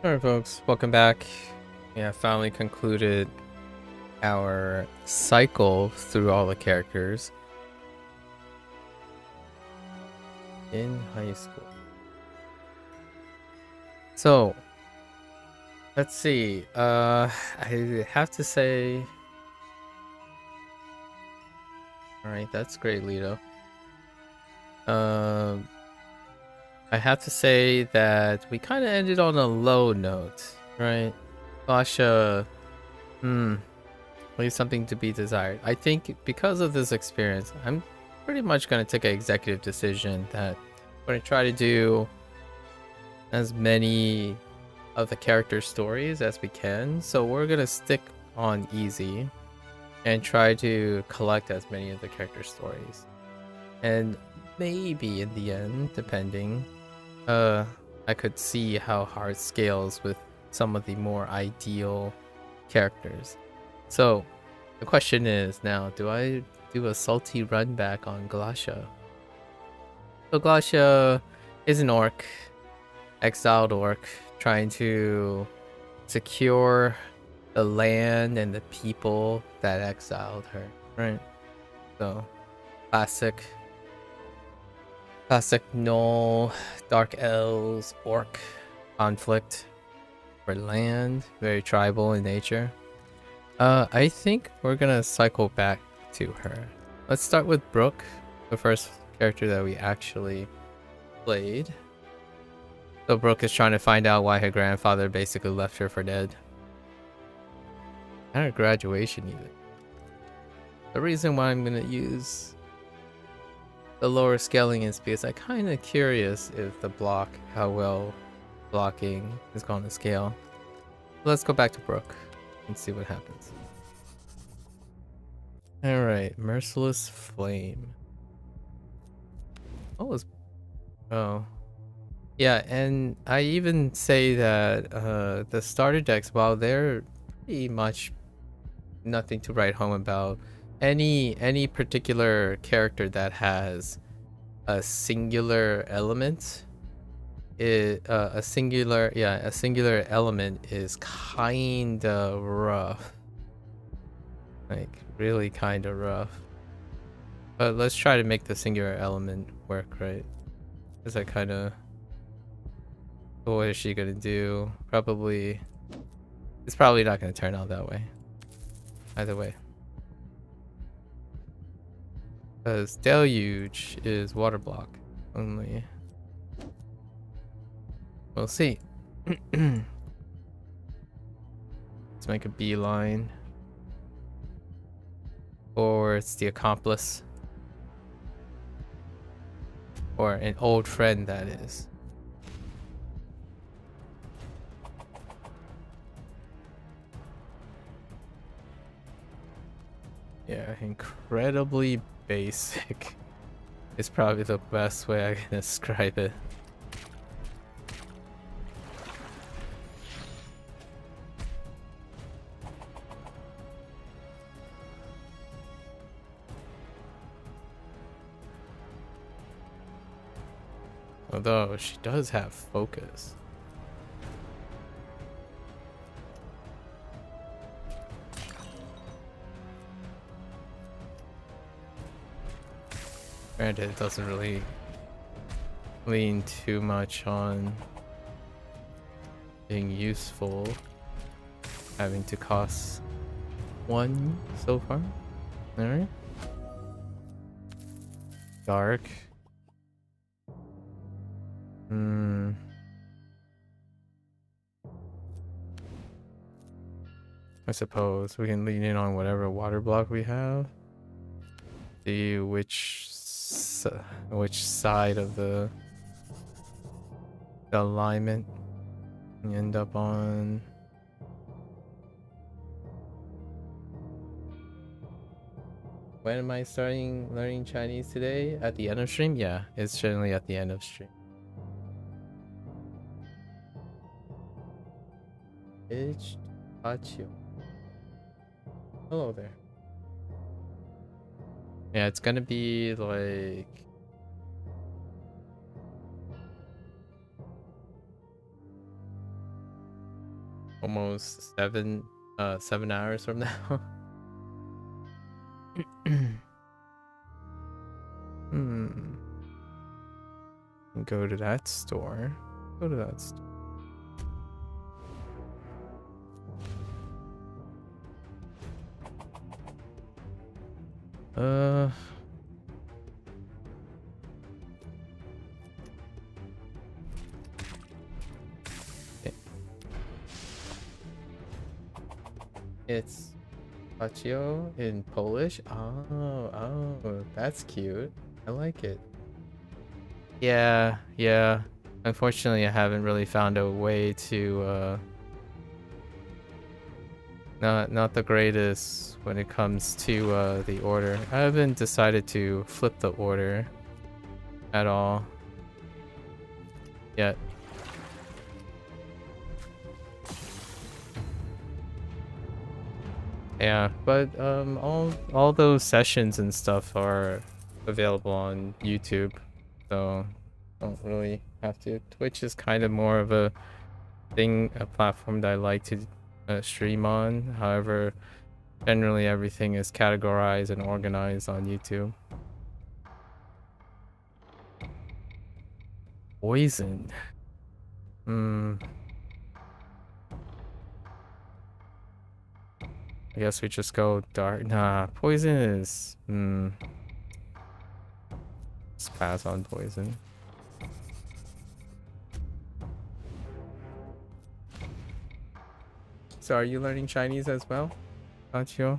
Alright folks, welcome back. We have finally concluded our cycle through all the characters in high school. So, let's see. I have to say... Alright, that's great, Lito. I have to say that we kind of ended on a low note, right? Basha, leaves something to be desired. I think because of this experience, I'm pretty much going to take an executive decision that I'm going to try to do as many of the character stories as we can. So we're going to stick on easy and try to collect as many of the character stories. And maybe in the end, depending, I could see how hard scales with some of the more ideal characters. So the question is now, do I do a salty run back on Glasha? So Glasha is an orc, exiled orc, trying to secure the land and the people that exiled her, right? So classic Gnoll, Dark Elves, Orc conflict for land, very tribal in nature. I think we're gonna cycle back to her. Let's start with Brooke, the first character that we actually played. So Brooke is trying to find out why her grandfather basically left her for dead. And her graduation either. The reason why I'm gonna use the lower scaling is because I'm kind of curious if how well blocking is going to scale. Let's go back to Brooke and see what happens. Alright, Merciless Flame. Oh. Yeah, and I even say that the starter decks, while they're pretty much nothing to write home about, any particular character that has a singular element, a singular element is kinda rough, like really kinda rough. But let's try to make the singular element work, right? Because I kind of, what is she gonna do? It's probably not gonna turn out that way either way. Because Deluge is water block only. We'll see. Let's make a beeline. Or it's the accomplice. Or an old friend, that is. Yeah, incredibly basic is probably the best way I can describe it. Although she does have focus. Granted, it doesn't really lean too much on being useful, having to cost 1 so far. Alright. Dark. I suppose we can lean in on whatever water block we have. See which side of the alignment we end up on. When am I starting learning Chinese today? At the end of stream? Yeah, it's generally at the end of stream. It's Pacho. Hello there. Yeah, it's gonna be like... almost 7 hours from now. Go to that store. Go to that store. It's Paccio in Polish. Oh, that's cute. I like it. Yeah. Unfortunately, I haven't really found a way to not the greatest when it comes to the order. I haven't decided to flip the order at all yet. Yeah, but all those sessions and stuff are available on YouTube, so don't really have to. Twitch is kind of more of a platform that I like to stream on. However, generally everything is categorized and organized on YouTube. Poison. I guess we just go dark. Nah, poison is... Let's pass on poison. So are you learning Chinese as well, Paccio?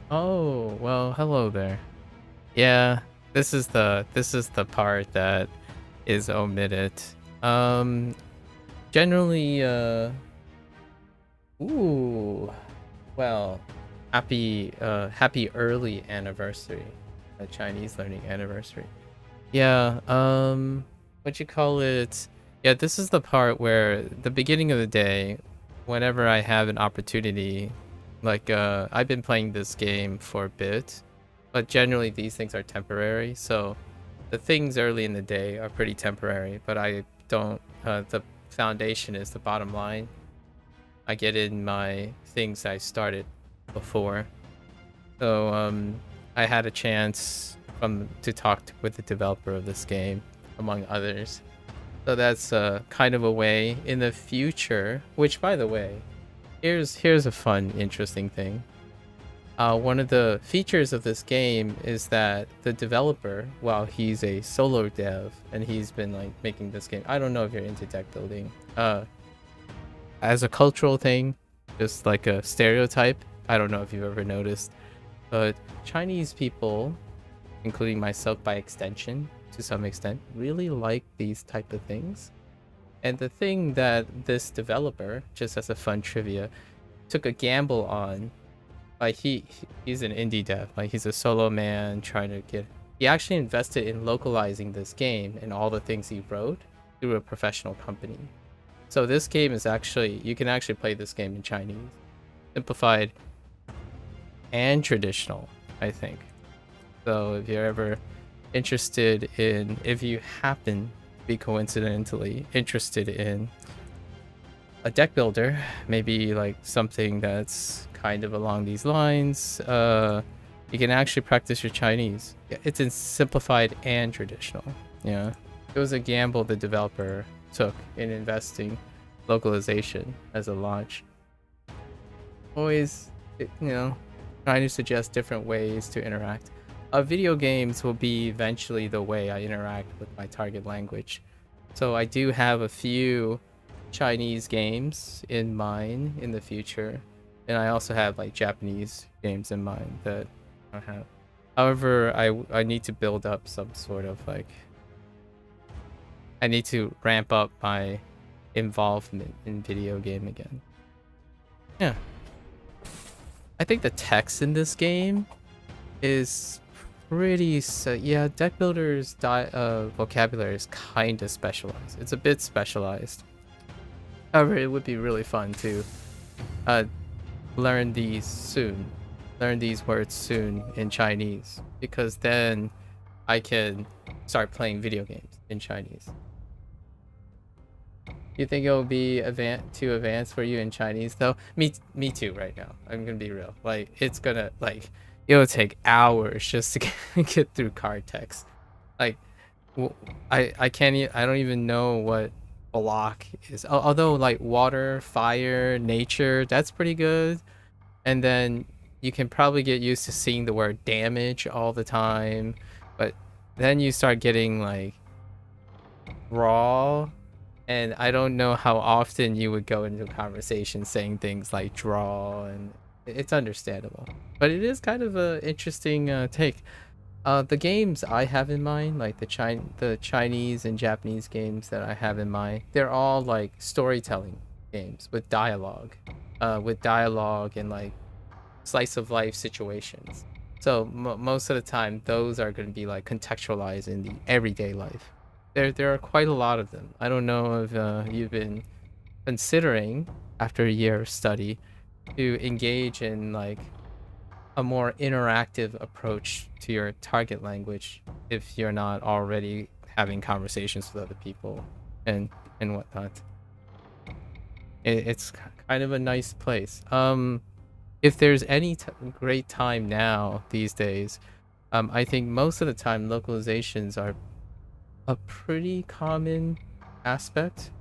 Oh, well, hello there. Yeah, this is the part that is omitted. Generally, ooh, well, happy early anniversary, a Chinese learning anniversary. Yeah, what you call it? Yeah, this is the part where the beginning of the day, whenever I have an opportunity, like I've been playing this game for a bit, but generally these things are temporary. So the things early in the day are pretty temporary, but I don't. The foundation is the bottom line. I get in my things I started before. So I had a chance to talk with the developer of this game, among others. So that's kind of a way in the future, which, by the way, here's a fun, interesting thing. One of the features of this game is that the developer, while he's a solo dev and he's been like making this game, I don't know if you're into deck building, as a cultural thing, just like a stereotype, I don't know if you've ever noticed, but Chinese people, including myself by extension to some extent, really like these type of things. And the thing that this developer, just as a fun trivia, took a gamble on, like he's an indie dev, like he's a solo man trying to get, he actually invested in localizing this game and all the things he wrote through a professional company. So this game is actually, you can actually play this game in Chinese, simplified and traditional, I think. So if you're ever interested in, if you happen to be coincidentally interested in a deck builder, maybe like something that's kind of along these lines, you can actually practice your Chinese. It's in simplified and traditional. Yeah, it was a gamble the developer took in investing localization as a launch. Always, trying to suggest different ways to interact. Video games will be eventually the way I interact with my target language. So I do have a few Chinese games in mind in the future, and I also have like Japanese games in mind that I have. However, I need to build up some sort of like I need to ramp up my involvement in video game again. Yeah. I think the text in this game is pretty yeah, Deckbuilder's vocabulary is kind of specialized. It's a bit specialized. However, it would be really fun to learn these words soon in Chinese, because then I can start playing video games in Chinese. You think it'll be too advanced for you in Chinese though? Me too right now. I'm gonna be real. Like, it's gonna, like, it'll take hours just to get through card text. Like, I don't even know what block is. Although, like, water, fire, nature, that's pretty good. And then you can probably get used to seeing the word damage all the time. But then you start getting, like, raw. And I don't know how often you would go into a conversation saying things like draw, and it's understandable. But it is kind of an interesting take. The games I have in mind, like the Chinese and Japanese games that I have in mind, they're all like storytelling games with dialogue and like slice of life situations. So most of the time, those are going to be like contextualized in the everyday life. There are quite a lot of them. I don't know if you've been considering, after a year of study, to engage in like a more interactive approach to your target language if you're not already having conversations with other people and whatnot. It's kind of a nice place. If there's any great time now these days, I think most of the time localizations are a pretty common aspect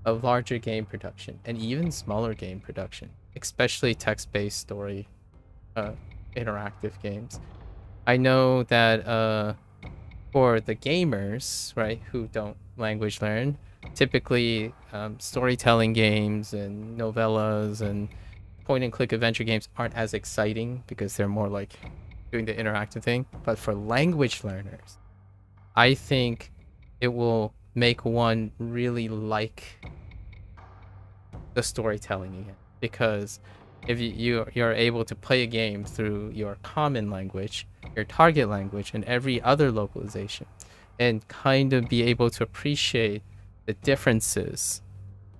of larger game production and even smaller game production, especially text-based story interactive games. I know that for the gamers, right, who don't language learn, typically storytelling games and novellas and point-and-click adventure games aren't as exciting because they're more like doing the interactive thing. But for language learners, I think it will make one really like the storytelling again, because if you're able to play a game through your common language, your target language, and every other localization, and kind of be able to appreciate the differences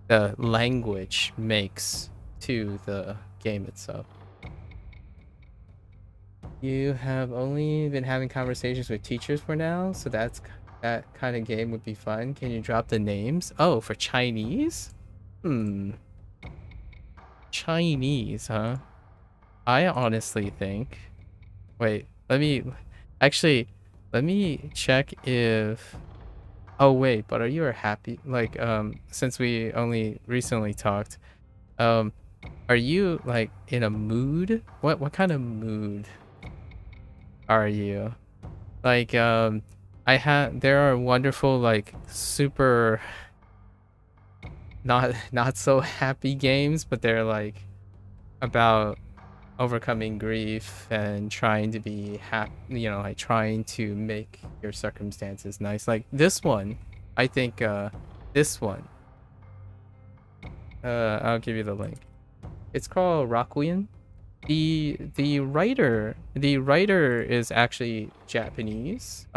the language makes to the game itself. You have only been having conversations with teachers for now, so that kind of game would be fun. Can you drop the names? Oh, for Chinese? Chinese, huh? I honestly think... Wait, let me check if... Oh, wait, but are you happy? Like, since we only recently talked, are you, like, in a mood? What kind of mood are you? Like, there are wonderful, like, super not so happy games, but they're like about overcoming grief and trying to be happy, you know, like trying to make your circumstances nice. Like this one, I think this one, I'll give you the link. It's called Roguelike. The writer is actually Japanese,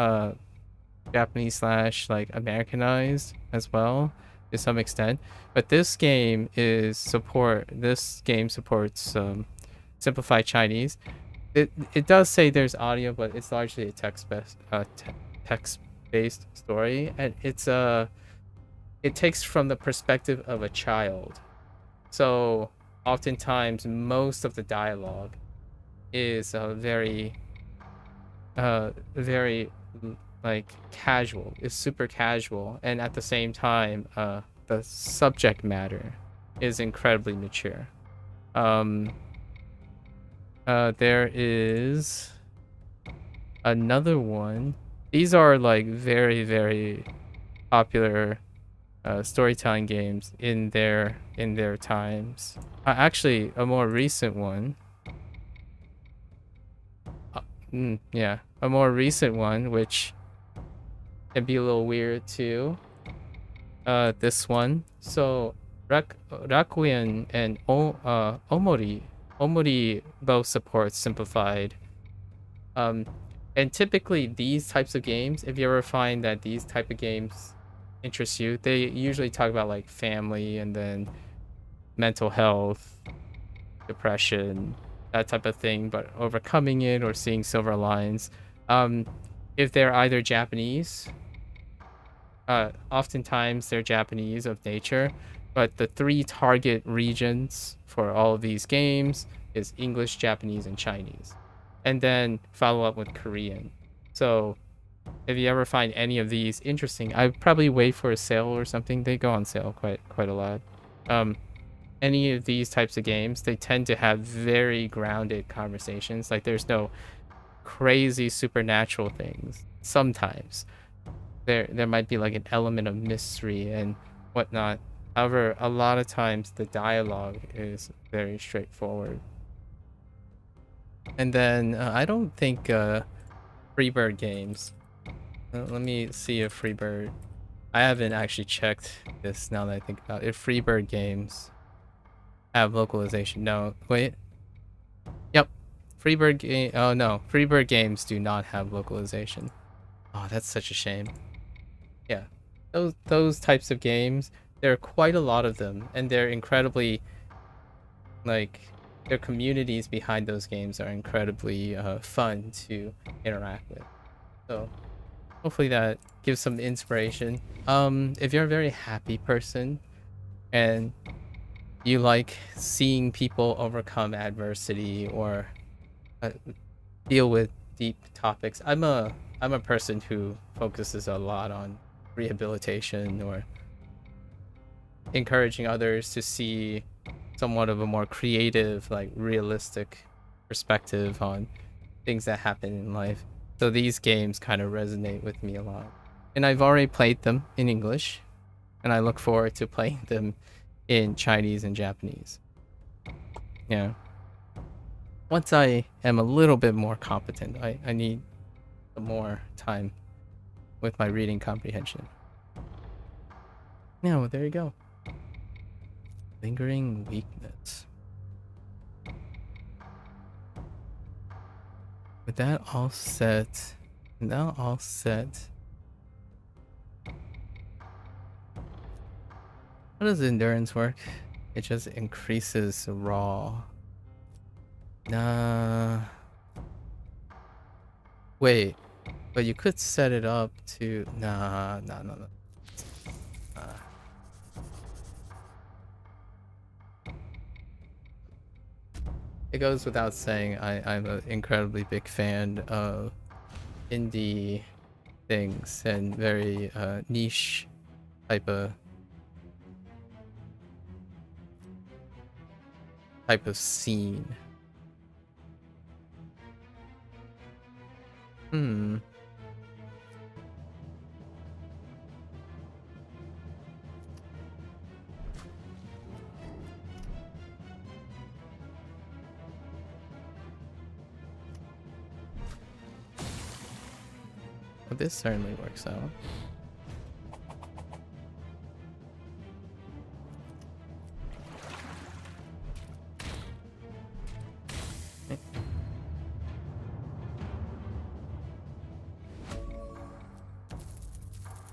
Japanese / like Americanized as well to some extent, but this game supports simplified Chinese. It does say there's audio, but it's largely a text-based story, and it takes from the perspective of a child. So oftentimes most of the dialogue is very like casual. It's super casual, and at the same time the subject matter is incredibly mature. There is another one. These are like very, very popular storytelling games in their times. Actually, a more recent one. Yeah, a more recent one, which can be a little weird too, this one. So Rakuen and Omori both support simplified. Um, and typically these types of games, if you ever find that these type of games interest you, they usually talk about like family and then mental health, depression, that type of thing, but overcoming it or seeing silver lines. If they're either Japanese, oftentimes they're Japanese of nature, but the three target regions for all of these games is English, Japanese, and Chinese. And then follow up with Korean. So if you ever find any of these interesting, I'd probably wait for a sale or something. They go on sale quite a lot. Any of these types of games, they tend to have very grounded conversations. Like there's no crazy supernatural things. Sometimes there might be like an element of mystery and whatnot. However, a lot of times the dialogue is very straightforward. And then I don't think Freebird games. Let me see if Freebird. I haven't actually checked this now that I think about it. If Freebird games have localization. No, wait. Yep. Freebird game. Oh no, Freebird games do not have localization. Oh, that's such a shame. Yeah, those types of games. There are quite a lot of them, and they're incredibly like their communities behind those games are incredibly fun to interact with. So hopefully that gives some inspiration. If you're a very happy person and you like seeing people overcome adversity or deal with deep topics, I'm a person who focuses a lot on rehabilitation or encouraging others to see somewhat of a more creative, like realistic perspective on things that happen in life. So these games kind of resonate with me a lot. And I've already played them in English, and I look forward to playing them in Chinese and Japanese. Yeah. Once I am a little bit more competent, I need some more time with my reading comprehension. Yeah, well, there you go. Lingering weakness. With that all set, how does endurance work? It just increases raw. Nah. Wait, but you could set it up to. Nah. It goes without saying, I'm an incredibly big fan of indie things and very niche type of scene. Well, this certainly works out.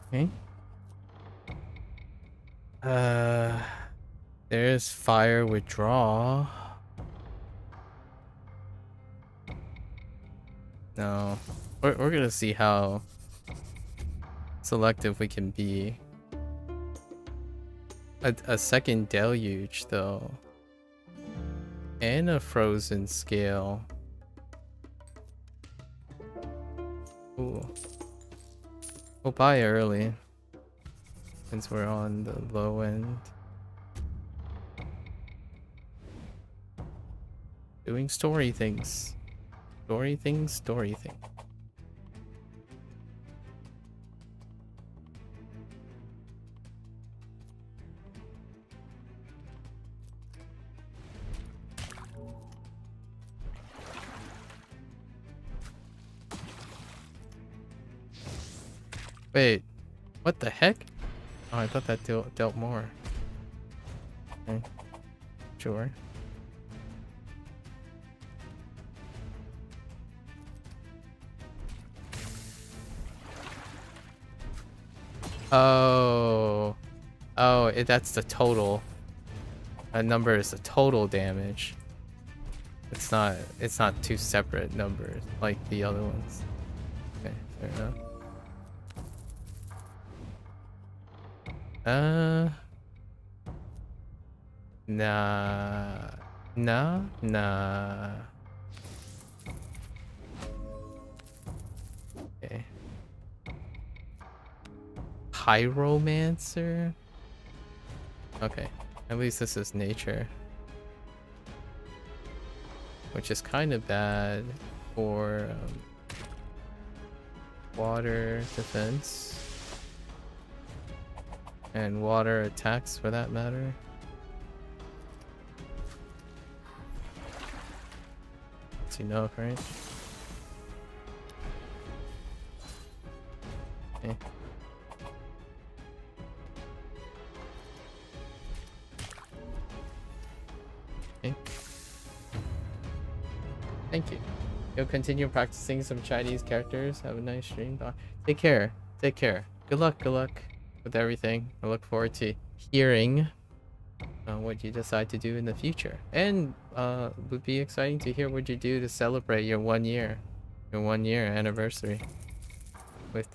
Okay. There's fire withdrawal. No. We're gonna see how selective we can be. A second deluge though. And a frozen scale. Ooh. We'll buy early. Since we're on the low end. Doing story things. Story things. Wait, what the heck? Oh, I thought that dealt more. Okay. Sure. Oh. Oh, that's the total. That number is the total damage. It's not two separate numbers like the other ones. Okay, fair enough. Nah. Okay. Pyromancer? Okay. At least this is nature. Which is kind of bad for water defense. And water attacks for that matter. That's enough, right? Okay. Okay. Thank you. You'll continue practicing some Chinese characters. Have a nice stream. Take care. Take care. Good luck with everything. I look forward to hearing what you decide to do in the future. And would be exciting to hear what you do to celebrate your 1 year. Your 1 year anniversary with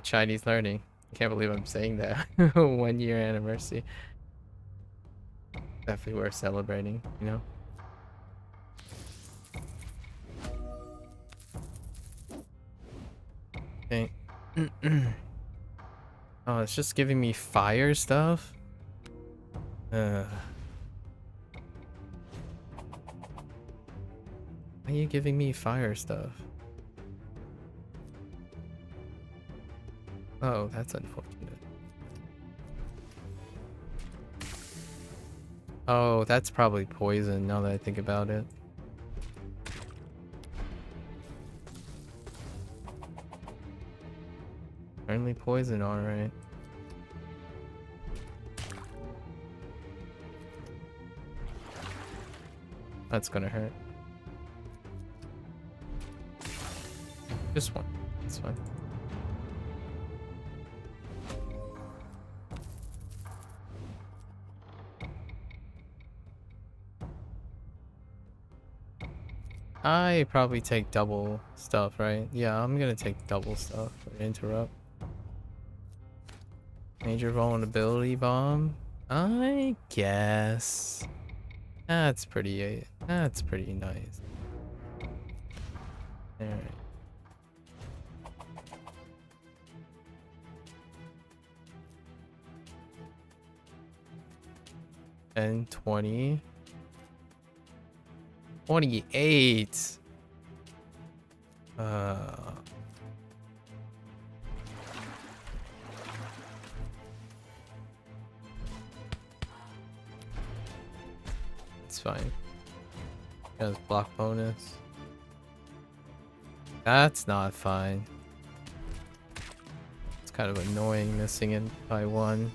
Chinese learning. I can't believe I'm saying that. 1 year anniversary. Definitely worth celebrating, you know? Okay. Oh, it's just giving me fire stuff? Why are you giving me fire stuff? Oh, that's unfortunate. Oh, that's probably poison now that I think about it. Only poison, alright. That's gonna hurt. Just one. It's fine. I probably take double stuff, right? Yeah, I'm gonna take double stuff for interrupt. Major vulnerability bomb? I guess. That's pretty nice. Alright. And 20. 28. It's fine. Has block bonus. That's not fine. It's kind of annoying missing it by 1.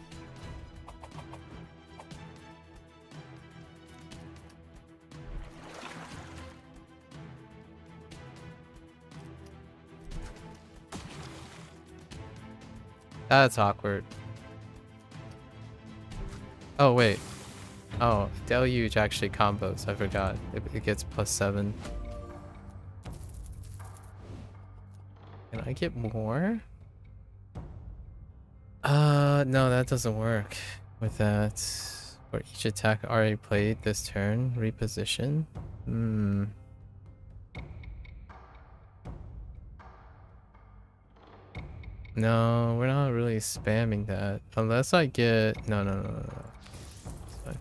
That's awkward. Oh, wait. Oh, Deluge actually combos. I forgot. It gets +7. Can I get more? No, that doesn't work with that. For each attack already played this turn, reposition. No, we're not really spamming that. Unless I get... No. It's fine.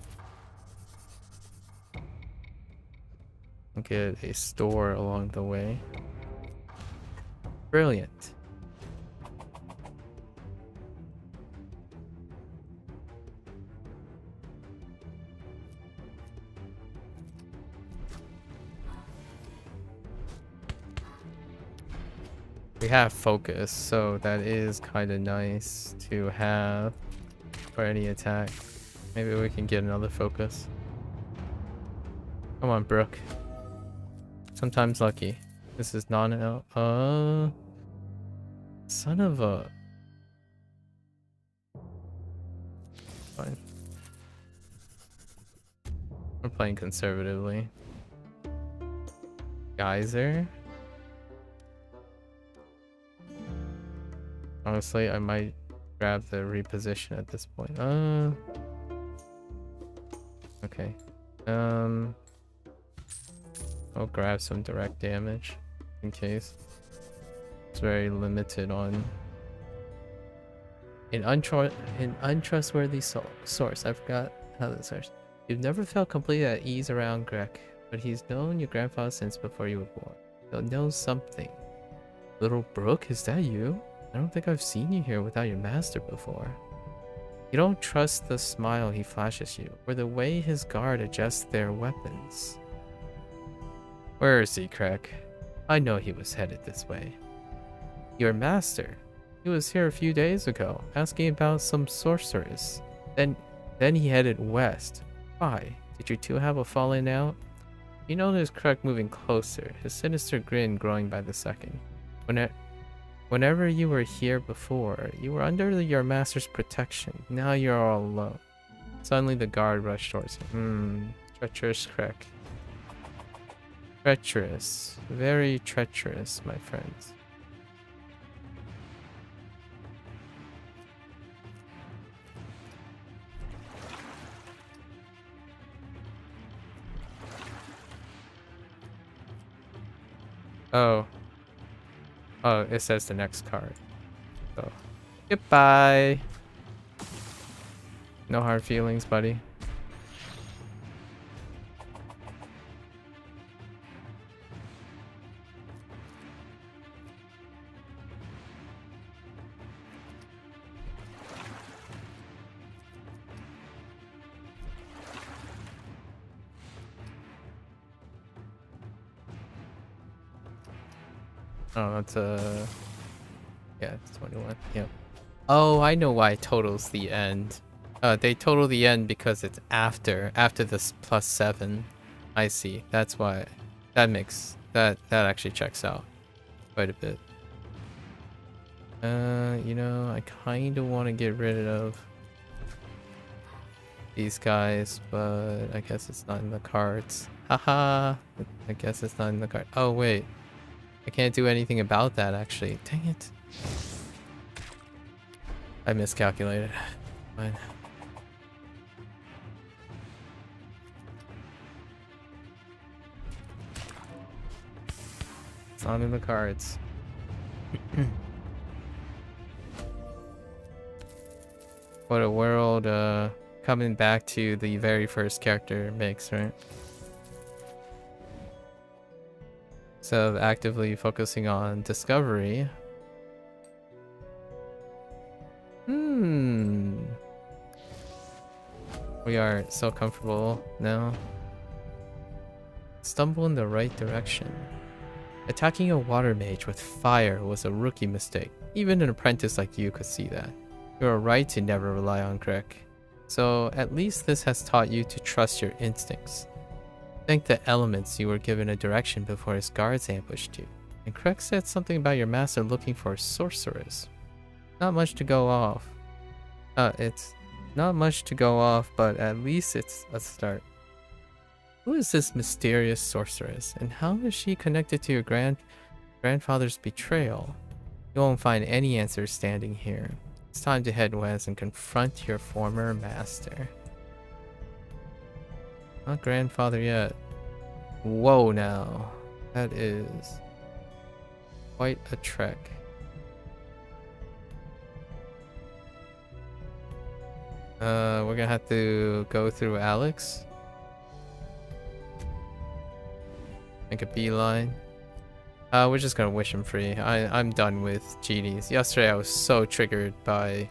I'll get a store along the way. Brilliant. We have focus, so that is kind of nice to have for any attack. Maybe we can get another focus. Come on, Brooke. Sometimes lucky. This is not an son of a... Fine. We're playing conservatively. Geyser. Honestly, I might grab the reposition at this point. Okay. I'll grab some direct damage in case. It's very limited on an untrustworthy source. I forgot how this starts. You've never felt completely at ease around Greg, but he's known your grandfather since before you were born. He'll know something. Little Brooke, is that you? I don't think I've seen you here without your master before. You don't trust the smile he flashes you, or the way his guard adjusts their weapons. Where is he, Craig? I know he was headed this way. Your master? He was here a few days ago, asking about some sorceress. Then he headed west. Why? Did you two have a falling out? You noticed Craig moving closer, his sinister grin growing by the second. Whenever you were here before, you were under your master's protection. Now you're all alone. Suddenly the guard rushed towards him. Treacherous Craig. Treacherous. Very treacherous, my friends. Oh. Oh, it says the next card. So, goodbye. No hard feelings, buddy. Oh, that's yeah, it's 21. Yep. Oh, I know why it totals the end. They total the end because it's after this +7. I see. That's why. That actually checks out quite a bit. You know, I kind of want to get rid of these guys, but I guess it's not in the cards. Haha. I guess it's not in the card. Oh wait. I can't do anything about that, actually. Dang it. I miscalculated. Fine. It's not in the cards. What a world coming back to the very first character makes, right? So actively focusing on discovery. We are so comfortable now. Stumble in the right direction. Attacking a water mage with fire was a rookie mistake. Even an apprentice like you could see that. You are right to never rely on Greg. So at least this has taught you to trust your instincts. Thank the elements you were given a direction before his guards ambushed you. And Craig said something about your master looking for a sorceress. Not much to go off. It's not much to go off, but at least it's a start. Who is this mysterious sorceress, and how is she connected to your grandfather's betrayal? You won't find any answers standing here. It's time to head west and confront your former master. Not grandfather yet. Whoa now. That is quite a trek. We're gonna have to go through Alex. Make a beeline. We're just gonna wish him free. I'm done with genies. Yesterday I was so triggered by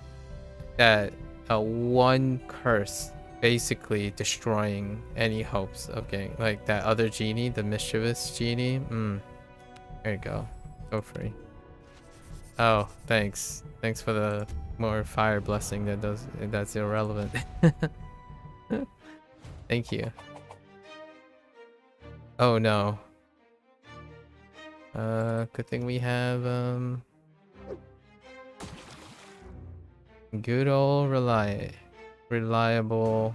that one curse basically destroying any hopes of getting, like, that other genie, the mischievous genie. There you go. Go free. Oh, thanks. Thanks for the more fire blessing that's irrelevant. Thank you. Oh no. Good thing we have good old reliable.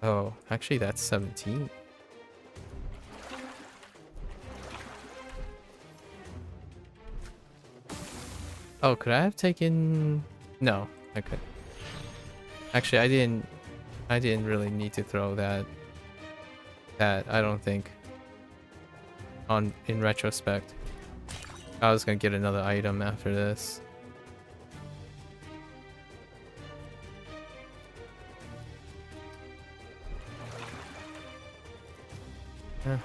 Oh, actually that's 17. Oh, could I have taken? No, I could. Actually, I didn't really need to throw that. I don't think. In retrospect, I was gonna get another item after this. Yeah.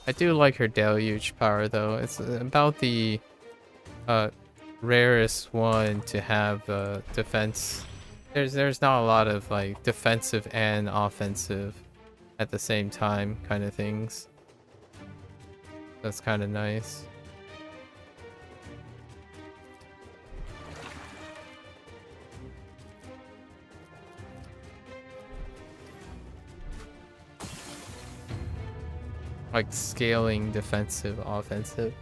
I do like her deluge power though. It's about the rarest one to have defense. There's not a lot of like defensive and offensive at the same time kind of things. That's kind of nice. Like scaling defensive, offensive.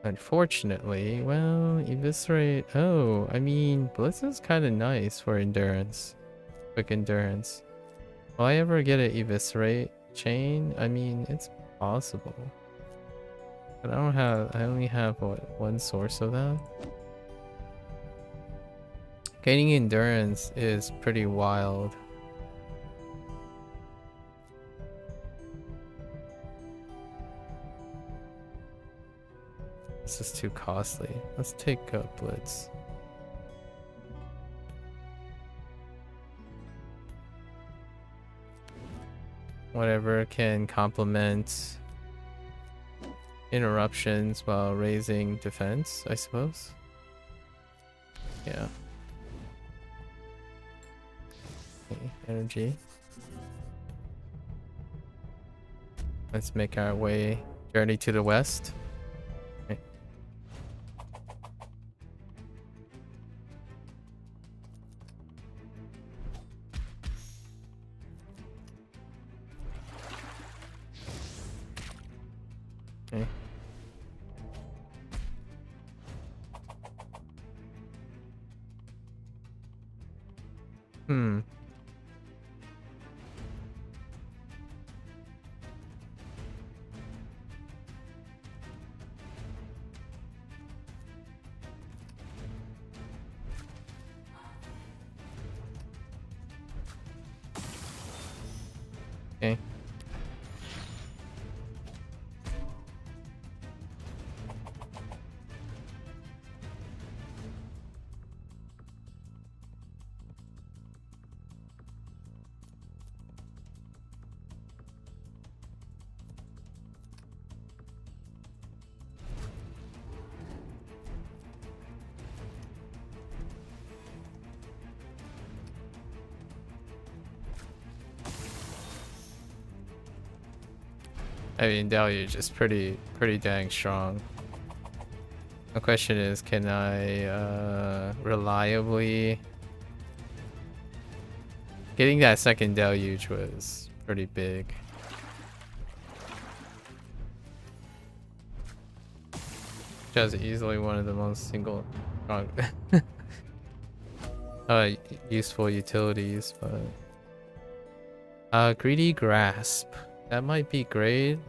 Unfortunately, well, eviscerate. Oh, I mean, Blitz is kind of nice for endurance. Quick endurance. Will I ever get an eviscerate chain? I mean, it's possible. But I only have, what, one source of that? Gaining endurance is pretty wild. This is too costly. Let's take Blitz. Whatever can complement interruptions while raising defense, I suppose. Yeah. Okay, energy. Let's make our way, journey to the west. Okay. Okay. Hmm. Okay. I mean, Deluge is pretty dang strong. The question is, can I reliably... Getting that second Deluge was pretty big. Just easily one of the most useful utilities, but... Greedy Grasp. That might be great.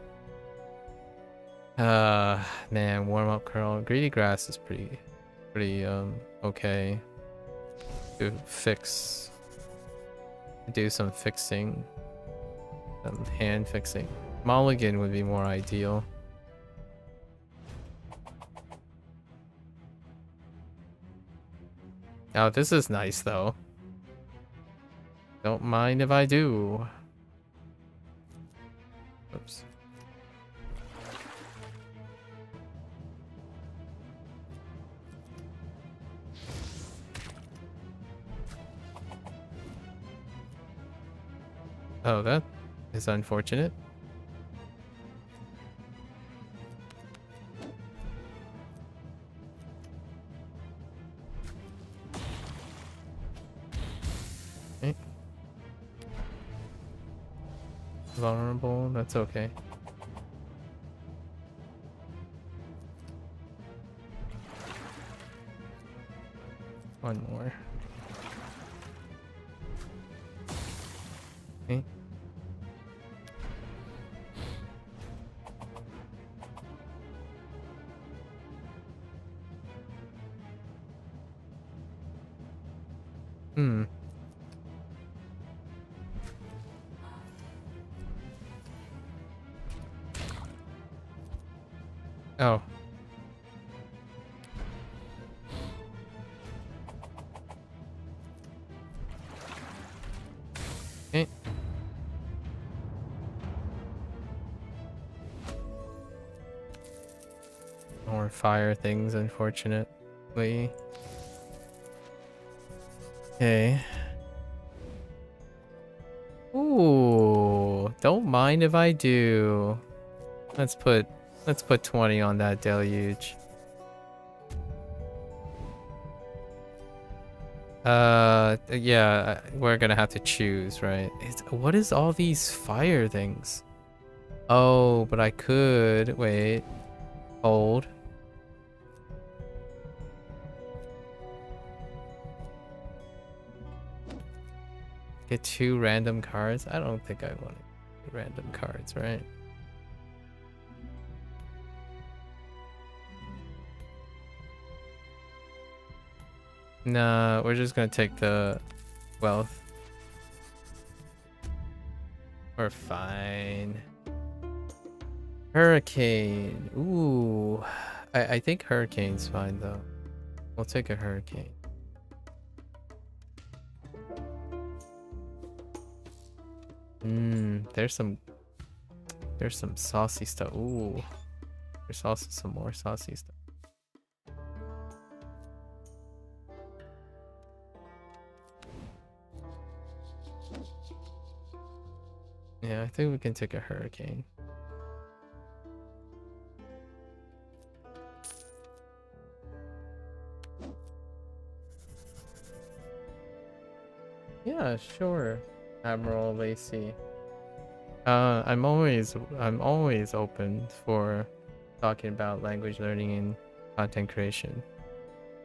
Man, warm up curl. Greedy Grass is pretty okay. Do some fixing. Some hand fixing. Mulligan would be more ideal. Oh, this is nice though. Don't mind if I do. Oops. Oh, that is unfortunate. Okay. Vulnerable, that's okay. One more. Okay. Hmm. Oh. Okay. More fire things, unfortunately. Okay. Ooh, don't mind if I do. Let's put 20 on that deluge. Yeah, we're gonna have to choose, right? What is all these fire things? Oh, but I could wait. Hold. Get 2 random cards? I don't think I want random cards, right? Nah, we're just gonna take the wealth. We're fine. Hurricane. Ooh. I think hurricane's fine though. We'll take a hurricane. There's some saucy stuff. Ooh. There's also some more saucy stuff. Yeah, I think we can take a hurricane. Yeah, sure, Admiral Lacey. I'm always open for talking about language learning and content creation.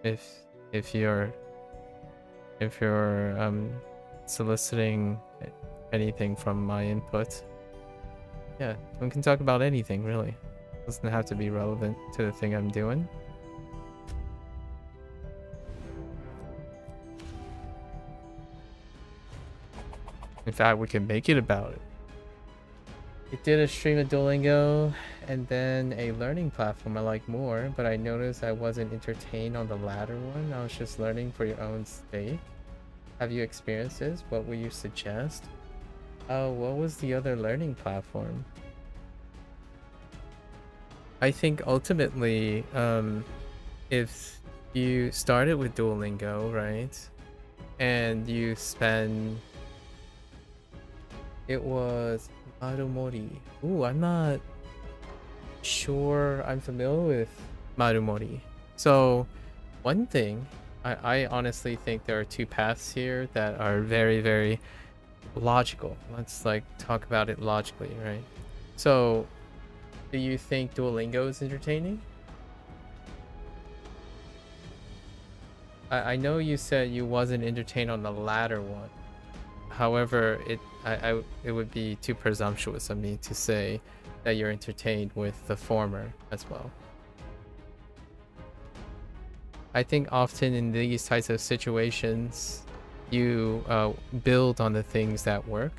If you're soliciting anything from my input, yeah, we can talk about anything really. It doesn't have to be relevant to the thing I'm doing. In fact, we can make it about it. I did a stream of Duolingo and then a learning platform I like more, but I noticed I wasn't entertained on the latter one. I was just learning for your own sake. Have you experienced this? What would you suggest? Oh, what was the other learning platform? I think ultimately, if you started with Duolingo, right? And you spend... It was Marumori. Ooh, I'm not sure I'm familiar with Marumori. So, one thing, I honestly think there are 2 paths here that are very, very logical. Let's like talk about it logically, right? So, do you think Duolingo is entertaining? I know you said you wasn't entertained on the latter one. However, it would be too presumptuous of me to say that you're entertained with the former as well. I think often in these types of situations, you build on the things that work.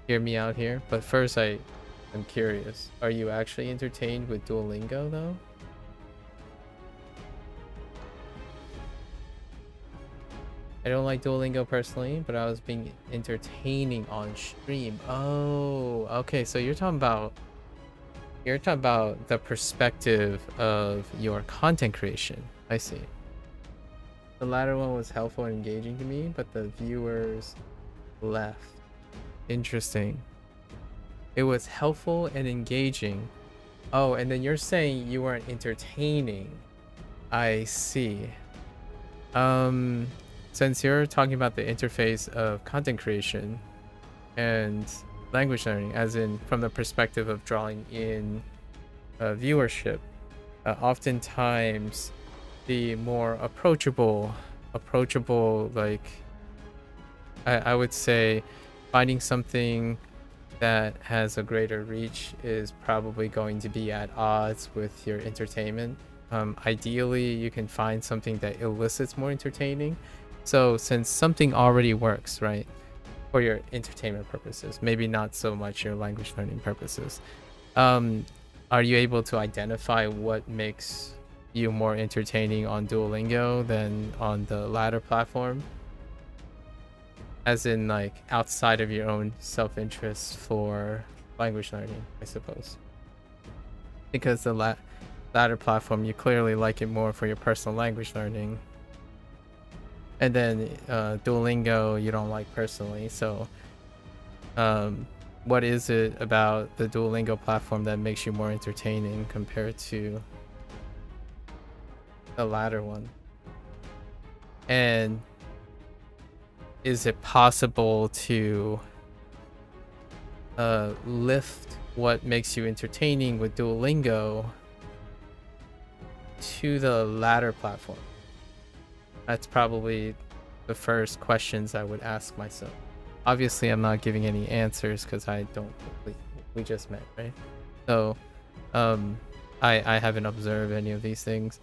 Hear me out here. But first, I'm curious. Are you actually entertained with Duolingo though? I don't like Duolingo personally, but I was being entertaining on stream. Oh, okay. So you're talking about the perspective of your content creation. I see. The latter one was helpful and engaging to me, but the viewers left. Interesting. It was helpful and engaging. Oh, and then you're saying you weren't entertaining. I see. Since you're talking about the interface of content creation and language learning, as in from the perspective of drawing in viewership, oftentimes the more approachable, like I would say finding something that has a greater reach is probably going to be at odds with your entertainment. Ideally, you can find something that elicits more entertaining. So since something already works, right, for your entertainment purposes, maybe not so much your language learning purposes, are you able to identify what makes you more entertaining on Duolingo than on the latter platform? As in, like, outside of your own self-interest for language learning, I suppose. Because the latter platform, you clearly like it more for your personal language learning. And then Duolingo, you don't like personally. So what is it about the Duolingo platform that makes you more entertaining compared to the latter one? And is it possible to lift what makes you entertaining with Duolingo to the latter platform? That's probably the first questions I would ask myself. Obviously, I'm not giving any answers because I don't think we just met, right? So I haven't observed any of these things.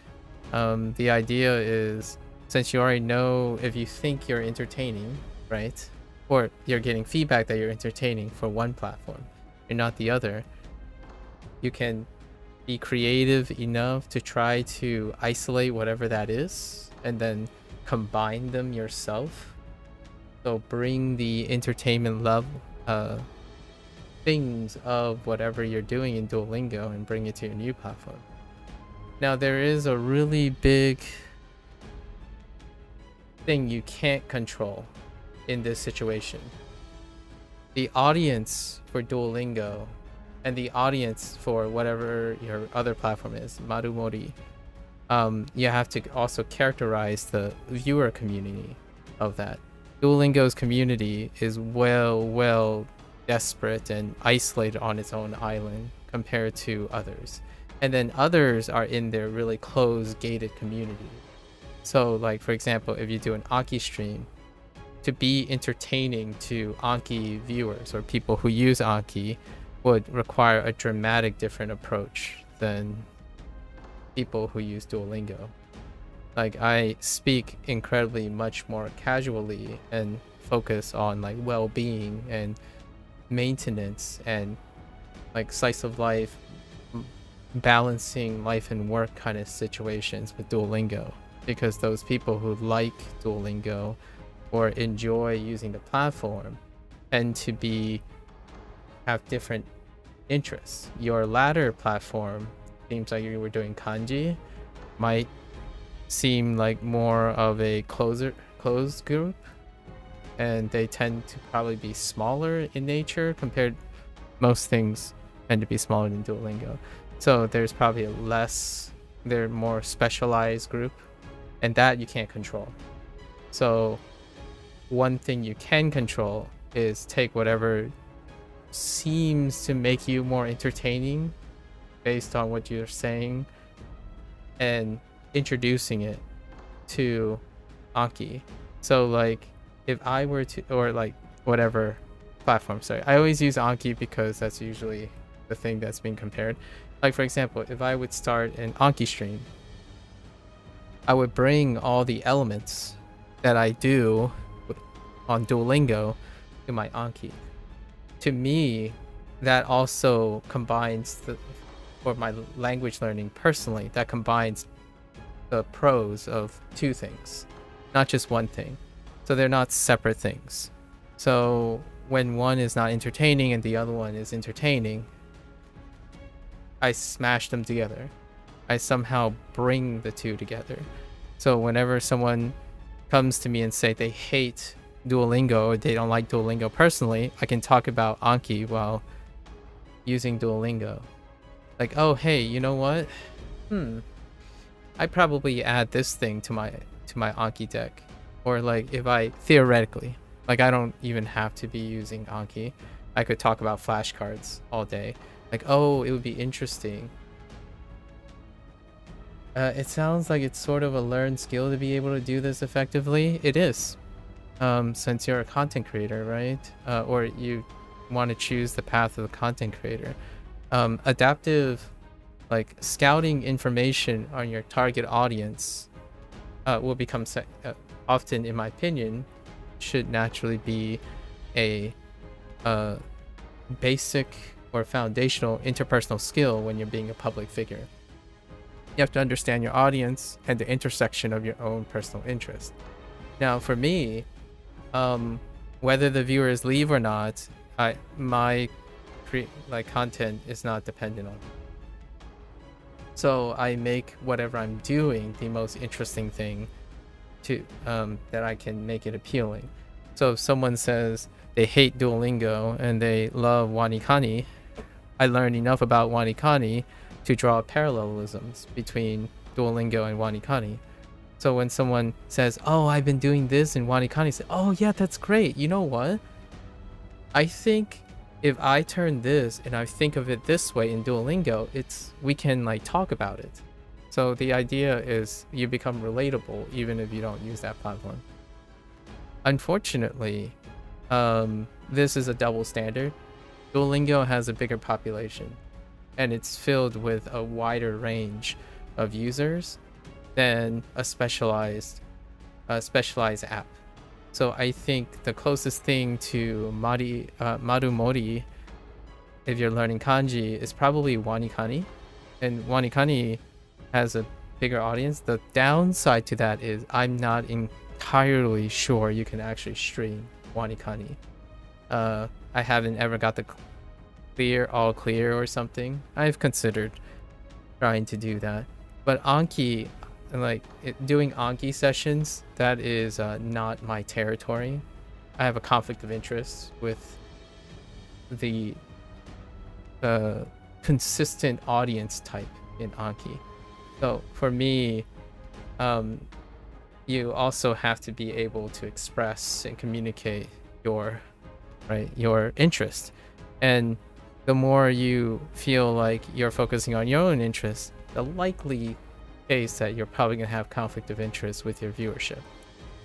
The idea is, since you already know if you think you're entertaining, right? Or you're getting feedback that you're entertaining for one platform and not the other, you can be creative enough to try to isolate whatever that is and then combine them yourself. So bring the entertainment level things of whatever you're doing in Duolingo and bring it to your new platform. Now, there is a really big thing you can't control in this situation. The audience for Duolingo and the audience for whatever your other platform is, Marumori, you have to also characterize the viewer community of that. Duolingo's community is well desperate and isolated on its own island compared to others. And then others are in their really closed, gated community. So, like, for example, if you do an Anki stream, to be entertaining to Anki viewers or people who use Anki would require a dramatic different approach than people who use Duolingo. Like, I speak incredibly much more casually and focus on like well-being and maintenance and like slice of life, balancing life and work kind of situations with Duolingo, because those people who like Duolingo or enjoy using the platform tend to have different interests. Your latter platform seems like you were doing kanji, might seem like more of a closed group, and they tend to probably be smaller in nature compared. Most things tend to be smaller than Duolingo, so there's probably they're more specialized group, and that you can't control. So one thing you can control is take whatever seems to make you more entertaining based on what you're saying and introducing it to Anki. So like if I were to, or like whatever platform, sorry, I always use Anki because that's usually the thing that's being compared. Like, for example, if I would start an Anki stream, I would bring all the elements that I do on Duolingo to my Anki. To me, that also combines for my language learning personally, that combines the pros of two things, not just one thing. So they're not separate things. So when one is not entertaining and the other one is entertaining, I smash them together. I somehow bring the two together. So whenever someone comes to me and say they hate Duolingo or they don't like Duolingo personally, I can talk about Anki while using Duolingo. Like, oh hey, you know what? I probably add this thing to my Anki deck. Or like if I theoretically, like I don't even have to be using Anki. I could talk about flashcards all day. Like, oh, it would be interesting. It sounds like it's sort of a learned skill to be able to do this effectively. It is. Since you're a content creator, right? Or you want to choose the path of the content creator. Adaptive, like scouting information on your target audience will become often, in my opinion, should naturally be a basic or foundational interpersonal skill when you're being a public figure. You have to understand your audience and the intersection of your own personal interest. Now, for me, whether the viewers leave or not, my content is not dependent on it. So I make whatever I'm doing the most interesting thing to that I can make it appealing. So if someone says they hate Duolingo and they love Wanikani, I learned enough about Wanikani to draw parallelisms between Duolingo and Wanikani. So when someone says, oh, I've been doing this in Wanikani, say, oh yeah, that's great. You know what? I think if I turn this and I think of it this way in Duolingo, we can like talk about it. So the idea is you become relatable even if you don't use that platform. Unfortunately, this is a double standard. Duolingo has a bigger population and it's filled with a wider range of users than a specialized app. So I think the closest thing to Marumori, if you're learning kanji, is probably Wanikani. And Wanikani has a bigger audience. The downside to that is I'm not entirely sure you can actually stream Wanikani. I haven't ever got the all clear or something. I've considered trying to do that. But Anki, doing Anki sessions, that is not my territory. I have a conflict of interest with the consistent audience type in Anki. So for me, you also have to be able to express and communicate your interest. And the more you feel like you're focusing on your own interests, the likely case that you're probably going to have conflict of interest with your viewership.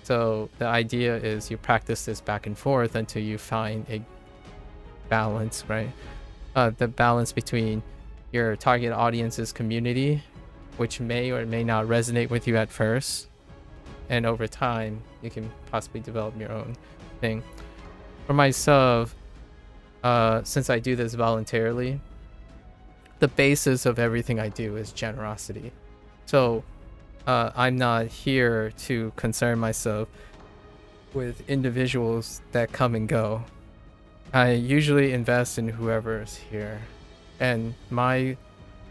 So the idea is you practice this back and forth until you find a balance, right? The balance between your target audience's community, which may or may not resonate with you at first, and over time you can possibly develop your own thing. For myself, since I do this voluntarily, the basis of everything I do is generosity. So I'm not here to concern myself with individuals that come and go. I usually invest in whoever's here, and my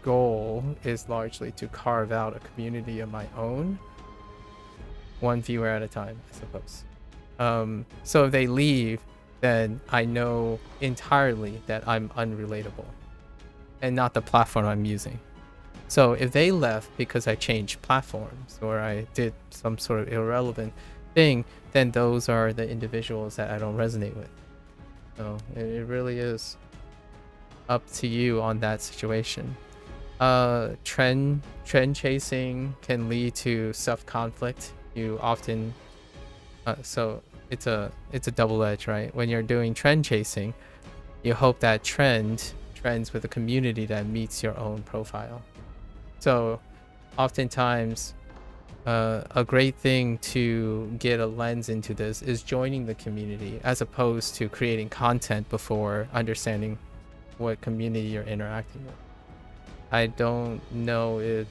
goal is largely to carve out a community of my own, one viewer at a time, I suppose. So if they leave, then I know entirely that I'm unrelatable and not the platform I'm using. So if they left because I changed platforms or I did some sort of irrelevant thing, then those are the individuals that I don't resonate with. So it really is up to you on that situation. Trend chasing can lead to self-conflict. You often so it's a double edge, right? When you're doing trend chasing, you hope that trends with a community that meets your own profile. So oftentimes a great thing to get a lens into this is joining the community as opposed to creating content before understanding what community you're interacting with. I don't know if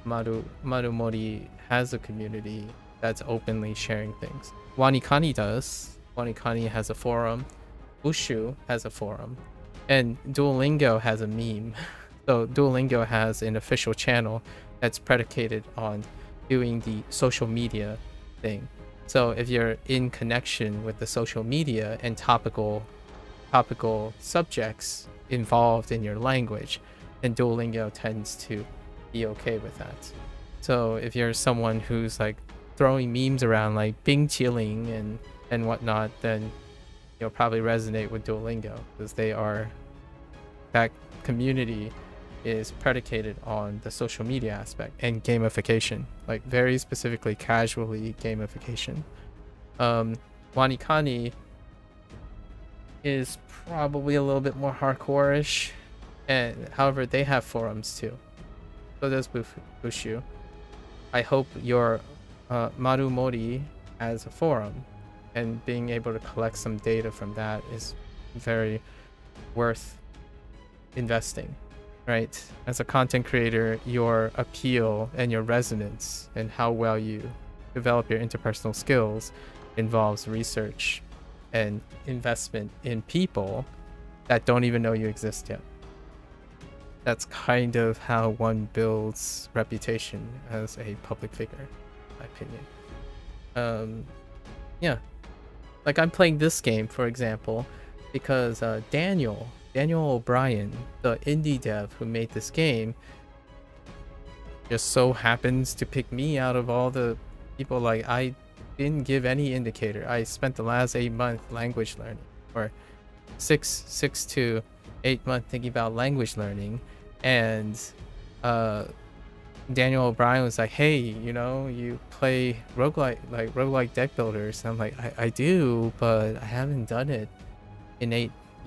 Marumori has a community that's openly sharing things. Wanikani does. Wanikani has a forum. Ushu has a forum. And Duolingo has a meme. So Duolingo has an official channel that's predicated on doing the social media thing. So if you're in connection with the social media and topical subjects involved in your language, then Duolingo tends to be okay with that. So if you're someone who's like throwing memes around like Bing chilling and whatnot, then you'll probably resonate with Duolingo, because that community is predicated on the social media aspect and gamification, like very specifically casually gamification. Wanikani is probably a little bit more hardcore-ish, and however they have forums too. So does Bushu. I hope your Marumori has a forum, and being able to collect some data from that is very worth investing, right? As a content creator, your appeal and your resonance and how well you develop your interpersonal skills involves research and investment in people that don't even know you exist yet. That's kind of how one builds reputation as a public figure, in my opinion. Yeah. Like, I'm playing this game, for example, because Daniel O'Brien, the indie dev who made this game, just so happens to pick me out of all the people. Like, I didn't give any indicator. I spent the last 8 months language learning, or 6 to 8 months thinking about language learning, and Daniel O'Brien was like, hey, you play roguelike Deckbuilders. And I'm like, I do, but I haven't done it in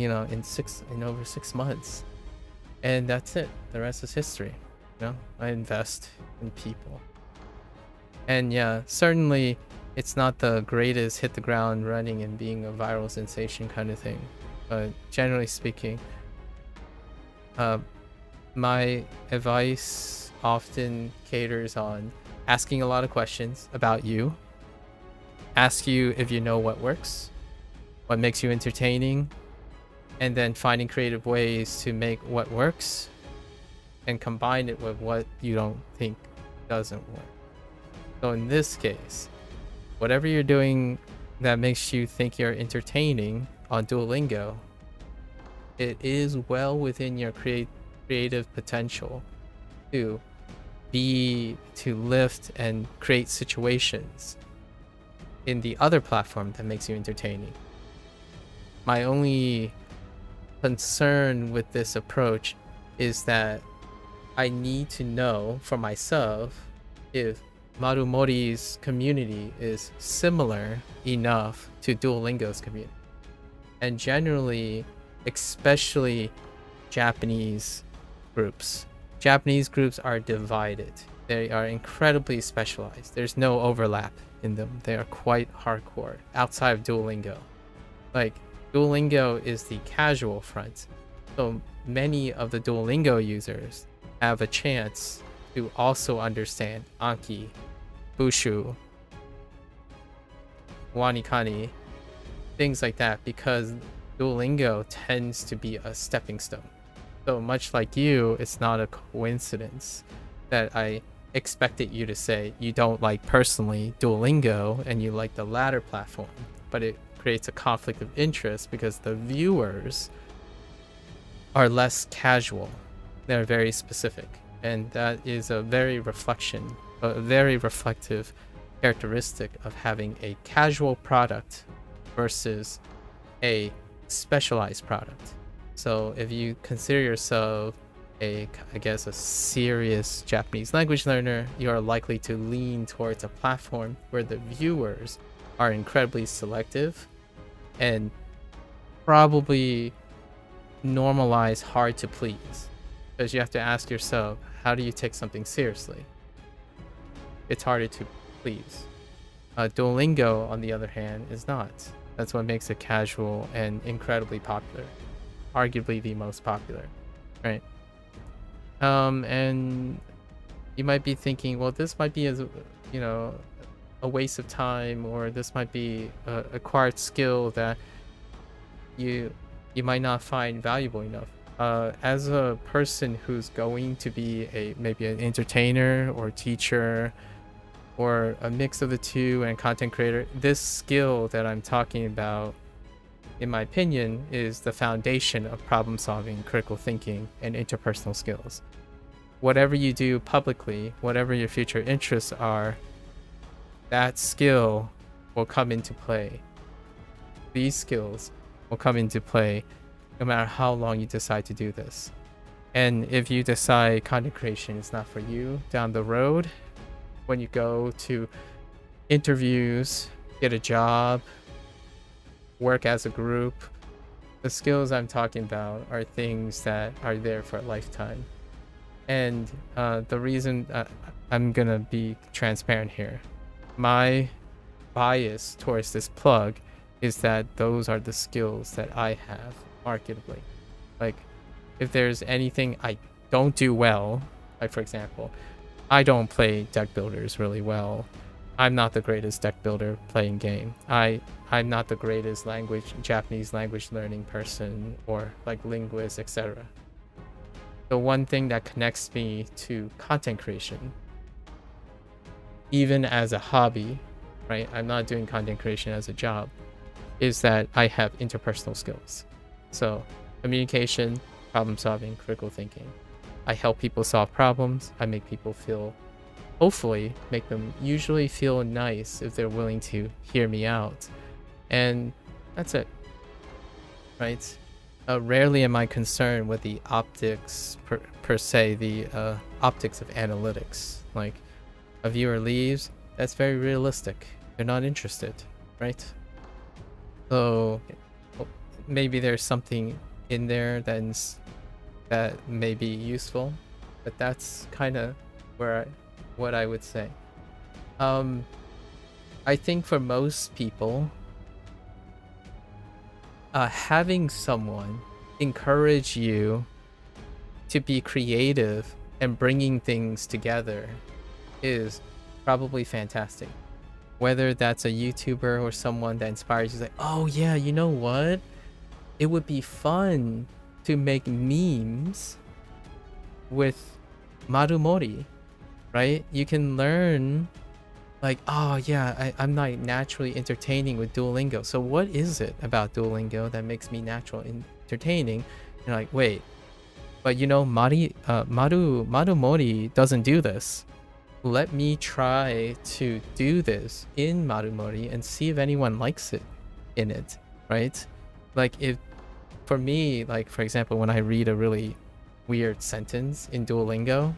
over 6 months. And that's it. The rest is history. I invest in people. And yeah, certainly it's not the greatest hit the ground running and being a viral sensation kind of thing. But generally speaking, my advice often caters on asking a lot of questions about you. Ask you if you know what works, what makes you entertaining, and then finding creative ways to make what works and combine it with what you don't think doesn't work. So in this case, whatever you're doing that makes you think you're entertaining on Duolingo, it is well within your creative potential to lift and create situations in the other platform that makes you entertaining. My only concern with this approach is that I need to know for myself if Marumori's community is similar enough to Duolingo's community. And generally, especially Japanese groups are divided. They are incredibly specialized. There's no overlap in them. They are quite hardcore outside of Duolingo. Like, Duolingo is the casual front. So many of the Duolingo users have a chance to also understand Anki, Bushu, Wanikani, things like that, because Duolingo tends to be a stepping stone. So much like you, it's not a coincidence that I expected you to say you don't like personally Duolingo and you like the latter platform, but it creates a conflict of interest because the viewers are less casual. They're very specific, and that is a very reflective characteristic of having a casual product versus a specialized product. So if you consider yourself a serious Japanese language learner, you are likely to lean towards a platform where the viewers are incredibly selective and probably normalize hard to please, because you have to ask yourself, how do you take something seriously? It's harder to please. Duolingo, on the other hand, is not. That's what makes it casual and incredibly popular. Arguably the most popular, right? And you might be thinking, well, this might be a waste of time, or this might be a acquired skill that you might not find valuable enough. As a person who's going to be maybe an entertainer or teacher or a mix of the two and content creator, this skill that I'm talking about, in my opinion, is the foundation of problem solving, critical thinking, and interpersonal skills. Whatever you do publicly, whatever your future interests are, that skill will come into play. These skills will come into play no matter how long you decide to do this. And if you decide content creation is not for you down the road, when you go to interviews, get a job, work as a group, the skills I'm talking about are things that are there for a lifetime. And the reason I'm gonna be transparent here, my bias towards this plug is that those are the skills that I have marketably. Like, if there's anything I don't do well, like for example, I don't play deck builders really well. I'm not the greatest deck builder playing game. I'm not the greatest Japanese language learning person or like linguist, etc. The one thing that connects me to content creation, even as a hobby, right? I'm not doing content creation as a job, is that I have interpersonal skills. So communication, problem solving, critical thinking. I help people solve problems. I make people feel, hopefully make them usually feel nice if they're willing to hear me out. And that's it, right? Rarely am I concerned with the optics per se, the optics of analytics. Like, a viewer leaves, that's very realistic. They're not interested, right? So maybe there's something in there that may be useful, but that's kind of what I would say. I think for most people, having someone encourage you to be creative and bringing things together is probably fantastic. Whether that's a YouTuber or someone that inspires you, like, oh yeah, you know what? It would be fun to make memes with Marumori, right? You can learn, like, oh yeah, I'm not naturally entertaining with Duolingo. So what is it about Duolingo that makes me naturally entertaining? You're like, wait, but you know, Marumori doesn't do this. Let me try to do this in Marumori and see if anyone likes it in it, right? Like, if for me, like for example, when I read a really weird sentence in Duolingo,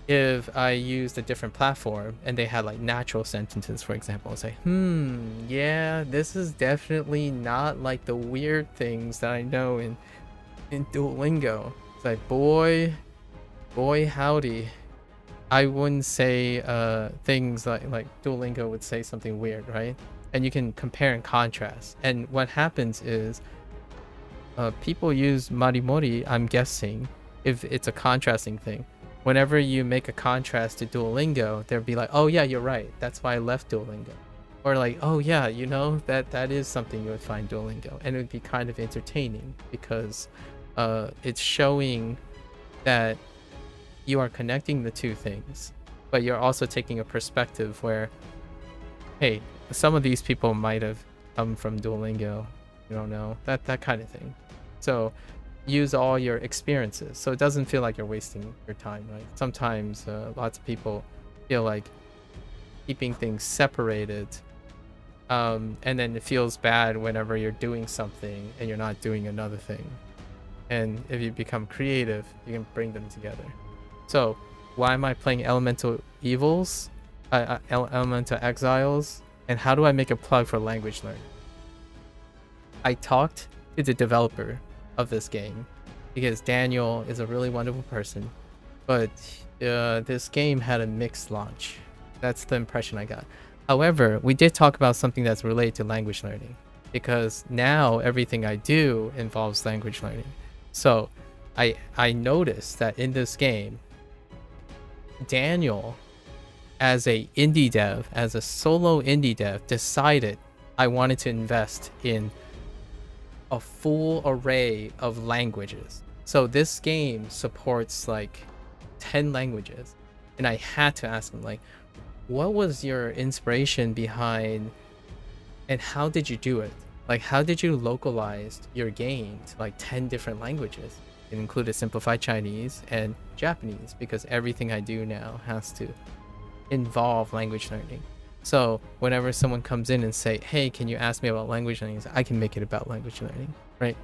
if I used a different platform and they had like natural sentences, for example, I'll say, yeah, this is definitely not like the weird things that I know in Duolingo. It's like, boy howdy. I wouldn't say things like Duolingo would say something weird, right? And you can compare and contrast. And what happens is people use Marumori, I'm guessing, if it's a contrasting thing. Whenever you make a contrast to Duolingo, they'll be like, oh yeah, you're right. That's why I left Duolingo. Or like, oh yeah, you know, that is something you would find Duolingo. And it would be kind of entertaining because it's showing that you are connecting the two things, but you're also taking a perspective where, hey, some of these people might have come from Duolingo, you don't know, that kind of thing. So use all your experiences so it doesn't feel like you're wasting your time, right? Sometimes lots of people feel like keeping things separated, and then it feels bad whenever you're doing something and you're not doing another thing. And if you become creative, you can bring them together. So why am I playing Elemental Evils, Elemental Exiles, and how do I make a plug for language learning? I talked to the developer of this game because Daniel is a really wonderful person, but this game had a mixed launch. That's the impression I got. However, we did talk about something that's related to language learning because now everything I do involves language learning. So I noticed that in this game, Daniel as a indie dev, as a solo indie dev, decided I wanted to invest in a full array of languages. So this game supports like 10 languages. And I had to ask him, like, what was your inspiration behind and how did you do it? Like, how did you localize your game to like 10 different languages? It included simplified Chinese and Japanese, because everything I do now has to involve language learning. So whenever someone comes in and say, hey, can you ask me about language learning? I can make it about language learning, right?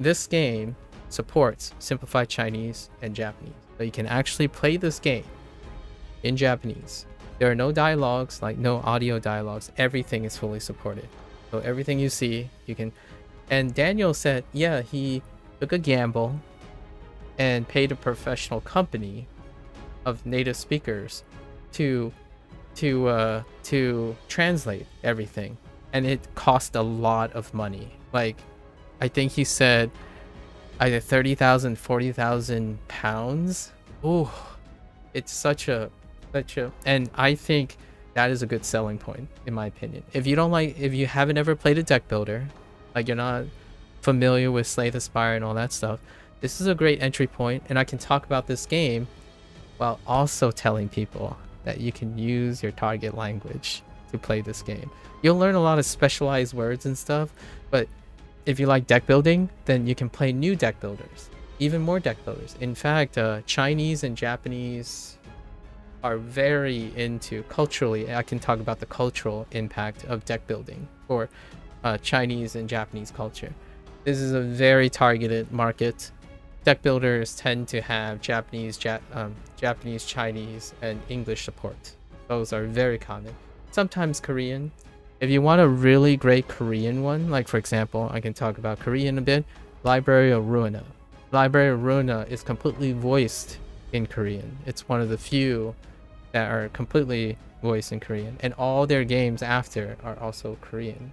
This game supports simplified Chinese and Japanese. So you can actually play this game in Japanese. There are no dialogues, like no audio dialogues. Everything is fully supported. So everything you see, you can. And Daniel said, yeah, he took a gamble and paid a professional company of native speakers to translate everything, and it cost a lot of money. Like, I think he said either 30,000, 40,000 pounds. Oh, it's such a, and I think that is a good selling point, in my opinion. If you haven't ever played a deck builder, like you're not familiar with Slay the Spire and all that stuff, this is a great entry point, and I can talk about this game while also telling people that you can use your target language to play this game. You'll learn a lot of specialized words and stuff, but if you like deck building, then you can play new deck builders, even more deck builders. In fact, Chinese and Japanese are very into, culturally, I can talk about the cultural impact of deck building for Chinese and Japanese culture. This is a very targeted market. Deck builders tend to have Japanese, Chinese, and English support. Those are very common. Sometimes Korean. If you want a really great Korean one, like for example, I can talk about Korean a bit. Library of Ruina. Library of Ruina is completely voiced in Korean. It's one of the few that are completely voiced in Korean, and all their games after are also Korean.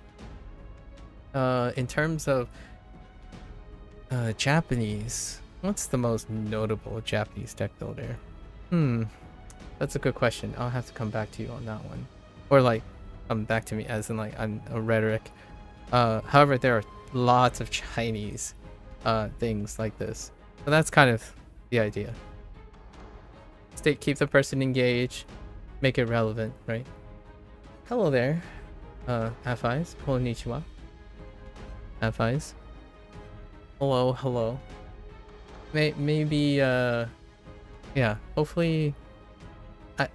In terms of Japanese, what's the most notable Japanese deck builder? That's a good question. I'll have to come back to you on that one, or like come back to me as in like I'm a rhetoric. However, there are lots of Chinese things like this, so that's kind of the idea. Keep the person engaged, make it relevant, right? Hello there, Afais. Konnichiwa. Afais. Hello. Maybe, yeah, hopefully,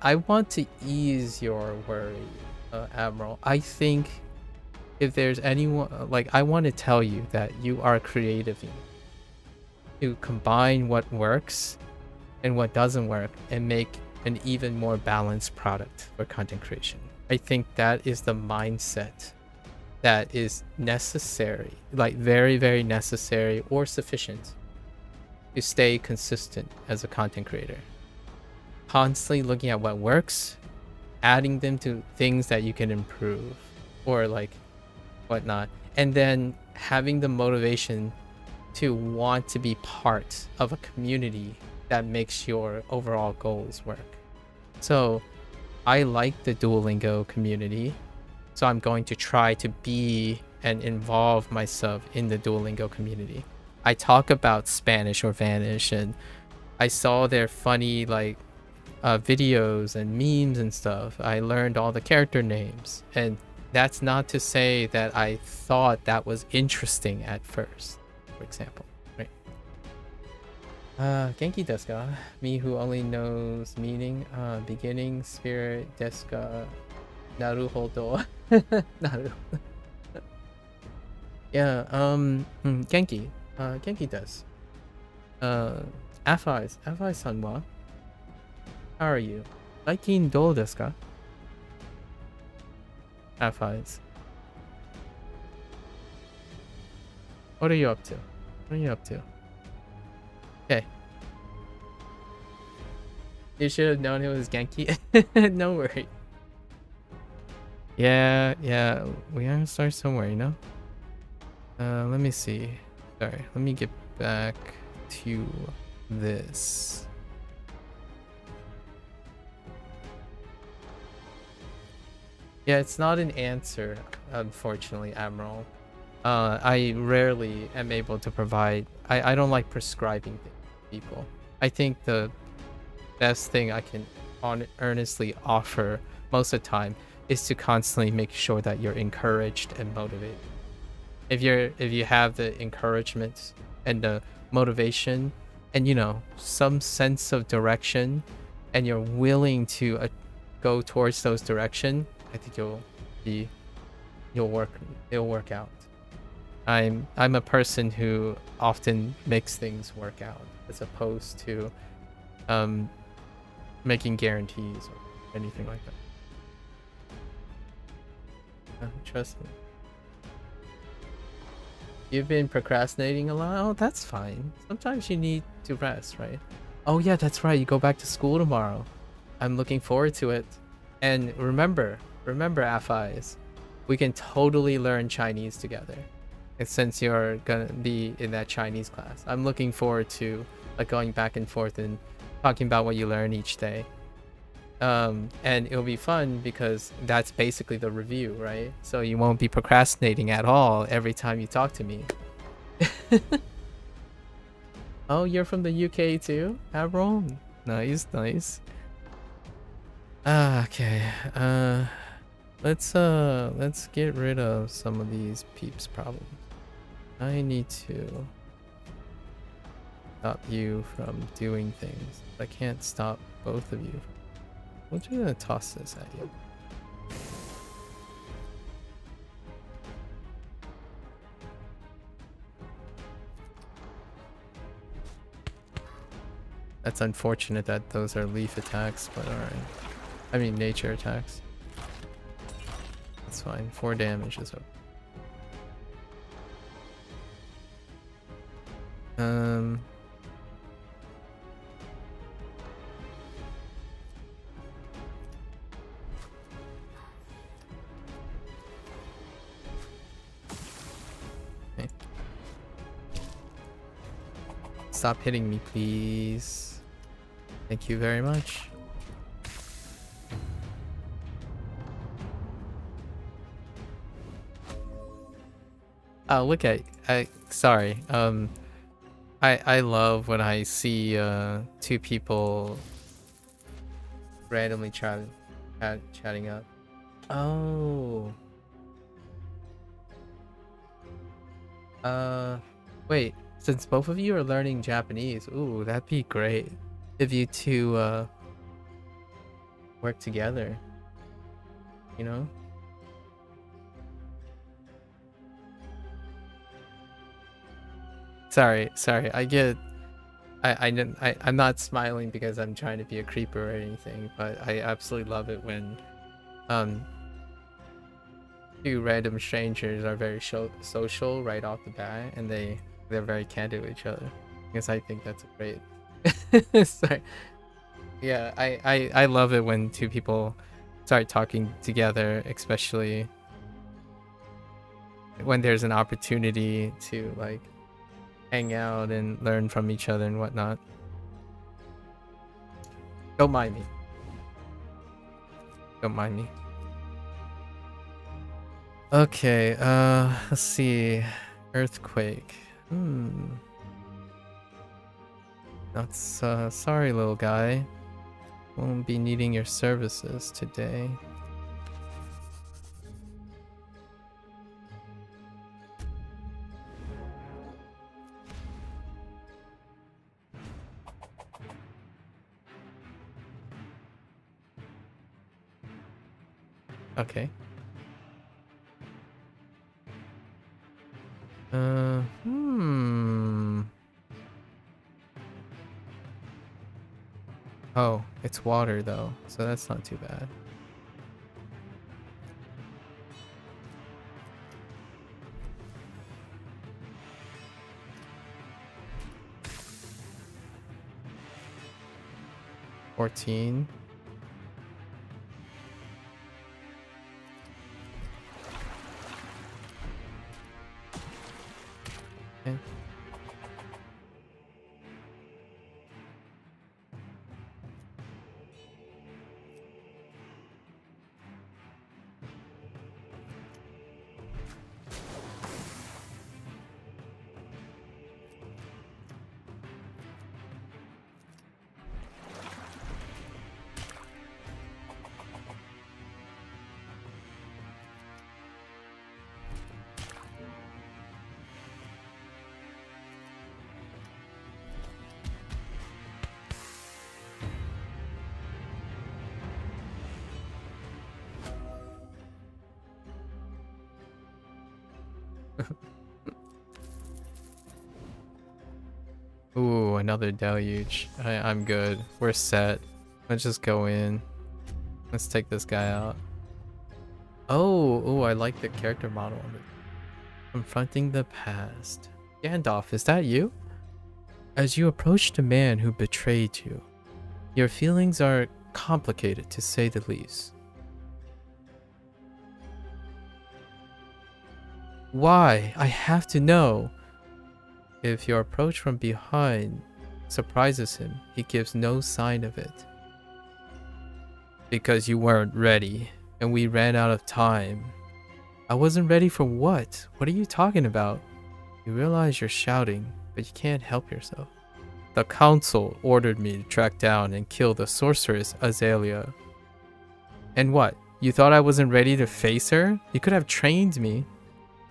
I want to ease your worry, Admiral. I think if there's anyone, like, I want to tell you that you are creative to combine what works and what doesn't work and make an even more balanced product for content creation. I think that is the mindset that is necessary, like very, very necessary or sufficient to stay consistent as a content creator. Constantly looking at what works, adding them to things that you can improve or like whatnot, and then having the motivation to want to be part of a community that makes your overall goals work. So I like the Duolingo community, so I'm going to try to be and involve myself in the Duolingo community. I talk about Spanish or Vanish, and I saw their funny like videos and memes and stuff. I learned all the character names, and that's not to say that I thought that was interesting at first, for example, right? Genki desu ka? Me who only knows meaning, beginning, spirit, desu ka? Naruhodo. Naru. Yeah, Genki. Genki desu. Afai-san wa? How are you? Saikin dou desu ka? Afais. What are you up to? What are you up to? Okay. You should have known it was Genki. No worry. Yeah, we gotta start somewhere, you know? Let me see. Sorry, let me get back to this. Yeah, it's not an answer, unfortunately, Admiral. I rarely am able to provide. I don't like prescribing things to people. I think the best thing I can earnestly offer most of the time is to constantly make sure that you're encouraged and motivated. If you have the encouragement and the motivation and some sense of direction, and you're willing to go towards those direction, I think be you'll work it'll work out. I'm a person who often makes things work out as opposed to um making guarantees or anything like that. Trust me. You've been procrastinating a lot? Oh, that's fine. Sometimes you need to rest, right? Oh yeah, that's right. You go back to school tomorrow. I'm looking forward to it. And remember, Afis, we can totally learn Chinese together. And since you're gonna be in that Chinese class, I'm looking forward to like going back and forth and talking about what you learn each day. And it'll be fun because that's basically the review, right? So you won't be procrastinating at all every time you talk to me. Oh, you're from the UK too, Admiral? Nice, nice. Okay. Let's get rid of some of these peeps problems. I need to stop you from doing things. I can't stop both of you. I'm just gonna toss this at you. That's unfortunate that those are leaf attacks, but alright. I mean nature attacks. That's fine. 4 damage is okay. Okay. Stop hitting me, please. Thank you very much. Oh, look at sorry. I love when I see 2 people randomly chatting up. Oh. Wait, since both of you are learning Japanese, ooh, that'd be great if you two work together. You know? Sorry. I'm not smiling because I'm trying to be a creeper or anything, but I absolutely love it when 2 random strangers are very social right off the bat, and they're very candid with each other. Because I think that's a great. Sorry. Yeah, I love it when 2 people start talking together, especially when there's an opportunity to like hang out and learn from each other and whatnot. Don't mind me. Don't mind me. Okay, let's see. Earthquake. That's sorry, little guy. Won't be needing your services today. Okay. Oh, it's water though, so that's not too bad. $14. Okay. Ooh, another deluge. I'm good. We're set. Let's just go in. Let's take this guy out. Oh, I like the character model on it. Confronting the past. Gandalf, is that you? As you approach the man who betrayed you, your feelings are complicated to say the least. Why? I have to know. If your approach from behind surprises him, he gives no sign of it. Because you weren't ready, and we ran out of time. I wasn't ready for what? What are you talking about? You realize you're shouting, but you can't help yourself. The council ordered me to track down and kill the sorceress Azalea. And what? You thought I wasn't ready to face her? You could have trained me.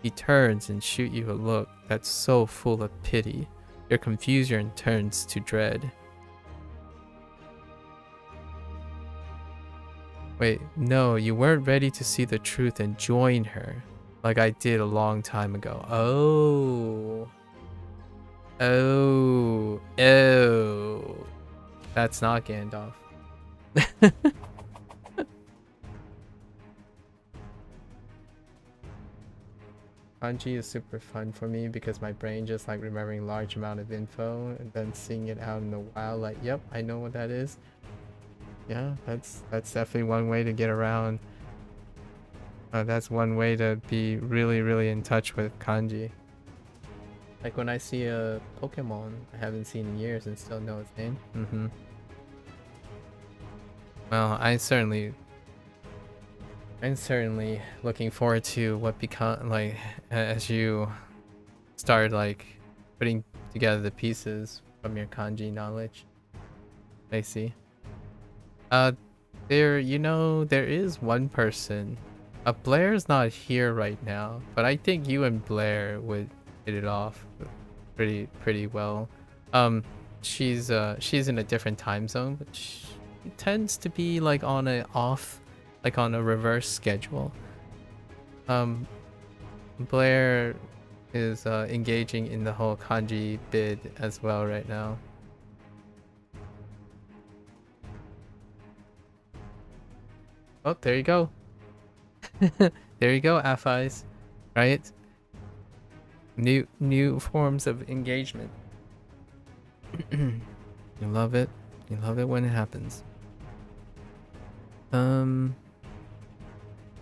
He turns and shoots you a look that's so full of pity. Your confusion turns to dread. Wait, no, you weren't ready to see the truth and join her, like I did a long time ago. Oh. That's not Gandalf. Kanji is super fun for me because my brain just like remembering large amount of info and then seeing it out in the wild like, yep, I know what that is. Yeah, that's definitely one way to get around. That's one way to be really in touch with kanji. Like when I see a Pokemon I haven't seen in years and still know its name. Well, I'm certainly looking forward to what become like as you start like putting together the pieces from your kanji knowledge. I see. There is one person. Blair's not here right now, but I think you and Blair would hit it off pretty well. She's in a different time zone, but she tends to be like on a reverse schedule. Blair is engaging in the whole kanji bid as well right now. Oh, there you go. There you go, Affis. Right? New forms of engagement. You love it. You love it when it happens.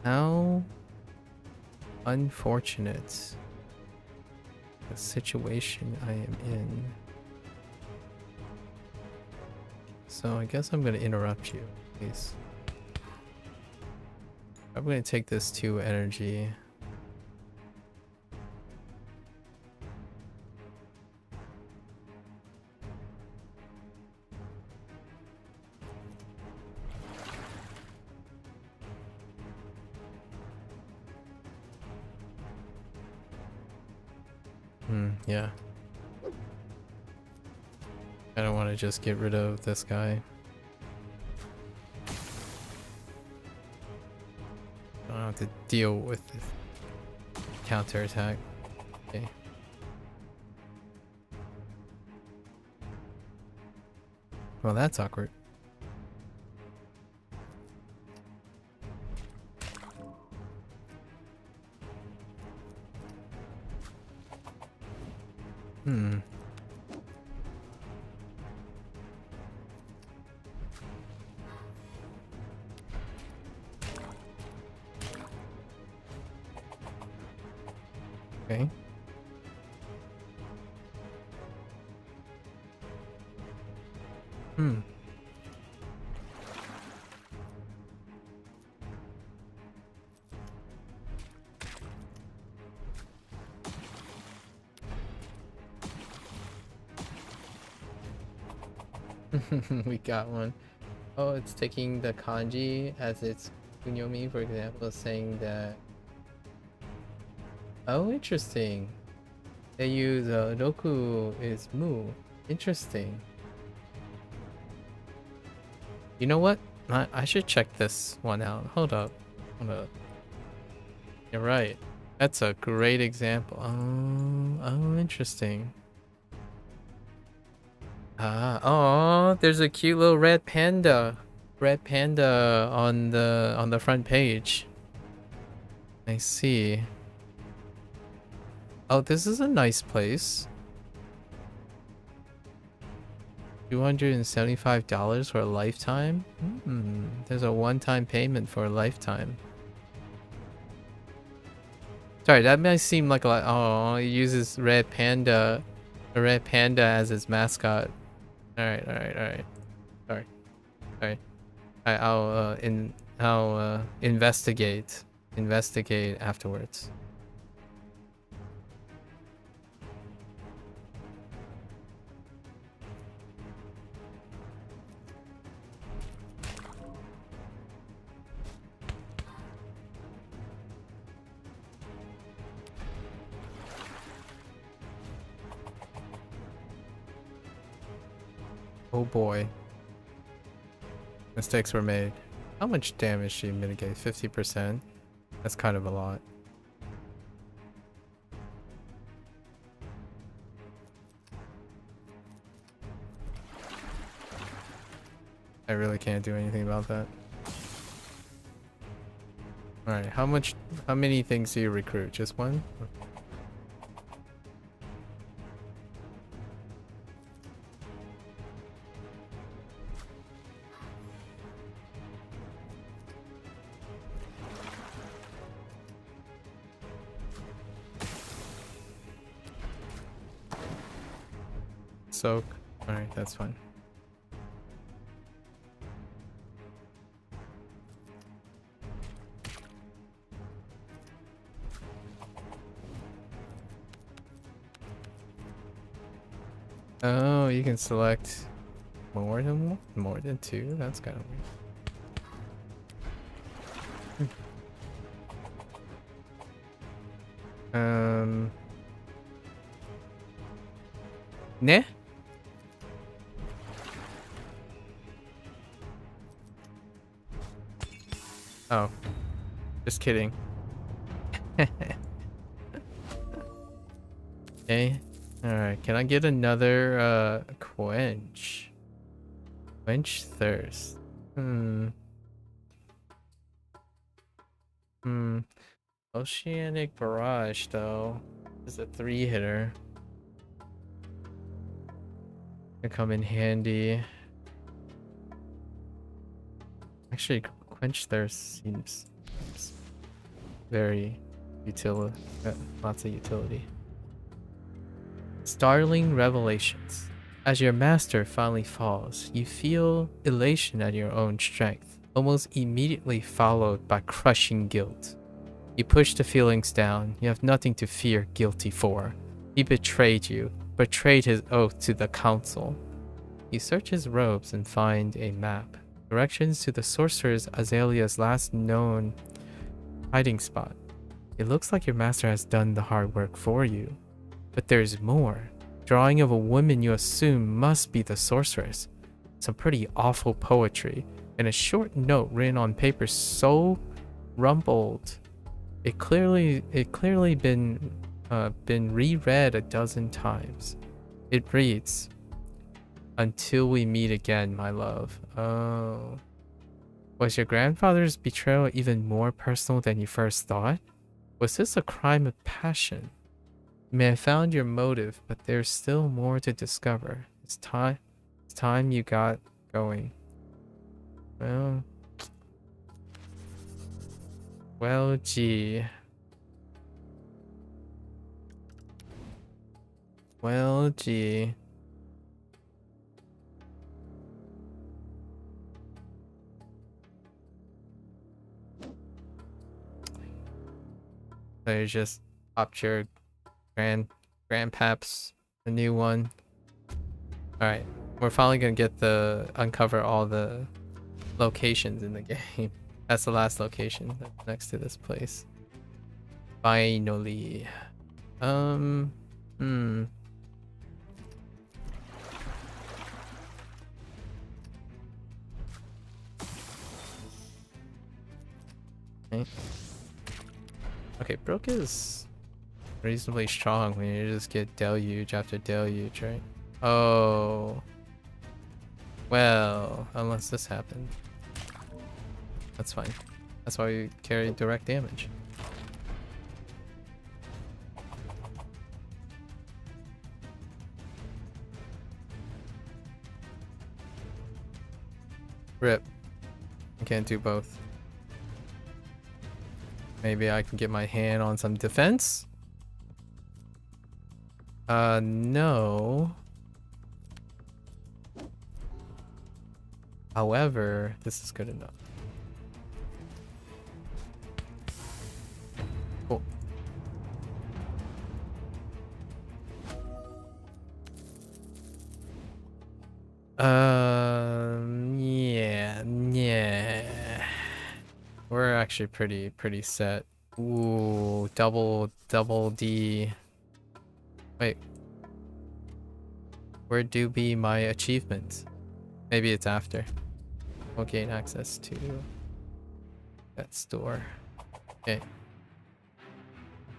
How unfortunate the situation I am in. So I guess I'm gonna interrupt you, please. I'm gonna take this 2 energy. Yeah. I don't want to just get rid of this guy. I don't have to deal with this counterattack. Okay. Well, that's awkward. Okay. We got one. Oh, it's taking the kanji as its kunyomi, for example, saying that. Oh, interesting. They use Roku is mu. Interesting. You know what? I should check this one out. Hold up. You're right. That's a great example. Oh, interesting. Oh, there's a cute little red panda. Red panda on the front page. I see. Oh, this is a nice place. $275 for a lifetime? There's a one-time payment for a lifetime. Sorry, that might seem like a lot. Oh, he uses red panda, a red panda as his mascot. Alright. Sorry. I'll investigate afterwards. Oh boy. Mistakes were made. How much damage do you mitigate? 50%? That's kind of a lot. I really can't do anything about that. Alright, how many things do you recruit? Just one? Soak. Alright, that's fine. Oh, you can select more than two? That's kind of weird. Ne? Oh, just kidding. Okay. Alright, can I get another quench? Quench thirst. Oceanic Barrage though is a 3-hitter. Could come in handy. Actually, Quench Thirst seems very lots of utility. Startling revelations. As your master finally falls, you feel elation at your own strength, almost immediately followed by crushing guilt. You push the feelings down. You have nothing to feel guilty for. He betrayed you, betrayed his oath to the council. You search his robes and find a map. Directions to the sorceress Azalea's last known hiding spot. It looks like your master has done the hard work for you. But there's more. Drawing of a woman you assume must be the sorceress. Some pretty awful poetry. And a short note written on paper so rumpled. It clearly been reread a dozen times. It reads, "Until we meet again, my love." Oh. Was your grandfather's betrayal even more personal than you first thought? Was this a crime of passion? You may have found your motive, but there's still more to discover. It's time you got going. Well, gee. Well, gee. So you just popped your grandpaps, the new one. Alright, we're finally gonna get uncover all the locations in the game. That's the last location that's next to this place. Finally. Okay. Okay, Brook is reasonably strong when you just get deluge after deluge, right? Oh. Well, unless this happened. That's fine. That's why we carry direct damage. Rip. I can't do both. Maybe I can get my hand on some defense? No. However, this is good enough. Cool. Yeah. We're actually pretty set. Ooh, double D. Wait. Where do be my achievements? Maybe it's after. We'll gain access to that store. Okay.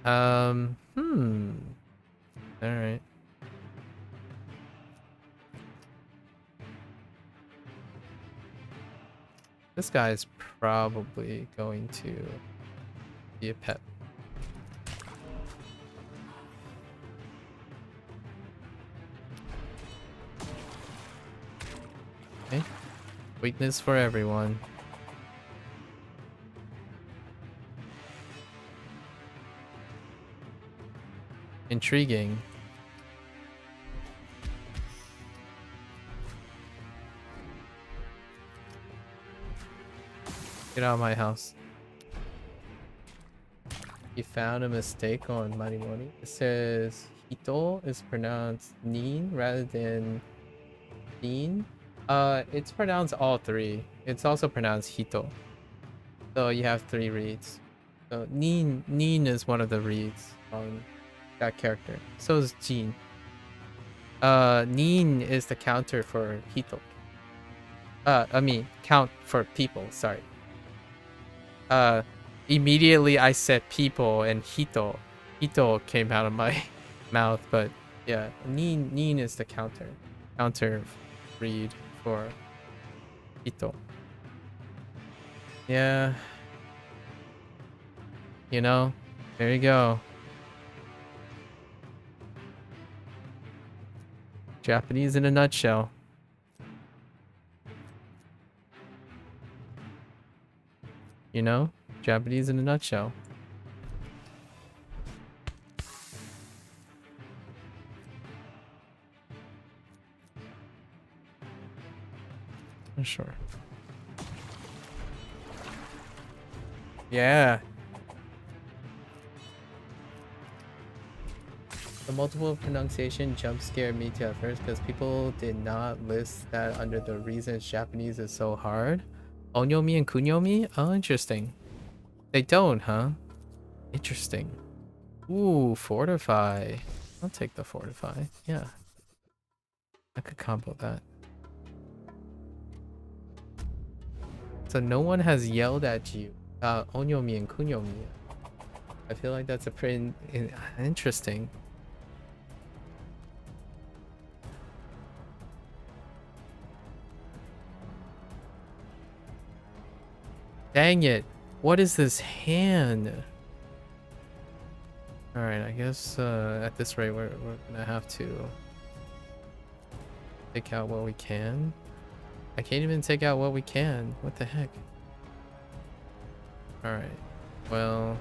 Alright. This guy's probably going to be a pet. Okay. Weakness for everyone. Intriguing. Get out of my house. You found a mistake on Marimori. It says Hito is pronounced Nin rather than Nin. It's pronounced all three. It's also pronounced Hito. So you have 3 reads. So Nin is one of the reads on that character. So is Jin. Nin is the counter for Hito. I mean count for people, sorry. Immediately I said people and Hito came out of my mouth, but yeah, Nin is the counter read for Hito. Yeah, you know, there you go. Japanese in a nutshell. You know, Japanese in a nutshell. Sure. Yeah. The multiple pronunciation jump scared me to at first because people did not list that under the reasons Japanese is so hard. Onyomi and kunyomi? Oh, interesting. They don't, huh? Interesting. Ooh, fortify. I'll take the fortify. Yeah. I could combo that. So no one has yelled at you about onyomi and kunyomi. I feel like that's a pretty interesting. Dang it. What is this hand? Alright, I guess at this rate we're gonna have to take out what we can. I can't even take out what we can. What the heck? Alright. Well,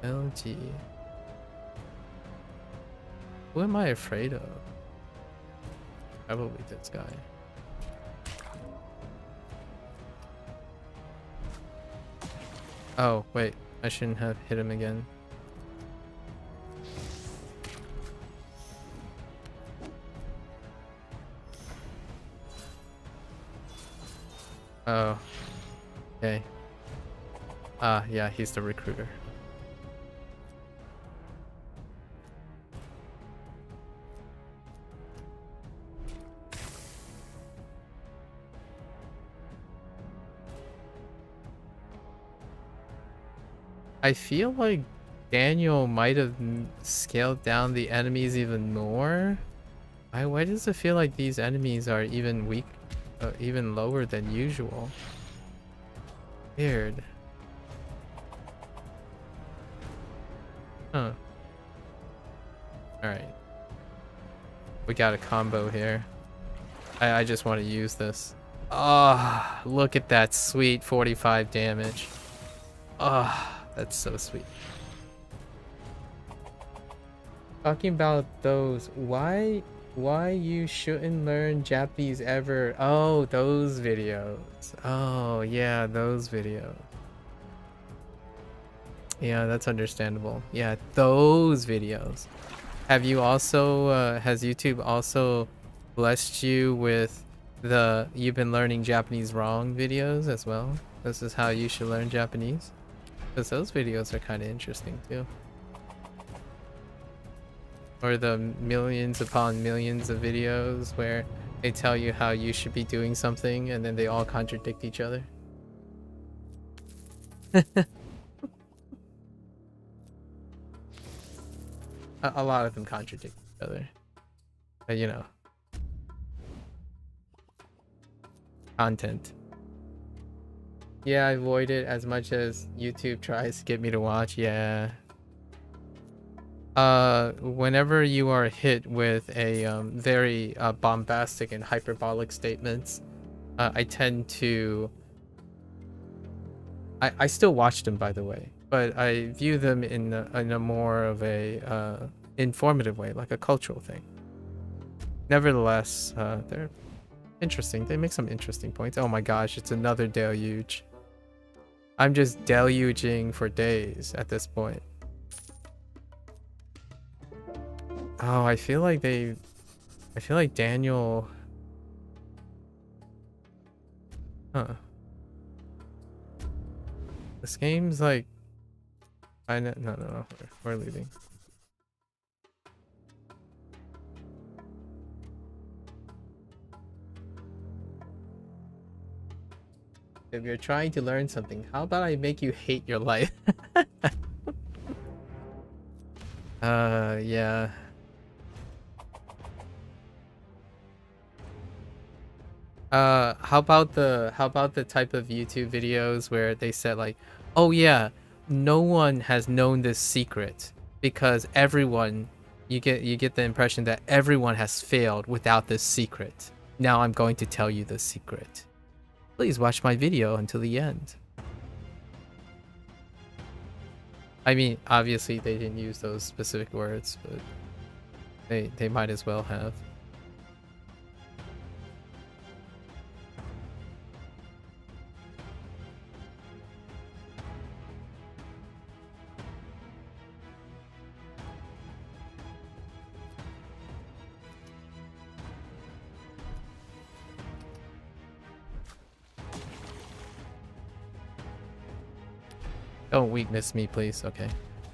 LG. Who am I afraid of? Probably this guy. Oh, wait. I shouldn't have hit him again. Oh. Okay. Yeah, he's the recruiter. I feel like Daniel might have scaled down the enemies even more. Why does it feel like these enemies are even weak, even lower than usual? Weird. Huh. Alright. We got a combo here. I just want to use this. Ah, oh, look at that sweet 45 damage. Ah, oh, that's so sweet. Talking about those, why you shouldn't learn Japanese ever? Oh, those videos. Oh, yeah, those videos. Yeah, that's understandable. Yeah, those videos. Have you also, has YouTube also blessed you with the you've been learning Japanese wrong videos as well? This is how you should learn Japanese? Because those videos are kind of interesting too. Or the millions upon millions of videos where they tell you how you should be doing something and then they all contradict each other. A lot of them contradict each other. But you know. Content. Yeah, I avoid it as much as YouTube tries to get me to watch. Yeah. Whenever you are hit with a very bombastic and hyperbolic statements, I tend to I still watch them, by the way, but I view them in a more of a informative way, like a cultural thing. Nevertheless, they're interesting. They make some interesting points. Oh my gosh, it's another deluge. I'm just deluging for days at this point. Oh, I feel like Daniel... Huh. This game's like... No. We're leaving. If you're trying to learn something, how about I make you hate your life? Yeah. How about the type of YouTube videos where they said like, oh yeah, no one has known this secret because everyone, you get the impression that everyone has failed without this secret. Now I'm going to tell you the secret. Please watch my video until the end. I mean, obviously they didn't use those specific words, but they might as well have. Don't weakness me, please. Okay.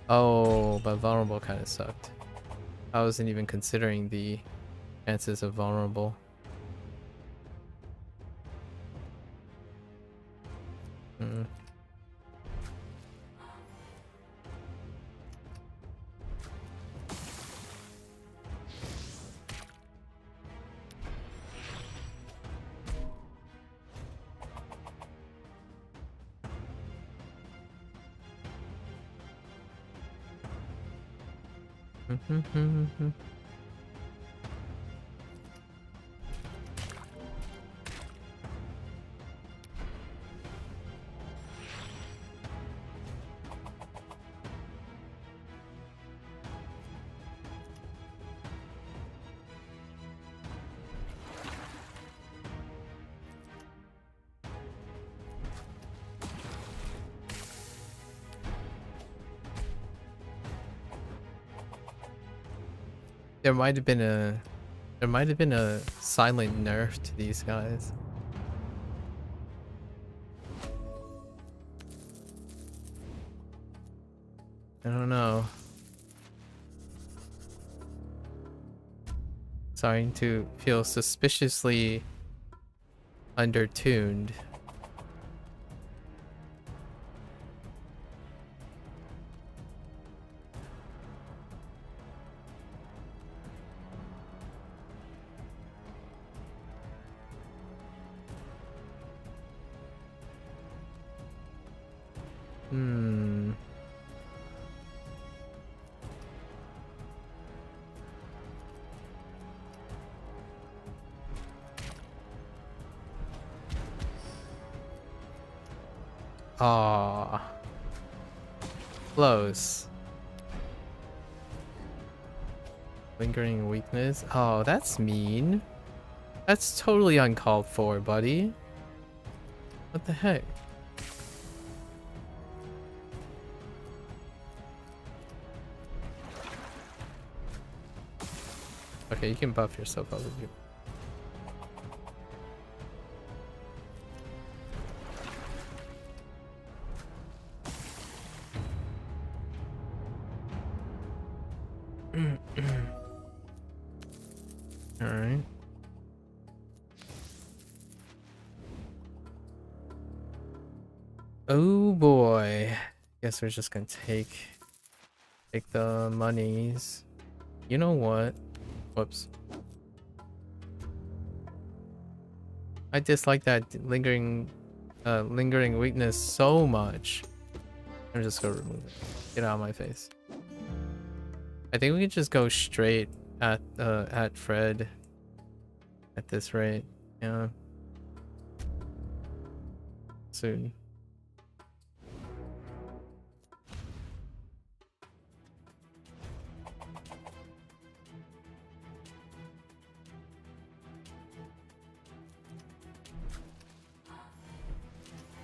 Oh, but vulnerable kind of sucked. I wasn't even considering the chances of vulnerable. Hmm. There might have been a silent nerf to these guys. I don't know. Starting to feel suspiciously undertuned. Hmm. Ah, close. Lingering weakness. Oh, that's mean. That's totally uncalled for, buddy. What the heck? Okay, you can buff yourself up if you. Alright. Oh boy. Guess we're just gonna take the monies. You know what? Whoops. I dislike that lingering weakness so much. I'm just gonna remove it. Get out of my face. I think we can just go straight at Fred at this rate. Yeah. Soon.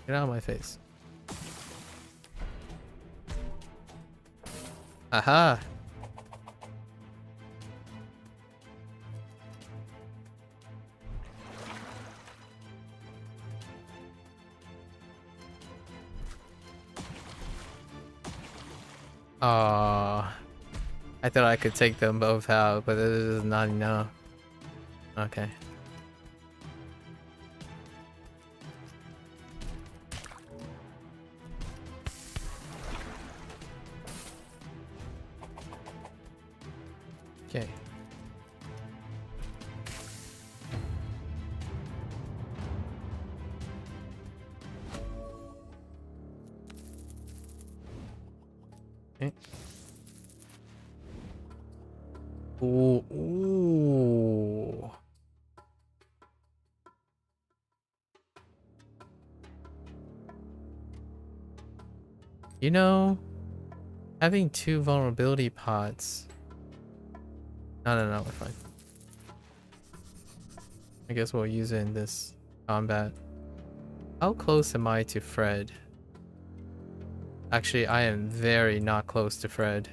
Get out of my face. Aha! Aww. I thought I could take them both out, but this is not enough. Okay. Okay. Okay. Ooh, ooh. You know, having 2 vulnerability pots. No, we're fine. I guess we'll use it in this combat. How close am I to Fred? Actually, I am very not close to Fred.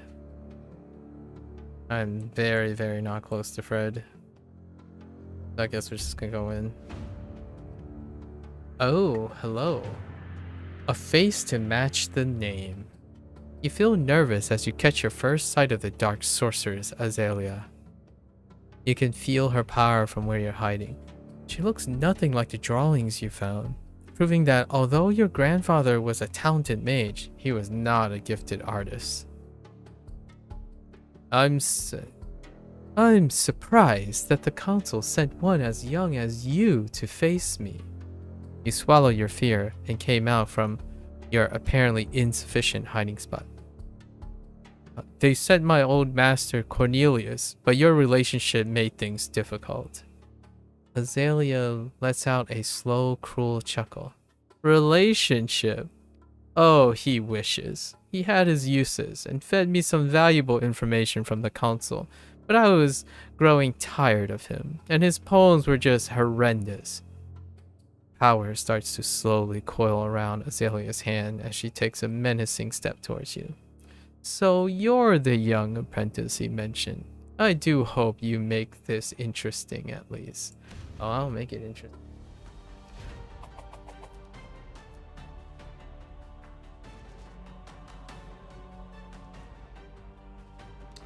I'm very, very not close to Fred. I guess we're just gonna go in. Oh, hello. A face to match the name. You feel nervous as you catch your first sight of the dark sorceress, Azalea. You can feel her power from where you're hiding. She looks nothing like the drawings you found, proving that although your grandfather was a talented mage, he was not a gifted artist. I'm surprised that the council sent one as young as you to face me. You swallowed your fear and came out from your apparently insufficient hiding spot. They sent my old master Cornelius, but your relationship made things difficult. Azalea lets out a slow, cruel chuckle. Relationship? Oh, he wishes. He had his uses and fed me some valuable information from the council, but I was growing tired of him, and his poems were just horrendous. Power starts to slowly coil around Azalea's hand as she takes a menacing step towards you. So you're the young apprentice he mentioned. I do hope you make this interesting at least. Oh, I'll make it interesting.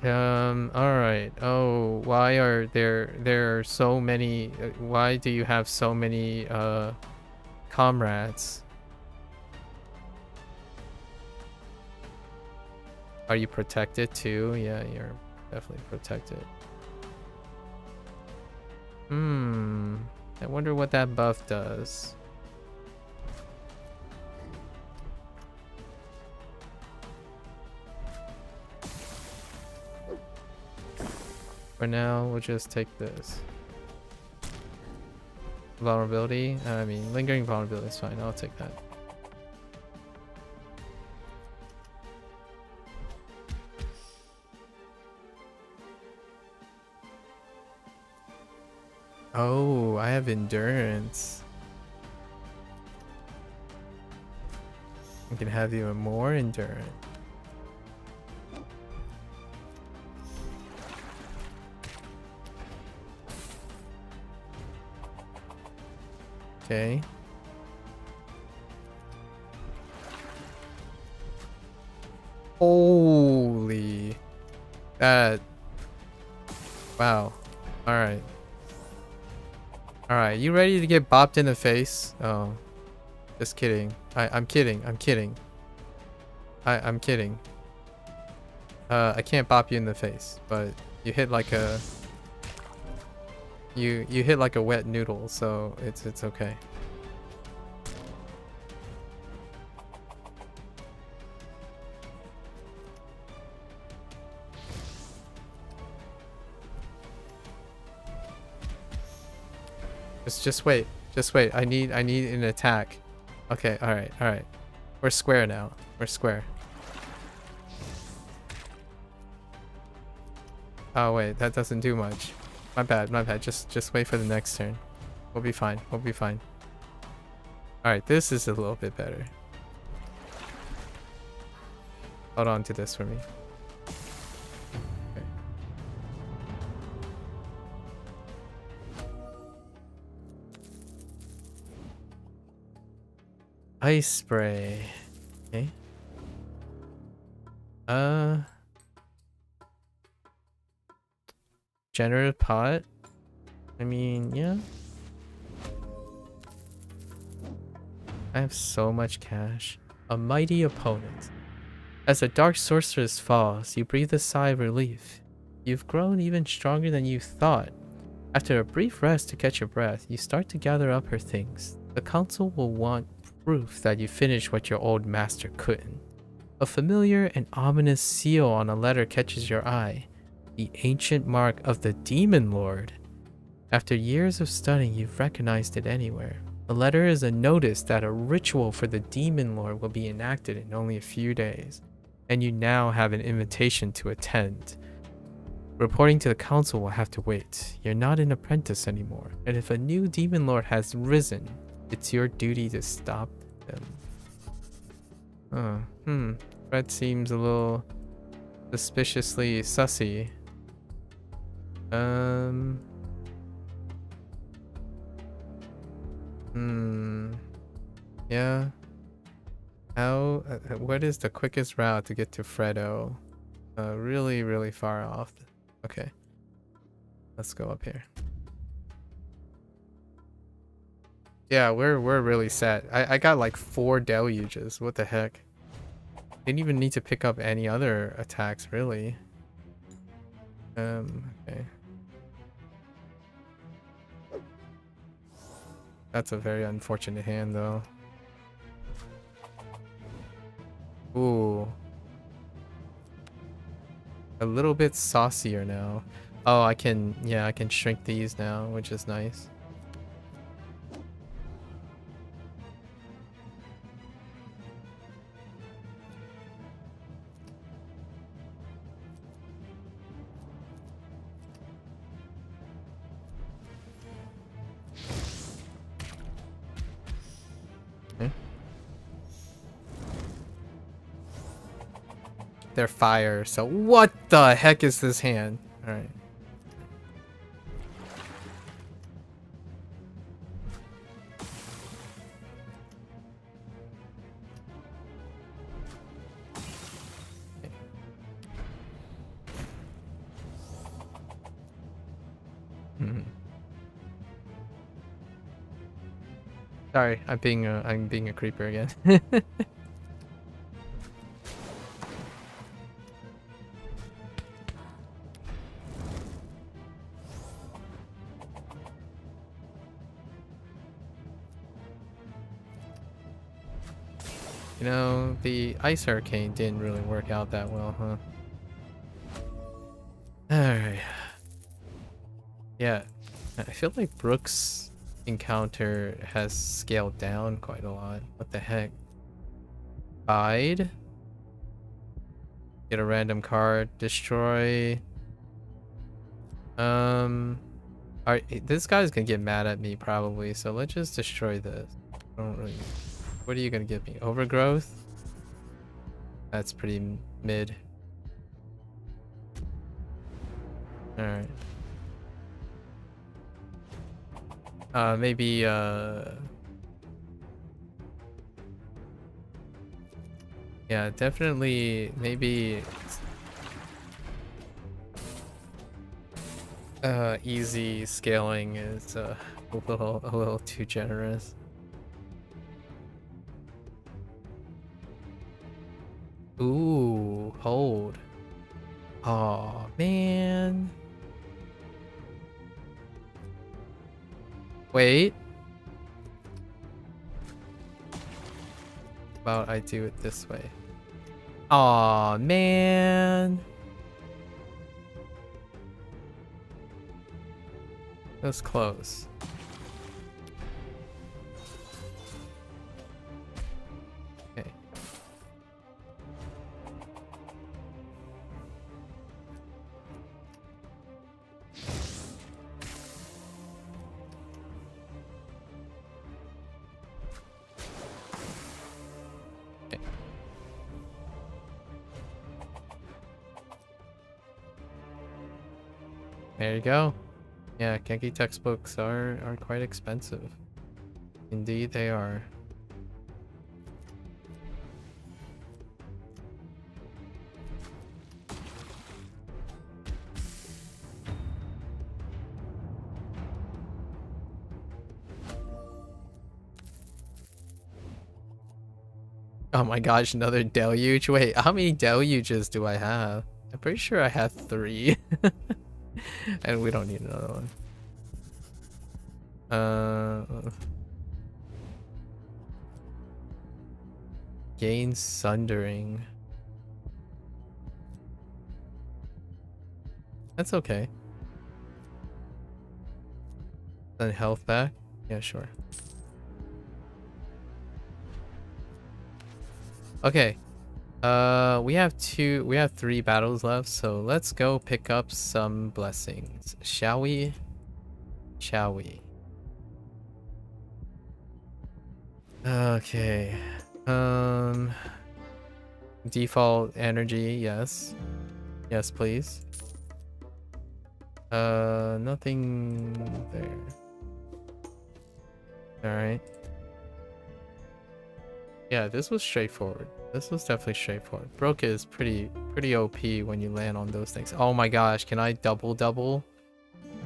Alright. Oh, why are there are so many, why do you have so many, comrades? Are you protected too? Yeah, you're definitely protected. I wonder what that buff does. For now, we'll just take this. Vulnerability? I mean, lingering vulnerability is fine. I'll take that. Oh, I have endurance. I can have even more endurance. Okay. Holy. That. Wow. Alright. Alright, you ready to get bopped in the face? Oh. Just kidding. I'm kidding. I'm kidding. I'm kidding. I can't bop you in the face, but you hit like a... You hit like a wet noodle, so it's okay. Just wait. Just wait. I need an attack. Okay, alright, alright. We're square now. We're square. Oh wait, that doesn't do much. My bad, my bad. Just wait for the next turn. We'll be fine. We'll be fine. Alright, this is a little bit better. Hold on to this for me. Okay. Ice spray. Okay. Generative pot? I mean, yeah. I have so much cash. A mighty opponent. As a dark sorceress falls, you breathe a sigh of relief. You've grown even stronger than you thought. After a brief rest to catch your breath, you start to gather up her things. The council will want proof that you finished what your old master couldn't. A familiar and ominous seal on a letter catches your eye. The ancient mark of the Demon Lord. After years of studying, you've recognized it anywhere. The letter is a notice that a ritual for the Demon Lord will be enacted in only a few days, and you now have an invitation to attend. Reporting to the council will have to wait. You're not an apprentice anymore, and if a new Demon Lord has risen, it's your duty to stop them. Fred seems a little suspiciously sussy. Yeah. How, what is the quickest route to get to Fredo? Really, really far off. Okay. Let's go up here. Yeah, we're really set. I got like 4 deluges. What the heck? Didn't even need to pick up any other attacks, really. Okay. That's a very unfortunate hand, though. Ooh. A little bit saucier now. Oh, I can shrink these now, which is nice. They're fire, so what the heck is this hand? Alright. Sorry, I'm being a creeper again. You know, the ice hurricane didn't really work out that well, huh? Alright. Yeah, I feel like Brooke's encounter has scaled down quite a lot. What the heck? Hide. Get a random card. Destroy. This guy's gonna get mad at me probably, so let's just destroy this. I don't really. What are you gonna give me? Overgrowth? That's pretty mid. Alright. Maybe, yeah, definitely, maybe, easy scaling is, a little too generous. Ooh, hold. Oh man. Wait. How about I do it this way? Aw, man. That was close. Okay. Okay. There you go. Yeah, Genki textbooks are quite expensive. Indeed they are. Oh my gosh, another deluge. Wait, how many deluges do I have? I'm pretty sure I have 3. And we don't need another one. Gain sundering. That's okay. Then health back? Yeah, sure. Okay. We have 3 battles left, so let's go pick up some blessings. Shall we? Shall we? Okay. Default energy, yes. Yes, please. Nothing there. Alright. Yeah, this was straightforward. This was definitely straightforward. Broke is pretty OP when you land on those things. Oh my gosh, can I double?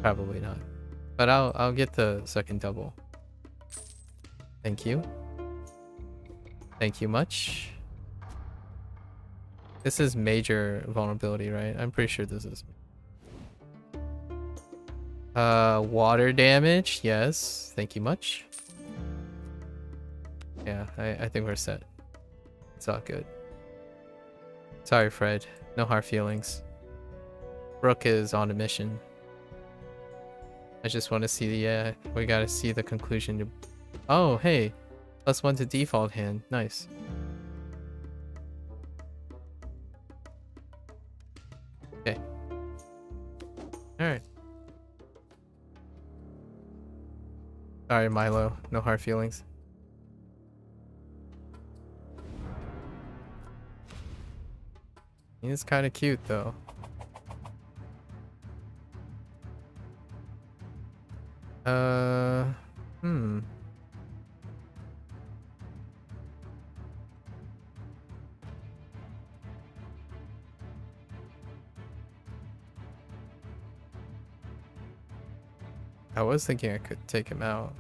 Probably not. But I'll get the second double. Thank you. Thank you much. This is major vulnerability, right? I'm pretty sure this is. Water damage. Yes. Thank you much. Yeah, I think we're set. It's all good. Sorry, Fred. No hard feelings. Brooke is on a mission. I just want to see the, we gotta see the conclusion. Oh, hey. +1 to default hand. Nice. Okay. Alright. Sorry, Milo. No hard feelings. He's kind of cute, though. I was thinking I could take him out.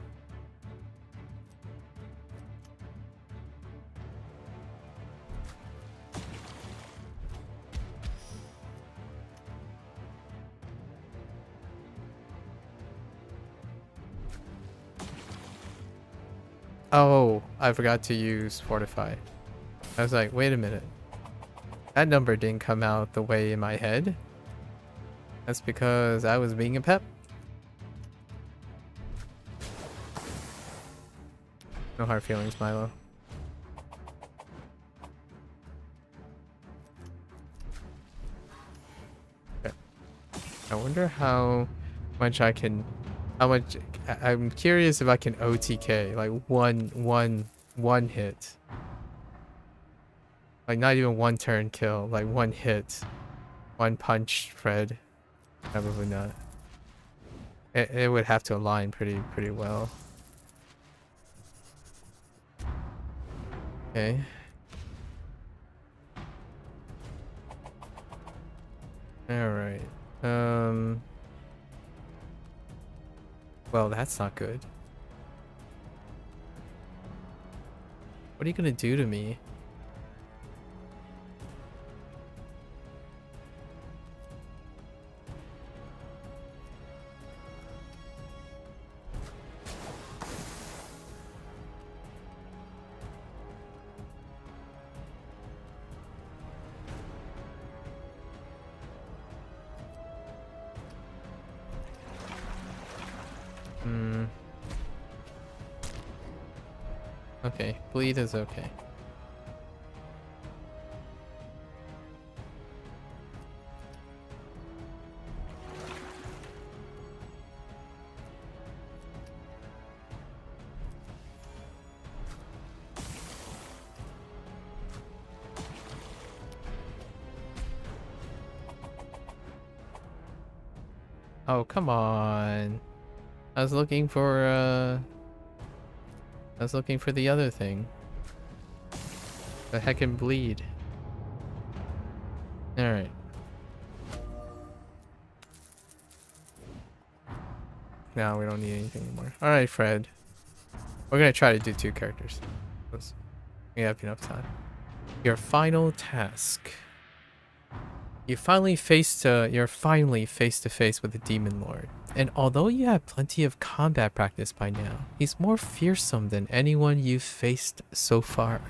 Oh, I forgot to use Fortify. I was like, wait a minute. That number didn't come out the way in my head. That's because I was being a pep. No hard feelings, Milo. Okay. I wonder how much I can... I'm curious if I can OTK, like one hit. Like not even one turn kill, like one hit. One punch, Fred. Probably not. It would have to align pretty well. Okay. Alright. Well, that's not good. What are you gonna do to me? Okay, bleed is okay. Oh, come on. I was looking for the other thing. The heckin' bleed. Alright. Now we don't need anything anymore. Alright, Fred. We're gonna try to do 2 characters. We have enough time. Your final task. You're finally face to face with the Demon Lord. And although you have plenty of combat practice by now, he's more fearsome than anyone you've faced so far.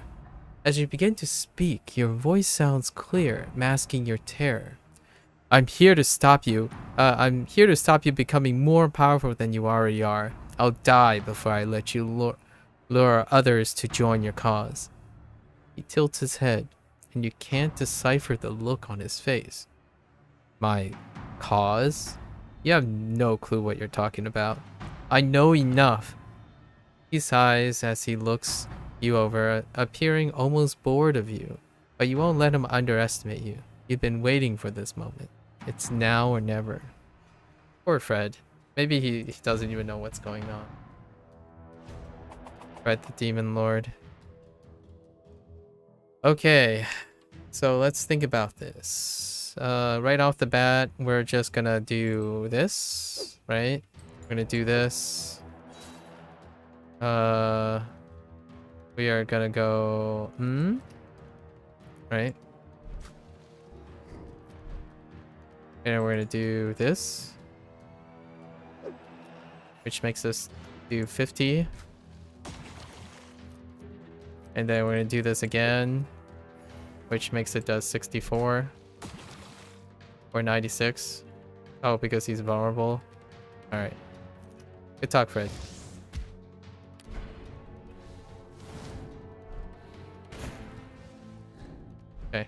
As you begin to speak, your voice sounds clear, masking your terror. I'm here to stop you. I'm here to stop you becoming more powerful than you already are. I'll die before I let you lure others to join your cause. He tilts his head, and you can't decipher the look on his face. My cause? You have no clue what you're talking about. I know enough. He sighs as he looks you over, appearing almost bored of you. But you won't let him underestimate you. You've been waiting for this moment. It's now or never. Poor Fred. Maybe he doesn't even know what's going on. Fred the Demon Lord. Okay. So let's think about this. Right off the bat, we're just gonna do this, right? We're gonna do this. We are gonna go, right? And we're gonna do this, which makes us do 50. And then we're gonna do this again, which makes it does 64 or 96. Oh, because he's vulnerable. All right. Good talk, Fred. Okay.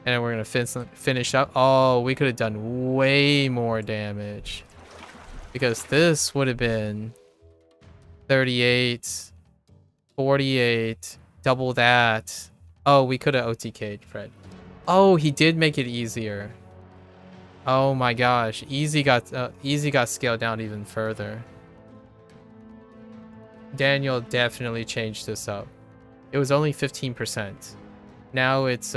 And then we're gonna finish up. Oh, we could have done way more damage, because this would have been 38, 48, double that. Oh, we could have OTK'd Fred. Oh, he did make it easier. Oh my gosh, easy got scaled down even further. Daniel definitely changed this up. It was only 15%. Now it's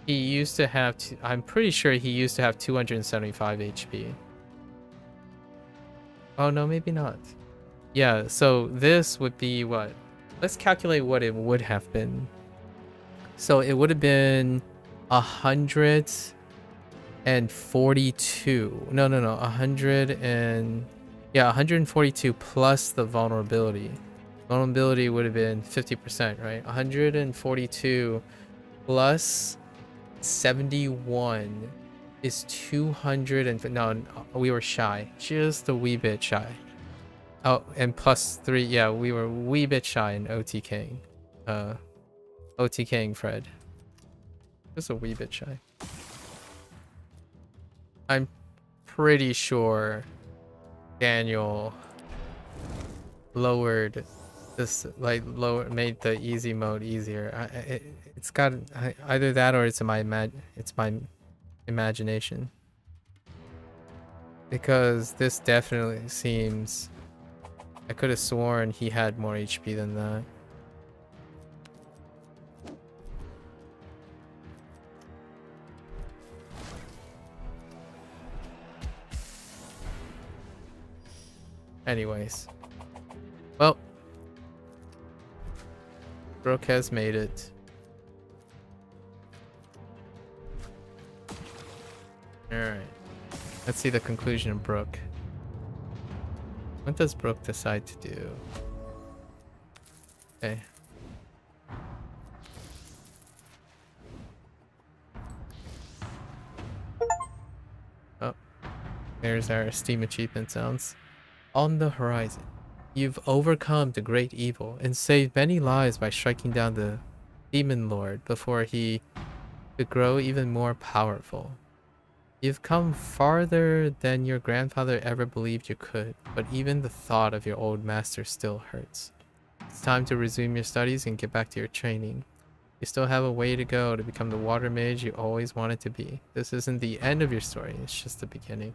he used to have I'm pretty sure he used to have 275 HP. Oh no, maybe not. Yeah, so this would be what? Let's calculate what it would have been. So it would have been 142. No, 142 plus the vulnerability. Vulnerability would have been 50%, right? 142 plus 71 is 200 and no, we were shy. Just a wee bit shy. Oh, and +3. Yeah, we were a wee bit shy in OTKing. OTKing Fred. Just a wee bit shy. I'm pretty sure Daniel lowered this, like made the easy mode easier. It's got either that or it's my imagination. Because this definitely seems, I could have sworn he had more HP than that. Anyways. Well. Brooke has made it. Alright. Let's see the conclusion of Brooke. What does Brooke decide to do? Okay. Oh. There's our Steam achievement sounds. On the horizon, you've overcome the great evil and saved many lives by striking down the demon lord before he could grow even more powerful. You've come farther than your grandfather ever believed you could, but even the thought of your old master still hurts. It's time to resume your studies and get back to your training. You still have a way to go to become the water mage you always wanted to be. This isn't the end of your story, it's just the beginning.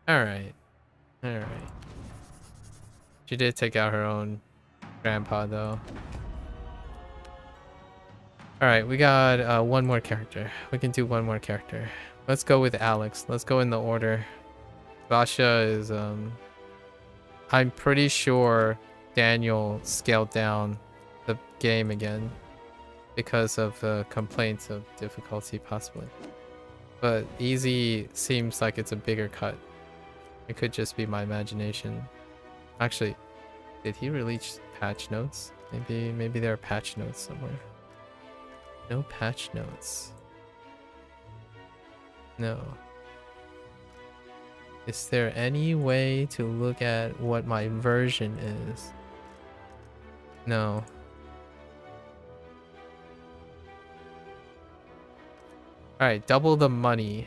Alright. Alright. She did take out her own grandpa though. Alright, we got one more character. We can do one more character. Let's go with Alex. Let's go in the order. Basha is I'm pretty sure Daniel scaled down the game again because of complaints of difficulty possibly. But easy seems like it's a bigger cut. It could just be my imagination. Actually, did he release patch notes? Maybe there are patch notes somewhere. No patch notes. No. Is there any way to look at what my version is? No. Alright, double the money.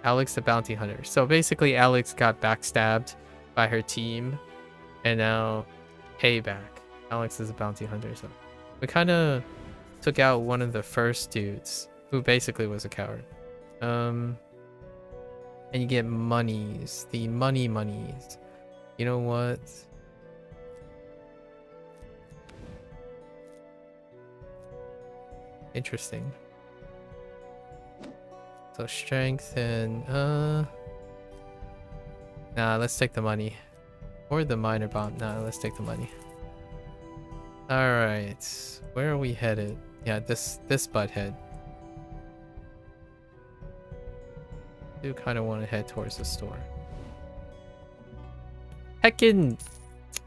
Alex the bounty hunter. So basically Alex got backstabbed by her team. And now payback. Alex is a bounty hunter. So we kind of took out one of the first dudes who basically was a coward. And you get monies. The monies. You know what? Interesting. So strength and nah, let's take the money. Or the minor bomb. Nah, let's take the money. Alright. Where are we headed? Yeah, this butthead. I do kind of want to head towards the store. Heckin!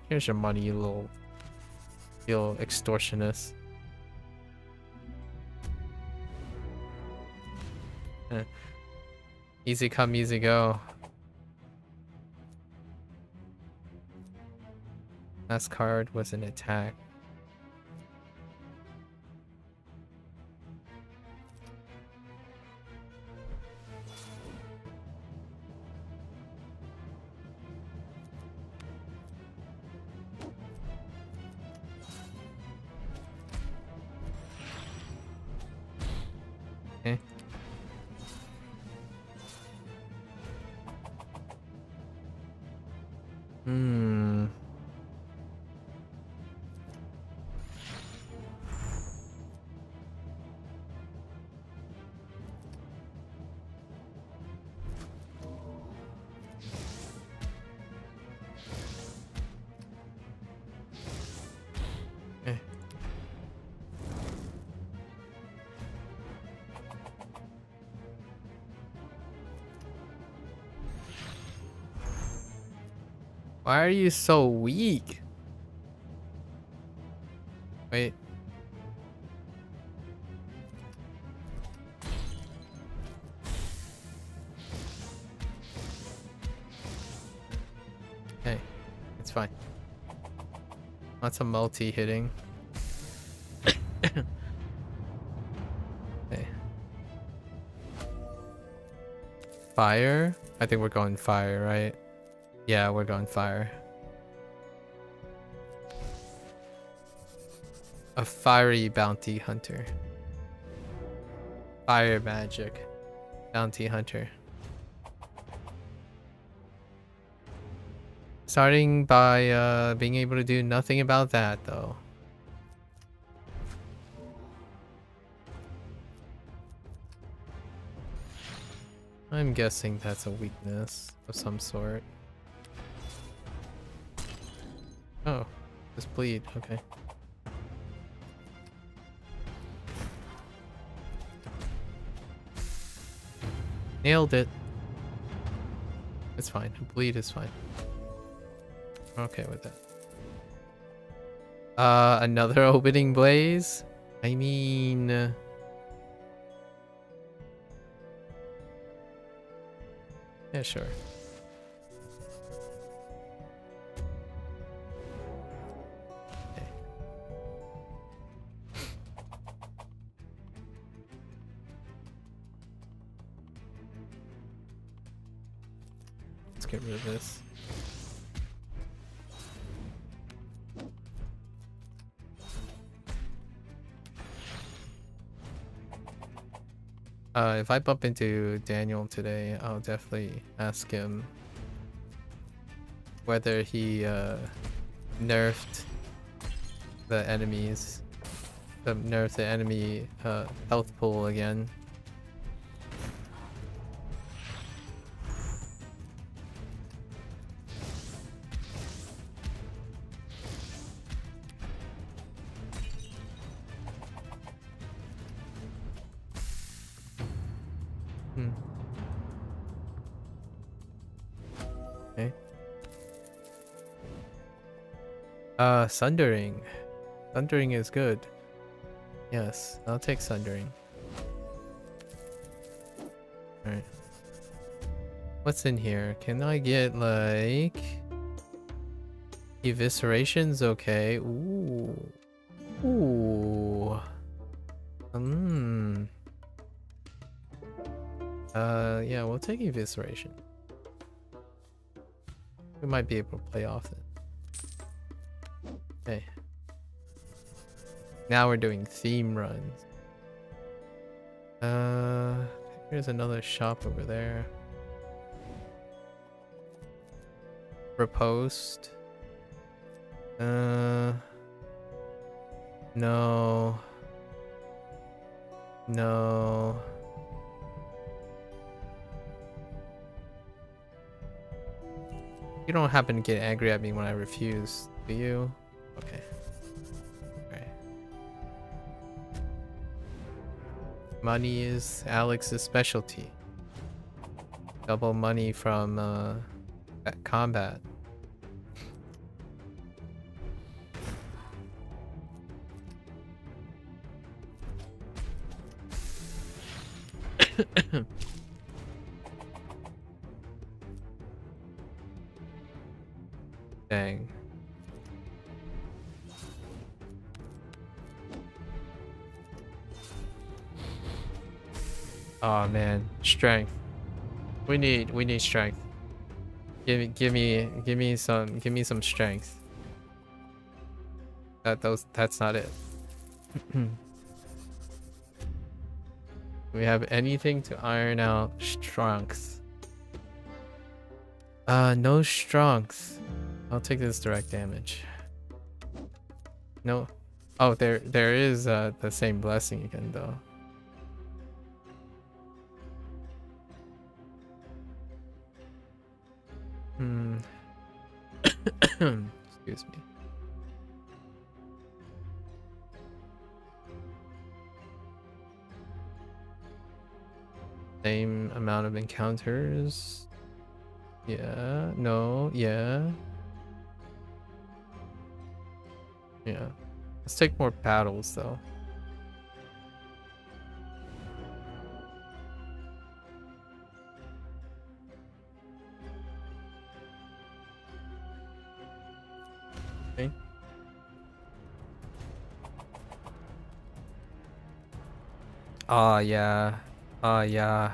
Here's your money, you little extortionist. Easy come, easy go. Last card was an attack. Okay. Why are you so weak? Wait. Okay, it's fine. Lots of multi-hitting. Okay. Fire? I think we're going fire, right? Yeah, we're going fire. A fiery bounty hunter. Fire magic. Bounty hunter. Starting by being able to do nothing about that though. I'm guessing that's a weakness of some sort. Oh, just bleed, okay. Nailed it. It's fine. Bleed is fine. Okay with that. Another opening blaze? I mean... yeah, sure. Okay. Let's get rid of this. If I bump into Daniel today, I'll definitely ask him whether he nerfed the enemies, nerfed the enemy health pool again. Okay. Sundering. Sundering is good. Yes, I'll take Sundering. Alright. What's in here? Can I get, like... evisceration's okay. Ooh. Ooh. Yeah, we'll take evisceration. We might be able to play off it. Okay. Now we're doing theme runs. Here's another shop over there. Riposte. No. No. You don't happen to get angry at me when I refuse, do you? Okay. Alright. Money is Alex's specialty. Double money from combat. Dang. Oh man, strength. We need strength. Give me some strength. That's not it. Do we have anything to iron out strength? No strength. I'll take this direct damage. No. Oh, there is the same blessing again though. Excuse me. Same amount of encounters. Yeah. No. Yeah. Yeah. Let's take more battles though. Okay. Oh yeah. Oh yeah.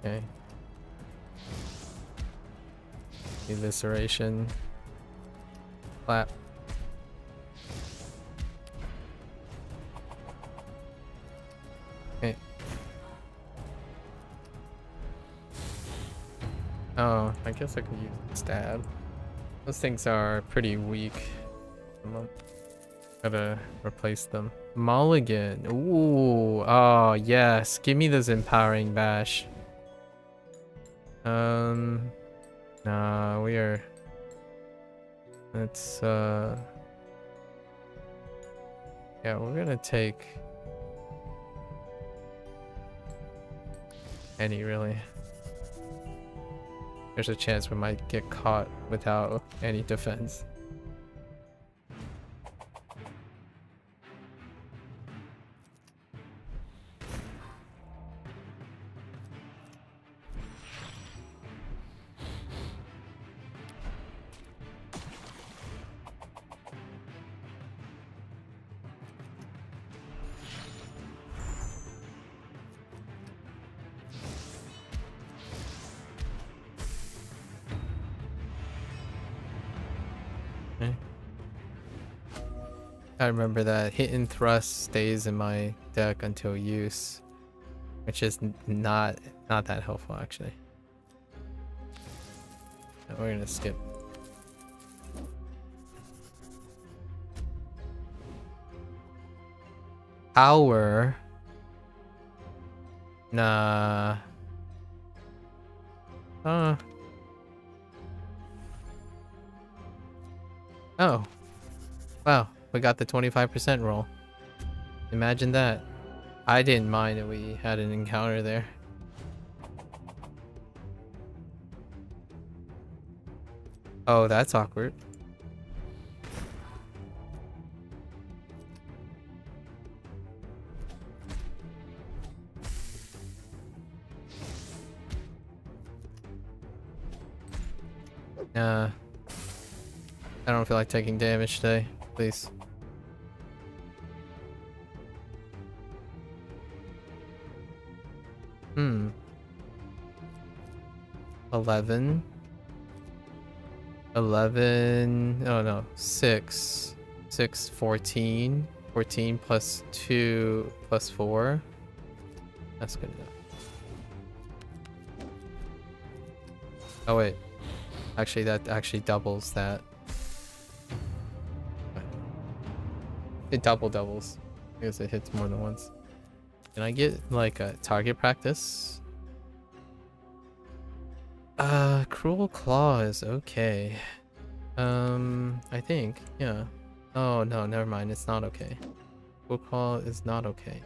Okay. Evisceration. Clap. Okay. Oh, I guess I could use stab. Those things are pretty weak. Gotta replace them. Mulligan. Ooh. Oh yes. Give me this empowering bash. Nah, we are. Let's yeah, we're gonna take any really. There's a chance we might get caught without any defense. Okay. I remember that hit and thrust stays in my deck until use, which is not that helpful actually. No, we're gonna skip. Power. Nah. Oh. Wow. We got the 25% roll. Imagine that. I didn't mind that we had an encounter there. Oh, that's awkward. I don't feel like taking damage today, please. Hmm. 11. 11. Oh no. 6. 6, 14. 14 plus 2 plus 4. That's good enough. Oh wait. Actually, that actually doubles that. It doubles. Because it hits more than once. Can I get like a target practice? Cruel Claw is okay. I think, yeah. Oh no, never mind. It's not okay. Cruel Claw is not okay.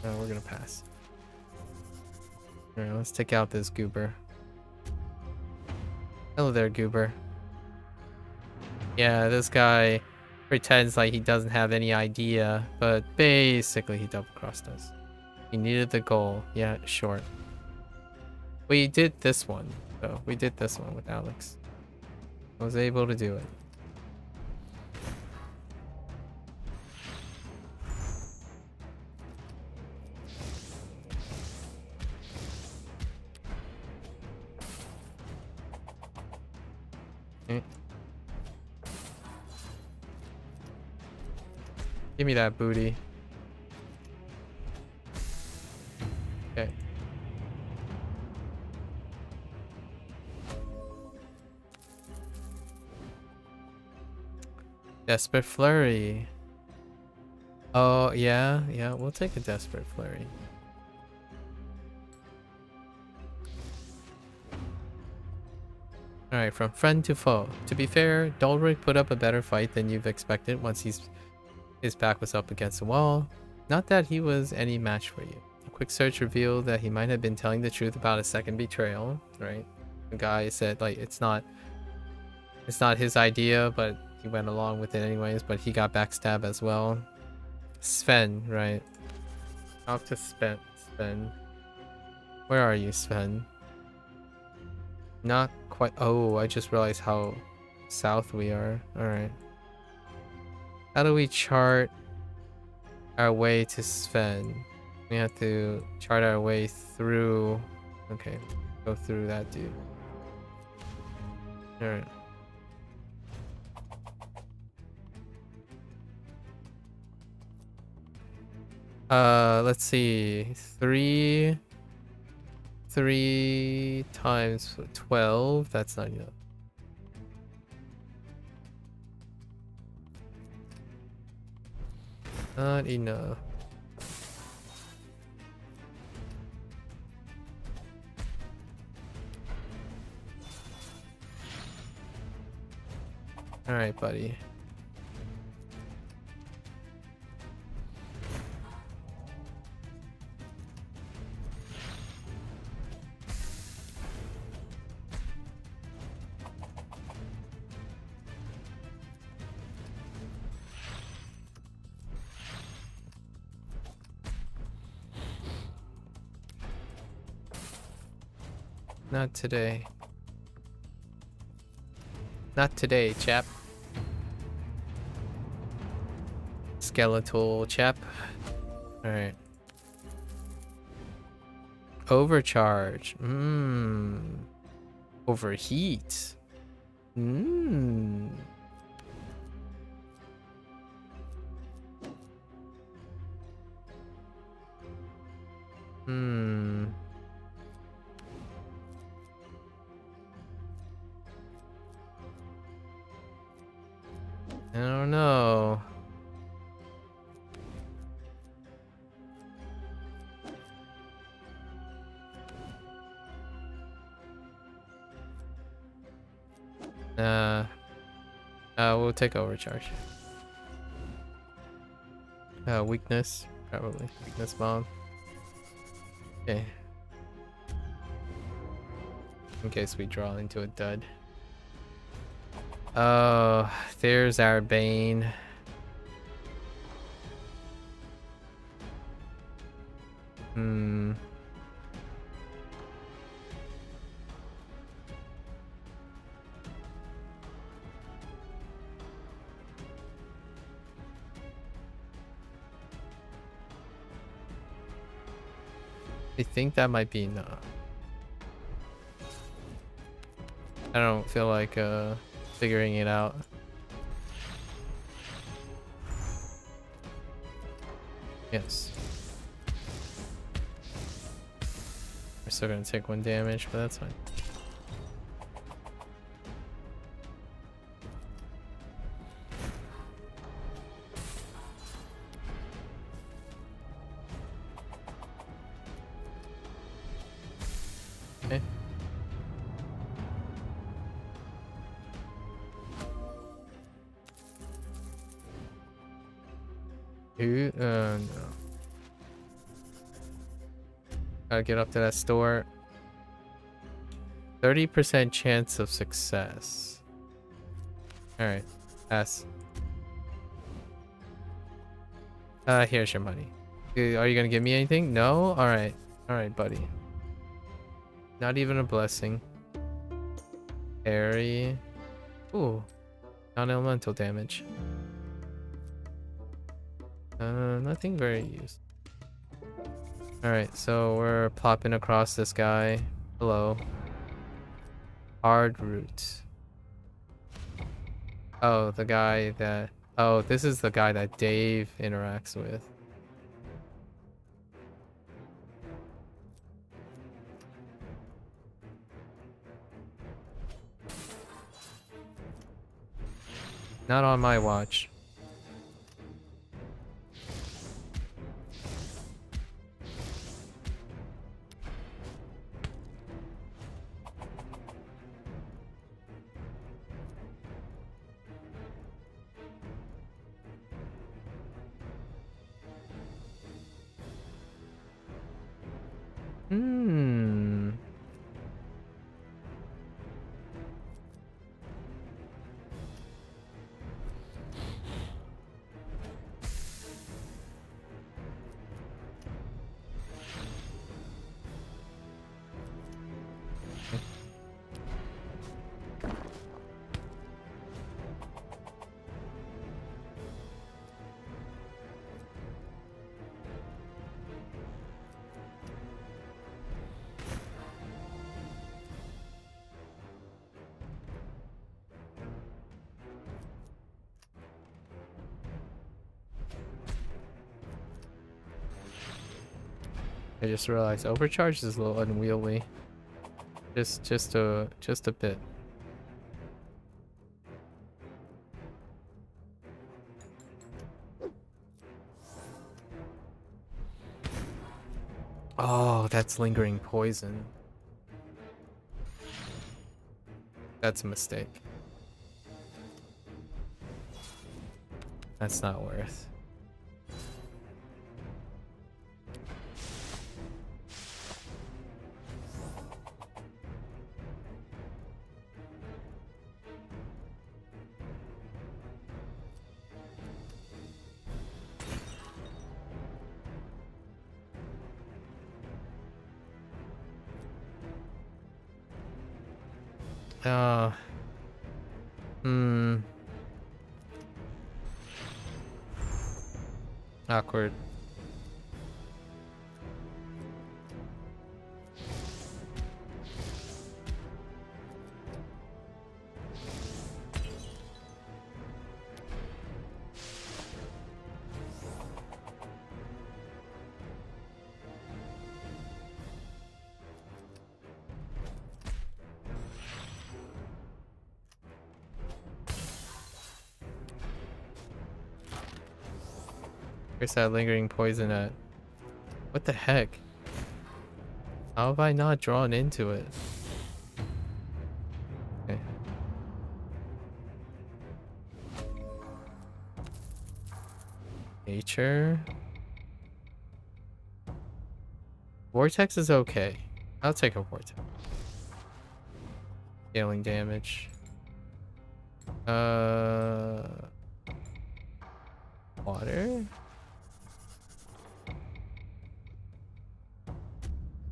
No, we're gonna pass. Alright, let's take out this goober. Hello there, goober. Yeah, this guy pretends like he doesn't have any idea, but basically he double-crossed us. He needed the goal. Yeah, short. We did this one, though. We did this one with Alex. I was able to do it. Okay. Give me that booty. Okay. Desperate Flurry. Oh, yeah, we'll take a Desperate Flurry. Alright, from friend to foe. To be fair, Dolric put up a better fight than you've expected once his back was up against the wall. Not that he was any match for you. A quick search revealed that he might have been telling the truth about a second betrayal, right? The guy said, like, it's not his idea, but he went along with it anyways, but he got backstabbed as well. Sven, right? Off to Sven. Where are you, Sven? Not quite. Oh, I just realized how south we are. Alright. How do we chart our way to Sven? We have to chart our way through. Okay, go through that dude. Alright. Let's see. 3 times 12. That's not enough. Not enough. All right, buddy. Not today. Not today, chap. Skeletal chap. Alright. Overcharge. Overheat. I don't know. We'll take overcharge. Weakness, probably. Weakness bomb. Okay. In case we draw into a dud. Oh, there's our Bane. I think that might be enough. I don't feel like figuring it out. Yes. We're still gonna take 1 damage, but that's fine. Okay. No. Gotta get up to that store. 30% chance of success. Alright. Pass. Here's your money. Are you gonna give me anything? No? Alright. Alright, buddy. Not even a blessing. Parry. Ooh. Non-elemental damage. Nothing very useful. Alright, so we're plopping across this guy. Hello. Hard route. Oh, the guy that... Oh, this is the guy that Dave interacts with. Not on my watch. I just realized overcharge is a little unwieldy. Just a bit. Oh, that's lingering poison. That's a mistake. That's not worth. Uh, hmm. Awkward. Where's that lingering poison at? What the heck? How have I not drawn into it? Okay. Nature. Vortex is okay. I'll take a vortex. Scaling damage. Water?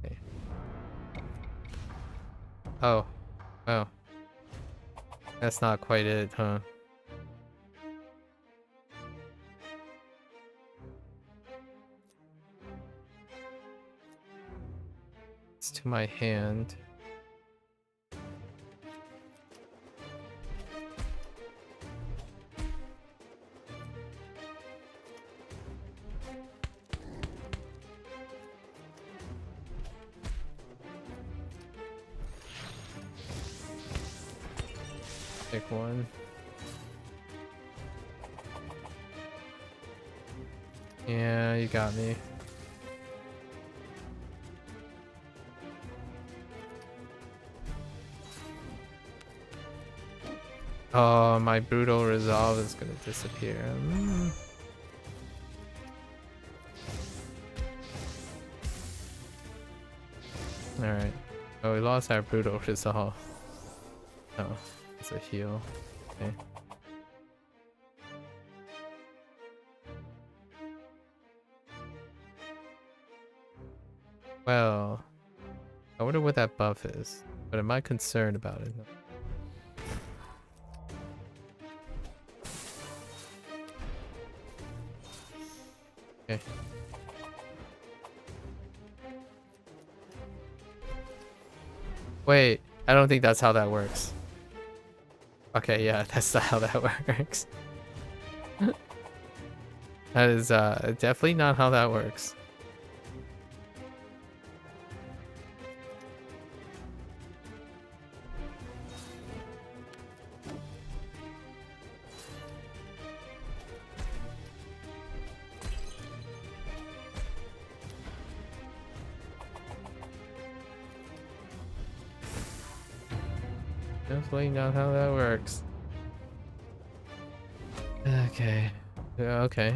Okay. Oh. Oh. That's not quite it, huh? It's to my hand. Pick one. Yeah, you got me. Oh, my brutal resolve is gonna disappear. Alright. Oh, we lost our brutal resolve. Oh, it's a heal. Okay. Well, I wonder what that buff is, but am I concerned about it? No. Okay. Wait, I don't think that's how that works. Okay, yeah, that's not how that works. That is definitely not how that works. Definitely not how that works. Okay. Yeah, okay.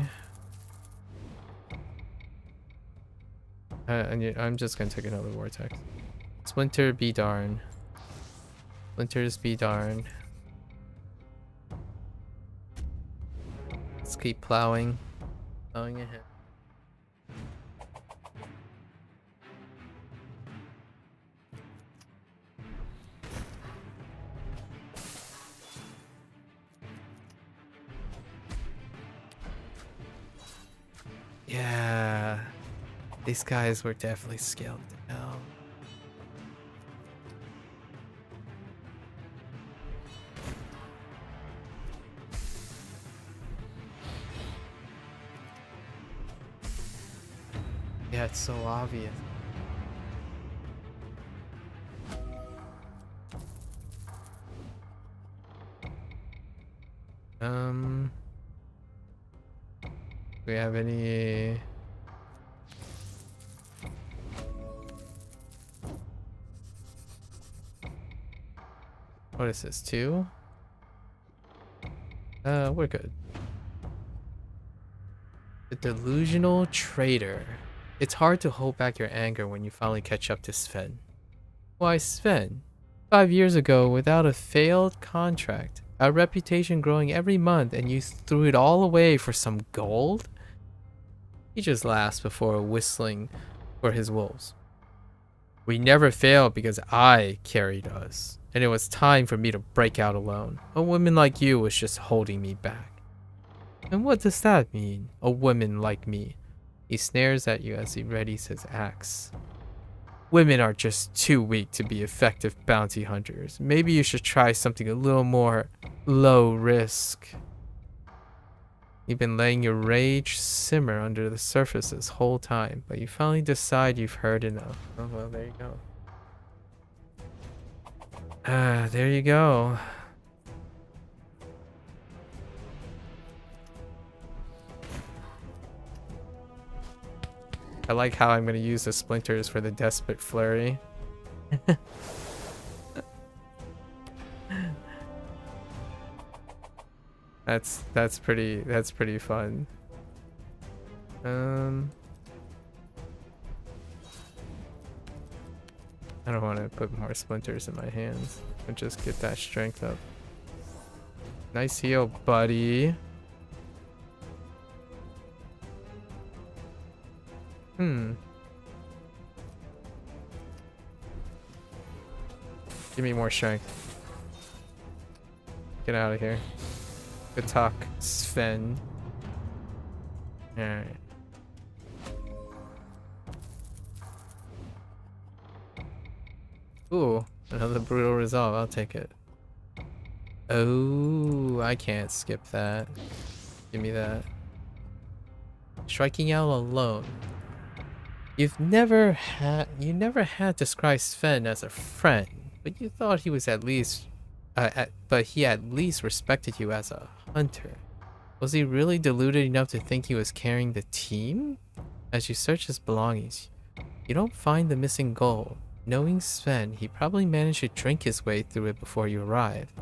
I'm just gonna take another vortex. Splinter be darn. Splinters be darn. Let's keep plowing. Plowing ahead. Yeah, these guys were definitely scaled down. Yeah, it's so obvious. Do we have any? What is this, 2? We're good. The delusional traitor. It's hard to hold back your anger when you finally catch up to Sven. Why, Sven? 5 years ago, without a failed contract, a reputation growing every month, and you threw it all away for some gold? He just laughs before whistling for his wolves. We never failed because I carried us, and it was time for me to break out alone. A woman like you was just holding me back. And what does that mean, a woman like me? He snares at you as he readies his axe. Women are just too weak to be effective bounty hunters. Maybe you should try something a little more low risk. You've been letting your rage simmer under the surface this whole time, but you finally decide you've heard enough. Oh, well, there you go. There you go. I like how I'm going to use the splinters for the desperate flurry. That's pretty fun. I don't want to put more splinters in my hands. I'll just get that strength up. Nice heal, buddy. Give me more strength. Get out of here. Good talk, Sven. Alright. Ooh, another brutal resolve. I'll take it. Oh, I can't skip that. Give me that. Striking out alone. You never had described Sven as a friend, but you thought he was at least, but he at least respected you as a hunter. Was he really deluded enough to think he was carrying the team? As you search his belongings, you don't find the missing gold. Knowing Sven, he probably managed to drink his way through it before you arrived.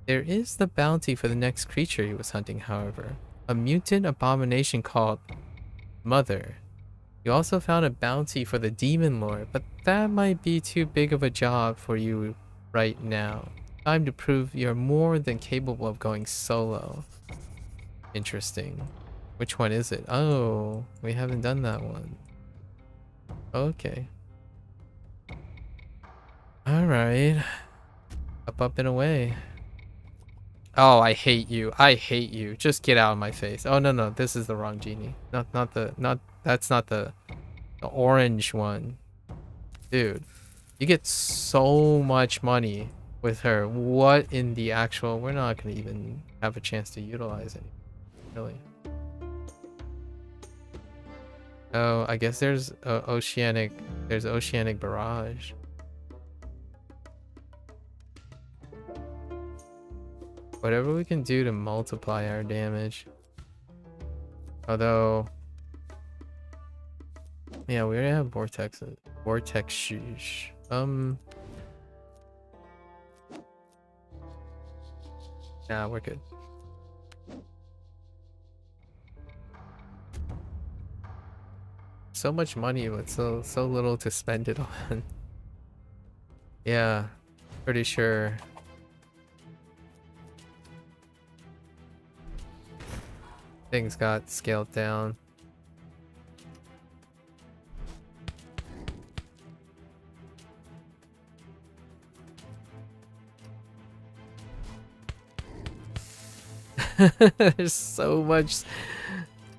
There is the bounty for the next creature he was hunting, however, a mutant abomination called Mother. You also found a bounty for the Demon Lord, but that might be too big of a job for you right now. Time to prove you're more than capable of going solo. Interesting. Which one is it? Oh, we haven't done that one. Okay. Alright. Up and away. Oh, I hate you. I hate you. Just get out of my face. Oh, no, this is the wrong genie. That's not the orange one. Dude, you get so much money with her. What in the actual... We're not going to even have a chance to utilize it. Really. Oh, I guess there's Oceanic Barrage. Whatever we can do to multiply our damage. Although... Yeah, we already have Vortex Shush. Nah, we're good. So much money, but so little to spend it on. Yeah, pretty sure. Things got scaled down. There's so much.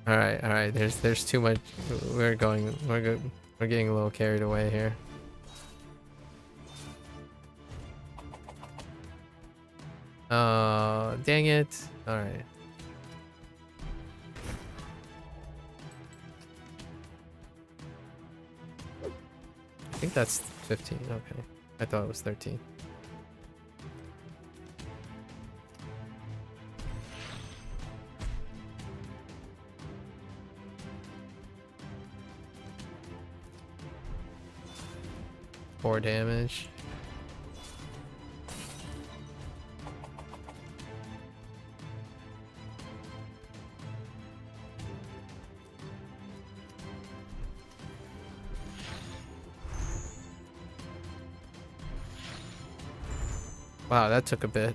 All right. There's too much. We're getting a little carried away here. Oh, dang it. All right. think that's 15. Okay. I thought it was 13. Four damage. Wow, that took a bit.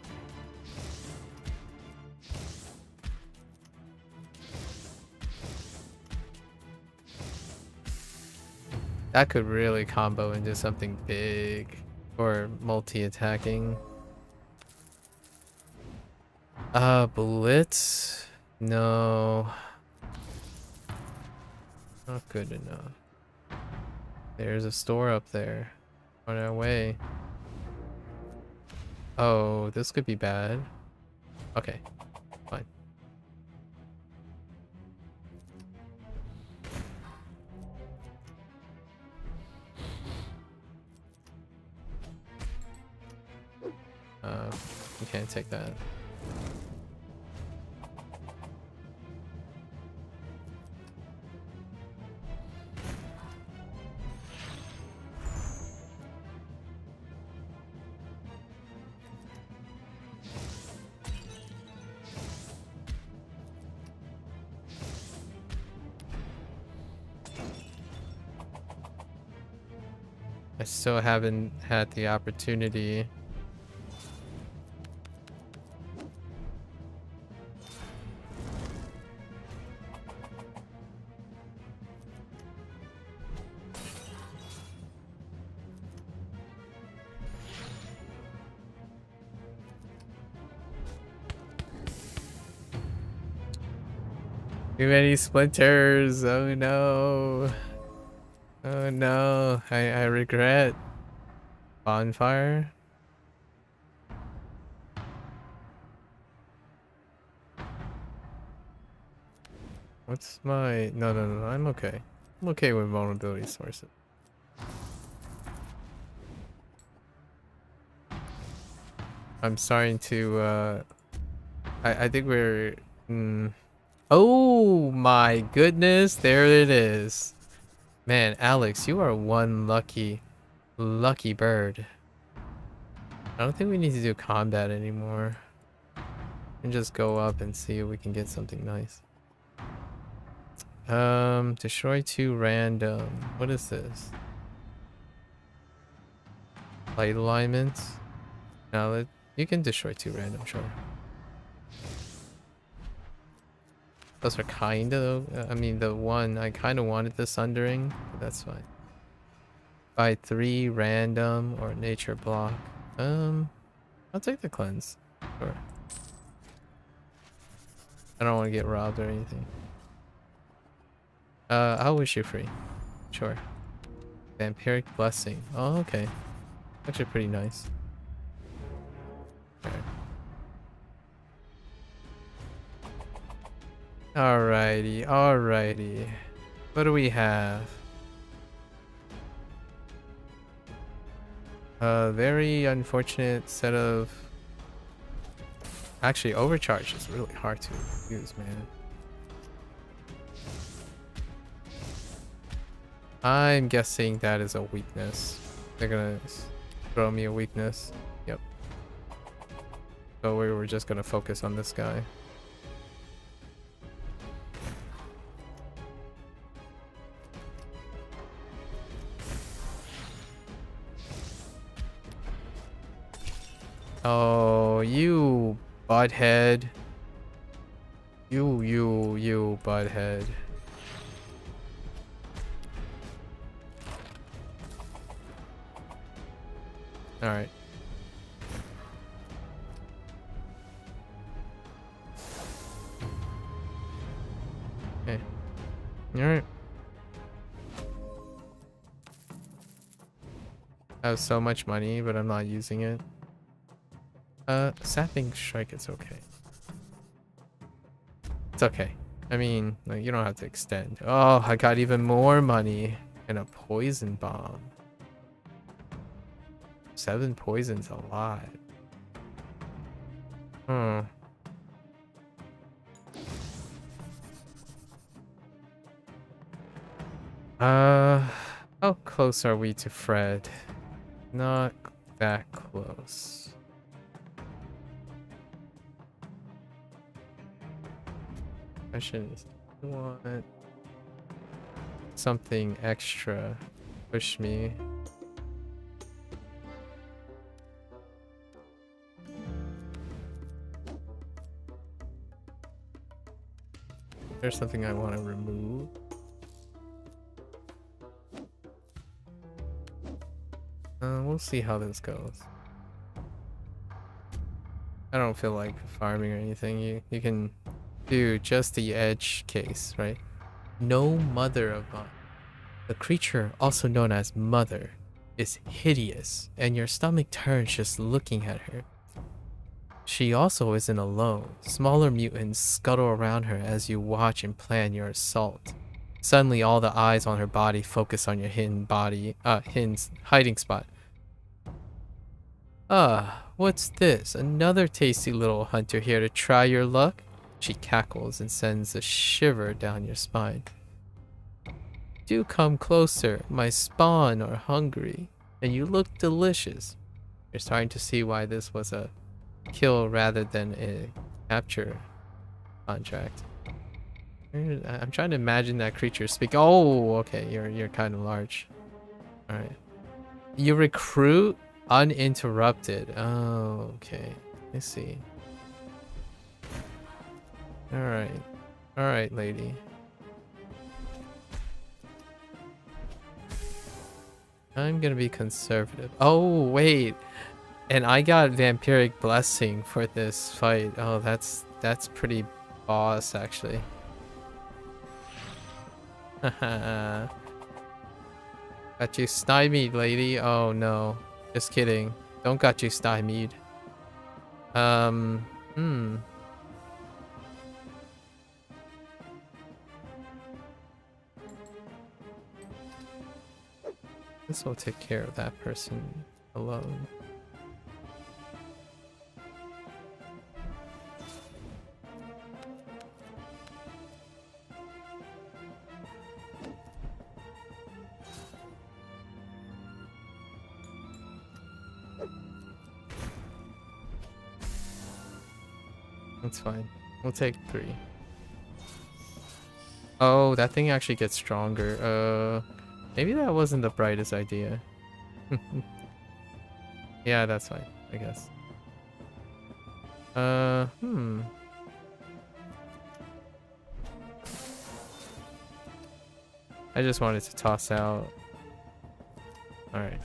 That could really combo into something big or multi-attacking. Blitz? No. Not good enough. There's a store up there on our way. Oh, this could be bad. Okay, fine. You can't take that. I still haven't had the opportunity. Too many splinters. Oh no. Oh no. I regret. Bonfire. What's my... No, I'm okay. I'm okay with vulnerability sources. I'm starting to, I think we're... Oh my goodness, there it is. Man, Alex, you are one lucky bird. I don't think we need to do combat anymore. And just go up and see if we can get something nice. Destroy 2 random. What is this? Light alignment. Now you can destroy 2 random, sure. Those are kinda, I mean, the one I kind of wanted the sundering, but that's fine. By 3 random or nature block. I'll take the cleanse. Sure. I don't want to get robbed or anything. I'll wish you free. Sure. Vampiric blessing. Oh, okay. Actually pretty nice. Alrighty, alrighty. What do we have? A very unfortunate set of... Actually, overcharge is really hard to use, man. I'm guessing that is a weakness. They're gonna throw me a weakness. Yep. So we were just gonna focus on this guy. Oh, you butthead. You butthead. Alright. Okay. Alright. I have so much money, but I'm not using it. Sapping strike is okay. It's okay. I mean, like, you don't have to extend. Oh, I got even more money and a poison bomb. 7 poisons a lot. Hmm. How close are we to Fred? Not that close. Question is, do you want something extra? Push me. There's something I want to remove. We'll see how this goes. I don't feel like farming or anything. You can do just the edge case, right? No mother of mine. The creature, also known as Mother, is hideous, and your stomach turns just looking at her. She also isn't alone. Smaller mutants scuttle around her as you watch and plan your assault. Suddenly, all the eyes on her body focus on your hidden hiding spot. What's this? Another tasty little hunter here to try your luck? She cackles and sends a shiver down your spine. Do come closer. My spawn are hungry, and you look delicious. You're starting to see why this was a kill rather than a capture contract. I'm trying to imagine that creature speak. Oh, okay, you're kind of large. All right. You recruit uninterrupted. Oh, okay. I see. All right, lady. I'm gonna be conservative. Oh, wait. And I got Vampiric Blessing for this fight. Oh, that's pretty boss, actually. Haha. Got you stymied, lady. Oh, no. Just kidding. Don't got you stymied. This will take care of that person alone. That's fine. We'll take 3. Oh, that thing actually gets stronger. Maybe that wasn't the brightest idea. Yeah, that's fine, I guess. I just wanted to toss out. Alright.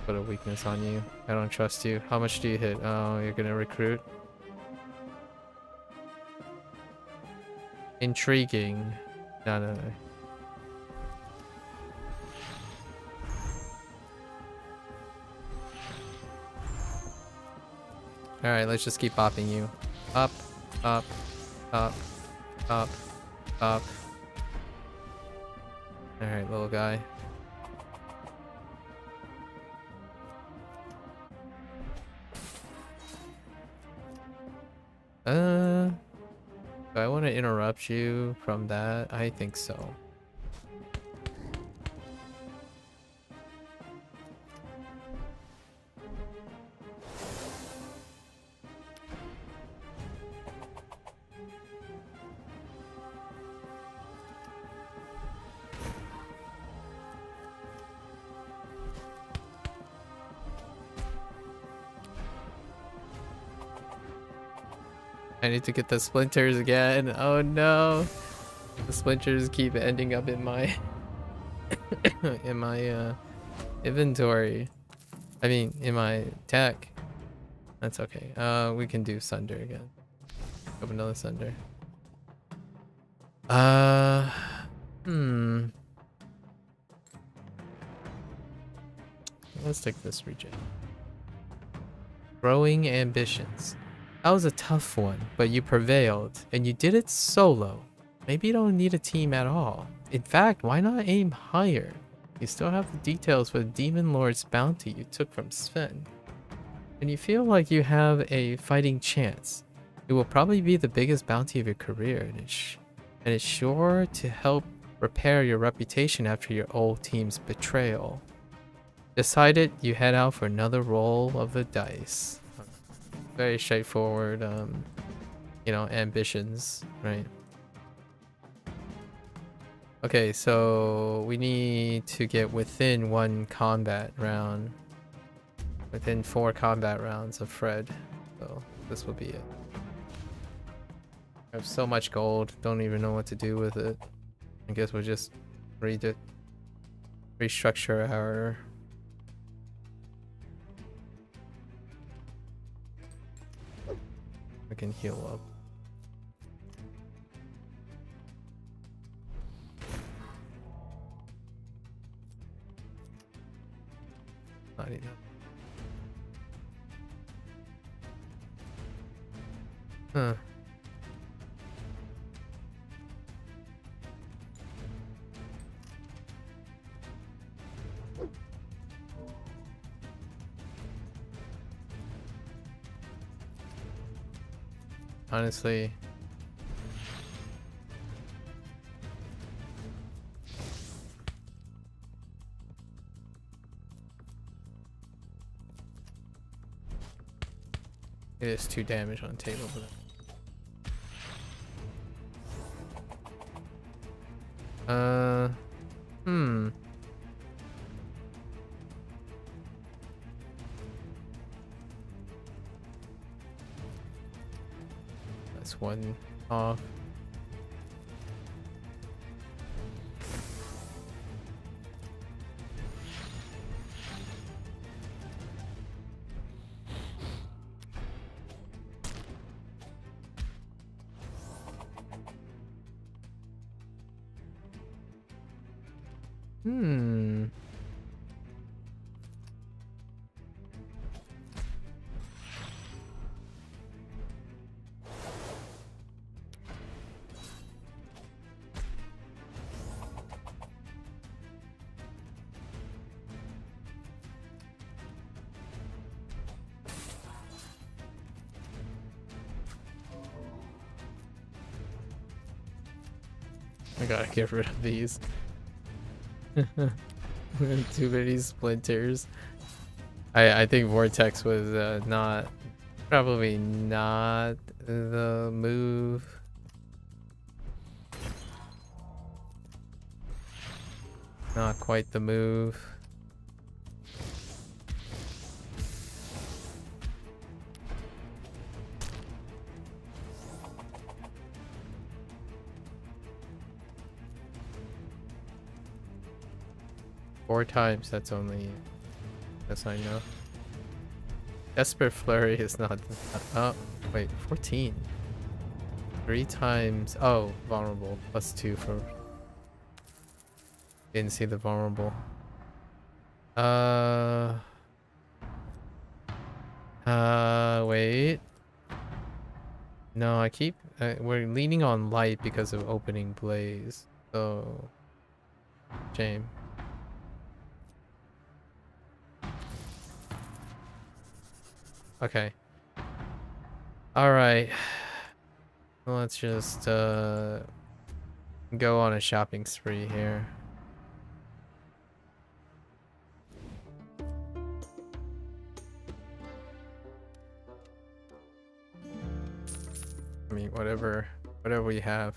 Put a weakness on you. I don't trust you. How much do you hit? Oh, you're gonna recruit? Intriguing. No. Alright, let's just keep bopping you. Up, up, up, up, up. Alright, little guy. Do I want to interrupt you from that? I think so. I need to get the splinters again. Oh no. The splinters keep ending up in my in my inventory. I mean, in my tech. That's okay. We can do Sunder again. Open another Sunder. Let's take this region. Growing ambitions. That was a tough one, but you prevailed, and you did it solo. Maybe you don't need a team at all. In fact, why not aim higher? You still have the details for the Demon Lord's bounty you took from Sven. And you feel like you have a fighting chance. It will probably be the biggest bounty of your career, and it's sure to help repair your reputation after your old team's betrayal. Decided, you head out for another roll of the dice. Very straightforward, you know, ambitions, right? Okay, so we need to get within 1 combat round. Within 4 combat rounds of Fred. So this will be it. I have so much gold, don't even know what to do with it. I guess we'll just restructure our... I can heal up. Not enough. Huh. Honestly, it is 2 damage on the table for that. That's 1 off. I gotta get rid of these. Too many splinters. I think Vortex was probably not the move. Not quite the move. Four times, that's not enough. Desperate Flurry is not... Oh, wait, 14. 3 times... Oh, vulnerable. +2 for... Didn't see the vulnerable. Wait. No, I keep... we're leaning on light because of opening blaze. So... Shame. Okay. Alright. Let's just go on a shopping spree here. I mean, whatever we have.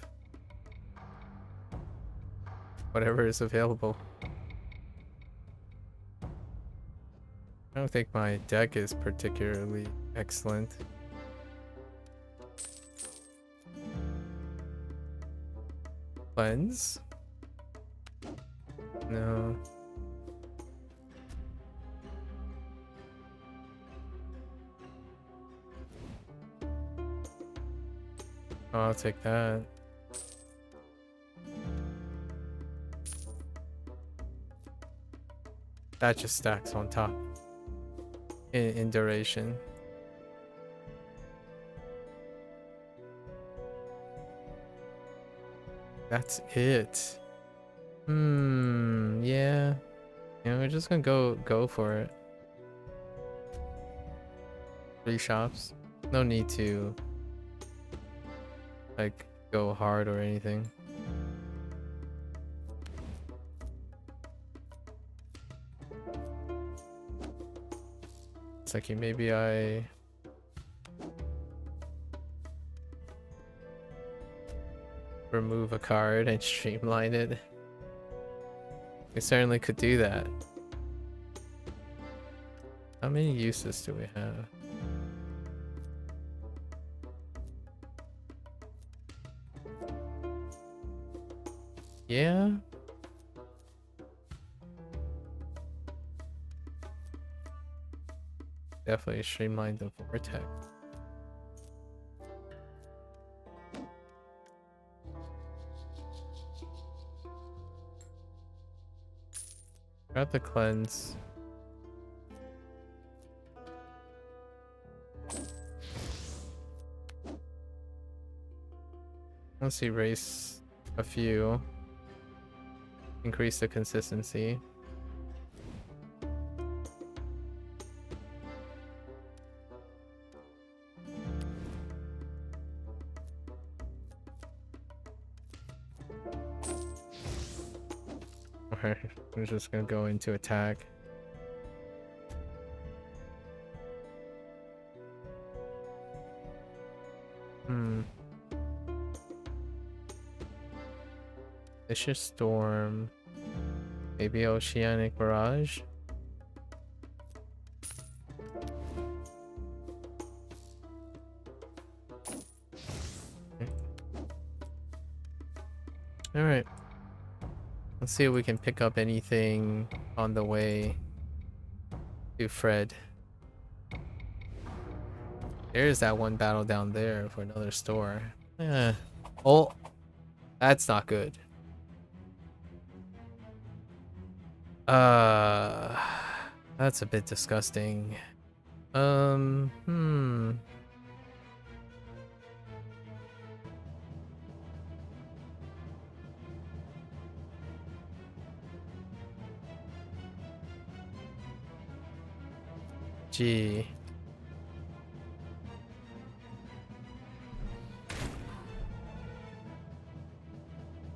Whatever is available. I don't think my deck is particularly excellent. Cleanse? No. Oh, I'll take that. That just stacks on top. In duration. That's it. Yeah. You know, we're just gonna go for it. 3 shops. No need to like go hard or anything. It's like maybe I remove a card and streamline it. We certainly could do that. How many uses do we have? Yeah. Definitely streamline the vortex. Grab the cleanse. Let's erase a few. Increase the consistency. Alright, we're just gonna go into attack. Vicious Storm. Maybe Oceanic Barrage. Alright. Let's see if we can pick up anything on the way to Fred. There's that one battle down there for another store. Oh, that's not good. That's a bit disgusting. Gee.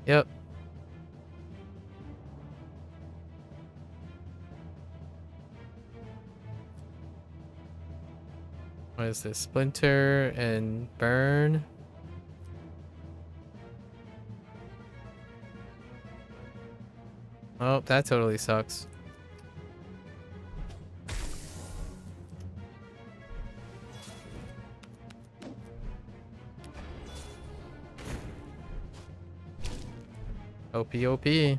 Yep. What is this? Splinter and burn. Oh, that totally sucks. OP.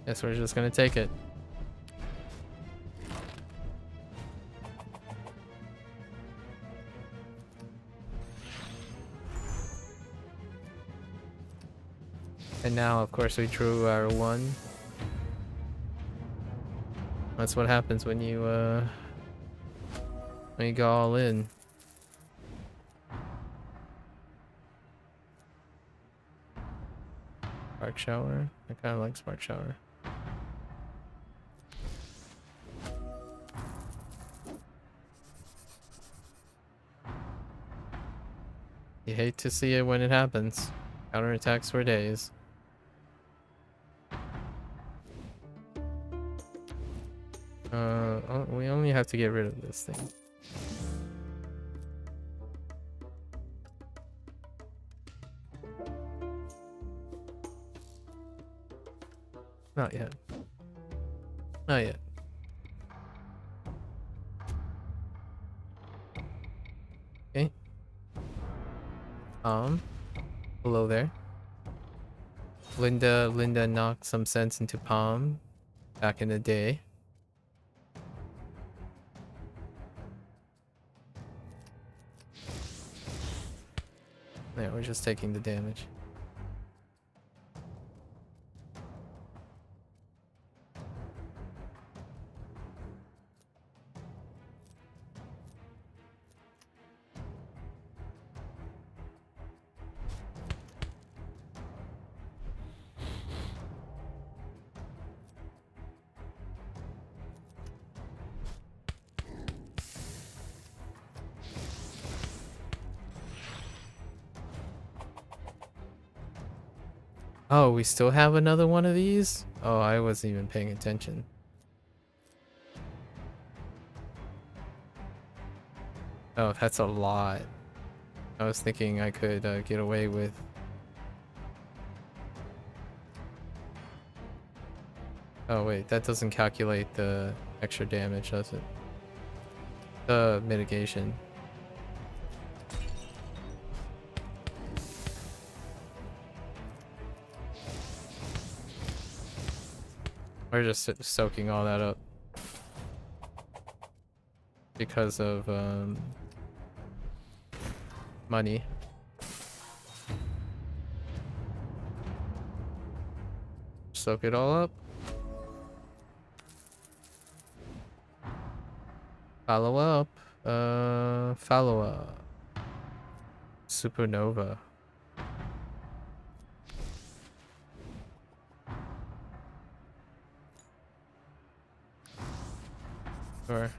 Guess we're just gonna take it. And now, of course, we drew our 1. That's what happens when you go all in. Spark Shower. I kind of like Spark Shower. You hate to see it when it happens. Counterattacks for days. We only have to get rid of this thing. Not yet. Not yet. Okay. Hello there. Linda knocked some sense into Palm back in the day. we're just taking the damage. Oh, we still have another one of these? Oh, I wasn't even paying attention. Oh, that's a lot. I was thinking I could get away with... Oh wait, that doesn't calculate the extra damage, does it? The mitigation. We're just soaking all that up because of money. Soak it all up. Follow up. Follow up. Supernova. Sure.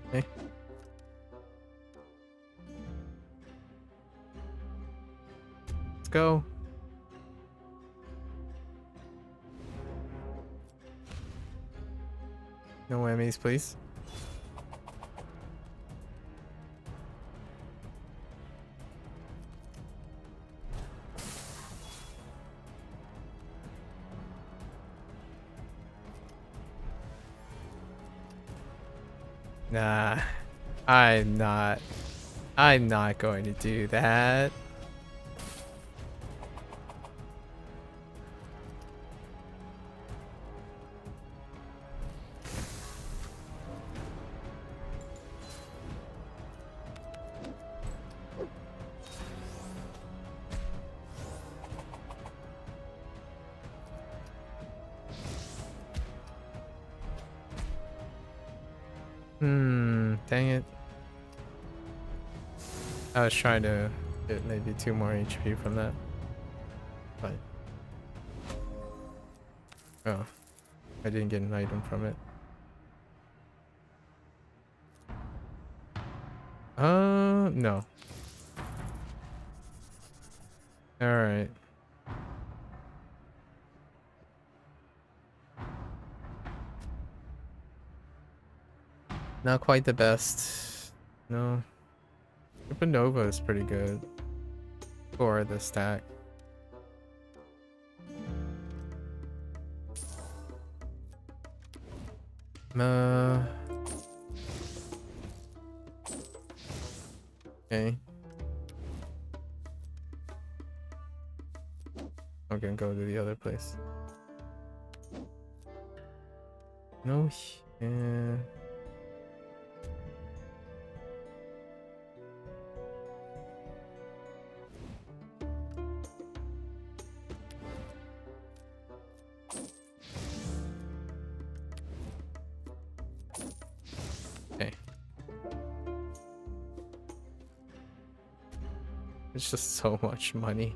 Okay. Let's go. No whammies, please. Nah, I'm not going to do that. Dang it. I was trying to get maybe 2 more HP from that. But... oh. I didn't get an item from it. No. Alright. Not quite the best. No. Supernova is pretty good for the stack. Okay. I'm gonna go to the other place. No. Yeah. It's just so much money.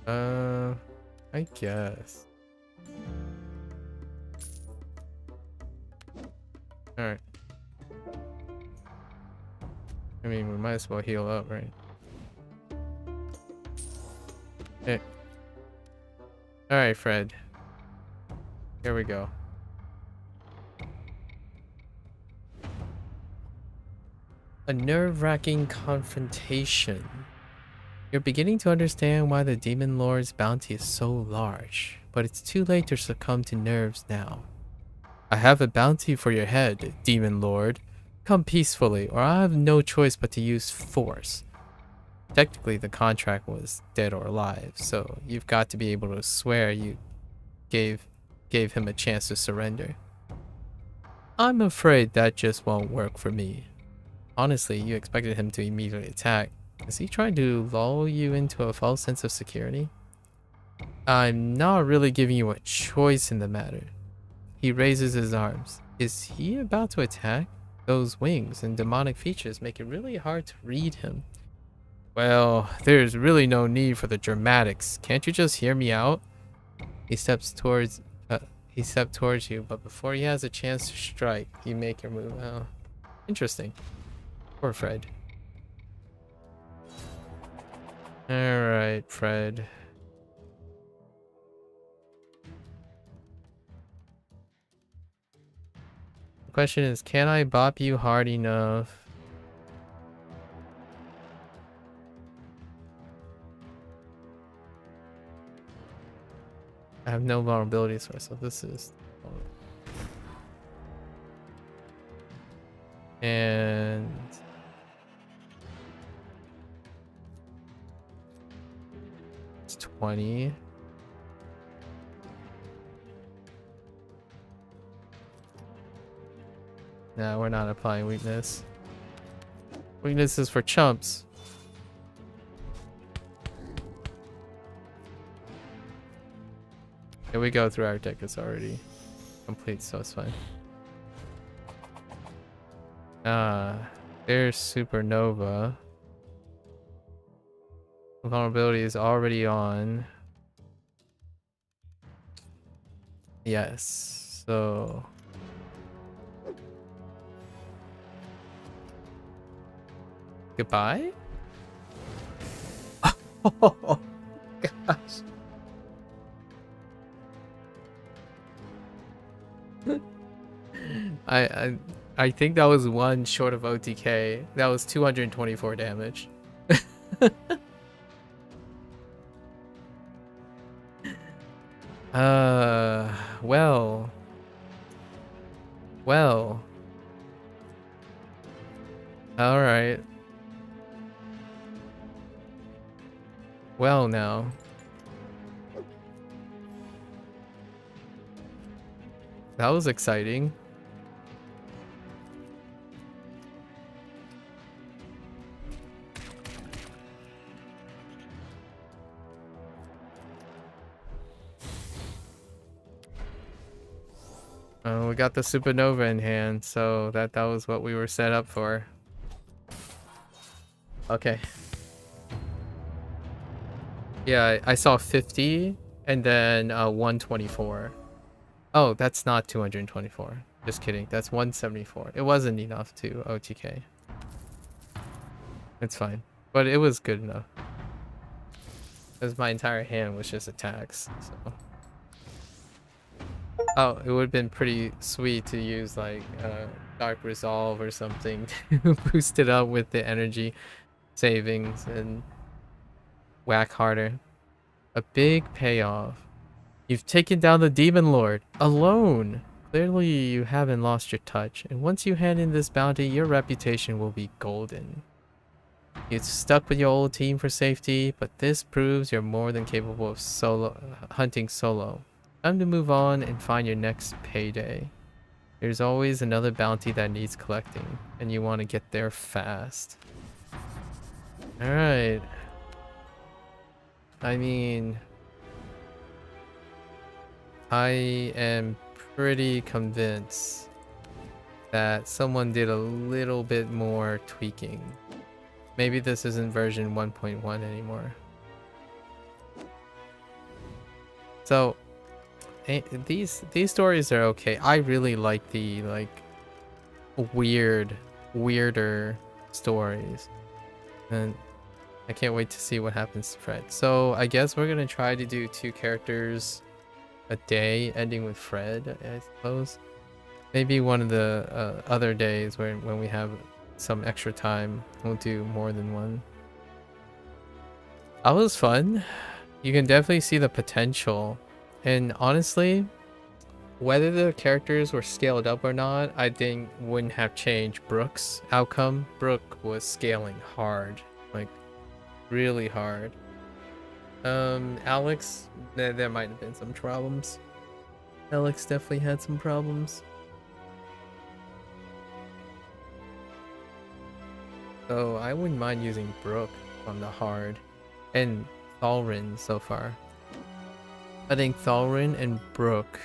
I guess. Alright. I mean, we might as well heal up, right? Okay. Alright, Fred. Here we go. A nerve-wracking confrontation. You're beginning to understand why the Demon Lord's bounty is so large, but it's too late to succumb to nerves now. I have a bounty for your head, Demon Lord. come peacefully, or I have no choice but to use force. Technically, the contract was dead or alive, so you've got to be able to swear you gave him a chance to surrender. I'm afraid that just won't work for me. Honestly, you expected him to immediately attack. Is he trying to lull you into a false sense of security? I'm not really giving you a choice in the matter. He raises his arms. Is he about to attack? Those wings and demonic features make it really hard to read him. Well, there's really no need for the dramatics. Can't you just hear me out? He stepped towards you, but before he has a chance to strike, you make your move. Oh, interesting. Poor Fred. Alright, Fred. The question is, can I bop you hard enough? I have no vulnerability source, so this is... And... it's 20. No, we're not applying weakness. Weakness is for chumps. Here we go through our deck. It's already complete, so it's fine. There's Supernova. Vulnerability is already on. Yes, so... Goodbye? Oh, gosh. I think that was one short of OTK. That was 224 damage. Well. Well. All right. Well, now. That was exciting. We got the Supernova in hand, so that was what we were set up for. Okay. Yeah, I saw 50 and then 124. Oh, that's not 224. Just kidding. That's 174. It wasn't enough to OTK. It's fine. But it was good enough. Because my entire hand was just attacks, so... Oh, it would have been pretty sweet to use like Dark Resolve or something to boost it up with the energy savings and whack harder. A big payoff. You've taken down the Demon Lord alone. Clearly you haven't lost your touch, and once you hand in this bounty, your reputation will be golden. You stuck with your old team for safety, but this proves you're more than capable of hunting solo. Time to move on and find your next payday. There's always another bounty that needs collecting, and you want to get there fast. Alright. I mean... I am pretty convinced that someone did a little bit more tweaking. Maybe this isn't version 1.1 anymore. So... These stories are okay. I really like the weirder stories, and I can't wait to see what happens to Fred. So I guess we're gonna try to do 2 characters a day, ending with Fred, I suppose. Maybe one of the other days when we have some extra time, we'll do more than one. That was fun. You can definitely see the potential. And honestly, whether the characters were scaled up or not, I think wouldn't have changed Brooke's outcome. Brooke was scaling hard, like really hard. Alex, there might have been some problems. Alex definitely had some problems. So I wouldn't mind using Brooke on the hard. And Thalrin so far. I think Thalrin and Brooke.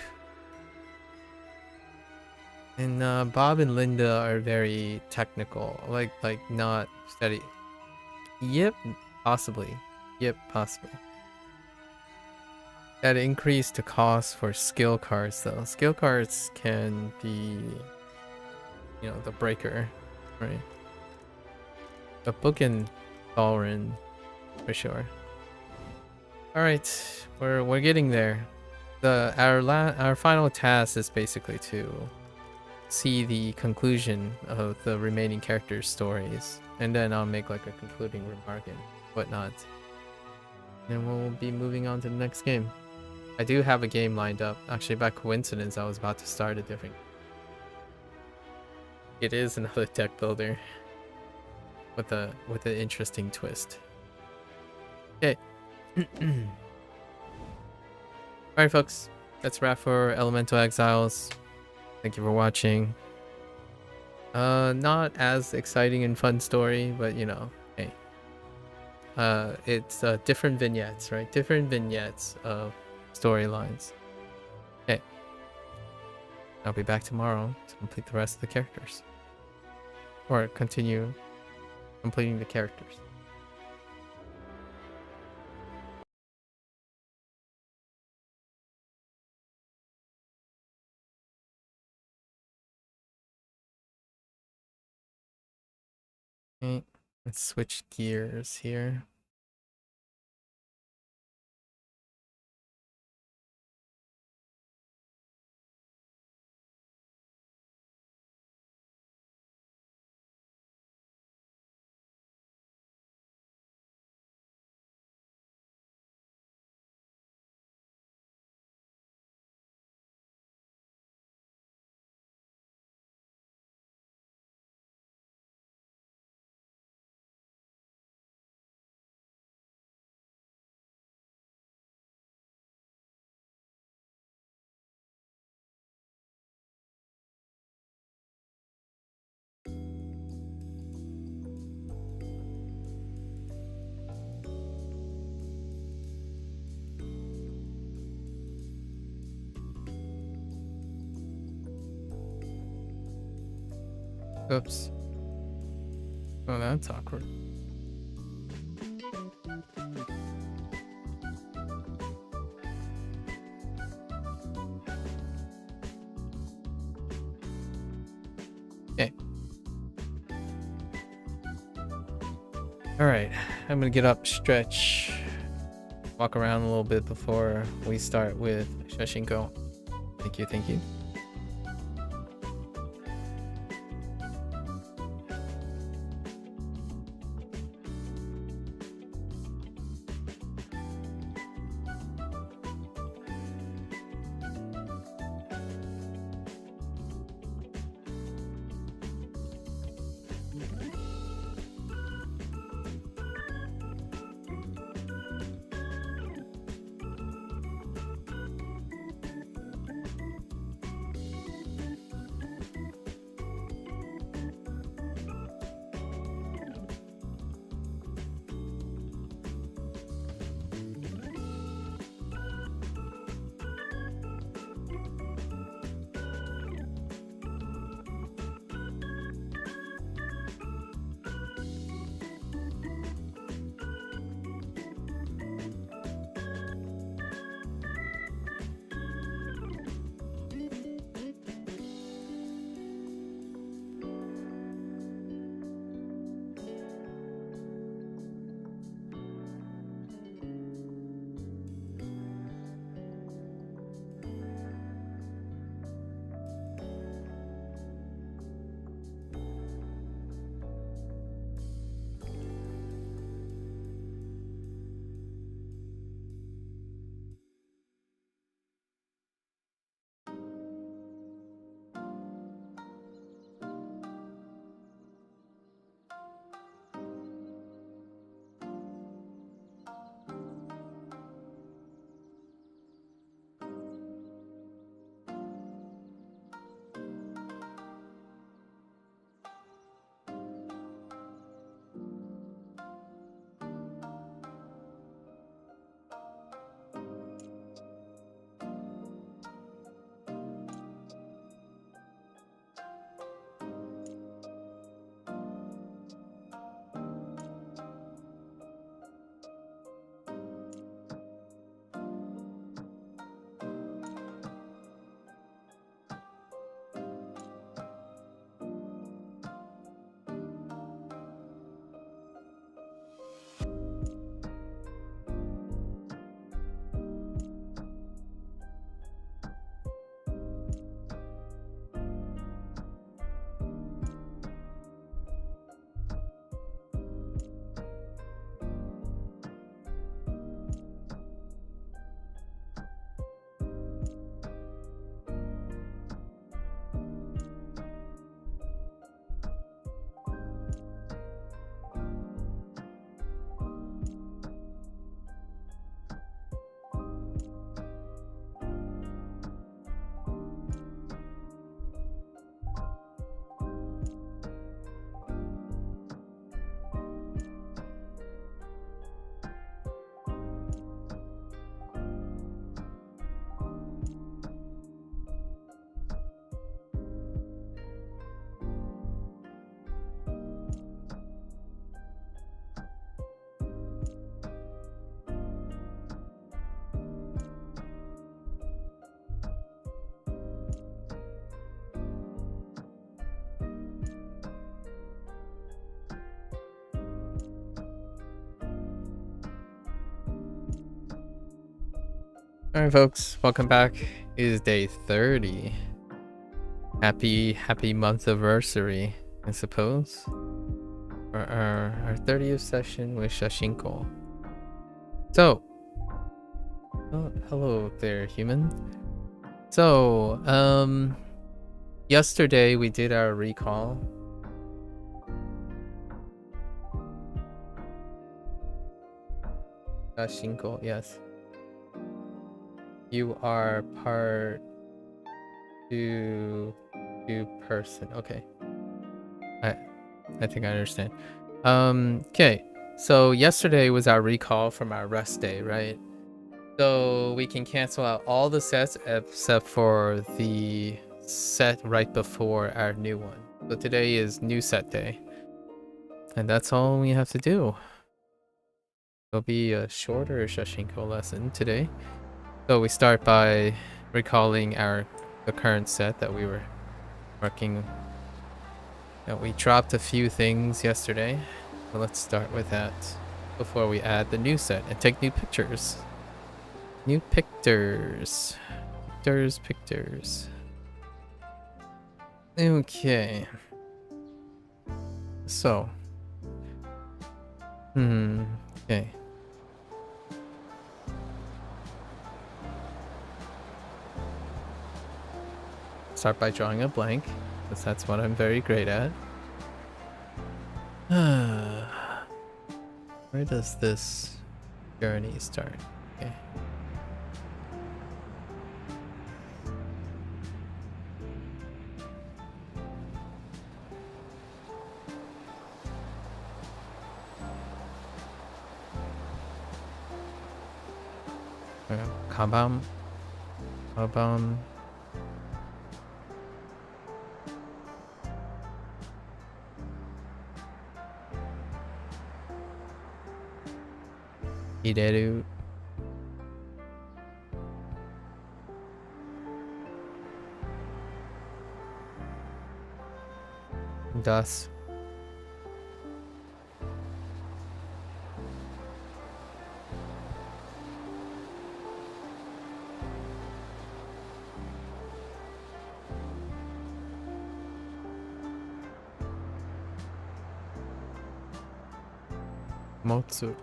And Bob and Linda are very technical. Like not steady. Yep, possibly. Yep, possibly. That increased the cost for skill cards though. Skill cards can be, you know, the breaker, right? But Book and Thalrin for sure. All right, we're getting there. Our final task is basically to see the conclusion of the remaining characters' stories, and then I'll make like a concluding remark and whatnot. And we'll be moving on to the next game. I do have a game lined up. Actually, by coincidence, I was about to start a different. It is another deck builder with an interesting twist. Okay. Alright folks, that's a wrap for Elemental Exiles. Thank you for watching. Not as exciting and fun story, but you know, hey. It's different vignettes, right? Different vignettes of storylines. Okay. I'll be back tomorrow to complete the rest of the characters. Or continue completing the characters. Okay, let's switch gears here. Oops. Oh, that's awkward. Okay. Alright, I'm gonna get up, stretch, walk around a little bit before we start with Shashingo. Thank you, thank you. Alright folks, welcome back. It is day 30. Happy month anniversary, I suppose. For our 30th session with Shashingo. So, oh, hello there, human. So, yesterday we did our recall. Shashingo, yes. You are part 2 person. Okay. I think I understand. Okay. So yesterday was our recall from our rest day, right? So we can cancel out all the sets except for the set right before our new one. So today is new set day. And that's all we have to do. It'll be a shorter Shashinko lesson today. So we start by recalling the current set that we were working. We dropped a few things yesterday. So let's start with that before we add the new set and take new pictures. New pictures. Pictures. Okay. So. Okay. Start by drawing a blank, because that's what I'm very great at. Where does this journey start? Okay. Kabam. Ideru. Das. Motsu.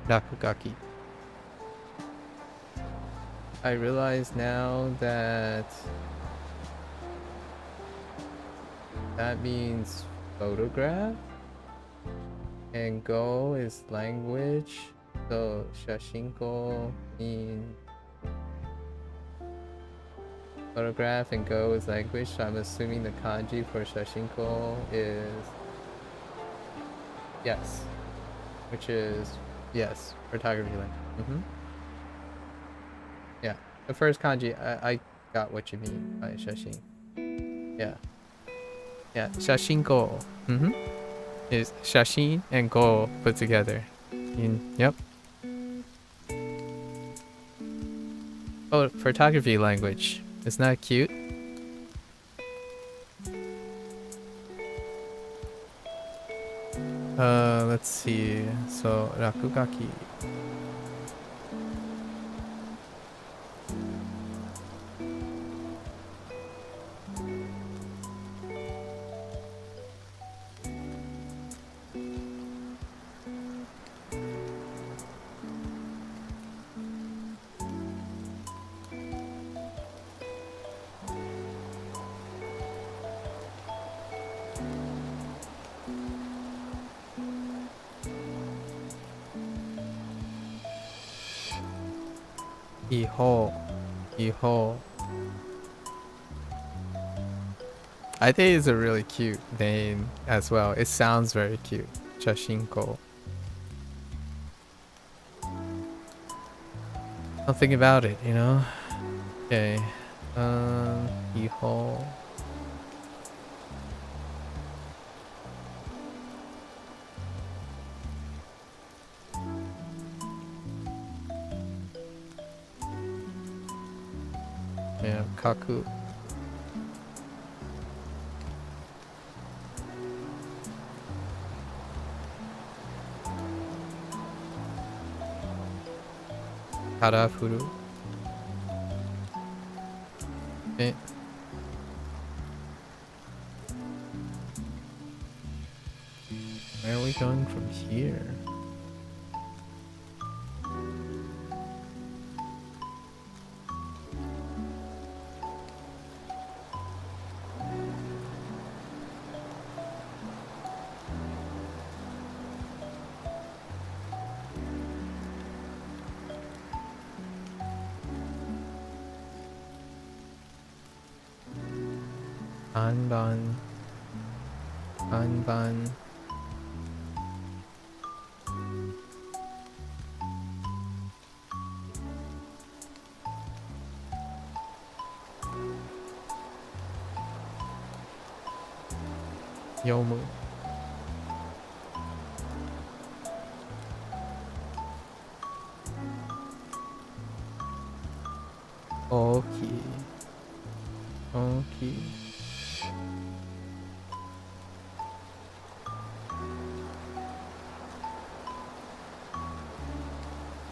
Rakugaki. I realize now that means photograph and go is language, so Shashinko means photograph and go is language, so I'm assuming the kanji for Shashinko is yes, which is yes, photography language. Yeah, the first kanji, I got what you mean by Shashin. Yeah. Yeah, Shashingo. Is Shashin and Go put together. Yep. Oh, photography language. Isn't that cute? Let's see. So, Rakugaki. Iho. I think it's a really cute name as well. It sounds very cute. Shashingo. Something about it, you know? Okay. Keyhole. Yeah, Kaku. Karafuru. Okay. Where are we going from here? Anban. Anban. Yomu. Okay. Okay.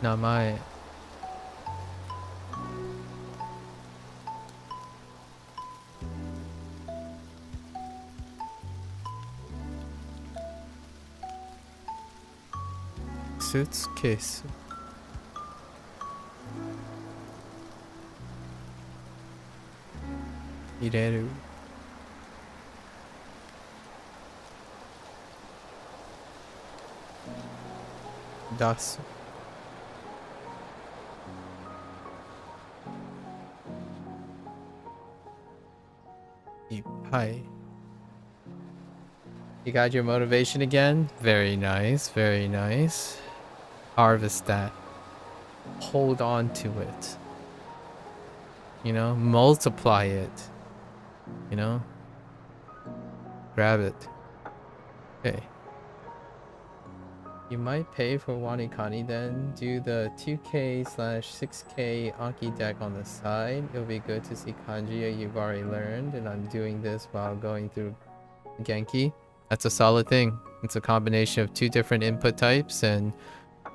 Namae. Suitcase. Ireru. Dasu. Hi. You got your motivation again? Very nice, very nice. Harvest that. Hold on to it. You know, multiply it. You know? Grab it. Okay. You might pay for Wanikani then. Do the 2k/6k Anki deck on the side. It'll be good to see kanji you've already learned, and I'm doing this while going through Genki. That's a solid thing. It's a combination of two different input types, and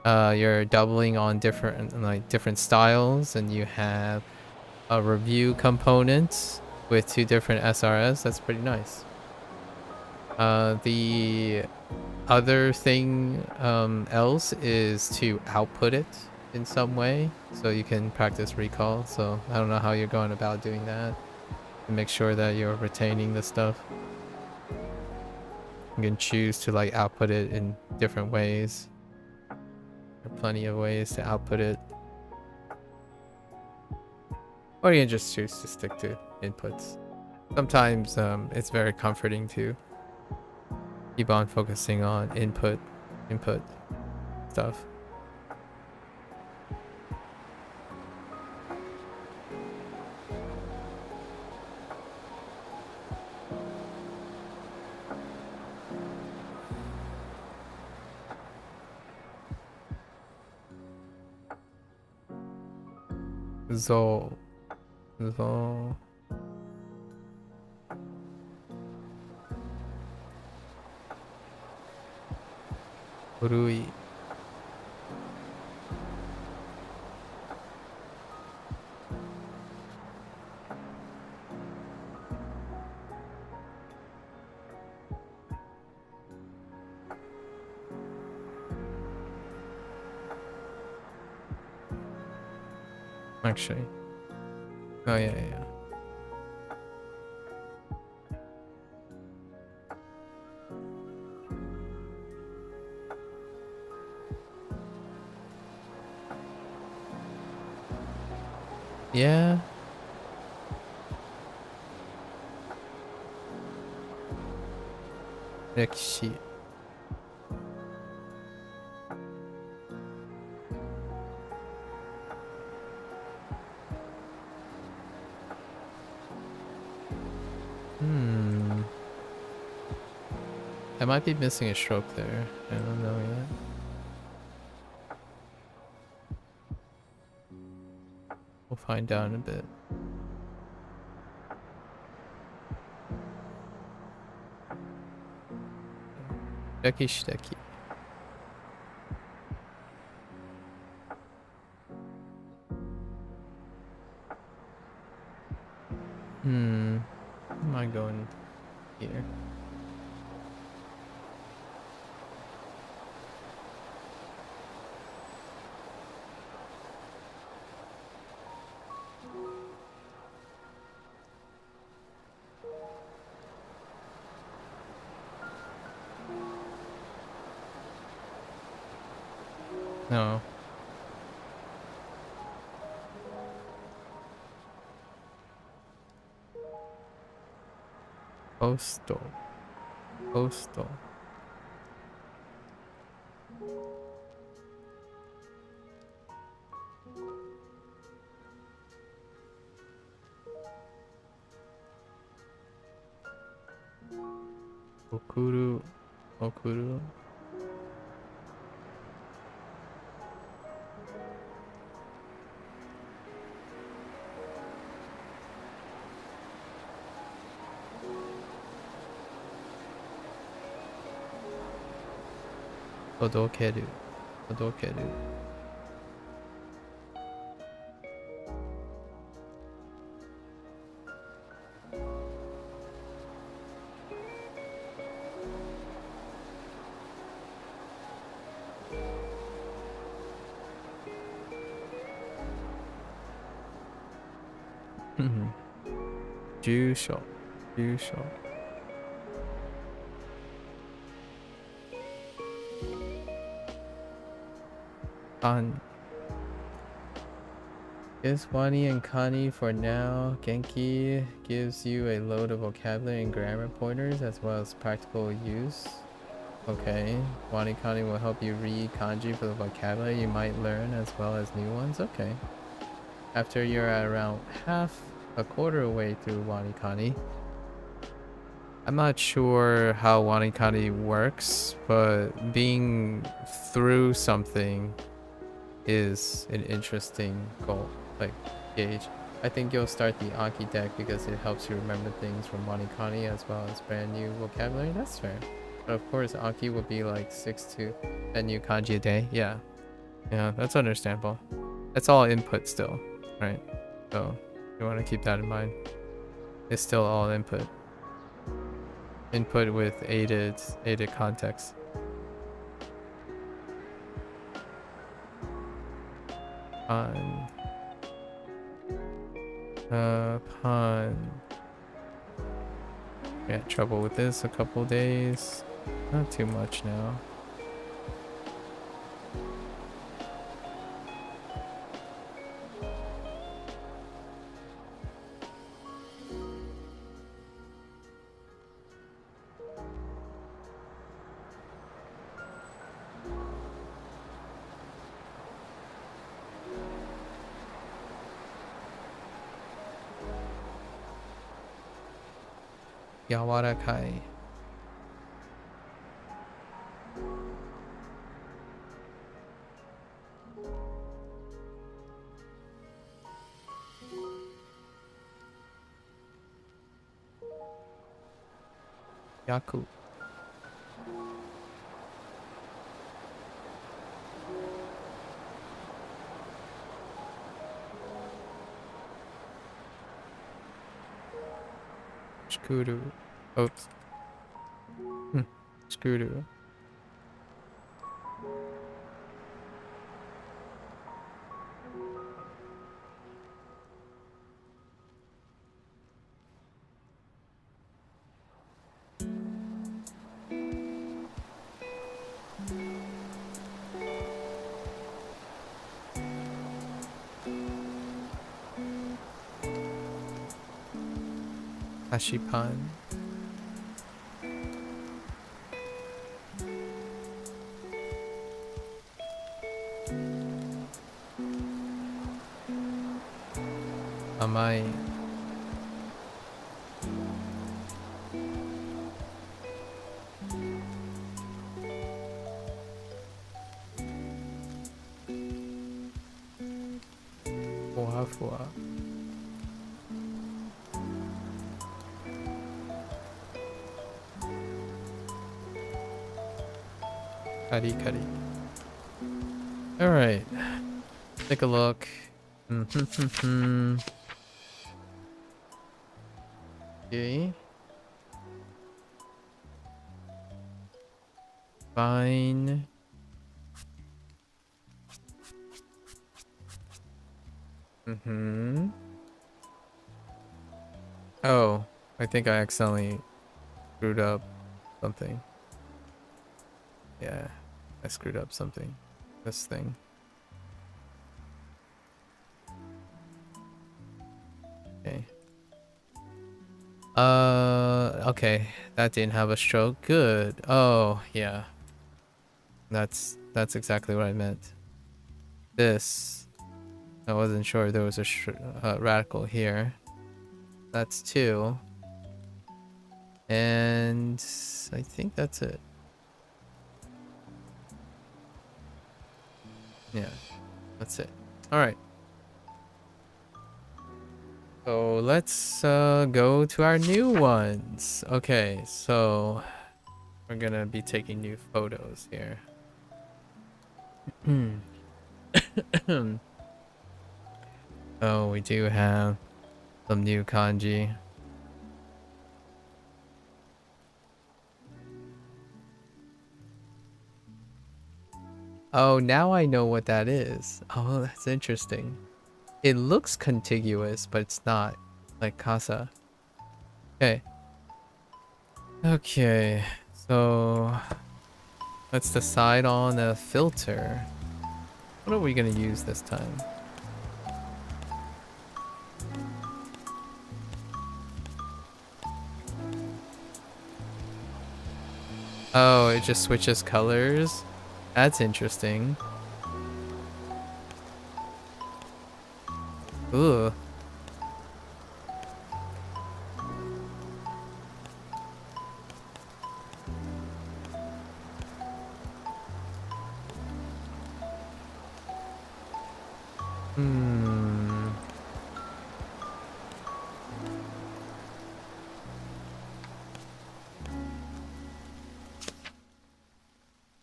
you're doubling on different styles, and you have a review component with two different SRS. That's pretty nice. The other thing else is to output it in some way so you can practice recall. So I don't know how you're going about doing that and make sure that you're retaining the stuff. You can choose to like output it in different ways. There are plenty of ways to output it, or you can just choose to stick to inputs. Sometimes it's very comforting to keep on focusing on input stuff. Zo. Rui. Actually. Oh yeah. Yeah. Next sheet. I might be missing a stroke there. I don't know yet. We'll find out in a bit. Decky Stecky. Am I going here? No. Postal. Postal. Okuru. Okuru. Odokeru. Odokeru. Jusho. Jusho. Gives Wani and Kani for now. Genki gives you a load of vocabulary and grammar pointers as well as practical use. Okay. Wani Kani will help you read kanji for the vocabulary you might learn as well as new ones. Okay. After you're at around a quarter away through Wani Kani. I'm not sure how Wani Kani works, but being through something is an interesting goal, like gauge. I think you'll start the Anki deck because it helps you remember things from Wani Kani as well as brand new vocabulary. That's fair. But of course, Anki would be like 6 to 10 new kanji a day. Yeah. Yeah, that's understandable. That's all input still, right? So you want to keep that in mind. It's still all input. Input with aided context. Pun. We had trouble with this a couple days. Not too much now. Yawarakai. Yaku. Shikuru. Oops. Shikuru. Hashipan. Amai. fua. Kari kari. Alright. Take a look. Okay. Fine. Oh, I think I accidentally screwed up something. Yeah, I screwed up something. This thing. Okay. Okay. That didn't have a stroke. Good. Oh, yeah. That's exactly what I meant. This. I wasn't sure there was a radical here. That's 2. And I think that's it. Yeah, that's it. All right. So let's go to our new ones. Okay, so we're gonna be taking new photos here. Oh, we do have some new kanji. Oh, now I know what that is. Oh, that's interesting. It looks contiguous, but it's not. Like casa. Okay. Okay. So let's decide on a filter. What are we gonna use this time? Oh, it just switches colors? That's interesting. Ooh.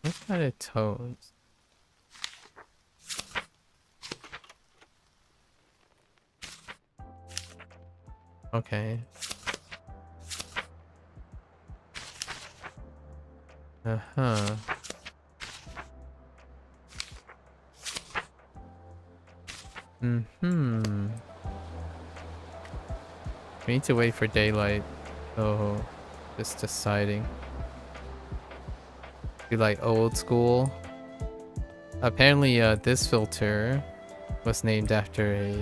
What kind of tones? Okay. Uh-huh. We need to wait for daylight. Oh, just deciding. Be like old school. Apparently, this filter was named after a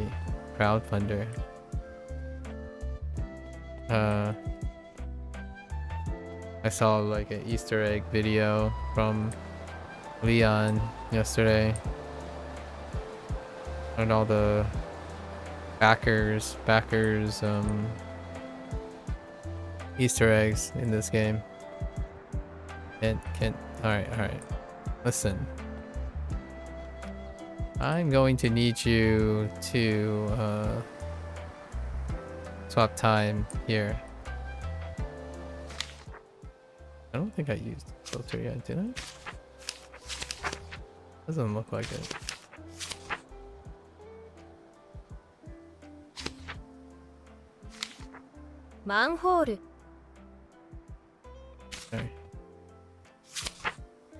crowdfunder. I saw like an Easter egg video from Leon yesterday. And all the backers, Easter eggs in this game. Alright. Listen. I'm going to need you to swap time here. I don't think I used the filter yet, did I? Doesn't look like it. Manhole.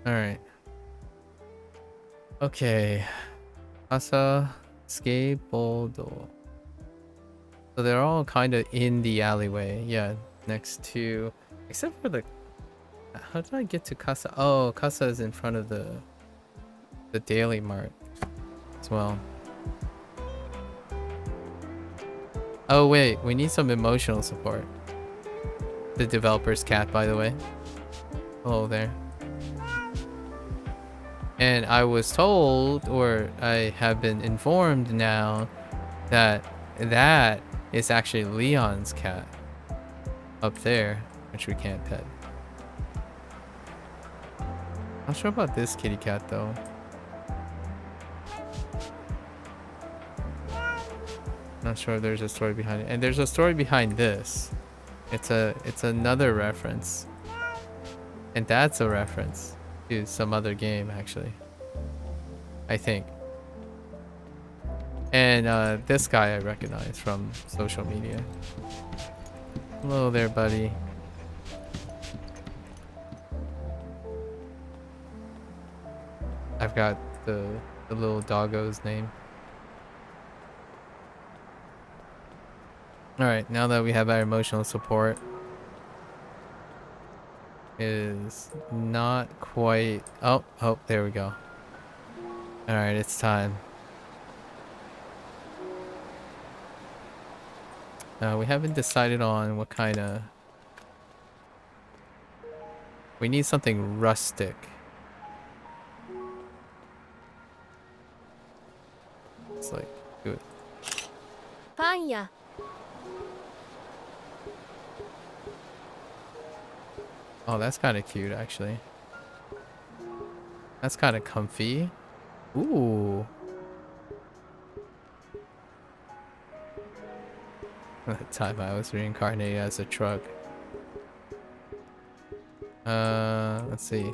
Alright. Okay. Asa skateboard. So they're all kind of in the alleyway. Yeah, next to, except for the, how did I get to Casa? Oh, Casa is in front of the Daily Mart as well. Oh wait, we need some emotional support. The developer's cat, by the way. Hello there. And I was told, or I have been informed now, that that is actually Leon's cat up there, which we can't pet. Not sure about this kitty cat though. Not sure if there's a story behind it. And there's a story behind this. It's another reference. And that's a reference to some other game, actually. I think. And this guy I recognize from social media. Hello there, buddy. I've got the little doggo's name. Alright, now that we have our emotional support, is not quite... Oh, there we go. Alright, it's time. We haven't decided on what kind of... We need something rustic. It's like, do it. Panya. Oh, that's kind of cute, actually. That's kind of comfy. Ooh. At the time I was reincarnated as a truck. Let's see.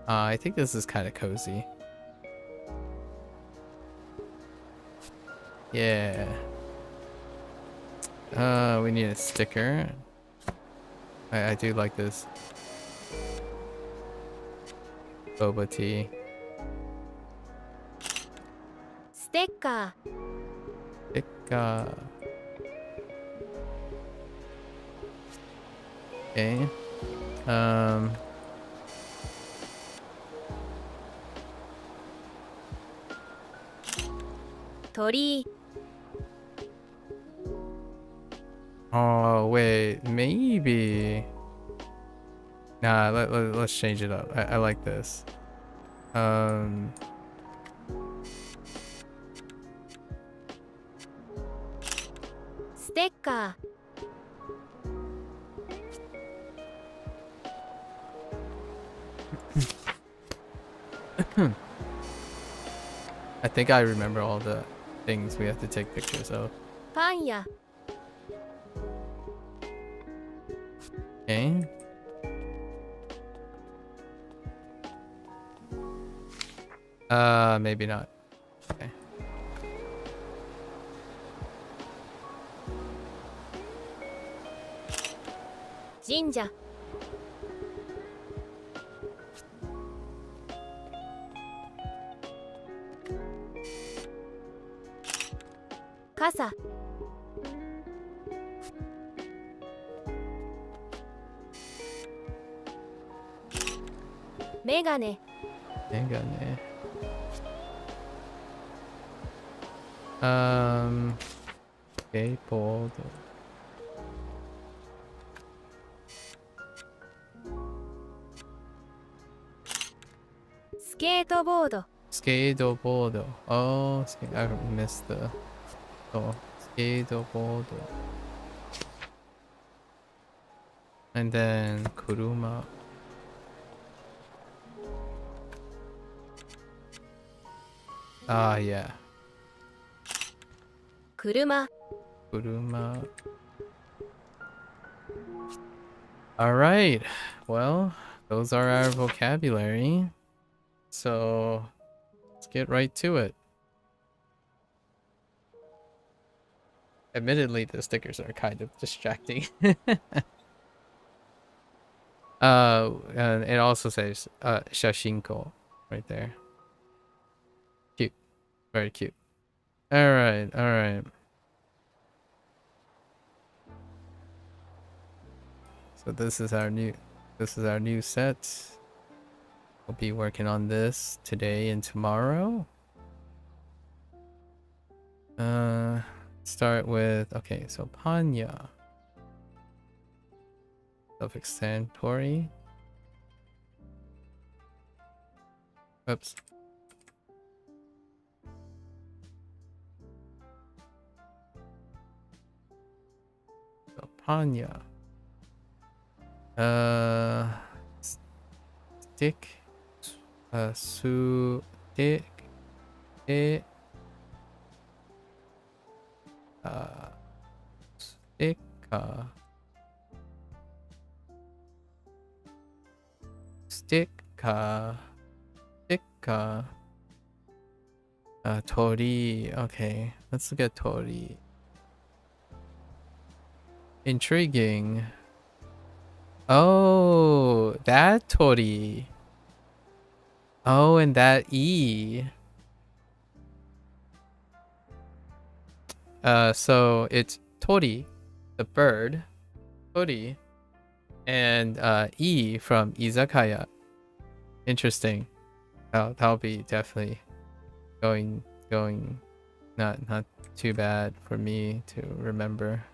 I think this is kind of cozy. Yeah. We need a sticker. I do like this. Boba tea. Sticker. Sticker. Okay. Tori. Oh wait, maybe. Nah, let's change it up. I like this. Sticker. I think I remember all the things we have to take pictures of. Panya. Okay. Maybe not. Okay. Jinja. Kasa. Megane. Megane. Skateboard. Skateboard. Skateboard. Oh, I missed the... Oh, skateboard. And then kuruma. Ah, yeah. Kuruma. Kuruma. All right. Well, those are our vocabulary. So let's get right to it. Admittedly, the stickers are kind of distracting. And it also says Shashingo right there. Cute. Very cute. Alright, alright. So this is our new set. We'll be working on this today and tomorrow. Start with, okay, so Panya. Self-explanatory. Oops. So Panya. Stick. Su de de sticka sticka sticka Tori. Okay, let's look at Tori. Intriguing. Oh, that Tori. Oh, and that E. So it's Tori, the bird, Tori, and E from Izakaya. Interesting. That'll be definitely going not too bad for me to remember.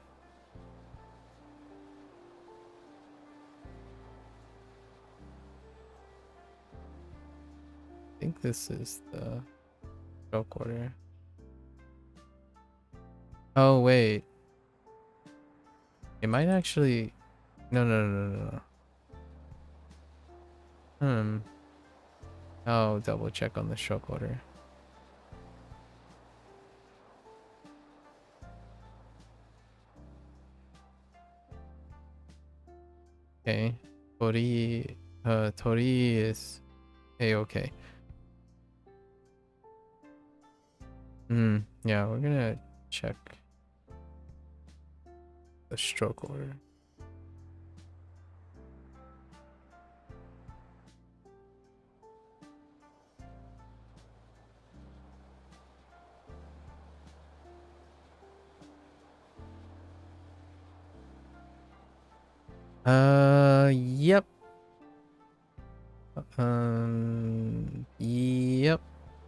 I think this is the stroke order. Oh wait. It might actually no. I'll double check on the stroke order. Okay. Tori is A-okay. Yeah, we're gonna check the stroke order. Yep. Yep.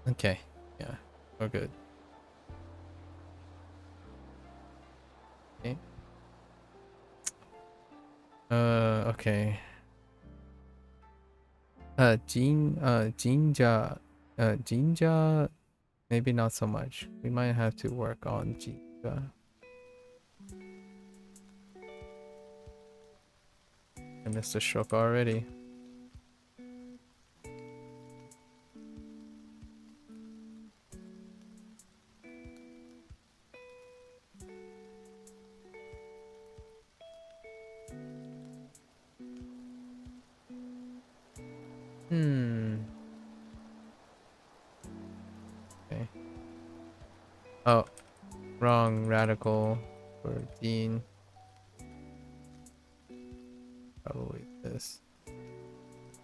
Okay. Yeah, we're good. Okay. Okay. Jinja, maybe not so much. We might have to work on Jinja. I missed the stroke already. Okay. Oh, wrong radical for Dean. Probably this.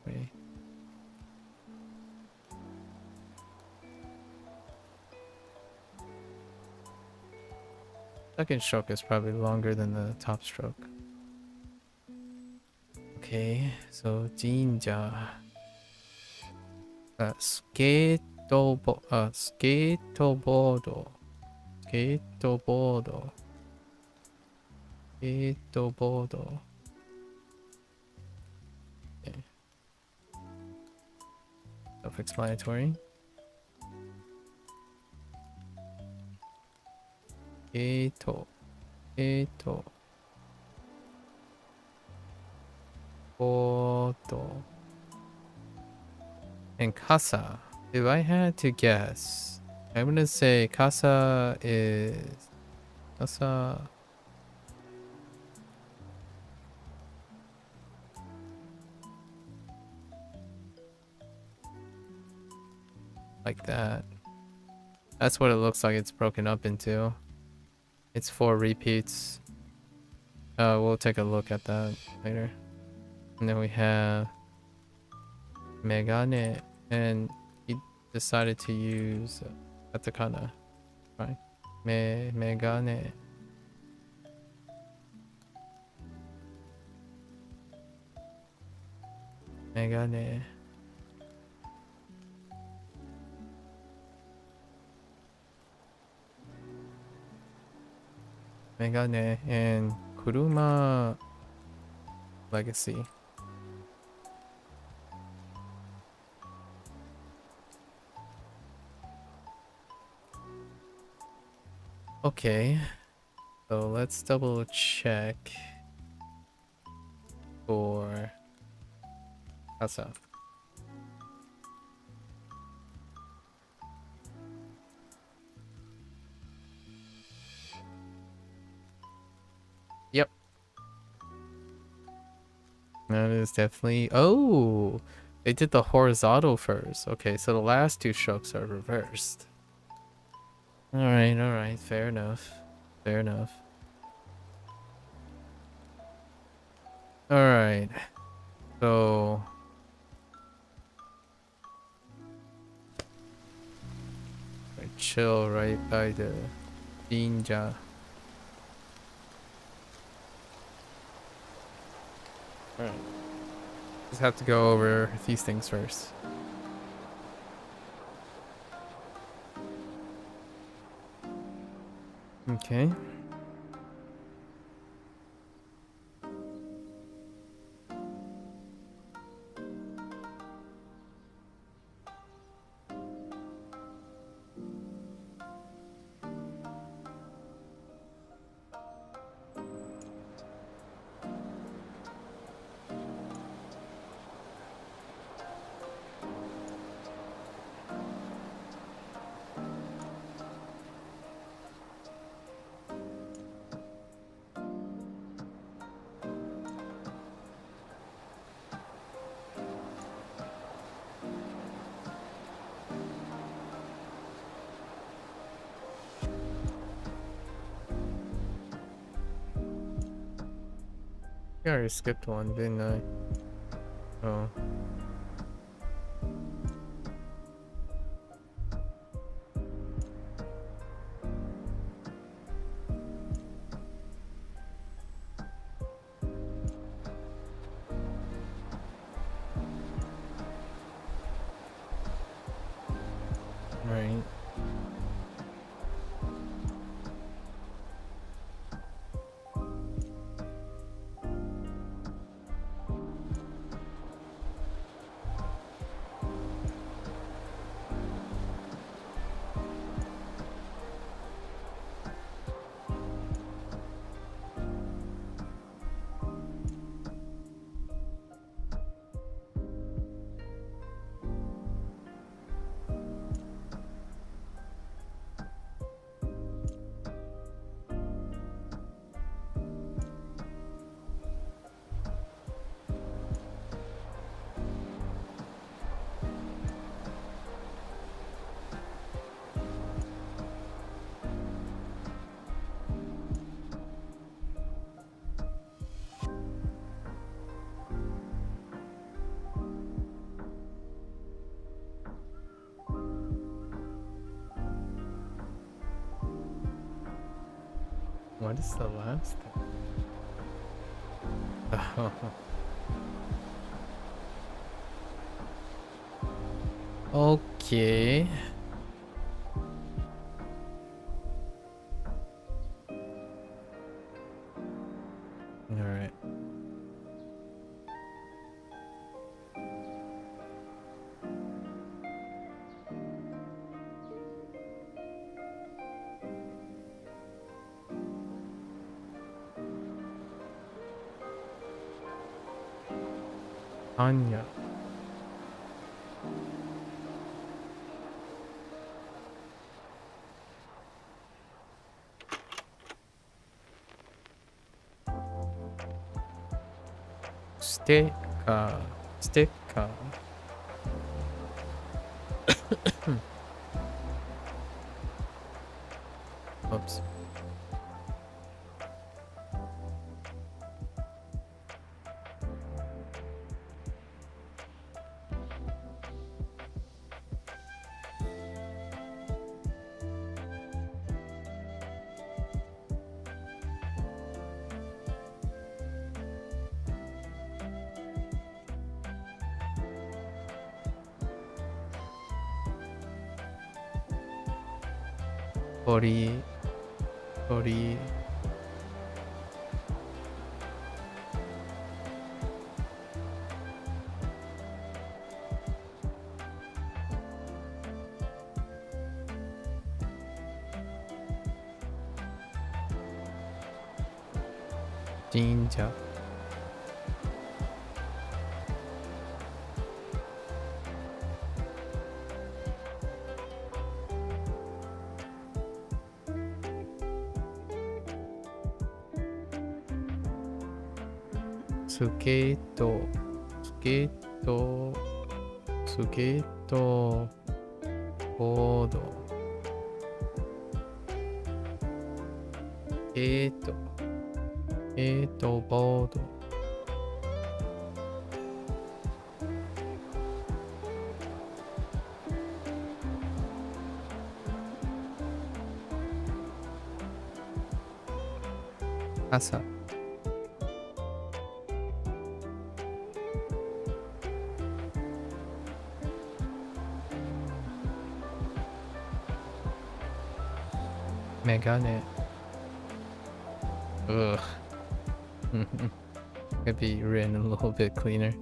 Wait. Second stroke is probably longer than the top stroke. Okay, so Jinja. Skateboard. Skateboard. Skateboard. Skateboard. Okay. Self-explanatory. Skato. Skato. Bodo. And Casa. If I had to guess, I'm gonna say Casa is Casa. Like that. That's what it looks like it's broken up into. It's 4 repeats. We'll take a look at that later. And then we have Megane, and he decided to use katakana, right? Megane. Megane. Megane and Kuruma Legacy. Okay, so let's double check for Casa. That is definitely... Oh! They did the horizontal first. Okay, so the last two strokes are reversed. Alright, alright. Fair enough. Fair enough. Alright. So... I chill right by the ninja. Alright. Just have to go over these things first. Okay. I already skipped one, didn't I? Oh. Right. What is the last thing? Oh. Okay. All right. Anya. Sticker. Oops. Body. Jinja. スケート、スケート、スケート、ボード、ボード。朝。メガネ。Ugh. Could be written a little bit cleaner.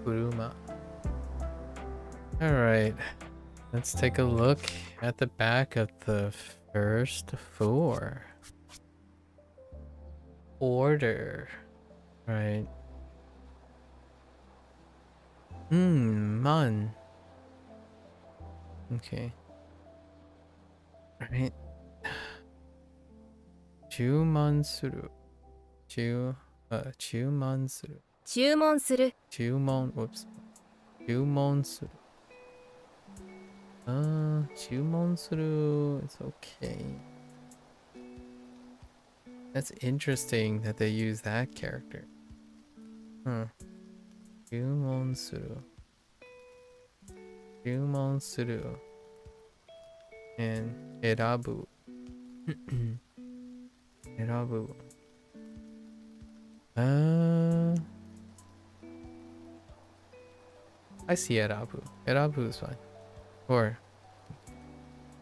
Kuruma. Alright. Let's take a look at the back of the first four. Order. Right. Man. Okay. Right. 注文する。注文する。注文する。注文 whoops 注文する。注文する it's okay. That's interesting that they use that character. Huh. 注文する。注文する。and 選ぶ。選ぶ。I see Erabu. Erabu is fine. Or,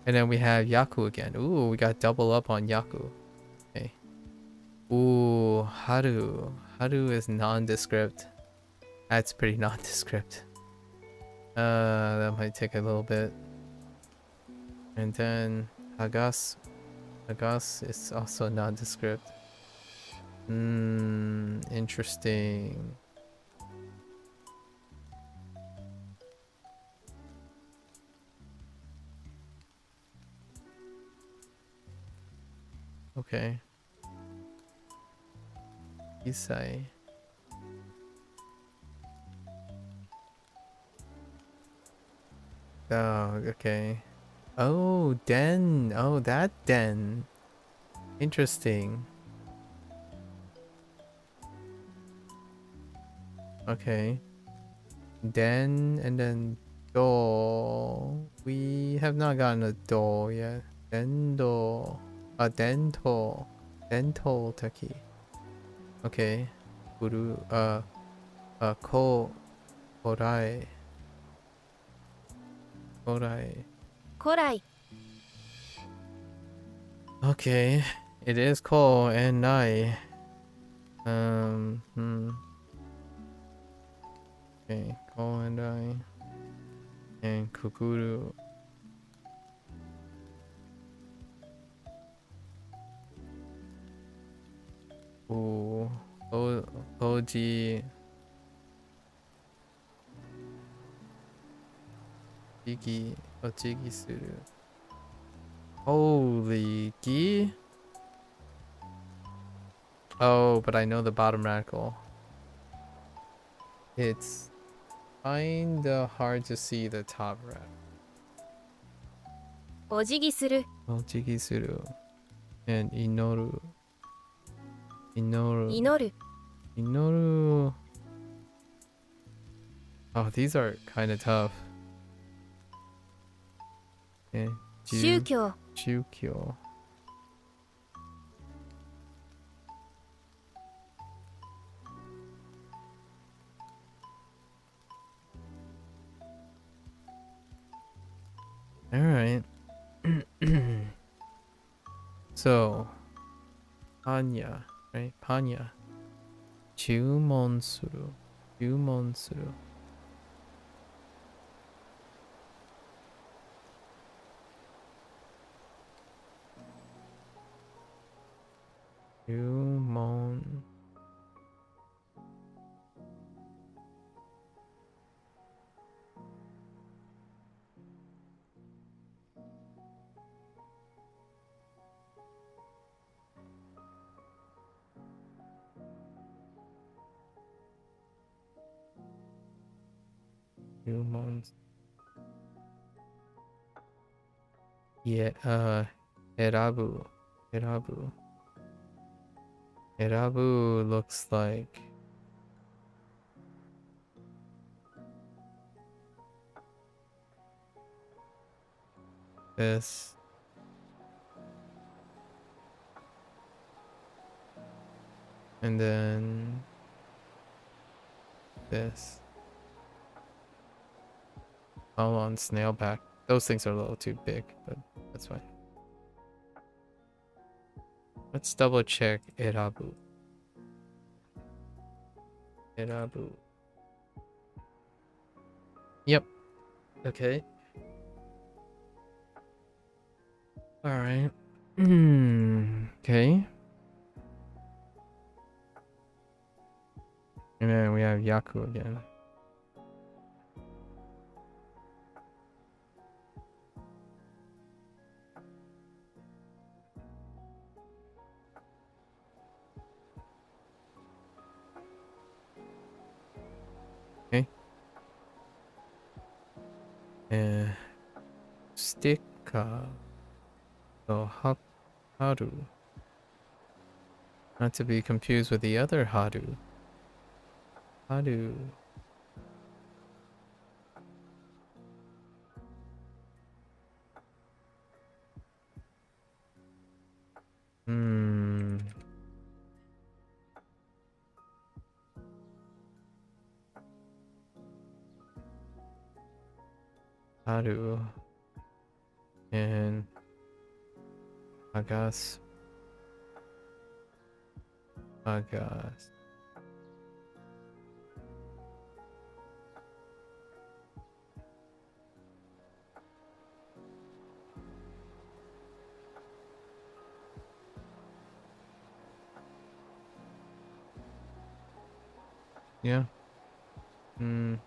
and then we have Yaku again. Ooh, we got double up on Yaku. Okay. Ooh, Haru. Haru is nondescript. That's pretty nondescript. That might take a little bit. And then Hagas. Hagas is also nondescript. Interesting. Okay. Isai. Oh, okay. Oh, Den. Oh, that Den. Interesting. Okay. Den and then Do. We have not gotten a Do yet. Dendo. A Dento. Dental Taki. Okay. Uru. Korai. Korai. 古来。 Okay. It is Ko and Nai. Okay, Ko and I. And Kukuru. Ooh. Oji. Jigi. Ojigi suru. Holy gi? Oh, but I know the bottom radical. It's kinda hard to see the top radical. お辞儀する。 Ojigi suru. And inoru. Inoru. 祈る。 Inoru. Oh, these are kind of tough. Okay. 宗教。 Jukyo. All right. So, Panya, right? Panya. 注文する。注文する。注文。Humans. Yeah, Herabu. Herabu. Herabu looks like this. And then this. Hold on, snailback. Those things are a little too big, but that's fine. Let's double check Irabu. Irabu. Yep. Okay. Alright. Okay. And then we have Yaku again. Okay. And Stika. So Haru. Not to be confused with the other Haru. Haru. Hmm. Haru. And Agas. Agas. Yeah. No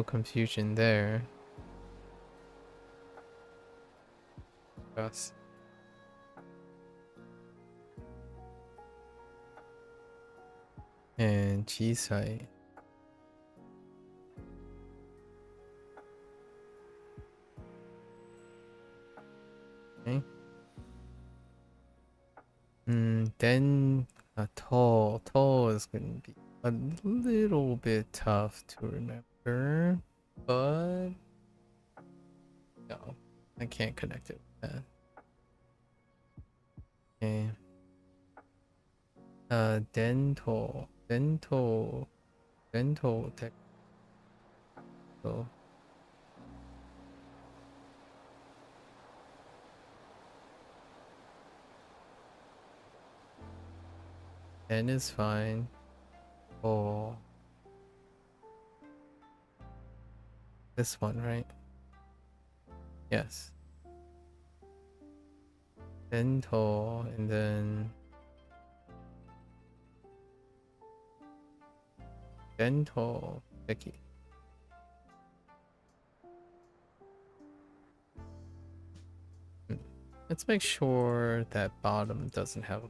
confusion there. Agas. And Chisai. Okay. Then tall is going to be a little bit tough to remember, but no, I can't connect it with that. Okay. Dental tech. So N is fine. Oh, this one, right? Yes. Dental, and then dental techie. Let's make sure that bottom doesn't have a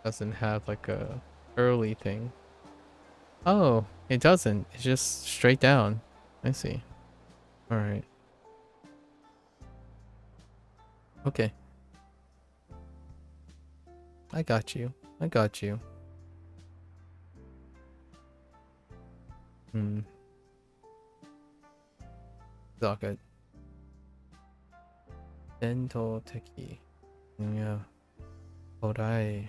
doesn't have like a early thing. Oh, it doesn't. It's just straight down. I see. All right. Okay. I got you. I got you. Hmm. It's all good. Dental techie. Yeah. Alright.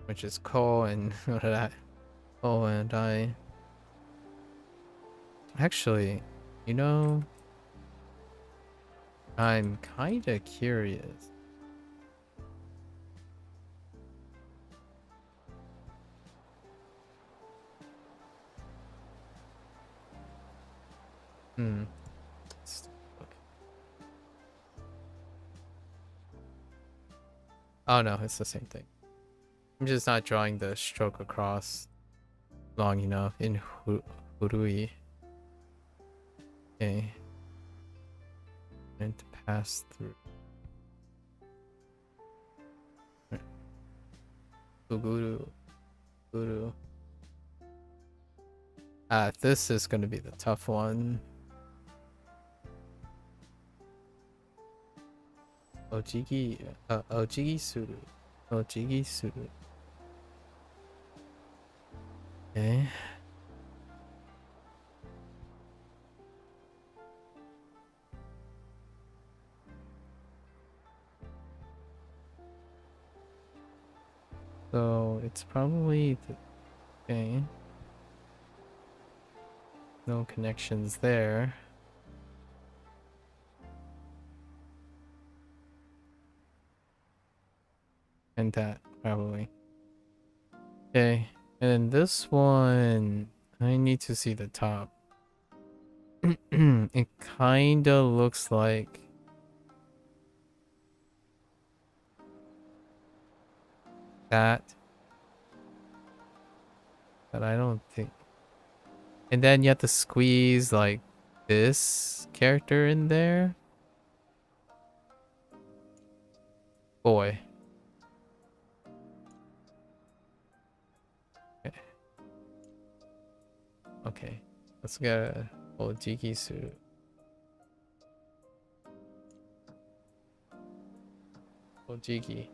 Which is Ko and what did I? Oh, and I. Actually, you know, I'm kinda curious. Hmm. Let's look. Oh no, it's the same thing. I'm just not drawing the stroke across long enough in Hurui. Okay. And to pass through. Uguru. Uguru. This is gonna be the tough one. Ojigi suru. Ojigi suru. Okay. So it's probably okay. No connections there. And that probably. Okay. And then this one, I need to see the top. It kinda looks like that. But I don't think. And then you have to squeeze like this character in there. Boy. Okay. Okay. Let's get a Ojiki suit. Ojiki.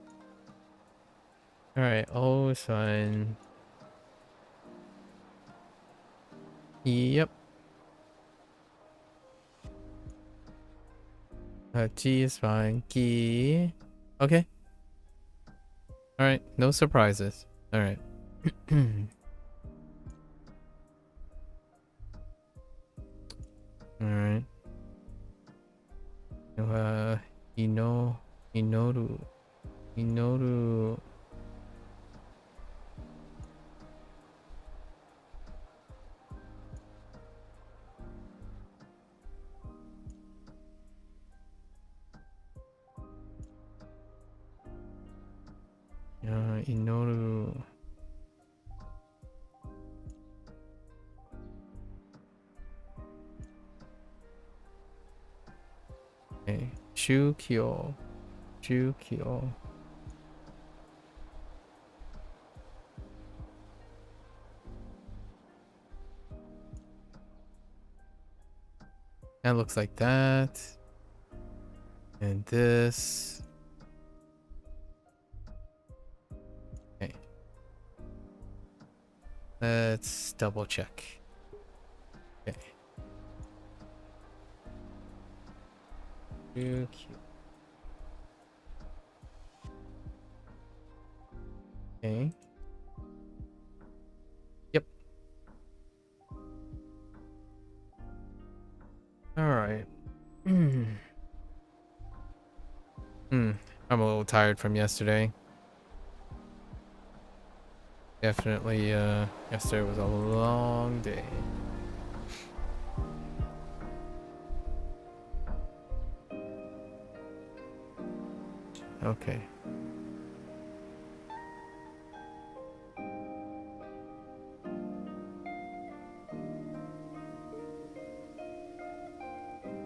Alright, oh it's fine. Yep. G is fine. Ki. Okay. Alright, no surprises. Alright. Alright. Inoru. Inoru. Inoru. Okay. Shukyo. Shukyo. That looks like that. And this. Okay. Let's double check. Okay. Too cute. Okay. Yep. Alright. I'm a little tired from yesterday. Definitely, yesterday was a long day. Okay.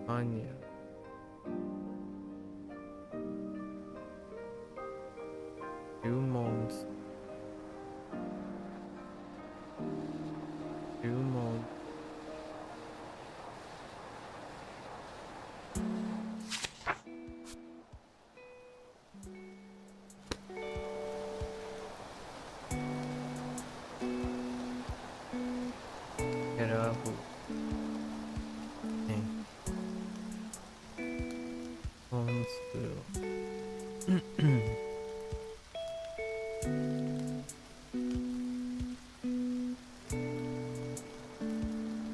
Anya. Dumont. Dumont. Kerabu. Okay. Monster.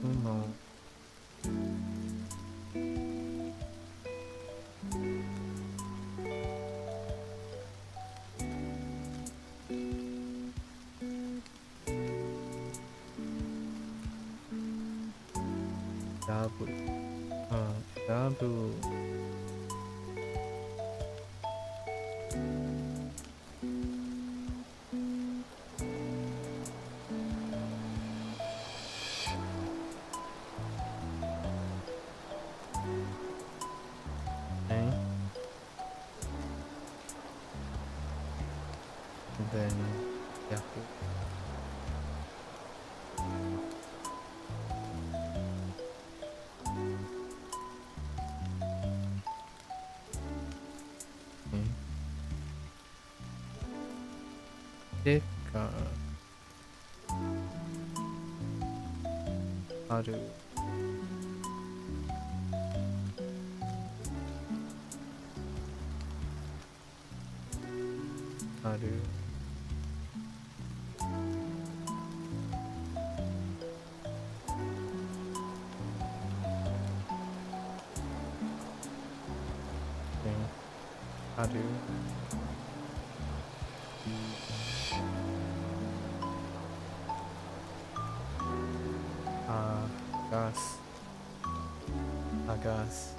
Dumont. Dabu. Dabu. and then Yahoo. Deka. Haru. Haru. Haru. Agas. Agas.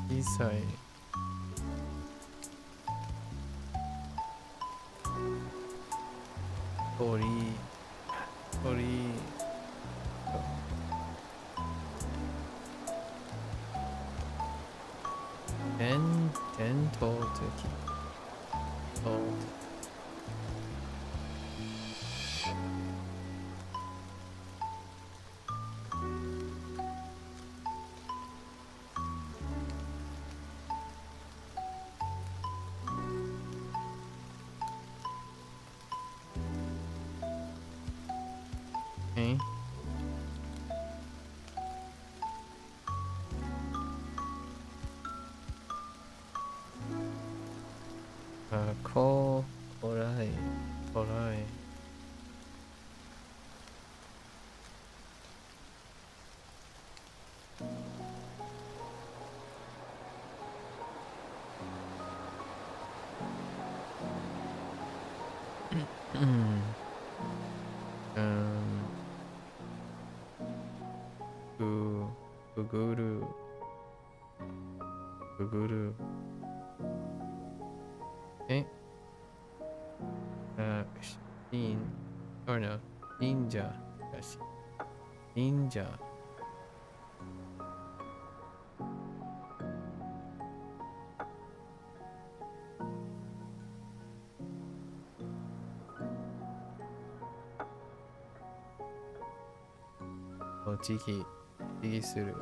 Chisai. Tori. Tori. Ten told to keep. Told. Okay. Korai. Korai. Guguru. Guguru. Okay. Shin. Or no. Ninja. Yes. Ninja. Oh, Jiki. Jiki suru.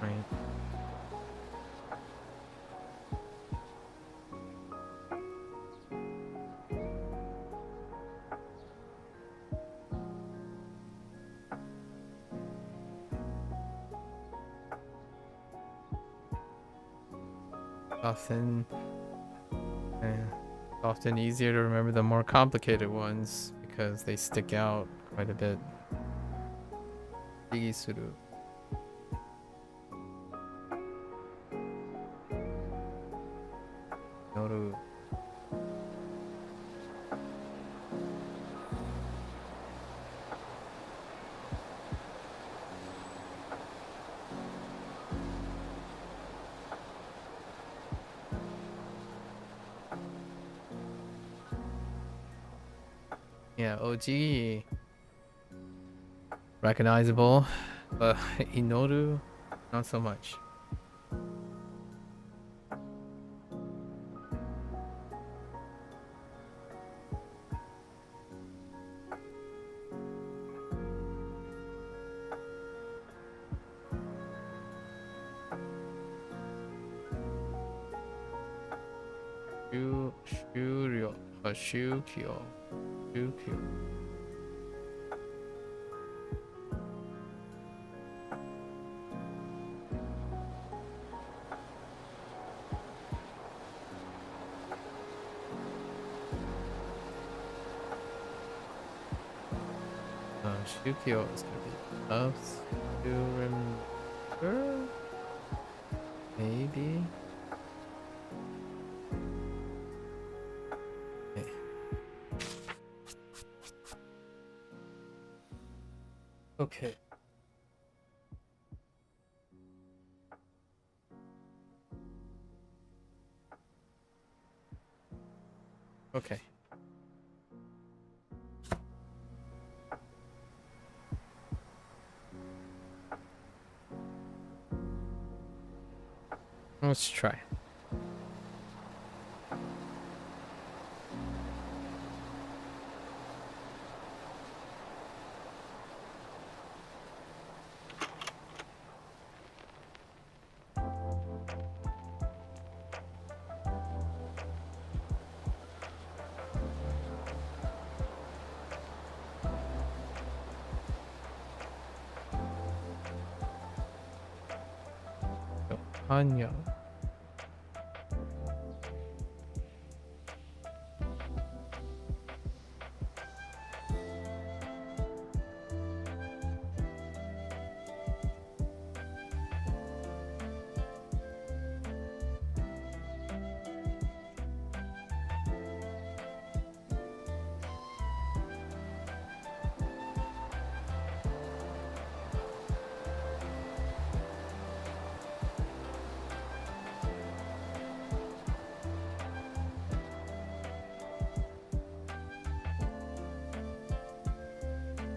Right. Often easier to remember the more complicated ones because they stick out quite a bit. Digi suru. Noru. Yeah, OG recognizable, but Inoru not so much. Shuryo, Shukyo, Shukyo. Shukyo is gonna be tough to remember. Maybe. Okay. Okay. Okay. Let's try. So, Hanya.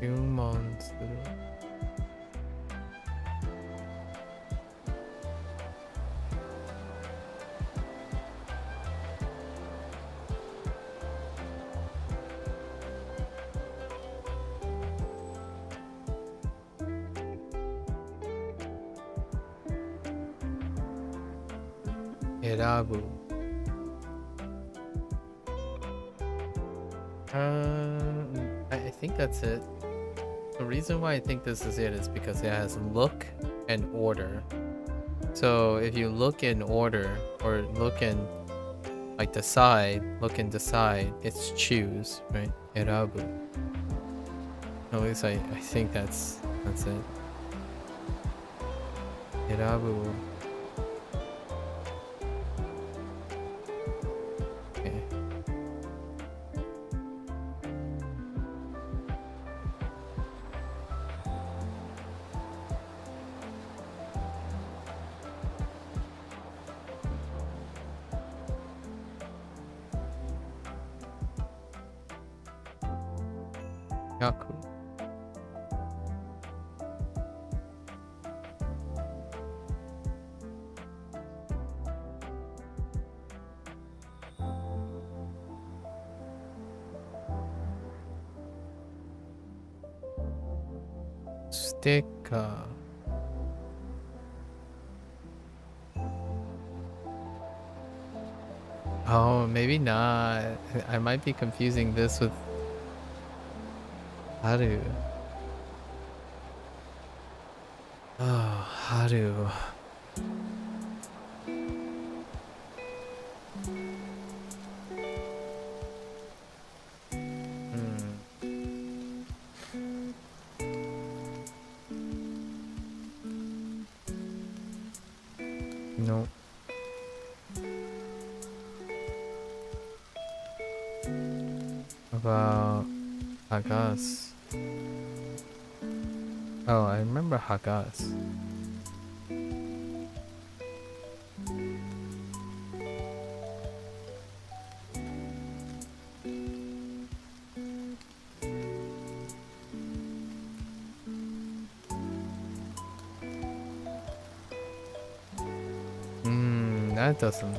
Humans. Erabu. I think that's it. The reason why I think this is it is because it has look and order. So if you look in order or look in like decide, look and decide, it's choose, right? Erabu. At least I think that's it. Erabu. Okay. Yaku. Sticker. Oh, maybe not. I might be confusing this with Haru. Oh, Haru. No. About Hagas. Oh, I remember Hagas. That doesn't.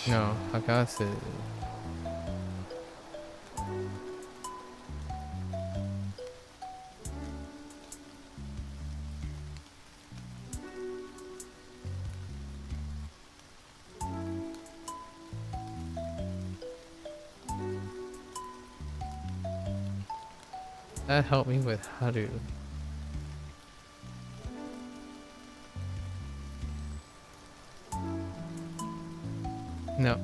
No, Hagas is. That helped me with Haru. No.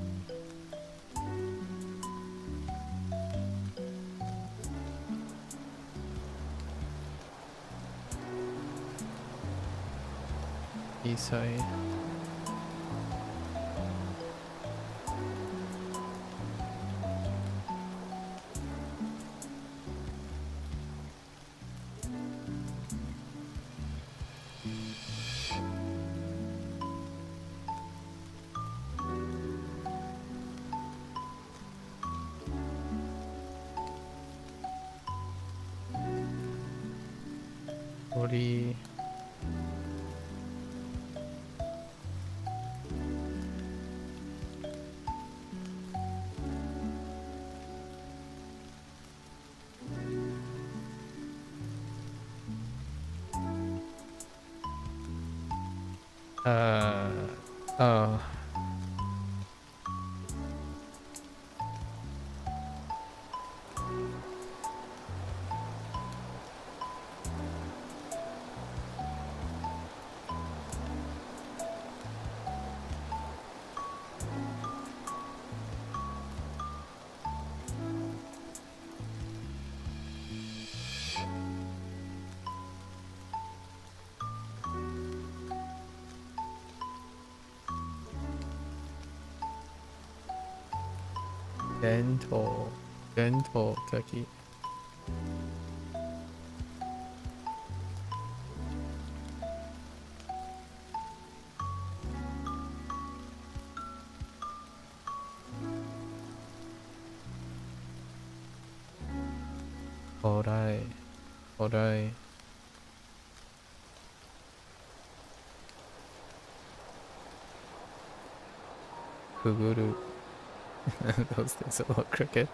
Isai. Ori. Oh. Gento Turkey. Orai. Orai. Kuguru. Those things are a little crooked.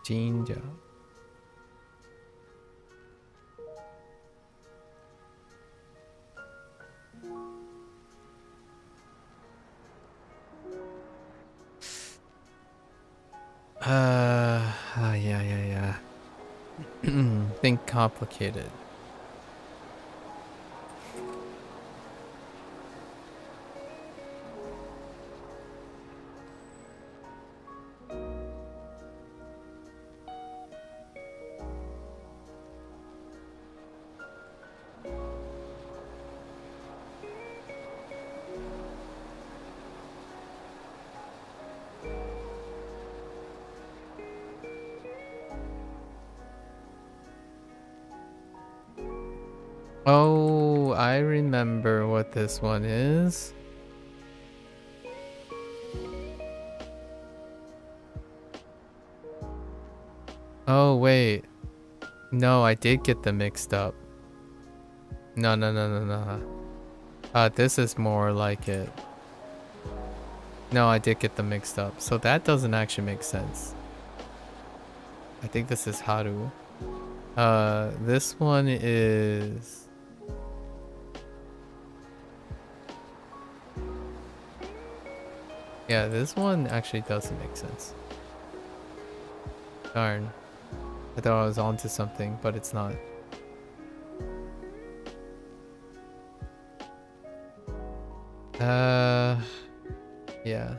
Jinja. Yeah. Think complicated. Oh, I remember what this one is. Oh, wait. No, I did get them mixed up. No. This is more like it. No, I did get them mixed up. So that doesn't actually make sense. I think this is Haru. This one is... Yeah, this one actually doesn't make sense. Darn. I thought I was onto something, but it's not. Yeah.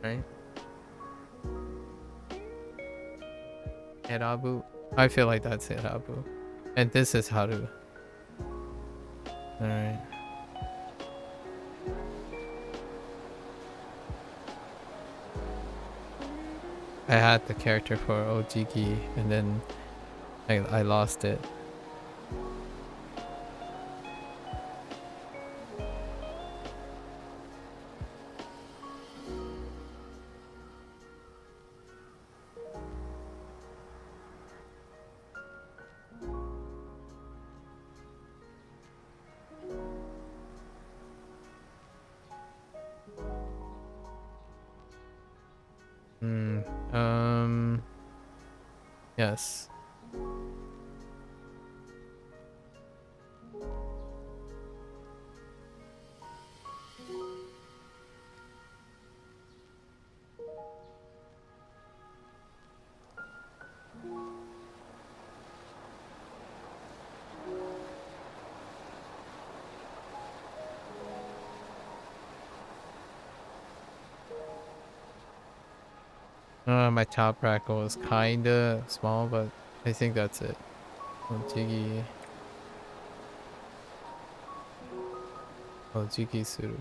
Right? Erabu. I feel like that's Erabu. And this is Haru. Alright. I had the character for Ojiki and then I lost it. Yes. My top rack was kinda small, but I think that's it. Ojigi. Ojigi suru.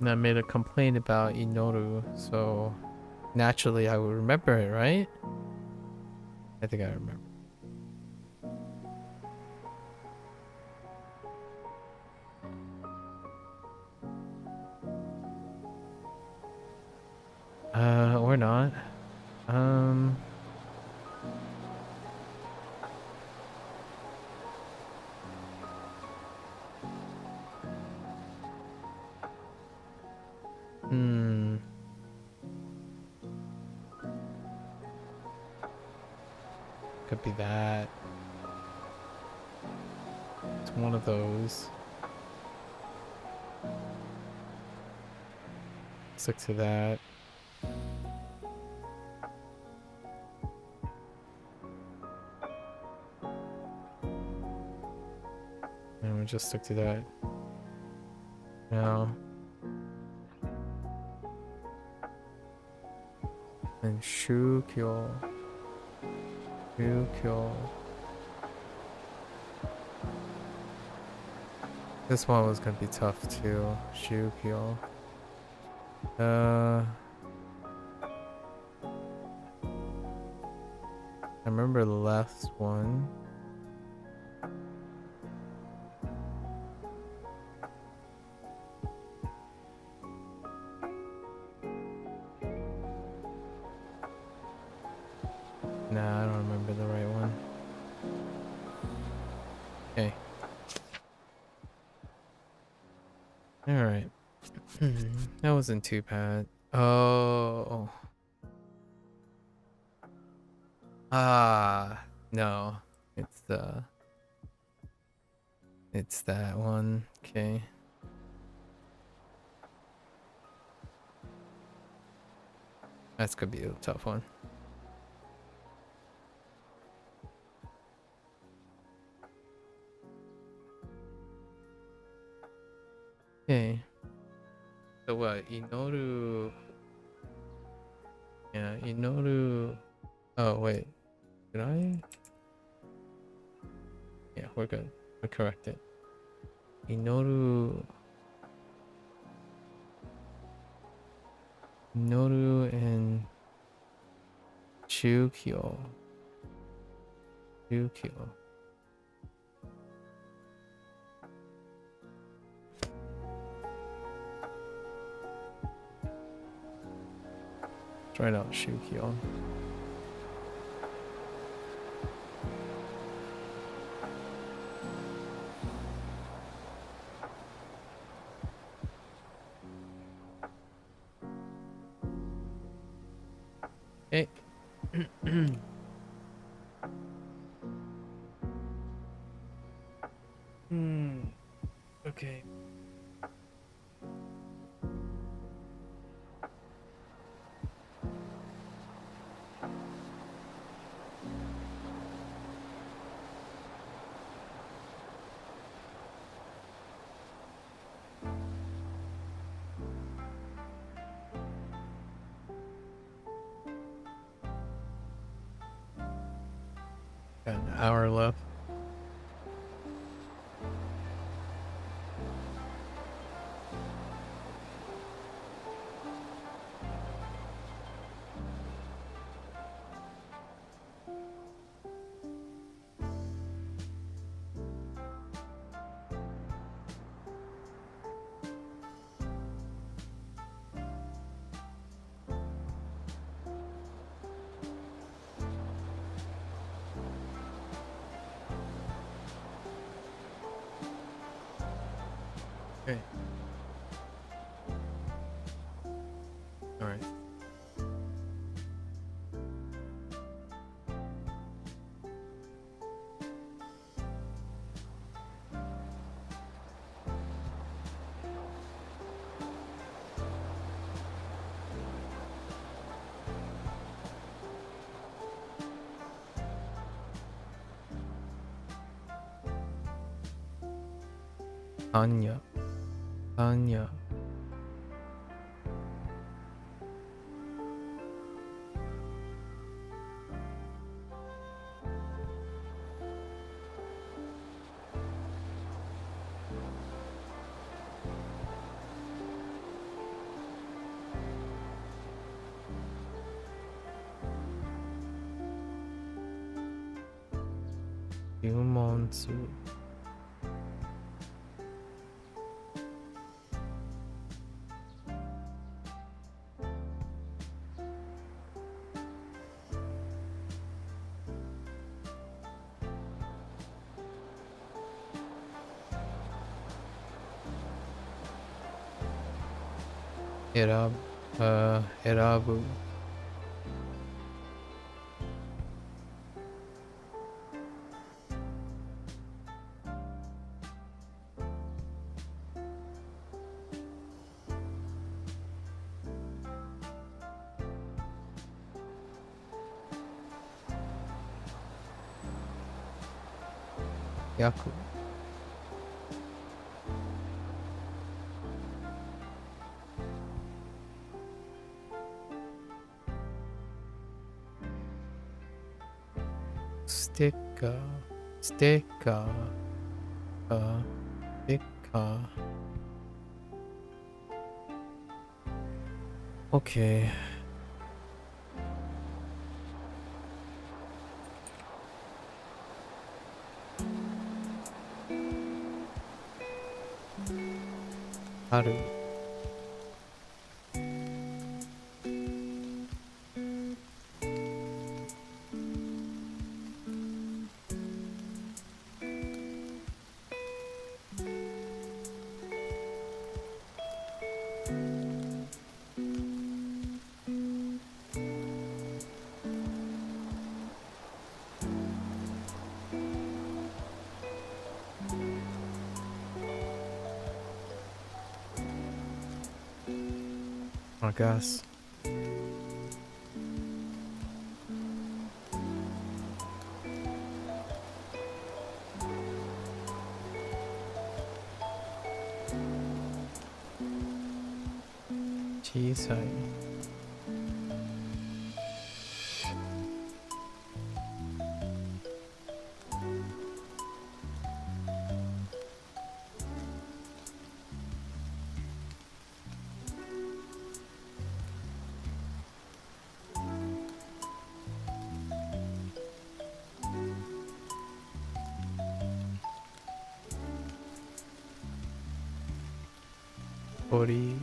And I made a complaint about Inoru, so naturally I would remember it, right? I think I remember. Or not. Um, hmm. Could be that. It's one of those. Stick to that. And we'll just stick to that. Now. And Shukyo. Shukyo. This one was gonna be tough too. Shukyo. I remember the last one. Nah, I don't remember the right one. Okay. Alright. That wasn't too bad. Oh. Ah. No. It's that one. Okay. That's gonna be a tough one. Okay. So what? Inoru. Yeah, Inoru. Oh, wait. Did I? Yeah, we're good. We're corrected. Inoru. Inoru and Chukyo. Chukyo. Try out Shukyo. Okay. Okay. Got an hour left. Okay. All right. Anya. Anya. Yumonsu. Erabu. Yaku. Sticker. Sticker. Sticker. Okay. Haru. I guess. Chisai. Ori.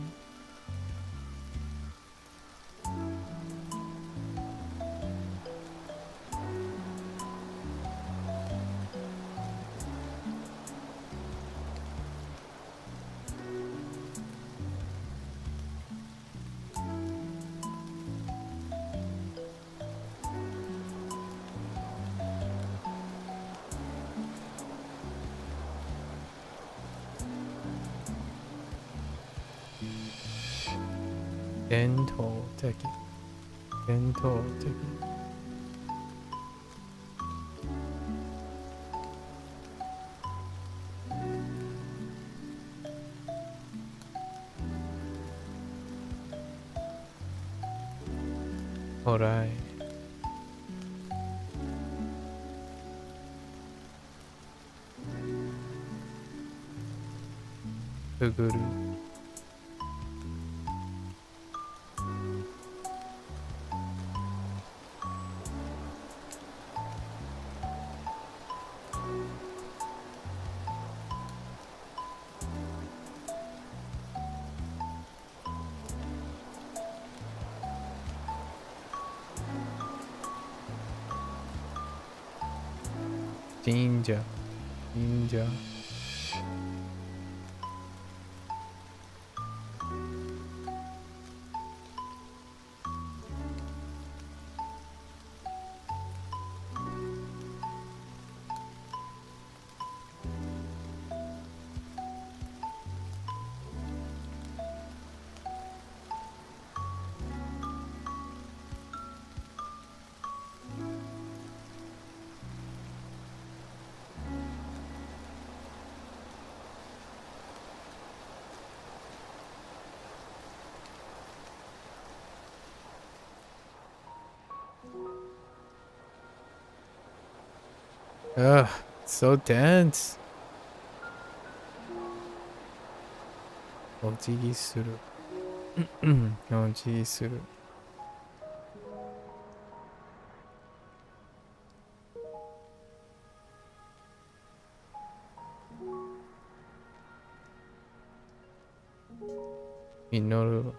Gento teki. Gento teki. Alright. Uguru. Ninja. Ninja. Ugh, so dense. Ojigi suru. Ojigi suru. Minoru.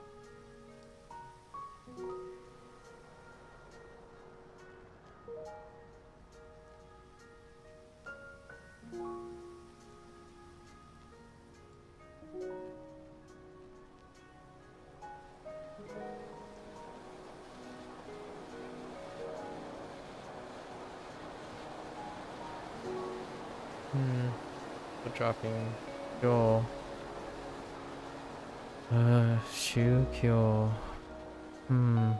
We're dropping Yo. Shukyo. Hmm.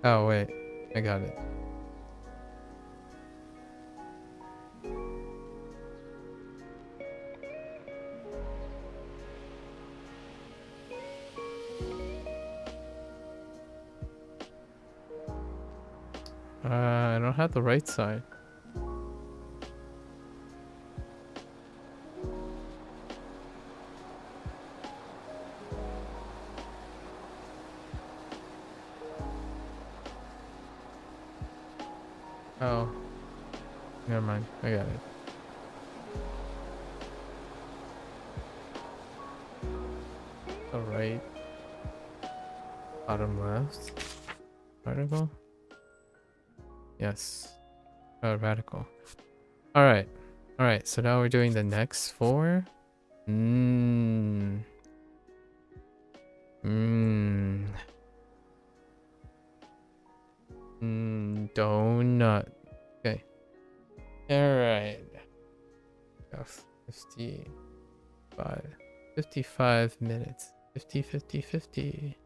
Oh wait, I got it. I don't have the right side. Oh, never mind. I got it. All right. Bottom left. Radical. Yes. Radical. All right. All right. So now we're doing the next four. Donut. Okay. All right. 55 minutes. 50.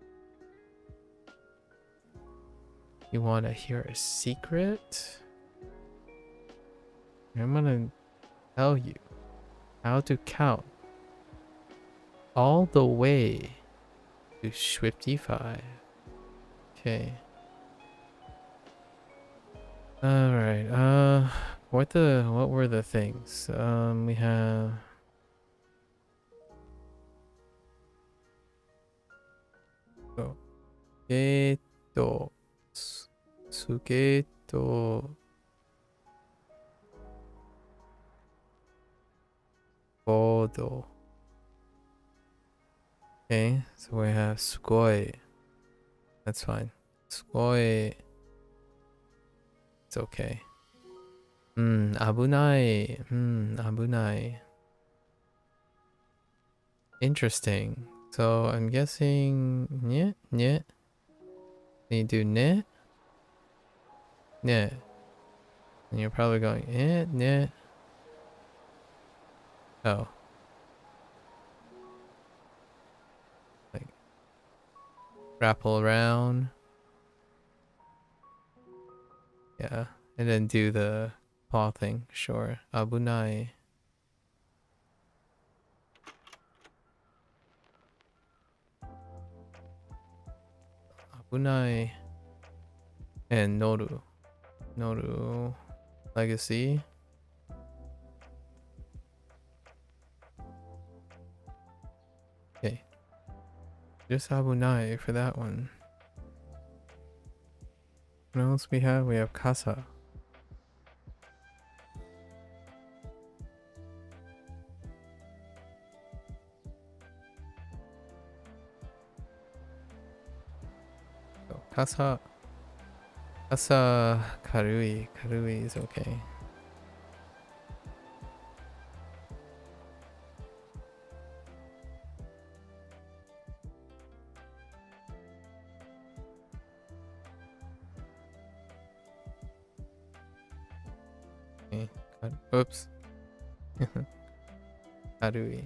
You want to hear a secret? I'm gonna tell you how to count all the way to 55. Okay. All right. What were the things? We have Sugeto, Sugeto, Bodo. Okay, so we have Sugoi. That's fine. Sugoi. It's okay. Abunai. Abunai. Interesting. So I'm guessing yeah. Then you do ne. And you're probably going ne. Oh. Like grapple around. Yeah. And then do the paw thing. Sure. Abunai. Abunai. And Noru. Legacy. Okay. Just Abunai for that one. What else we have? We have Kasa. So Kasa Karui. Karui is okay. Okay. Oops. Karui.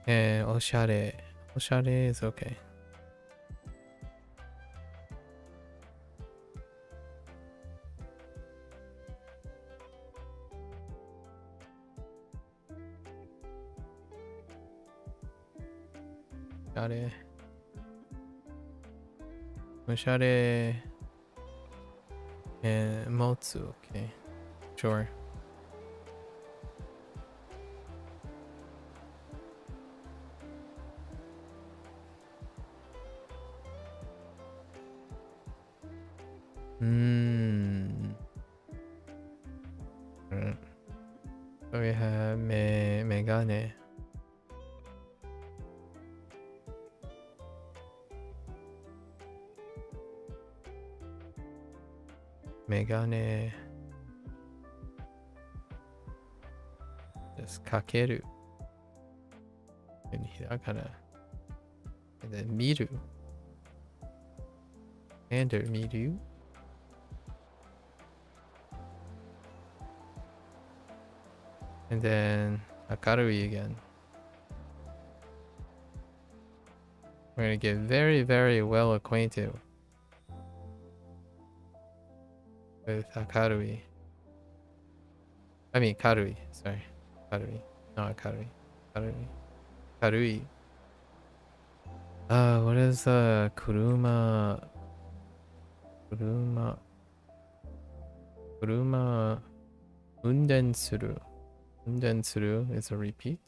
And Oshare. Oshare is okay. Oshare. Oshare. And Motsu. Okay. Sure. So we have Megane. Megane. Just kakeru. And hiragana. And then miru. And miru. And then Akarui again. We're gonna get very, very well acquainted with Akarui. I mean Karui, sorry. Karui. Not Akarui. Karui. Karui. What is Kuruma? Kuruma Unden Suru. Unden Suru is a repeat.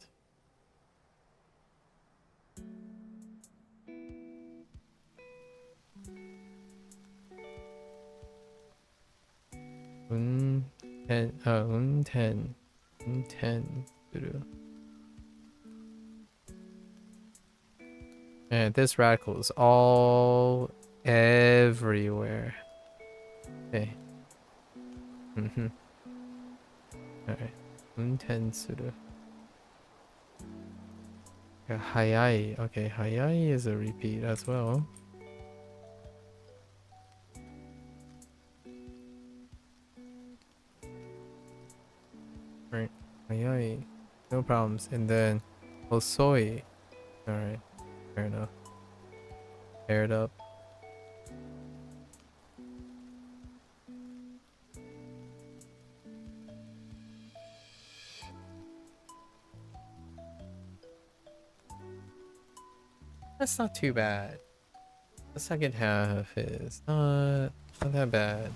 Unten Suru. And this radical is all everywhere. Okay. Alright. Unten Suru. Hayai. Okay, Hayai is a repeat as well. Right. Hayai. No problems. And then Osoi. Alright. Fair enough. Paired up. That's not too bad. The second half is not that bad.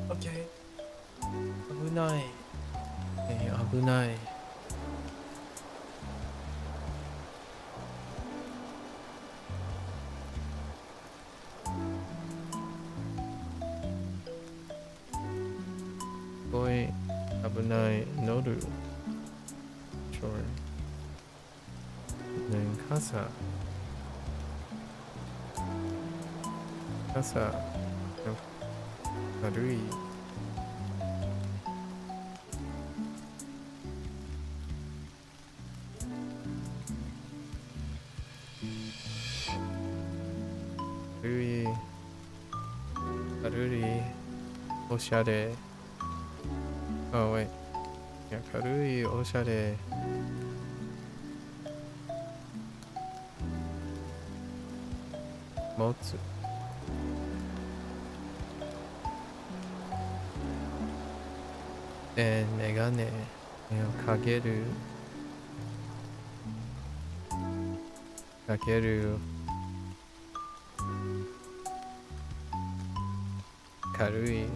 Okay. Abunai. Okay, Abunai. Boy, Abunai Noru. Sure. And then Kasa. Karui. Karuri. Oshare. Oh wait. Yeah, Karui, Oshare. Motsu. And Megane. Kageru. Kakeru. Karui.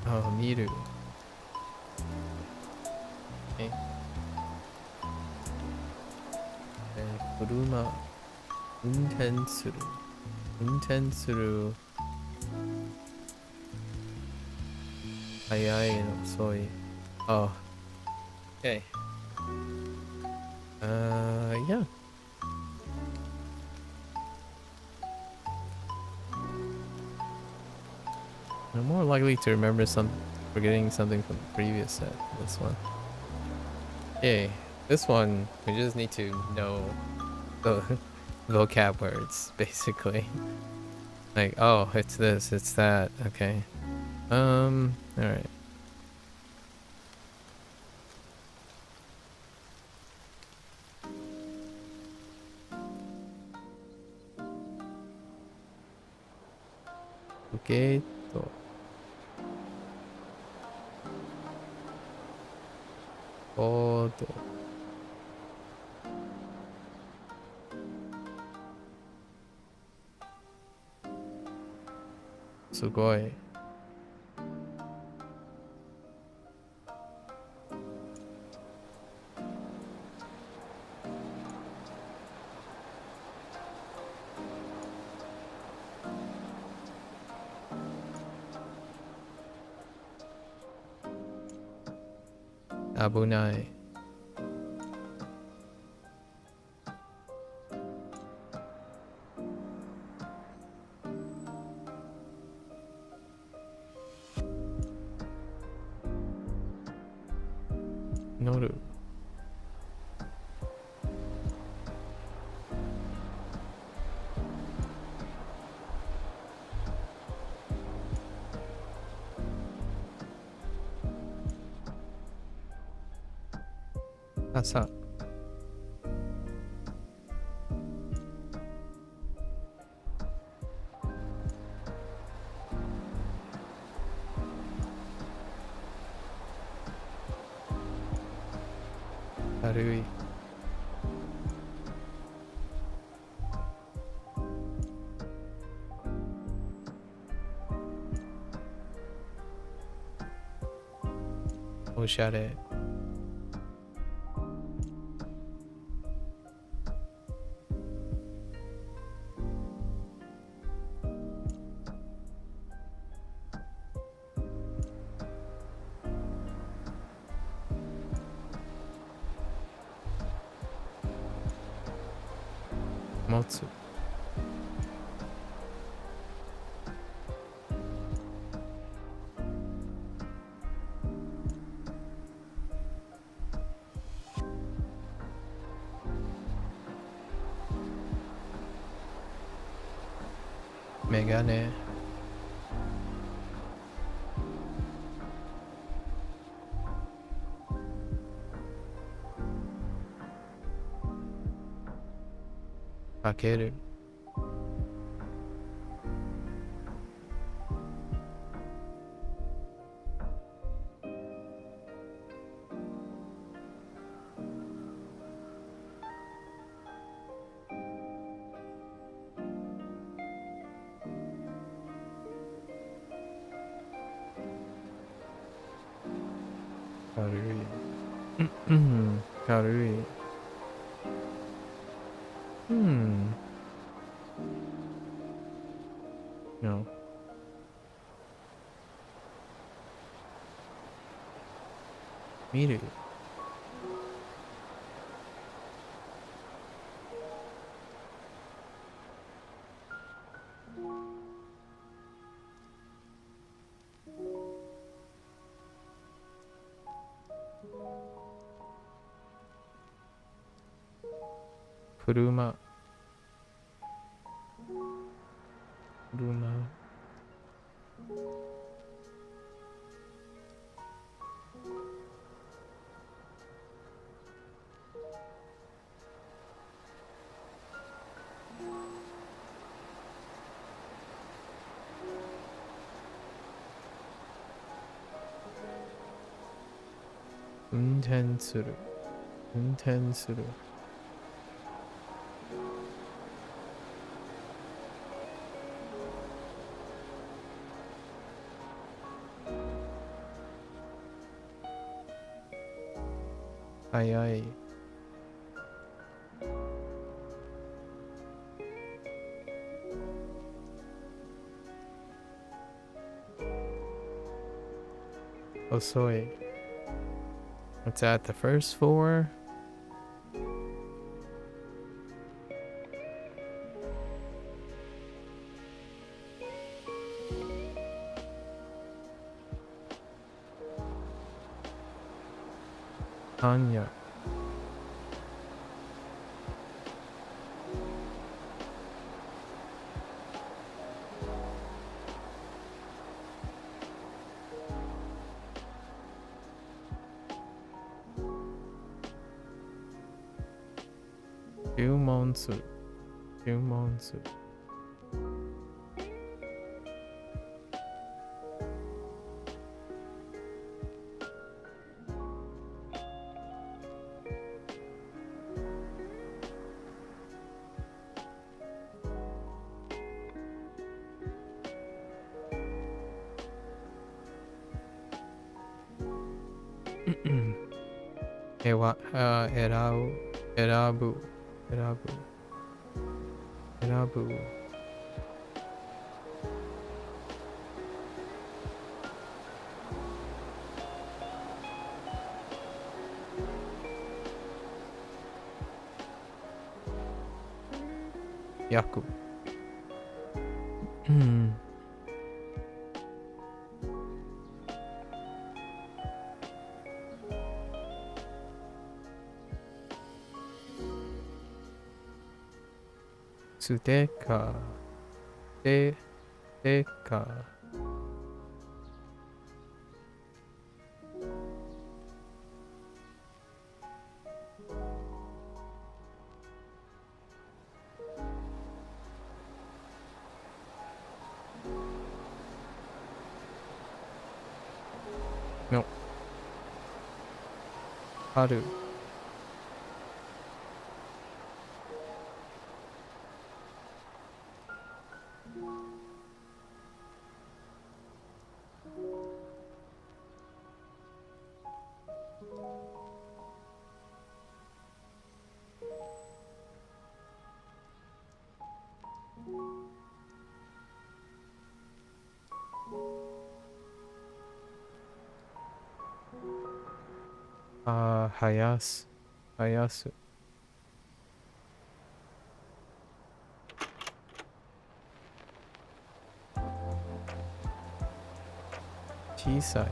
Oh, Miru. Okay. And Kuruma. Unten Suru. Unten Suru. Hayai and Osoi. Oh. Okay. Yeah. I'm more likely to remember forgetting something from the previous set. This one. Okay. This one, we just need to know the vocab words, basically. Like, oh, it's this, it's that. Okay. Alright. Okay. コード。すごい。危ない。乗る。朝。軽い。おしゃれ。持つ。メガネ。かける。軽い。軽い。No。見る。車。車。運転する。運転する。早い。遅い。What's that? The first four? Anya. Months. 2 months. Ewa, erabu, erabu. Yaku. Sudeka. Deka. No. Haru. Hayasu. Chisai.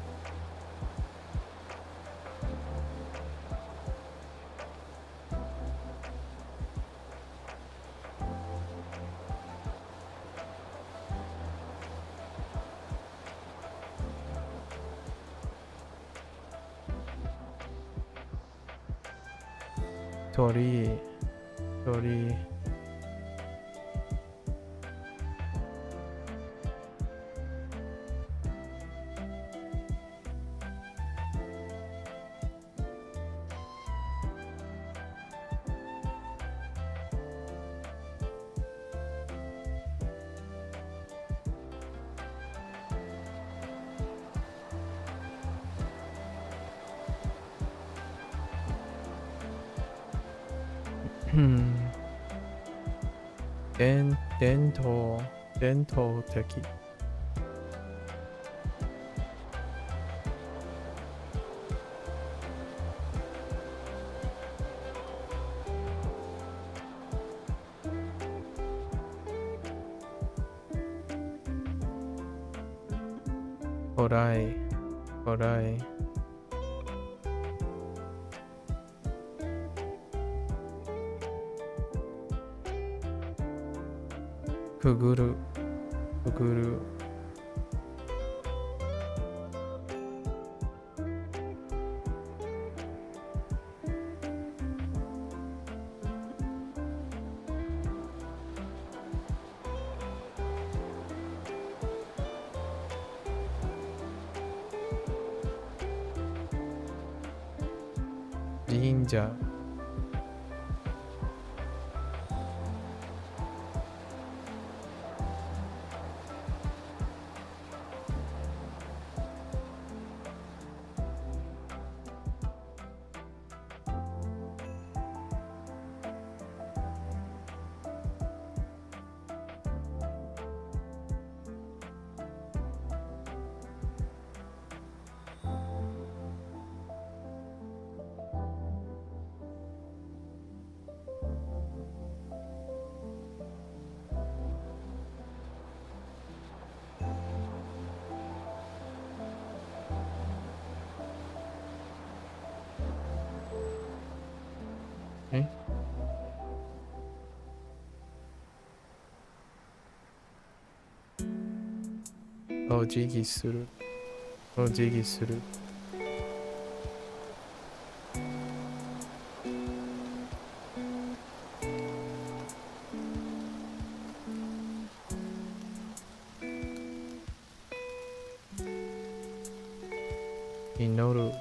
Tori. Dento teki. Orai. Kuguru. Jinja. Okay. Ojigi suru. Inoru.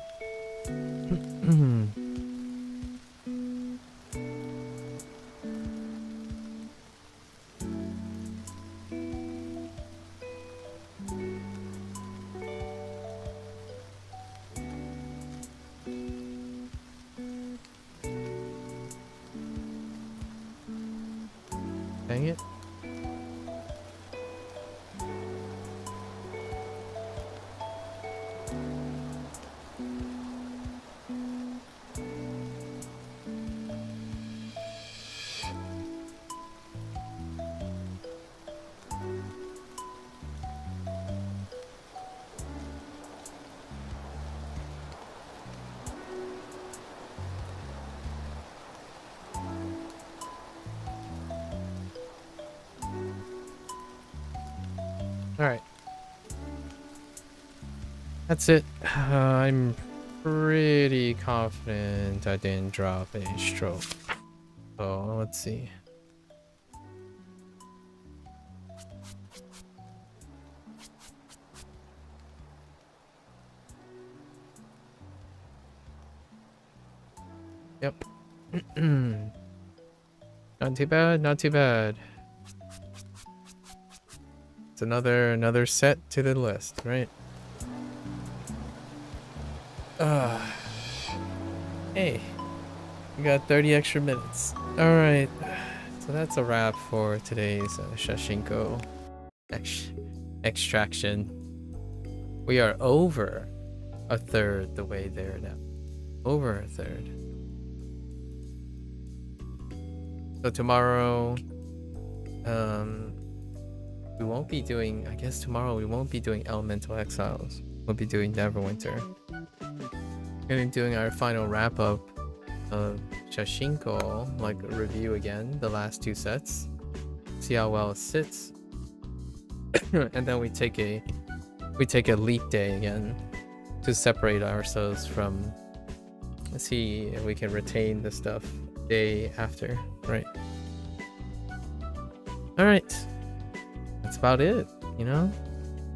Dang it. All right. That's it. I'm pretty confident I didn't drop a stroke. So let's see. Yep. Not too bad, not too bad. It's another set to the list, right? Hey, we got 30 extra minutes. All right, so that's a wrap for today's Shashingo extraction. We are over a third the way there now. Over a third. So tomorrow, we won't be doing, I guess tomorrow we won't be doing Elemental Exiles. We'll be doing Neverwinter. We're doing our final wrap up of Shashingo, like a review again, the last two sets. See how well it sits. And then we take a leap day again to separate ourselves from, see if we can retain the stuff day after, right? All right, that's about it, you know?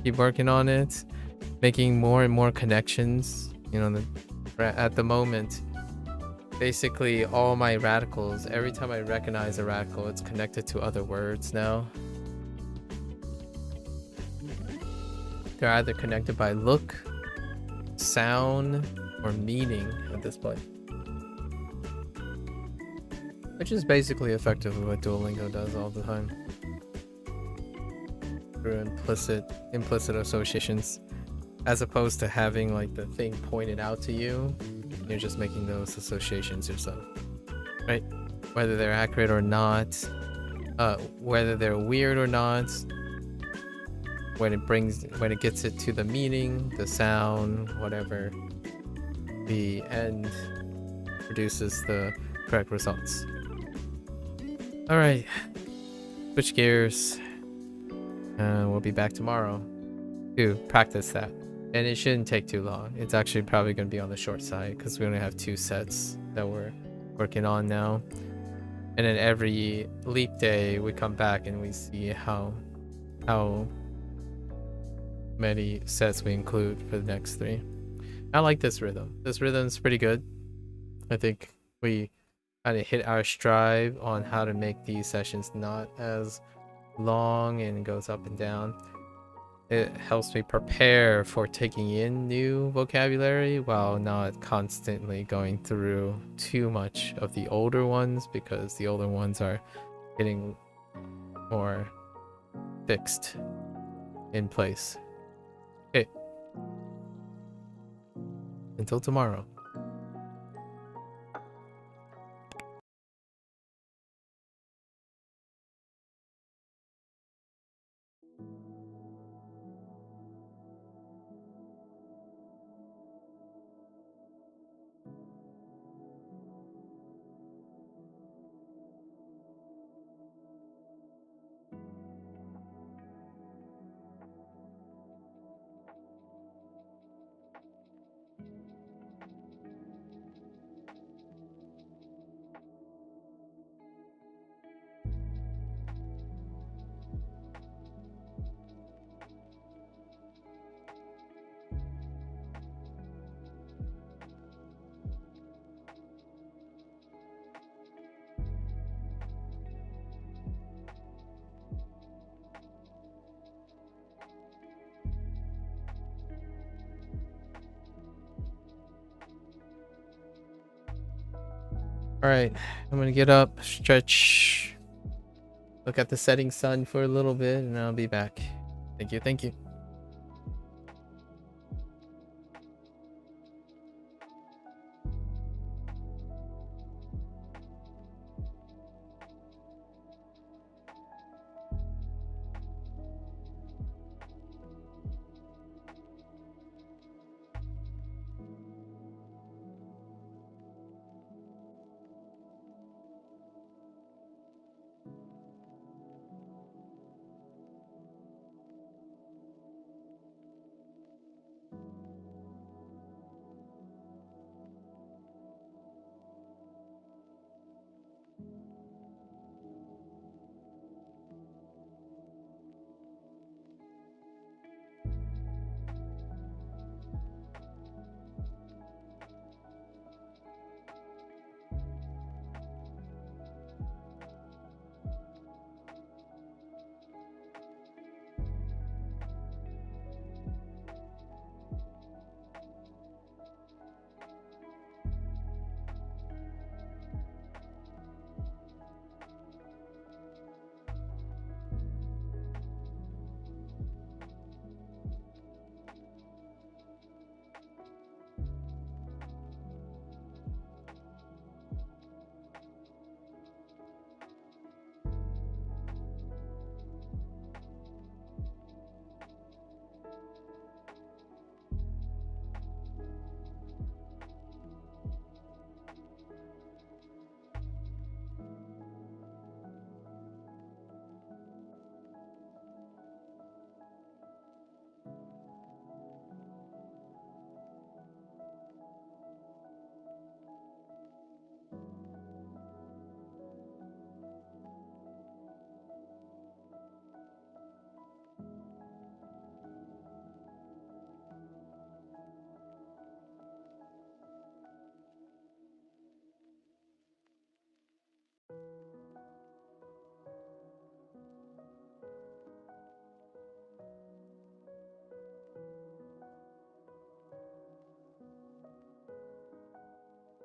Keep working on it, making more and more connections, you know. At the moment, basically all my radicals, every time I recognize a radical, it's connected to other words now. They're either connected by look, sound, or meaning at this point. Which is basically effectively what Duolingo does all the time. Through implicit associations. As opposed to having like the thing pointed out to you, you're just making those associations yourself. Right? Whether they're accurate or not, whether they're weird or not, when it gets it to the meaning, the sound, whatever, the end produces the correct results. Alright, switch gears. We'll be back tomorrow to practice that. And it shouldn't take too long. It's actually probably going to be on the short side because we only have 2 sets that we're working on now. And then every leap day we come back and we see how many sets we include for the next 3. I like this rhythm. This rhythm's pretty good. I think we kind of hit our stride on how to make these sessions not as long and goes up and down. It helps me prepare for taking in new vocabulary while not constantly going through too much of the older ones, because the older ones are getting more fixed in place. Okay. Until tomorrow. All right, I'm gonna get up, stretch, look at the setting sun for a little bit, and I'll be back. Thank you, thank you.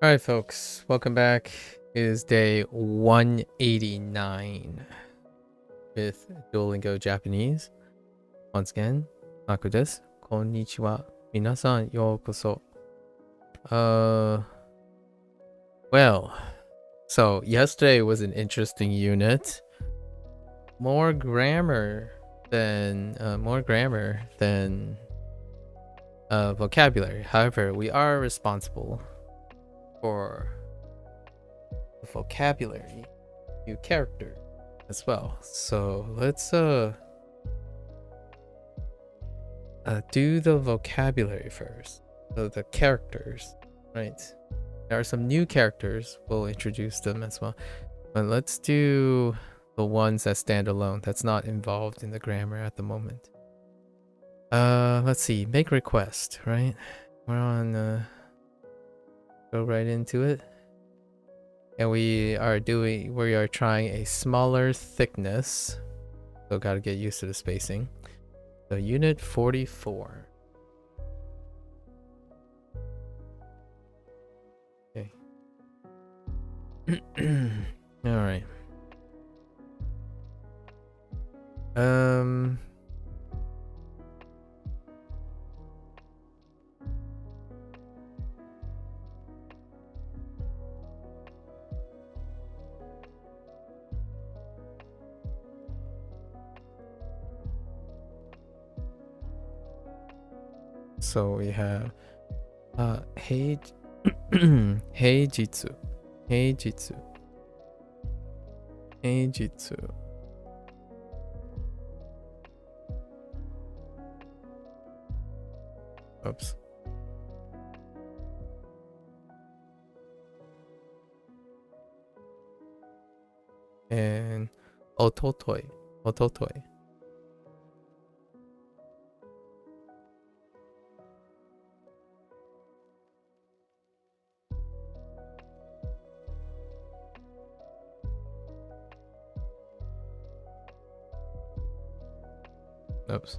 All right, folks, welcome back. It is day 189 with Duolingo Japanese. Once again, Maku desu. Konnichiwa. Minasan yokoso. Well, so yesterday was an interesting unit. More grammar than vocabulary. However, we are responsible for the vocabulary, new character as well. So let's do the vocabulary first. So the characters, right? There are some new characters. We'll introduce them as well. But let's do the ones that stand alone. That's not involved in the grammar at the moment. Let's see. Make request, right? We're on go right into it. And we are trying a smaller thickness. So gotta get used to the spacing. So unit 44. Okay. All right. So we have heijitsu, heijitsu, heijitsu. Oops. And ototoi, ototoi. Oops.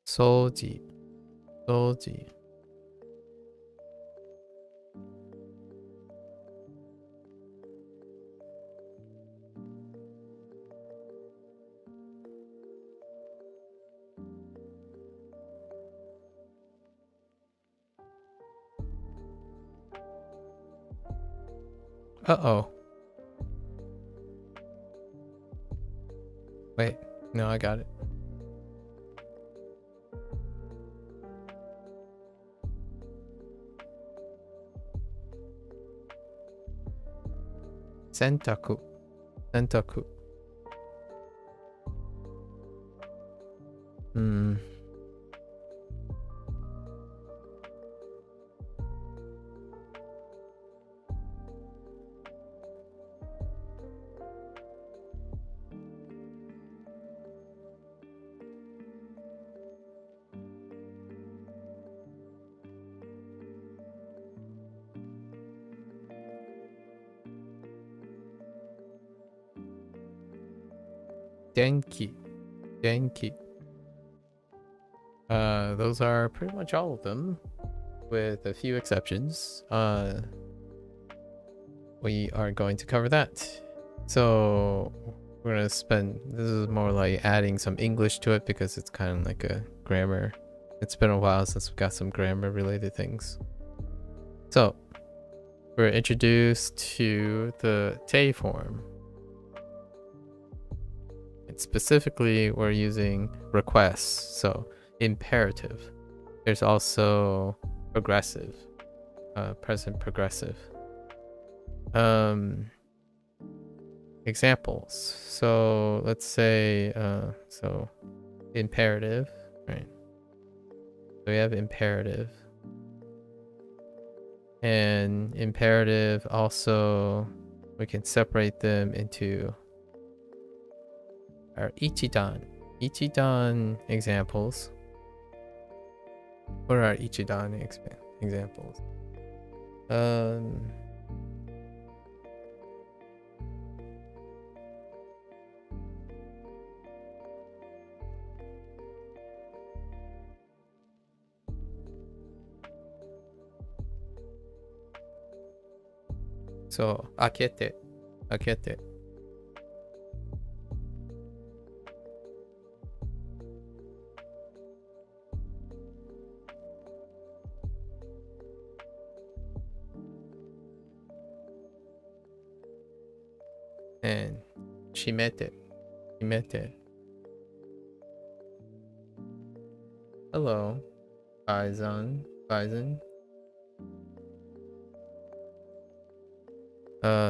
Soji. Soji. Uh-oh. Wait, no, I got it. Sentaku. Sentaku. Hmm. Denki. Denki. Those are pretty much all of them, with a few exceptions. We are going to cover that. So we're gonna spend, this is more like adding some English to it because it's kind of like a grammar. It's been a while since we got some grammar related things. So we're introduced to the te form. And specifically, we're using requests, so imperative. There's also progressive, present progressive. Examples. So let's say, so imperative, right? So we have imperative. And imperative also, we can separate them into our ichidan. Ichidan examples. What are our ichidan examples? So, akete. Akete. And shimete. Shimete. Hello. Bison. Bison.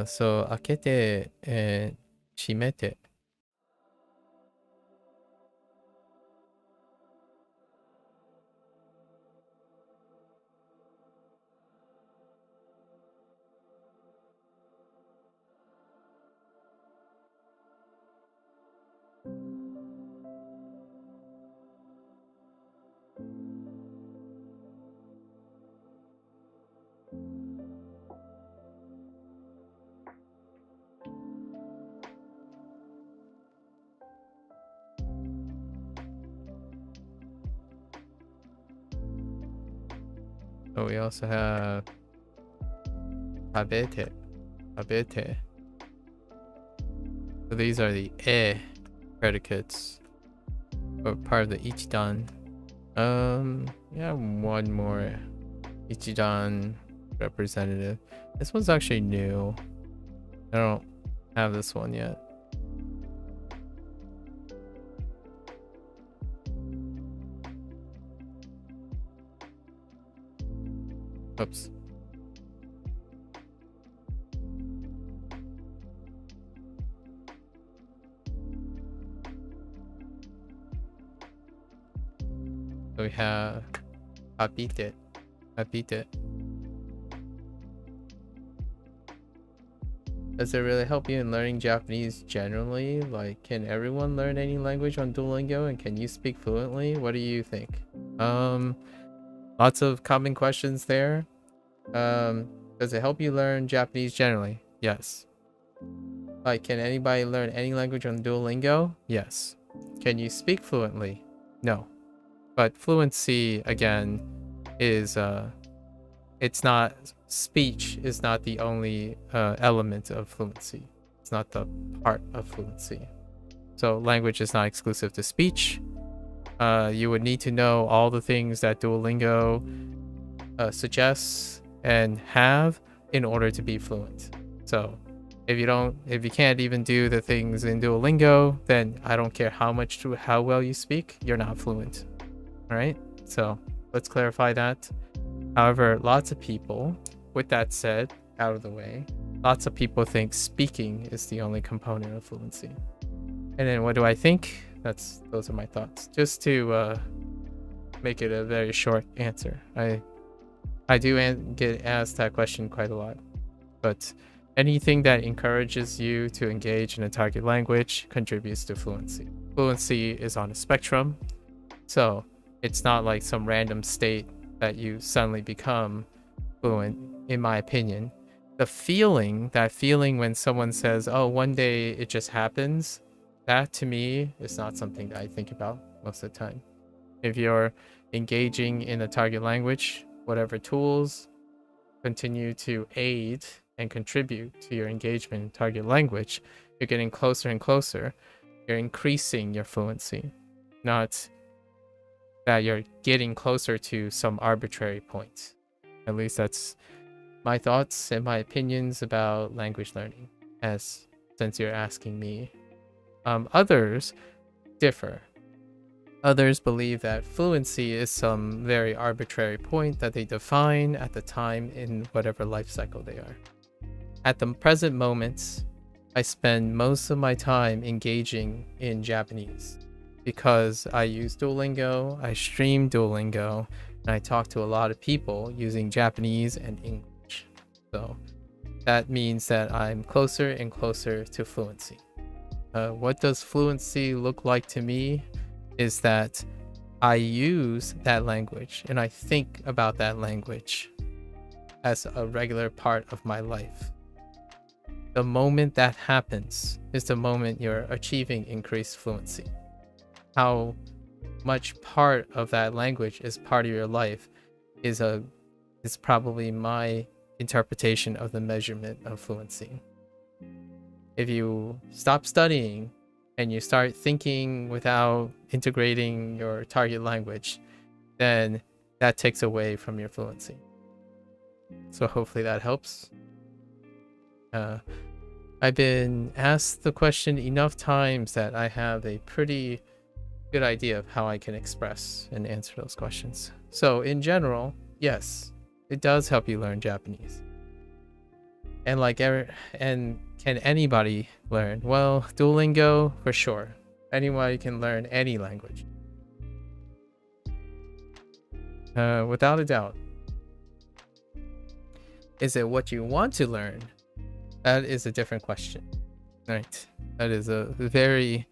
So akete and shimete. So we also have habete. Habete. So these are the predicates, or part of the ichidan. Yeah, one more ichidan representative. This one's actually new. I don't have this one yet. Oops. So we have habite. Habite. Does it really help you in learning Japanese generally? Like, can everyone learn any language on Duolingo, and can you speak fluently? What do you think? Lots of common questions there. Does it help you learn Japanese generally? Yes. Like, can anybody learn any language on Duolingo? Yes. Can you speak fluently? No. But fluency, again, is it's not, speech is not the only element of fluency. It's not the part of fluency. So language is not exclusive to speech. You would need to know all the things that Duolingo suggests and have in order to be fluent. So if you can't even do the things in Duolingo, then I don't care how well you speak, you're not fluent. All right? So let's clarify that. However, lots of people, with that said, out of the way, lots of people think speaking is the only component of fluency. And then what do I think? Those are my thoughts. Just to make it a very short answer. I do get asked that question quite a lot. But anything that encourages you to engage in a target language contributes to fluency. Fluency is on a spectrum, so it's not like some random state that you suddenly become fluent, in my opinion. That feeling when someone says, oh, one day it just happens, that to me is not something that I think about most of the time. If you're engaging in a target language, whatever tools continue to aid and contribute to your engagement in target language, you're getting closer and closer. You're increasing your fluency, not that you're getting closer to some arbitrary point. At least that's my thoughts and my opinions about language learning, since you're asking me. Others differ. Others believe that fluency is some very arbitrary point that they define at the time in whatever life cycle they are. At the present moment, I spend most of my time engaging in Japanese because I use Duolingo, I stream Duolingo, and I talk to a lot of people using Japanese and English. So that means that I'm closer and closer to fluency. What does fluency look like to me is that I use that language and I think about that language as a regular part of my life. The moment that happens is the moment you're achieving increased fluency. How much part of that language is part of your life is probably my interpretation of the measurement of fluency. If you stop studying and you start thinking without integrating your target language, then that takes away from your fluency. So hopefully that helps. I've been asked the question enough times that I have a pretty good idea of how I can express and answer those questions. So in general, yes, it does help you learn Japanese. And can anybody learn? Well, Duolingo for sure. Anybody can learn any language. Without a doubt. Is it what you want to learn? That is a different question. Right. That is a very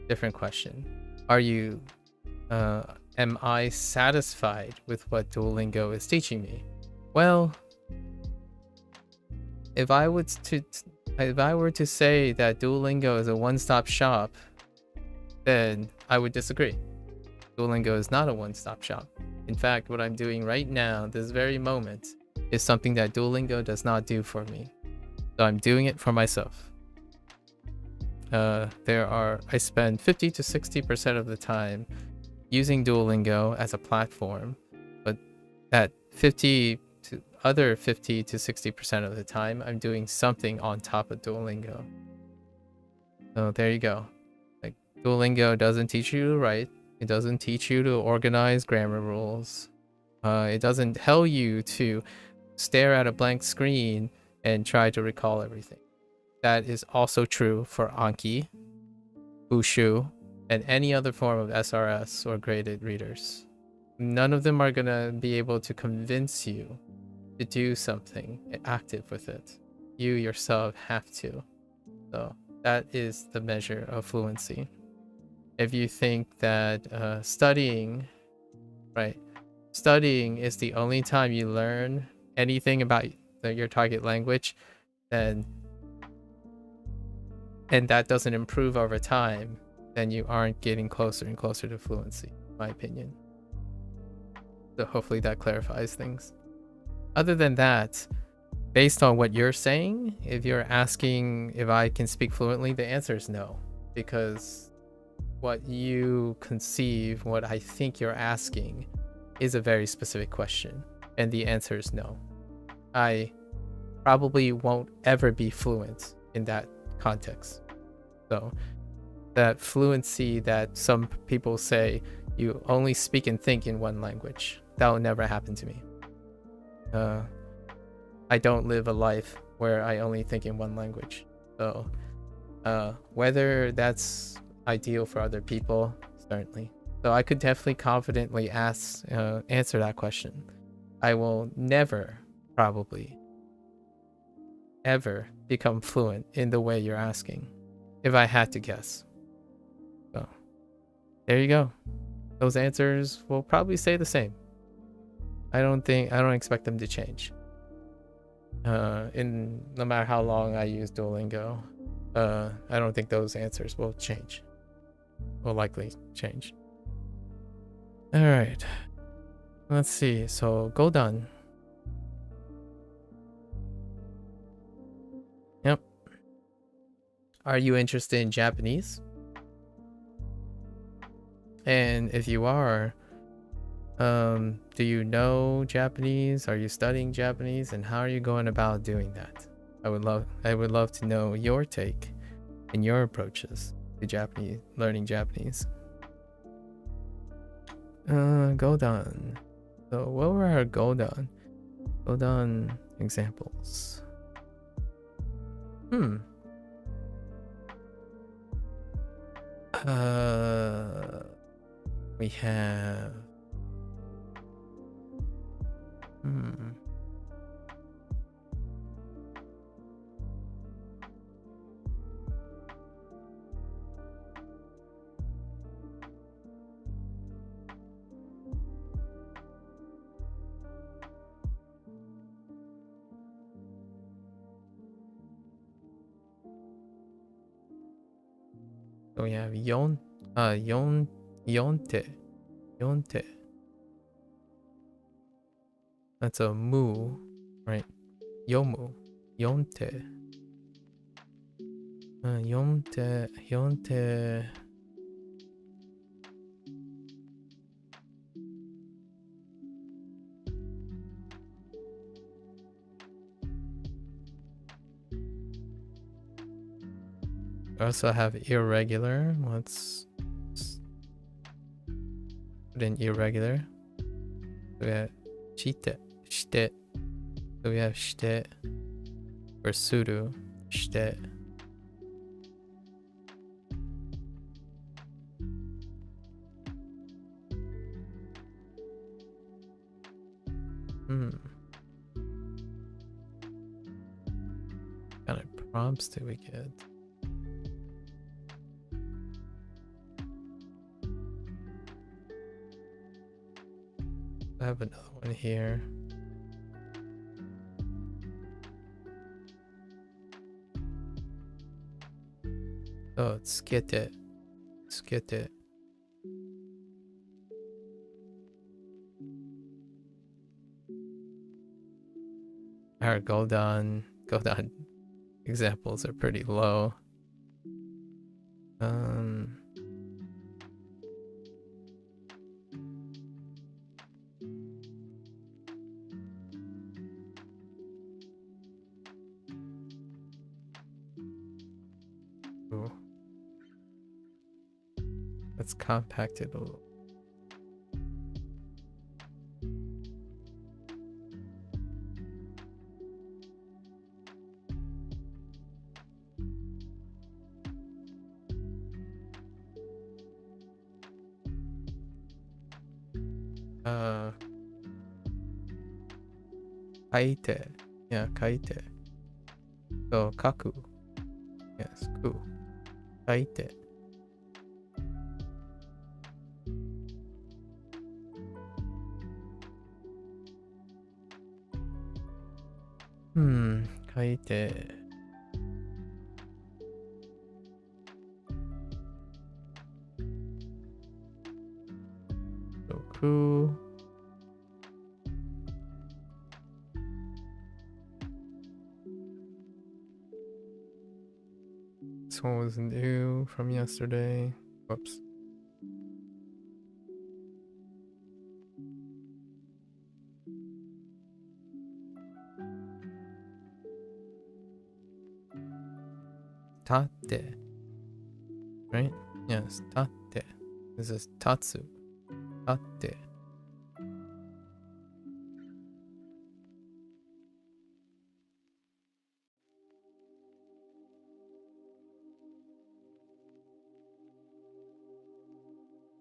different question. Am I satisfied with what Duolingo is teaching me? Well, if I were to say that Duolingo is a one-stop shop, then I would disagree. Duolingo is not a one-stop shop. In fact, what I'm doing right now, this very moment, is something that Duolingo does not do for me. So I'm doing it for myself. I spend 50 to 60% of the time using Duolingo as a platform, but that 50 to 60% of the time, I'm doing something on top of Duolingo. So there you go. Like, Duolingo doesn't teach you to write. It doesn't teach you to organize grammar rules. It doesn't tell you to stare at a blank screen and try to recall everything. That is also true for Anki, Bushu, and any other form of SRS or graded readers. None of them are going to be able to convince you to do something active with it. You yourself have to. So that is the measure of fluency. If you think that studying is the only time you learn anything about your target language, and that doesn't improve over time, then you aren't getting closer and closer to fluency, in my opinion. So hopefully that clarifies things. Other than that, based on what you're saying, if you're asking if I can speak fluently, the answer is no. Because what you conceive, what I think you're asking, is a very specific question. And the answer is no. I probably won't ever be fluent in that context. So that fluency that some people say you only speak and think in one language, that will never happen to me. I don't live a life where I only think in one language. So whether that's ideal for other people, certainly. So I could definitely confidently answer that question. I will never, probably, ever become fluent in the way you're asking, if I had to guess. So there you go. Those answers will probably stay the same. I don't expect them to change. In no matter how long I use Duolingo, I don't think those answers will change. Will likely change. All right. Let's see. So Godan. Yep. Are you interested in Japanese? And if you are, do you know Japanese? Are you studying Japanese? And how are you going about doing that? I would love to know your take and your approaches to learning Japanese. Godan. So what were our Godan examples? We have so we have yonte. That's a mu, right? Yomu, yonte. Yonte. We also have irregular. Let's put in irregular. We have shite. So we have shite or suru. Shite. What kind of prompts do we get? I have another one here. Oh, it's skete. Our Goldan examples are pretty low. Ooh. Let's compact it a little. Kaite. Yeah, kaite. So, kaku. Yes, ku. Kaite. Kaite. So, ku. This one was new from yesterday. Whoops. Tate. Right? Yes, tate. This is tatsu. Tate.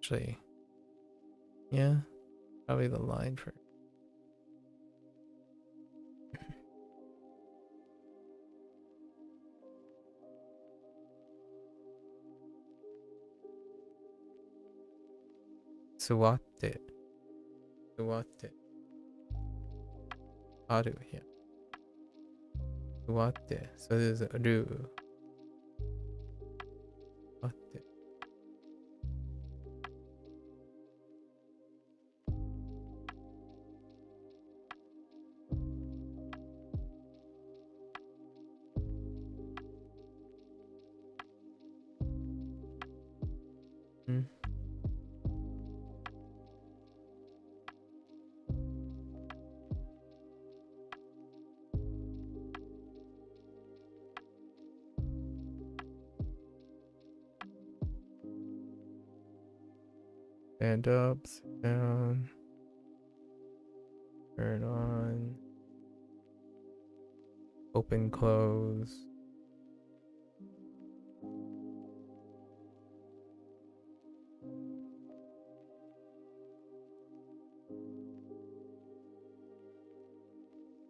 Actually, yeah, probably the line for suwate. Suwate. Aru here. Suwate. So this is ru. Suwate. Hmm. Stand up, sit down, turn on, open, close.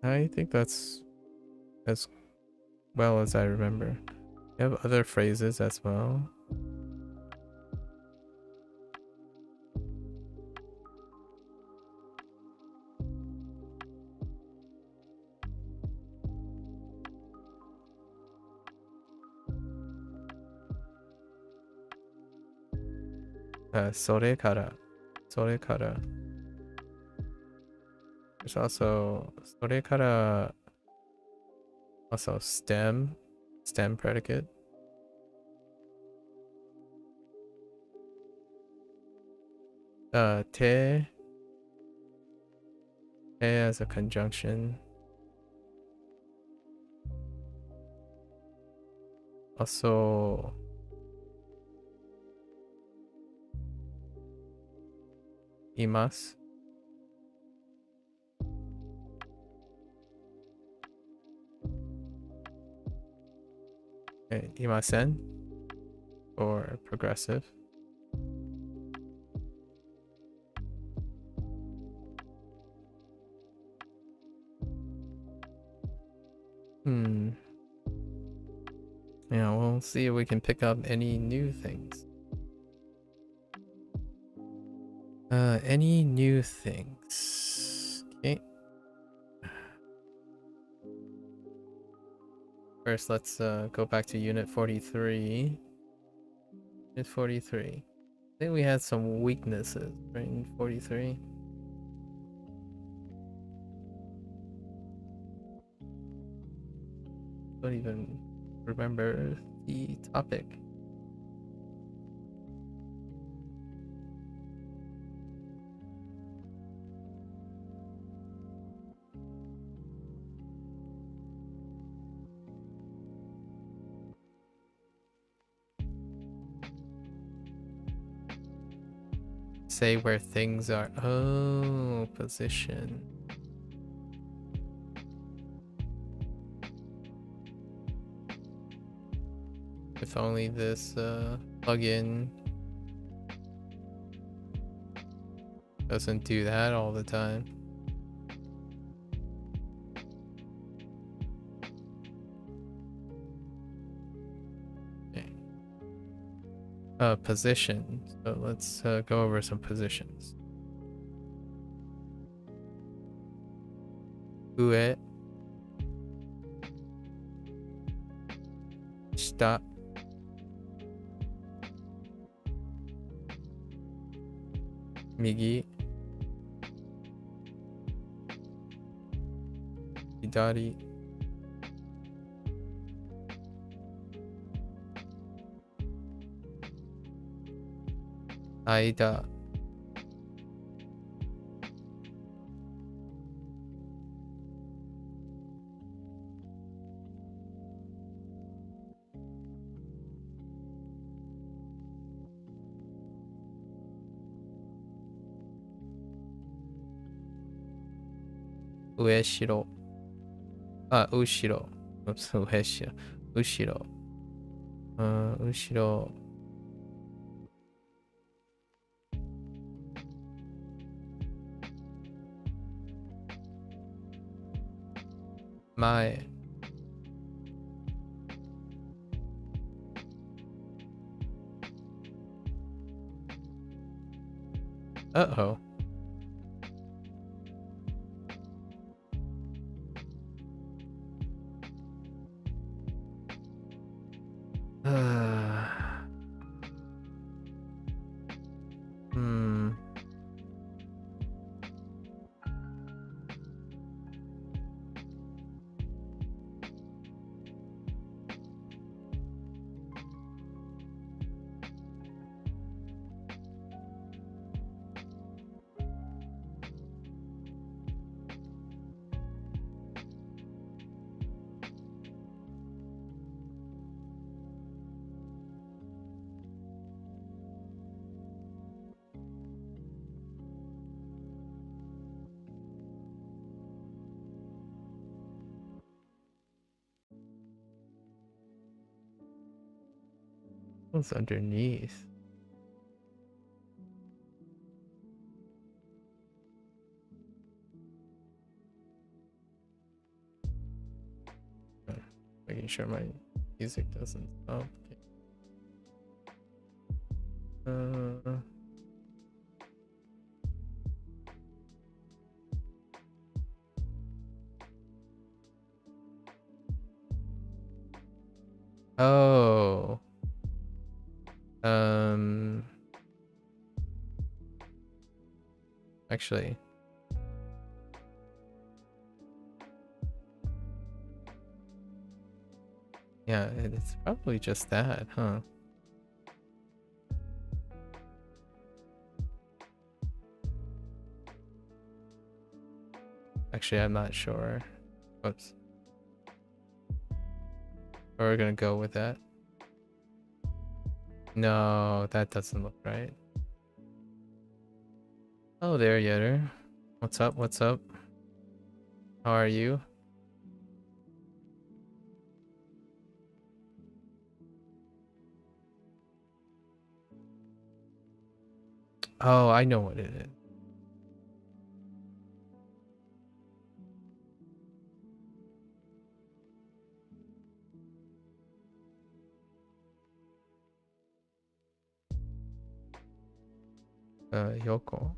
I think that's as well as I remember. You have other phrases as well. Sore kara. Sore kara. There's also sore kara. Also stem predicate. Te as a conjunction. Also imas. Imasen or progressive. Yeah, we'll see if we can pick up any new things. Any new things. Okay. First, let's go back to Unit 43. Unit 43. I think we had some weaknesses, right, in 43. Don't even remember the topic. Say where things are. Oh, position. If only this plugin doesn't do that all the time. Okay. Position. So let's go over some positions. Ue. Shita. Migi. Hidari. 間 上城あ、後ろ。上城。後ろ。後ろ。前。Uh-oh. Hmm. What's underneath? Making sure my music doesn't stop. Oh. Actually. Yeah, it's probably just that, huh? Actually, I'm not sure. Oops. We're gonna go with that. No, that doesn't look right. Oh, there, Yetter. What's up? What's up? How are you? Oh, I know what it is. Yoko.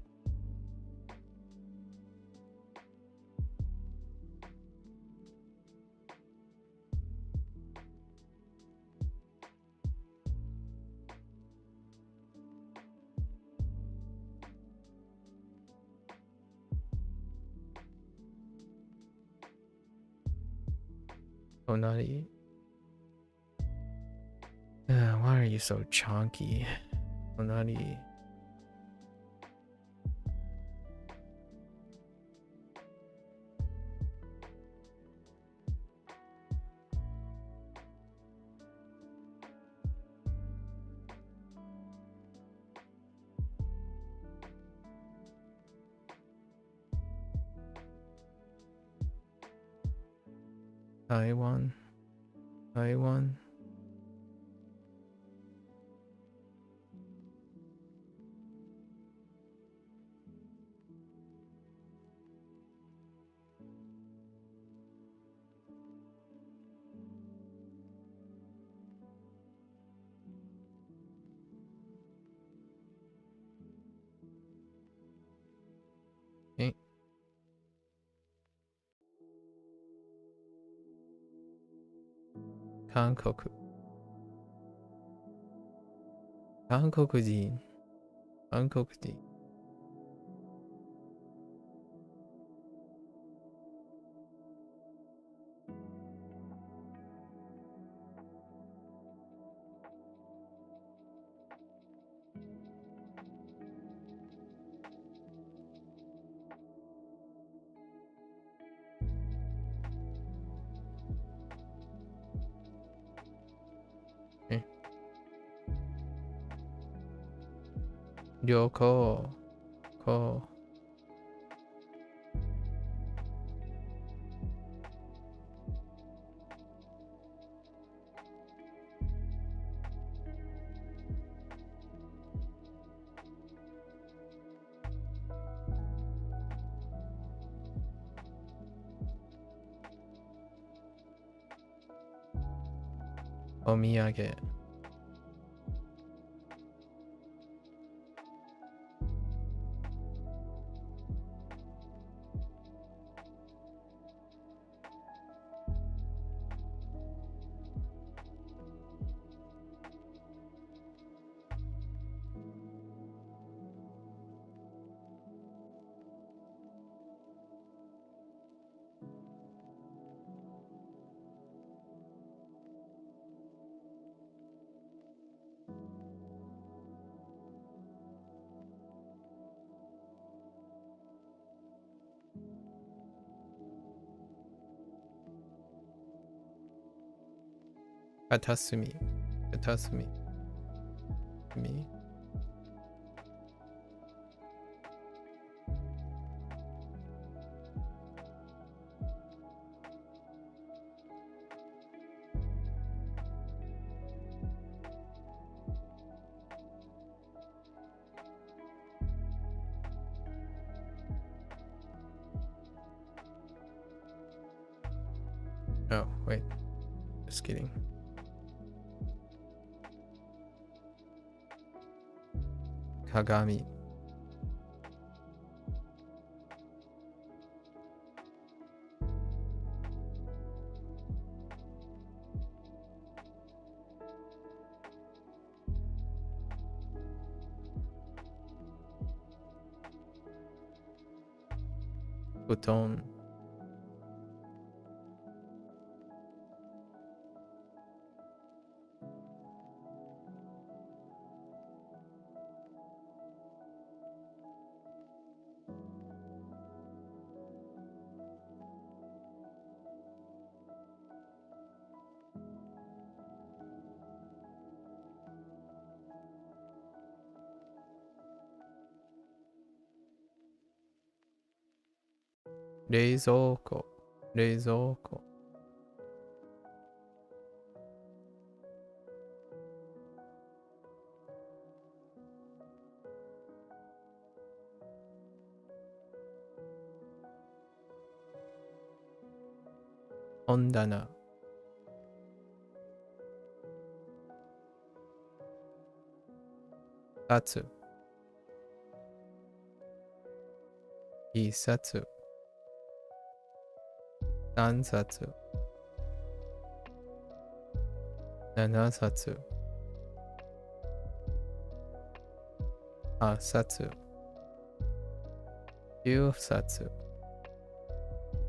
Onari. Why are you so chonky? Onari. Taiwan. Taiwan. Okay. Kankoku. Kankokujin. Kankokujin. Ryoko. Ko. Omiyage. Katasumi. Katasumi. Me. Oh, wait. Just kidding. Kagami. Futon. Reizouko. Reizouko. Ondana. Satsu. Isatsu. Sansatsu. Nanasatsu. Asatsu. Gyusatsu.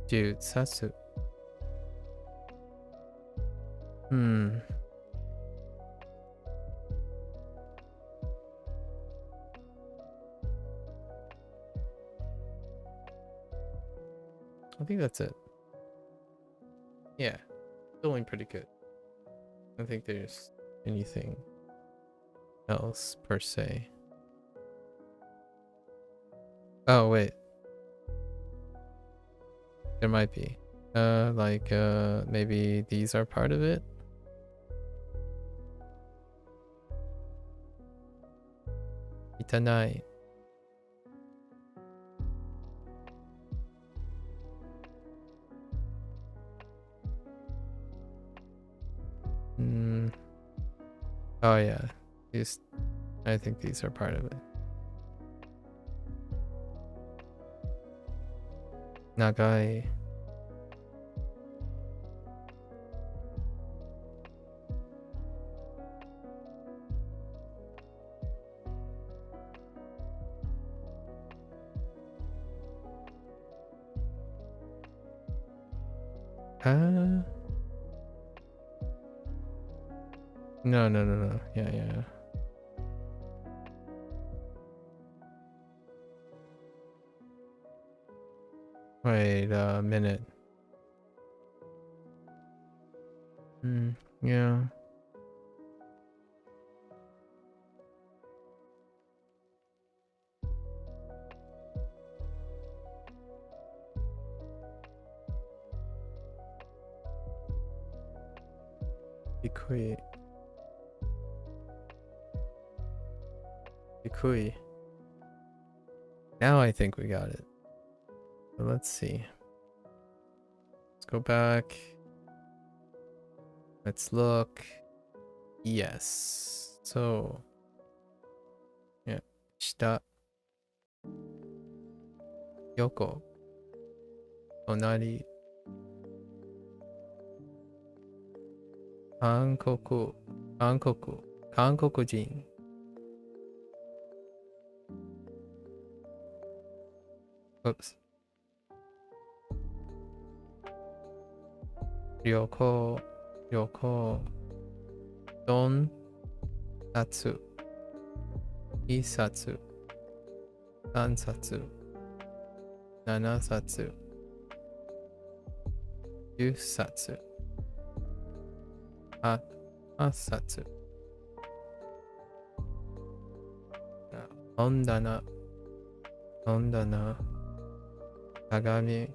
Jutsatsu. I think that's it. Yeah, doing pretty good. I don't think there's anything else per se. Oh wait, there might be. Maybe these are part of it. Itanai. Oh yeah, I think these are part of it. Nagai. No. Yeah. Wait a minute. Yeah. 低い。低い. Now I think we got it. So let's see. Let's go back. Let's look. Yes. So, yeah. 下。横。隣。韓国人。Oops. 旅行。4冊。1冊。3冊。7冊。10冊。8冊。本棚。鏡。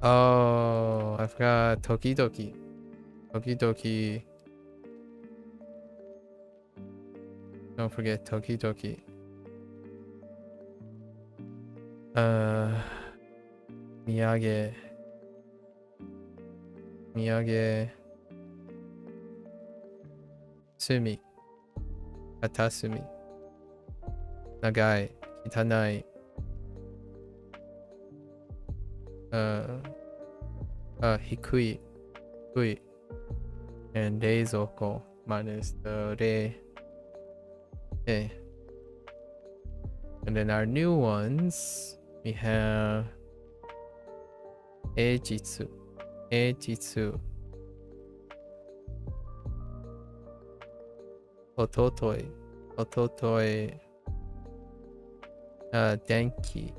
Oh, I forgot 時々。Don't forget 時々。土産。隅。片隅。長い。汚い。低い。And 冷蔵庫 minus the 冷。Okay. And then our new ones, we have 平日。おととい。電気。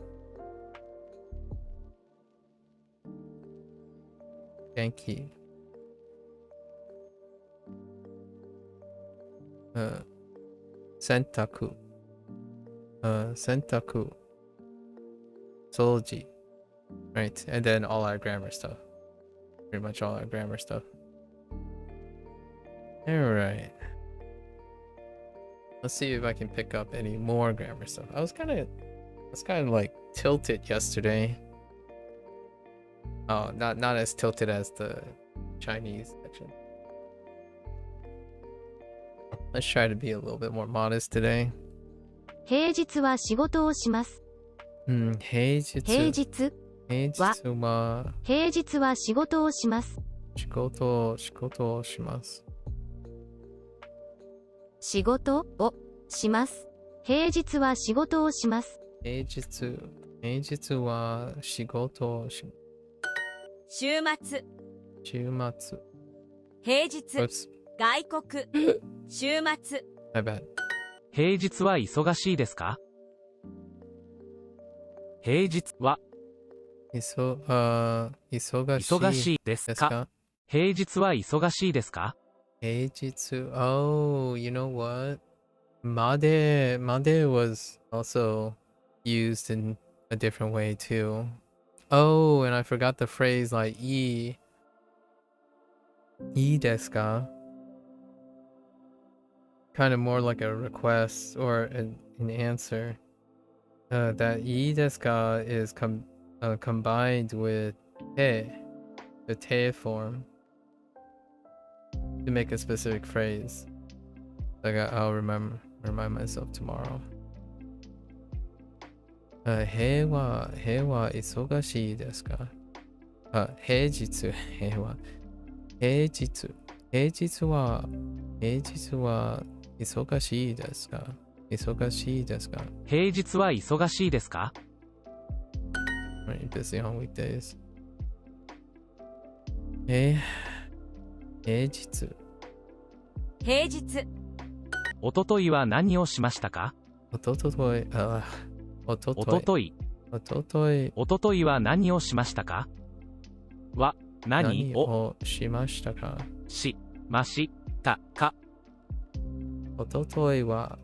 洗濯。掃除。Right, and then all our grammar stuff. Pretty much all our grammar stuff. Alright. Let's see if I can pick up any more grammar stuff. I was kind of like tilted yesterday. Oh, not as tilted as the Chinese section. Let's try to be a little bit more modest today. 平日は仕事をします。平日は仕事をします。仕事をします。仕事をします。平日は仕事をします。平日は仕事をします。週末。平日。外国。週末。My bad. 平日は忙しいですか？平日は忙しいですか？平日は忙しいですか？平日 Oh, you know what? Made was also used in a different way too. Oh, and I forgot the phrase likeいいですか? Kind of more like a request or an answer. That いいですか is combined with て, the て form, to make a specific phrase. Like I'll remind myself tomorrow. 平は忙しいですか？平日は忙しいですか？平日は忙しいですか？ Right, busy on weekdays. 平日。おとといは何をしましたか？おとといは何をしましたか？は何をしましたか？しましたか？おとといは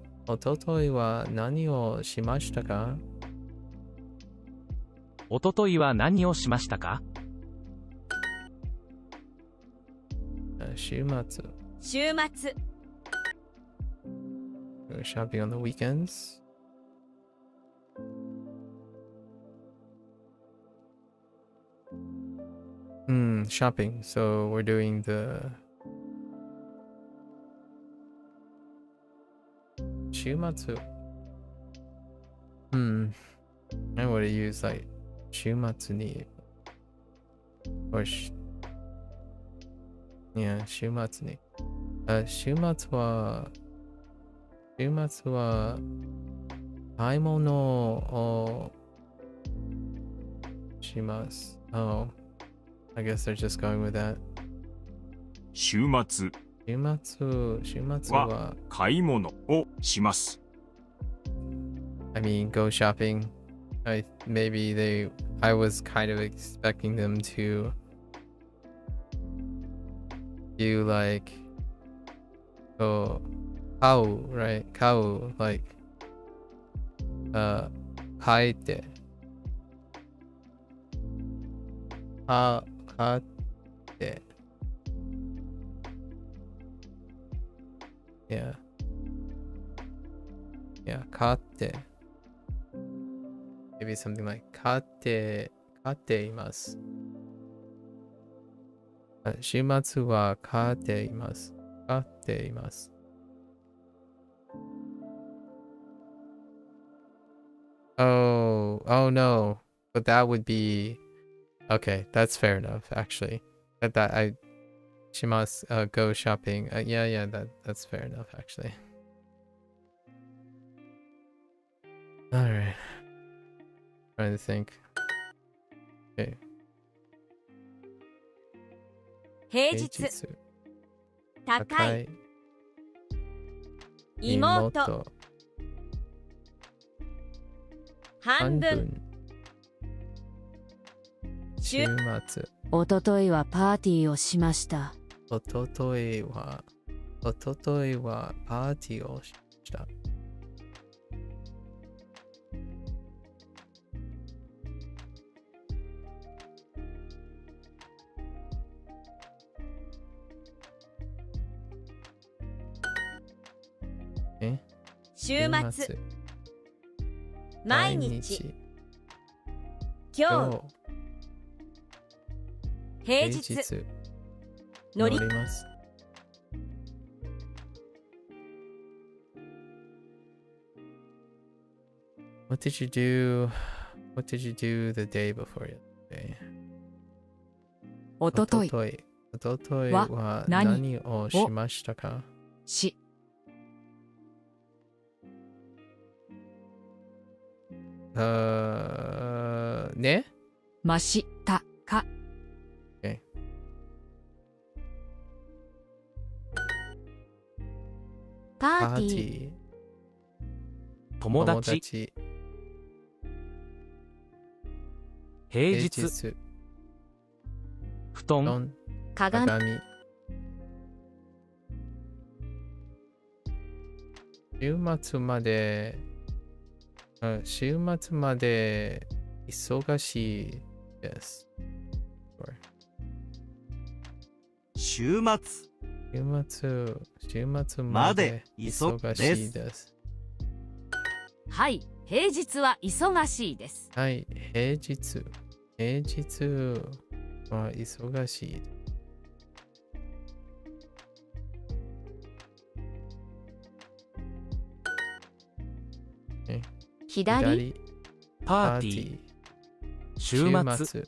何をしましたか？おとといは何をしましたか？週末。週末。 Go shopping on the weekends. Shopping. So we're doing the 週末. I would have used like 週末に or yeah, 週末に。週末は買い物をします。Oh, I guess they're just going with that. 週末週末は買い物をします。I mean, go shopping. I was kind of expecting them to do like, oh, 買う right? 買う like, 買って買ってYeah,買って maybe something like 買っています。週末は買っています。Oh no, but that would be okay. That's fair enough, actually. That I します go shopping. Yeah, that's fair enough, actually. All right. Trying to think. Okay. 平日。高い。妹。半分。週末。おとといはパーティーをしました。おとといはパーティーをした。週末。毎日。今日。平日。乗ります。What did you do the day before yesterday? おとといは何をしましたか？ね？ましたか。Okay. パーティー。友達。平日。布団。鏡。週末まで忙しいです。週末まで忙しいです。はい、平日は忙しいです。はい、平日は忙しい。左。パーティー。週末。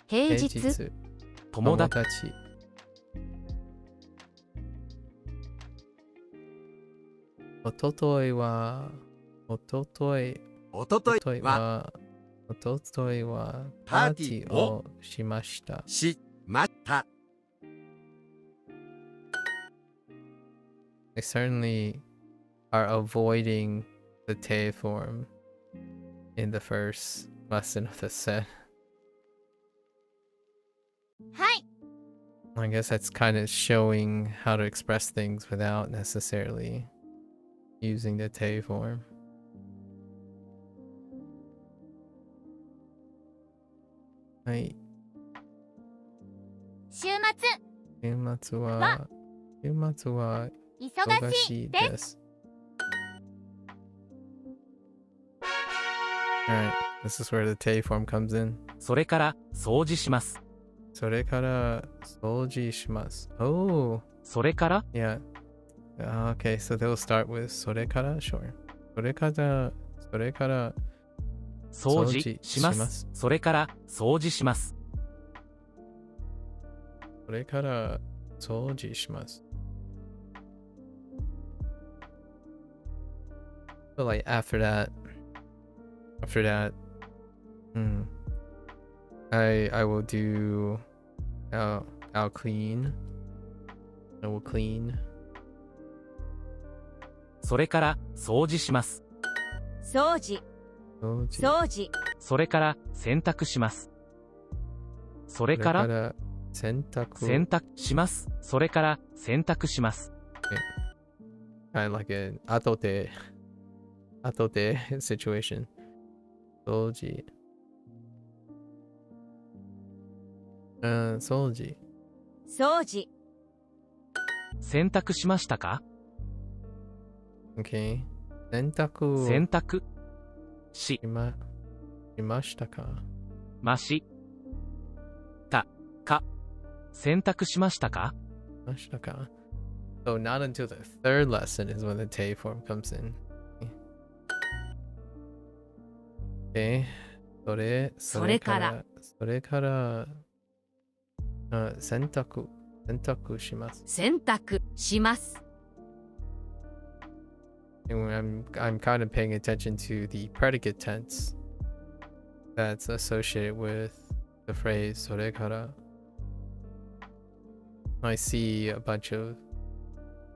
平日。友達。おとといはパーティーをしました。They certainly are avoiding the te form in the first lesson of the set. はい。 I guess that's kind of showing how to express things without necessarily using the te form. はい。週末。週末は忙忙しいしいです。Alright, this is where the te form comes in. それから掃除します。それから掃除します。Oh, それから yeah. Okay, so they'll start with それから Sure. それから掃除掃除しま。しますすそれから掃除します。それから掃除します。So like after that, I will do. I'll clean. I will clean. それから掃除します。掃除掃除。掃除それから洗濯します。それから洗濯。洗濯します。それから洗濯します。Kind of like an 後で situation. 掃除。掃除。掃除洗濯しましたか？ Okay. 洗濯洗濯ししましたか？ましたか。洗濯しましたか？ましたか？ So not until the third lesson is when the te form comes in. Okay. それから洗濯します。洗濯します。And I'm kind of paying attention to the predicate tense that's associated with the phrase それから I see a bunch of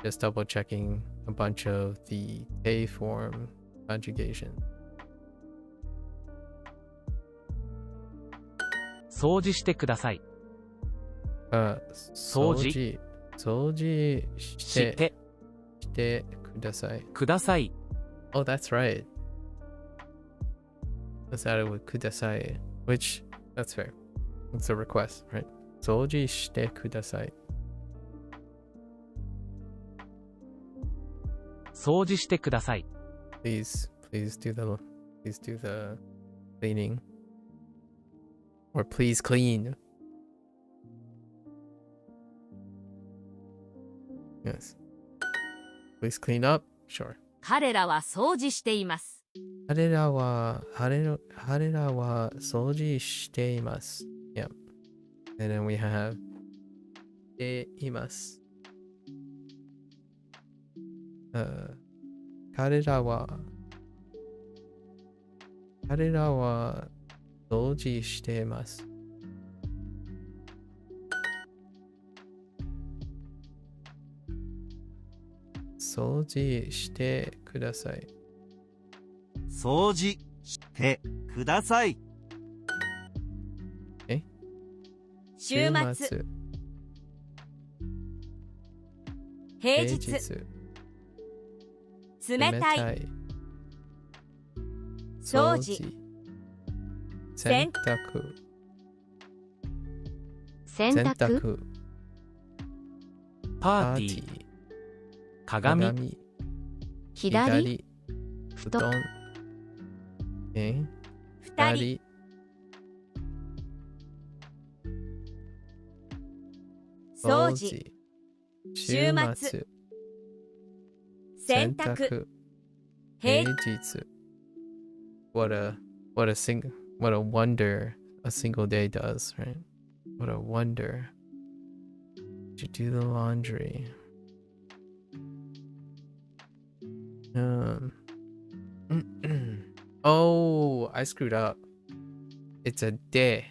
just double checking a bunch of the te form conjugation. 掃除してください。掃除してください。ください。Oh, that's right. Let's add it with ください, which, that's fair. It's a request, right? 掃除してください。掃除してください。Please do the cleaning. Or please clean. Yes. Please clean up. Sure. 彼らは掃除しています。彼らは掃除しています。Yep. And then we have しています。彼らは掃除しています。掃除してください。掃除してください。週末平日冷たい掃除洗濯パーティー。鏡。左布団。二人掃除週末洗濯平日 What a wonder a single day does, right? What a wonder. Did you do the laundry? Oh, I screwed up. It's a de.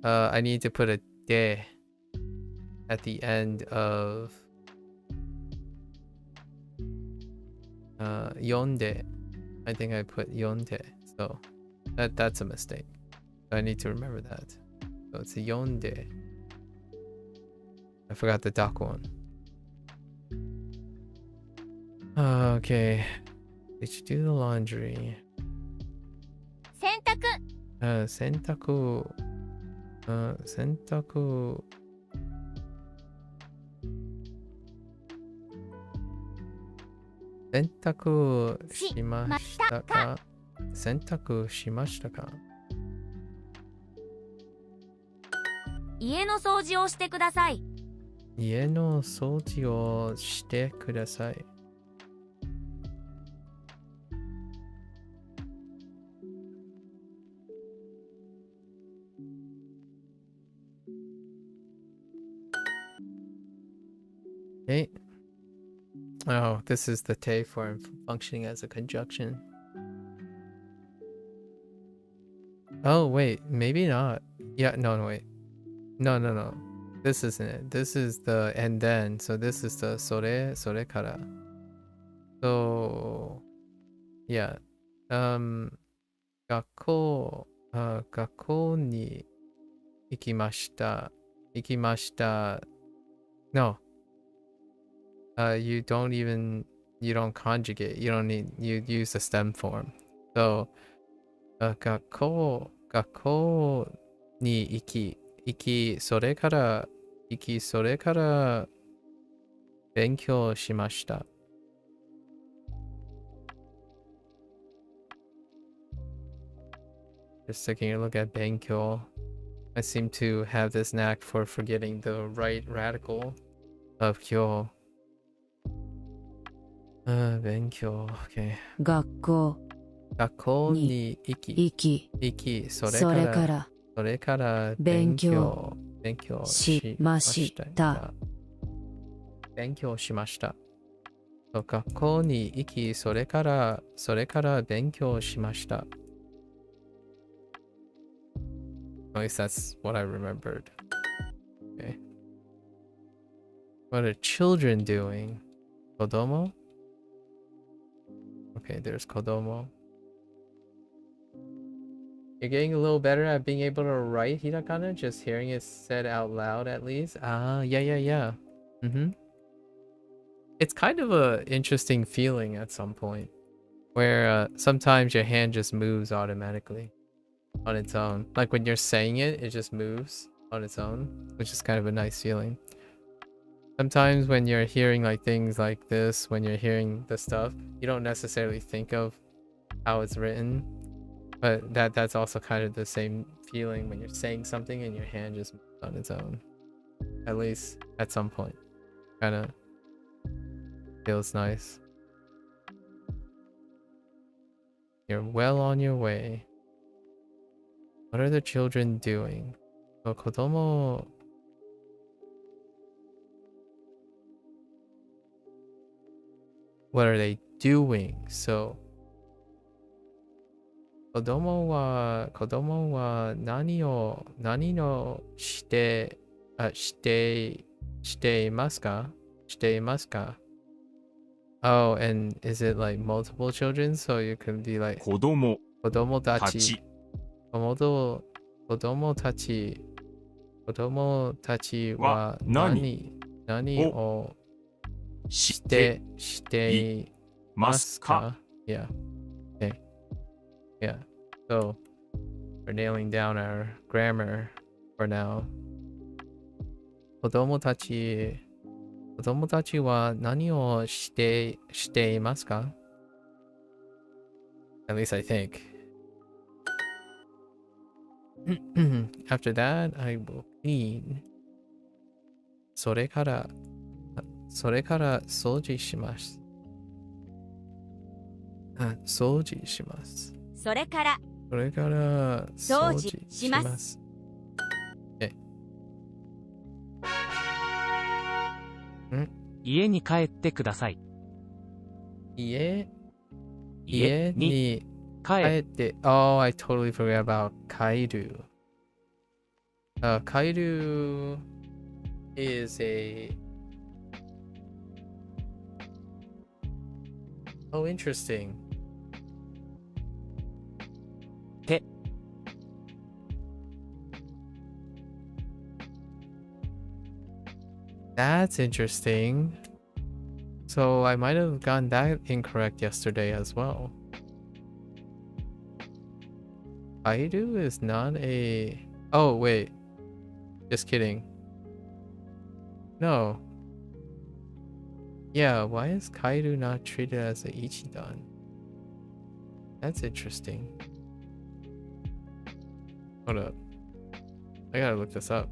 I need to put a de at the end of yonde. I think I put yonde, so that's a mistake. I need to remember that. So it's yonde. I forgot the doc one. Okay. Did you do the laundry? 洗濯洗濯洗濯しましたか？洗濯しましたか？家の掃除をしてください。家の掃除をしてください。Okay. Oh, this is the te form functioning as a conjunction. Oh, wait, maybe not. Yeah, no, wait. No. This isn't it. This is the and then. So this is the sore kara. So, yeah. 学校に行きました。No. You don't conjugate. You use the stem form. So, 学校に行き、それから勉強しました。Just taking a look at 勉強. I seem to have this knack for forgetting the right radical of 教. 勉強. Okay. 学校に行き、それから勉強しました。勉強しました。学校に行き、それから勉強しました。At least that's what I remembered. Okay. What are children doing? Kodomo? Okay, there's Kodomo. You're getting a little better at being able to write hiragana, just hearing it said out loud at least. Ah, yeah. It's kind of a interesting feeling at some point, where sometimes your hand just moves automatically on its own. Like when you're saying it, it just moves on its own, which is kind of a nice feeling. Sometimes when you're hearing like things like this, when you're hearing the stuff, you don't necessarily think of how it's written, but that's also kind of the same feeling when you're saying something and your hand just moves on its own. At least at some point. Kind of feels nice. You're well on your way. What are the children doing? So kodomo... What are they doing? So 子供は何のしていますか? Oh, and is it like multiple children? So you can be like 子供子供たたちちは何をしていますか? Yeah. Okay. Yeah. So we're nailing down our grammar for now. 子供たちは何をしていますか? At least I think. After that, I will clean. それから掃除します。掃除します。それから掃除します。家に帰ってください。家にに帰って。Oh, I totally forgot about 帰る。帰る is a... Oh, interesting. て That's interesting. So I might have gotten that incorrect yesterday as well. Kaidu is not a... Oh, wait. Just kidding. No. Yeah, why is Kairu not treated as a Ichidan? That's interesting. Hold up. I gotta look this up.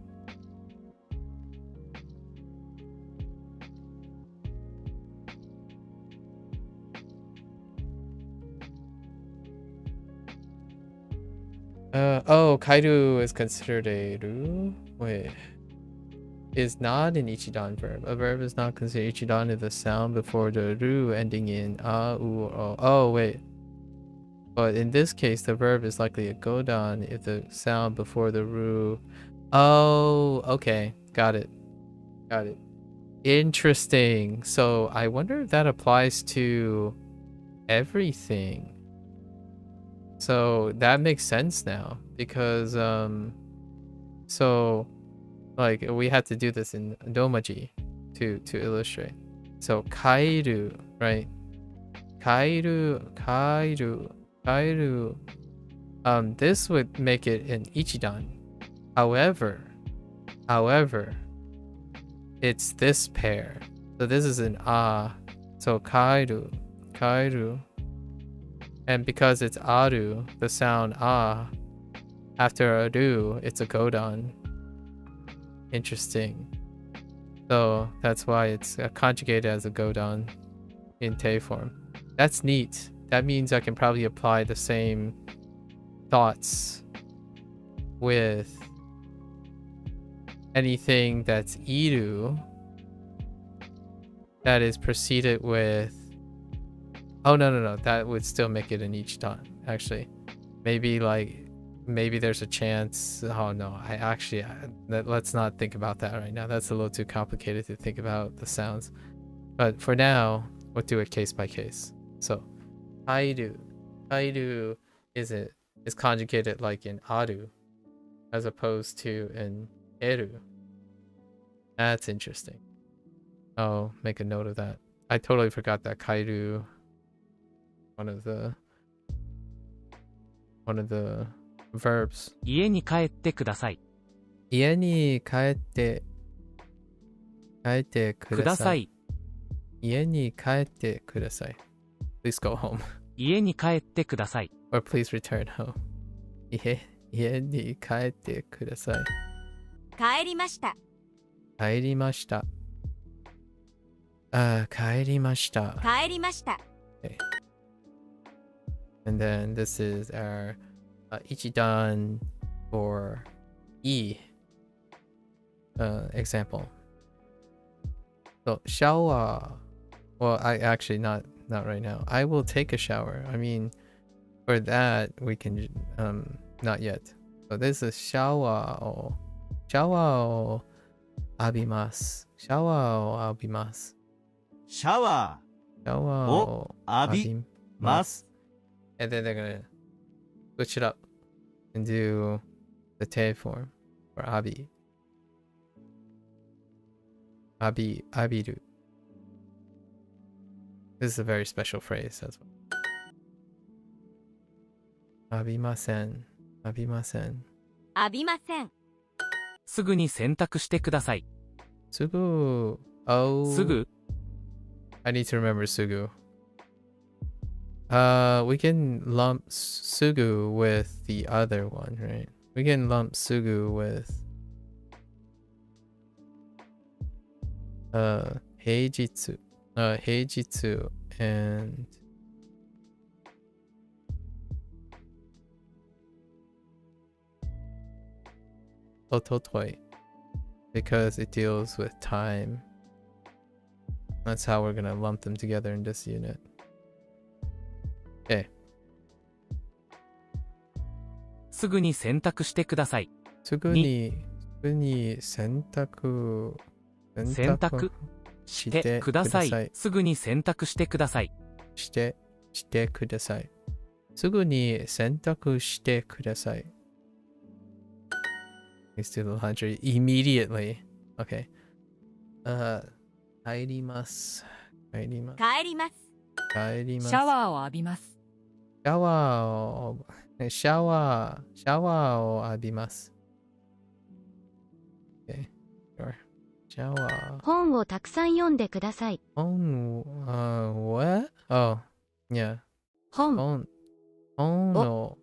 Oh, Kairu is considered a Ru? Wait. Is not an Ichidan verb. A verb is not considered Ichidan if the sound before the Ru ending in A, U, or O. Oh, wait. But in this case, the verb is likely a Godan if the sound before the Ru. Oh, okay. Got it. Got it. Interesting. So I wonder if that applies to everything. So that makes sense now because so like we had to do this in domaji to illustrate. So kairu, right? Kairu. This would make it an ichidan. However, it's this pair. So this is an a. So kairu. And because it's aru, the sound a, after a ru, it's a godan. Interesting. So that's why it's conjugated as a godan in te form. That's neat. That means I can probably apply the same thoughts with anything that's iru that is preceded with. Oh, no. That would still make it an ichidan, actually. Maybe there's a chance. Oh, no. Let's not think about that right now. That's a little too complicated to think about the sounds. But for now, we'll do it case by case. So, kairu is conjugated like in aru, as opposed to in eru. That's interesting. I'll make a note of that. I totally forgot that kairu, one of the verbs. 家に帰ってください。家に帰ってください。家に帰ってください。Please go home. 家に帰ってください。Or please return home. 家に帰ってください。帰りました。帰りました。帰りました。帰りました。Okay. And then this is our ichidan for E example. So shower. Well, I actually not right now. I will take a shower. I mean, for that we can not yet. So this is showerを浴びます。シャワーを浴びます。シャワシャワーを浴びます。And then they're gonna switch it up and do the te form for abi. Abiru. This is a very special phrase as well. Abimasen. 浴びません。すぐに洗濯してください。すぐ。Oh. すぐ I need to remember sugu. We can lump sugu with the other one, right? We can lump sugu with heijitsu. Heijitsu and ototoi because it deals with time. That's how we're gonna lump them together in this unit. Okay. すぐに洗濯してください。すぐに洗濯してください。すぐに洗濯してください。してください。すぐに洗濯してください。Let's do the laundry immediately. Okay. 帰ります。帰ります。シャワーを浴びます。シャワーを浴びます。Okay. Sure. シャワー。本をたくさん読んでください。本、what? Oh, yeah. 本本の、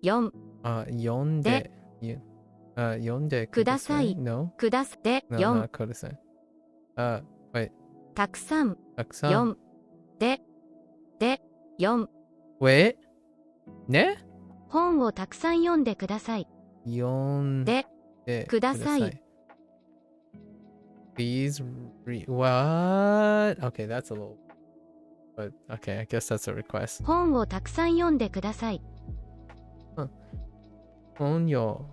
読読んで、読んでください。No? くださで No, 読 not ください。Wait. たくさんたくさん。読んで読 Wait? ね本をたくさん読んでください。読んでください。Please read. What? Okay, that's a little. But okay, I guess that's a request. 本をたくさん読んでください。本を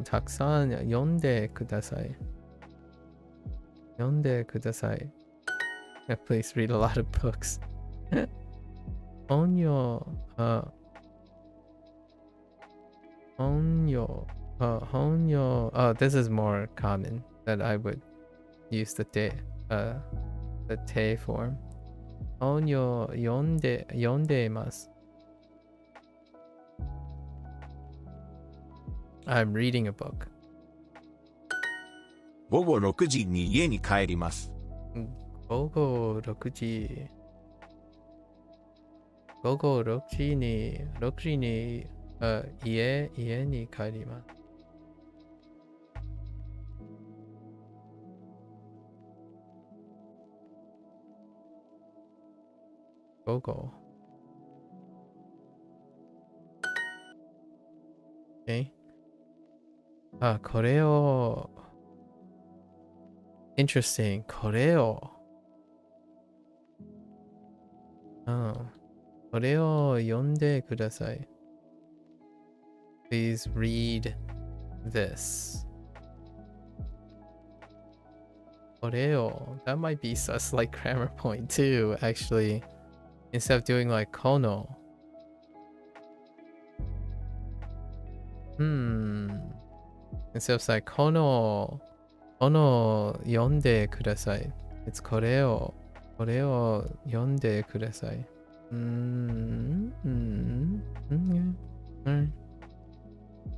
たくさん読んでください。読んでください。Yeah, please read a lot of books. 本を、this is more common that I would use the te form. 本を読んでいます。I'm reading a book. 午後6時に家に帰ります。午後6時。午後6時に、家に帰ります。午後。Okay. これを。Interesting. これを。これを読んでください。Please read this. これを。That might be a slight grammar point too, actually. Instead of doing like この。Instead of like この読んでください。It's これを読んでください。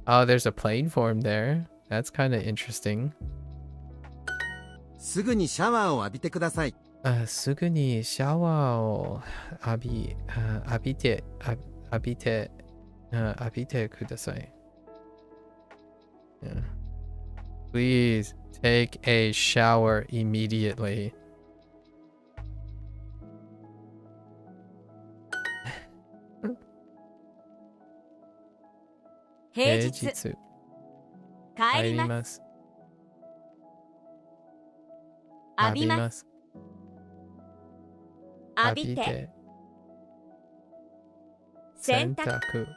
Oh, there's a plain form there. That's kind of interesting. すぐにシャワーを浴びてください。すぐにシャワーを浴びてください。Yeah. Please take a shower immediately. 平日帰ります。浴びます。浴びて洗濯。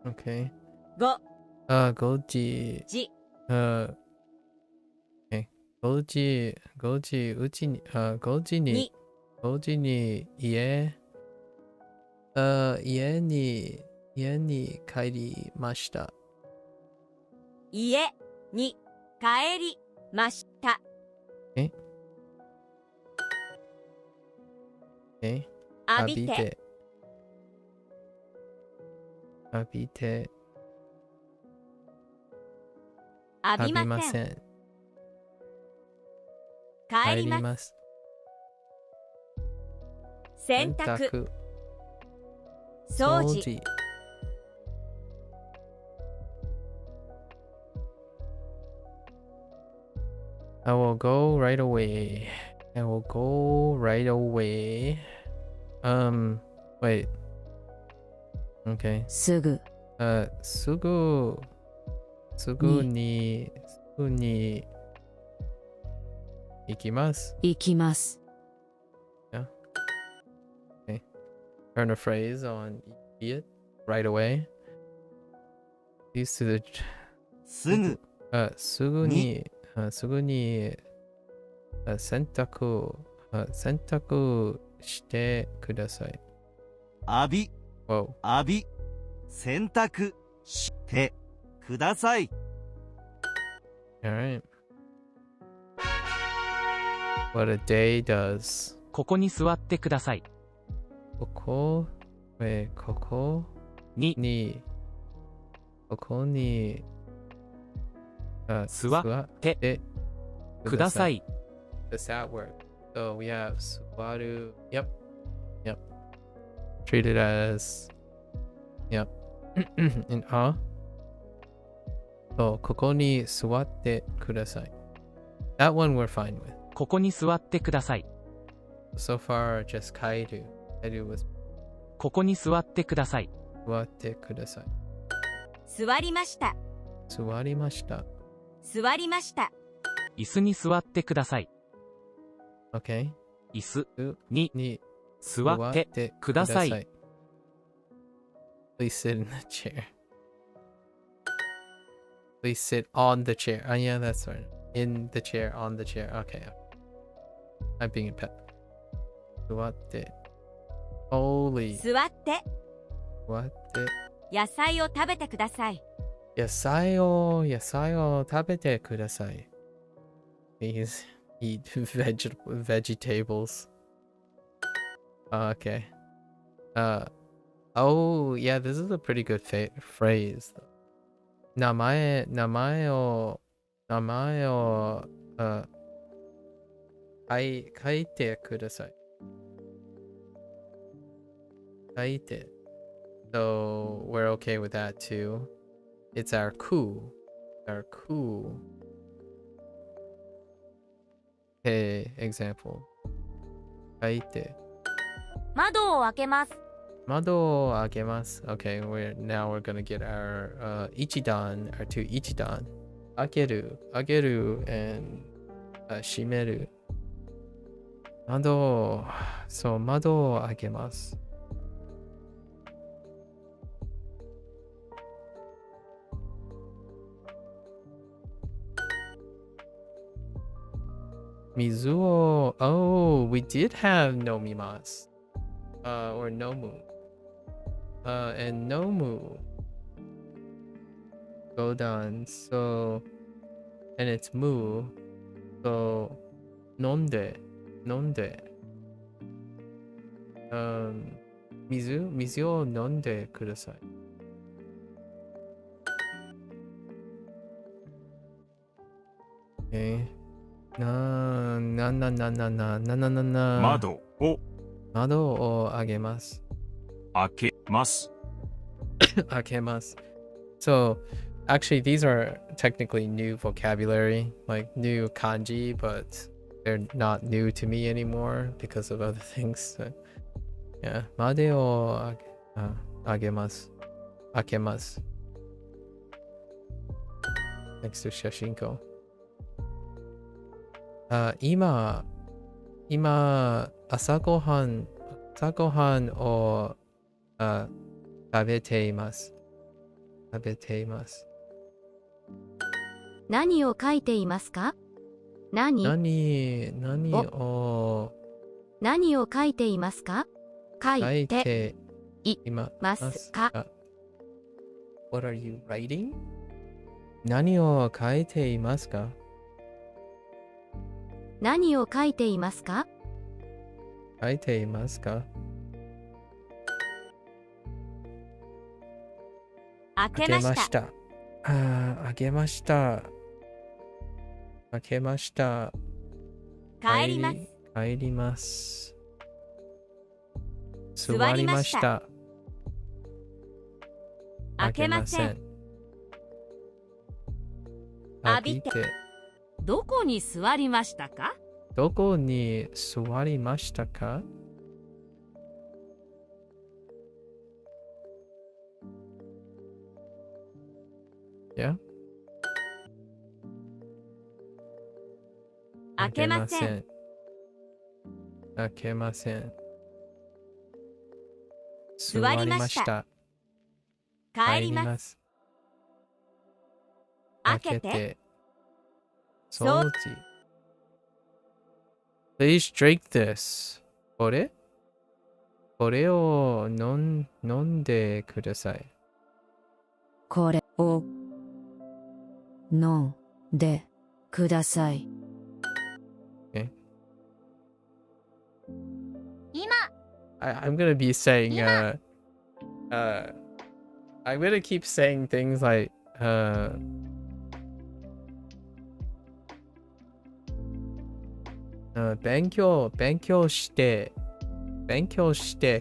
Okay. 5 5時。時5時に家に帰りました。家に帰りました。浴びて浴びません。帰ります。洗濯掃除。I will go right away. Wait. Okay. すぐすぐに行きます。行きます。 Yeah. Okay. Turn a phrase on immediate right away. Used to the すぐすぐに洗濯してください。浴び Whoa. 浴び洗濯してください。 Alright. What a day does. ここに座ってください。ここにここに座ってください。 Does that work? So we have 座る. Yep. Treat it as. Yep. And So ここに座ってください. That one we're fine with. ここに座ってください。 So far, just 帰る. 帰る was ここに座ってください。座ってください. 座りました。座りました. 座りました。椅子に座ってください。 Okay. 椅子に座っ座っててください。 Please sit in the chair. Please sit on the chair. Yeah, that's right. In the chair, on the chair. Okay. I'm being a pet. 座って. Holy. 座って座って. 野菜を食べてください。野菜を食べてください. Please eat vegetables. Okay. Oh, yeah, this is a pretty good phrase. 名前を書いてください。書いて. So we're okay with that too. It's our coup. Okay, example. 書いて. 窓を開けます。窓を開けます. Okay, now we're gonna get our ichidan, our two ichidan. 開ける and 閉める. 窓を開けます. Mizuo. Oh, we did have nomimasu. Or nomu. And nomu. Go down. So, and it's mu. So, nonde. Mizuを飲んでください. Okay. 窓を開けます. 開けます。開けます. So, actually, these are technically new vocabulary, like new kanji, but they're not new to me anymore because of other things. So, yeah, 窓を開けます. 開けます. Next to Shashingo. 今朝ごはんを食べています。何を書いていますか？何を書いていますか？書いていますか？ What are you writing? 何を書いていますか？何を書いていますか？書いていますか？開けました。開けました。開けました。帰ります。帰ります。座りました。開けません。浴びて。どこに座りましたか？どこに座りましたか？ Yeah? 開けません。開けません。座りました。帰ります。開けて。掃除。Please drink this. これを飲んでください。これを飲んでください。Okay. 今 I'm gonna be saying I'm gonna keep saying things like 勉強して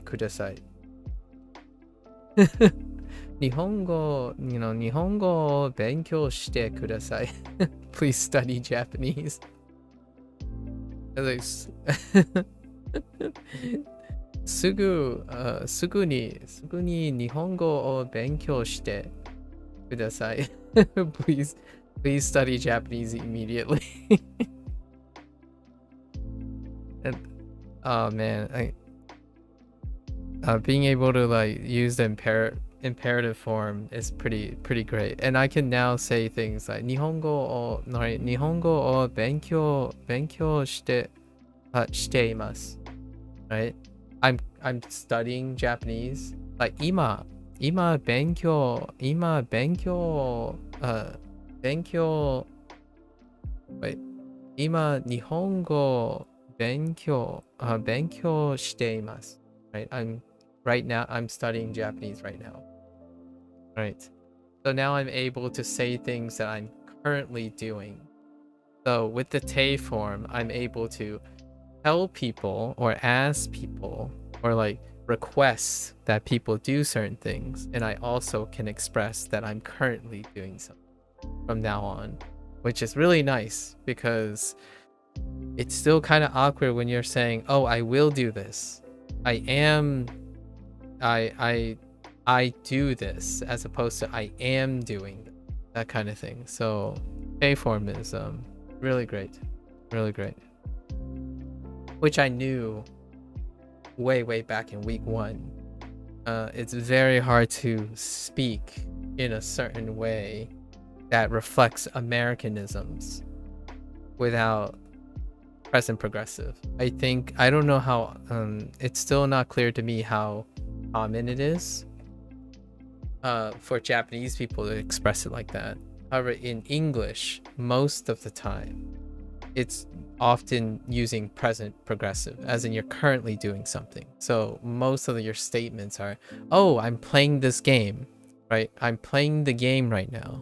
ください。日本語を勉強してください。Please study Japanese.すぐに日本語を勉強してください。please study Japanese immediately. And, oh man, being able to like use the imperative form is pretty great, and I can now say things like 日本語をしています。Right? I'm studying Japanese. Like 今日本語勉強しています。Right? Right now I'm studying Japanese right now. Right. So now I'm able to say things that I'm currently doing. So with the te form, I'm able to tell people or ask people or like request that people do certain things, and I also can express that I'm currently doing something from now on, which is really nice because it's still kind of awkward when you're saying, oh, I will do this, I do this, as opposed to I am doing that kind of thing. So te form is really great, which I knew way back in week 1. It's very hard to speak in a certain way that reflects Americanisms without present progressive. I don't know how, it's still not clear to me how common it is for Japanese people to express it like that. However, in English, most of the time, it's often using present progressive, as in you're currently doing something. So most of your statements are, oh, I'm playing this game, right? I'm playing the game right now.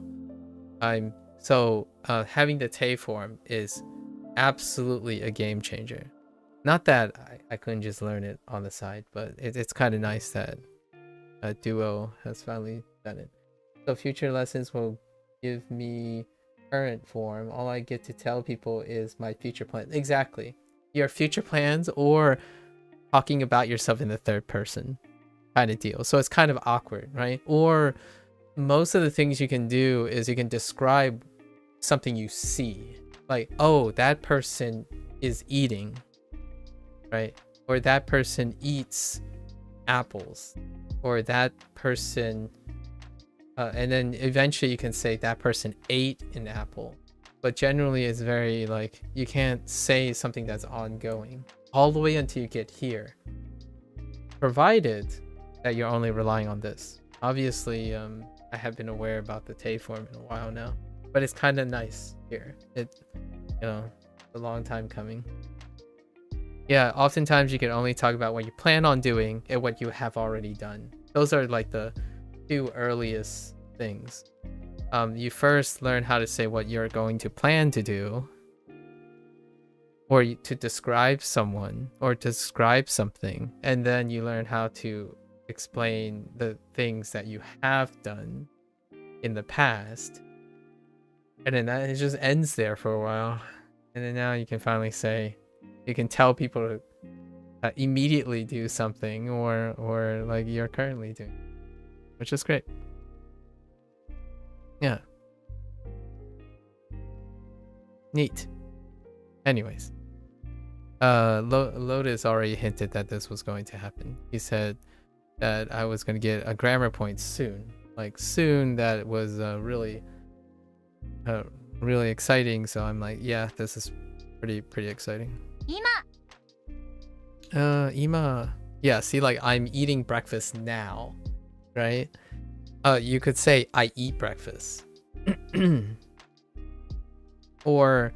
Having the te form is absolutely a game changer. Not that I couldn't just learn it on the side, but it's kind of nice that Duo has finally done it. So future lessons will give me current form. All I get to tell people is my future plan. Exactly. Your future plans, or talking about yourself in the third person kind of deal. So it's kind of awkward, right? Or most of the things you can do is you can describe something you see. Like, oh, that person is eating, right? Or that person eats apples. Or that person... and then eventually you can say that person ate an apple. But generally it's very like, you can't say something that's ongoing all the way until you get here, provided that you're only relying on this. Obviously, I have been aware about the te form in a while now, but it's kind of nice here. It's a long time coming. Yeah, oftentimes you can only talk about what you plan on doing and what you have already done. Those are like the two earliest things. You first learn how to say what you're going to plan to do, or to describe someone or describe something, and then you learn how to explain the things that you have done in the past, and then it just ends there for a while, and then now you can finally say, you can tell people to immediately do something, or like you're currently doing, which is great. Yeah. Neat. Anyways, Lotus already hinted that this was going to happen. He said that I was going to get a grammar point soon. Like soon, that was really exciting. So I'm like, yeah, this is pretty exciting. Ima. Yeah, see, like I'm eating breakfast now, right? You could say I eat breakfast. Or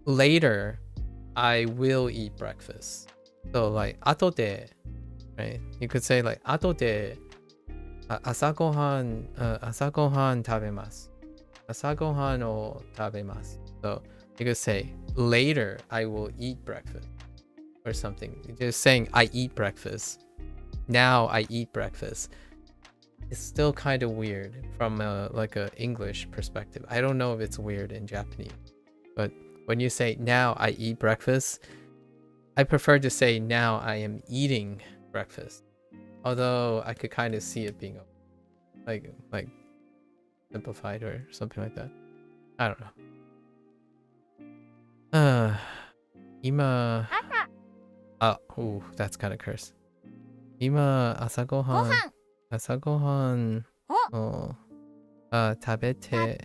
later, I will eat breakfast. So like, 後で, right? You could say like, 後で, 朝ごはん食べます. 朝ごはんを食べます. So You could say, later I will eat breakfast or something. Just saying, I eat breakfast. Now I eat breakfast. It's still kind of weird from like a English perspective. I don't know if it's weird in Japanese, but when you say, now I eat breakfast, I prefer to say, now I am eating breakfast. Although I could kind of see it being like simplified or something like that. I don't know. Ima. Ooh, that's kind of curse. Ima asagohan. Asagohan. Tabete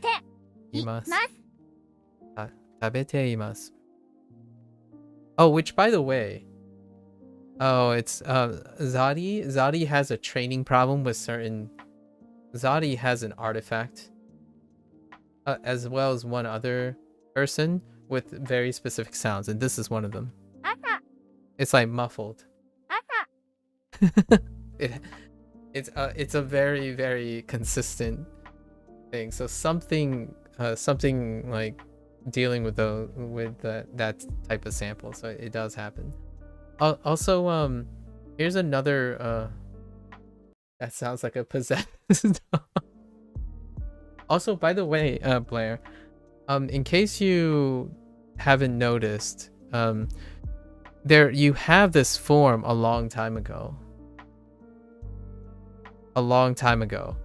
imasu. Tabete imasu. Oh, which by the way, it's Zadi. Zadi has a training problem with certain. Zadi has an artifact, as well as one other person with very specific sounds, and this is one of them. It's like muffled. It's a very, very consistent thing. So something like dealing with that type of sample. So it does happen. Also, here's another that sounds like a possessed dog. Also, by the way, Blair, in case you haven't noticed, you have this form a long time ago.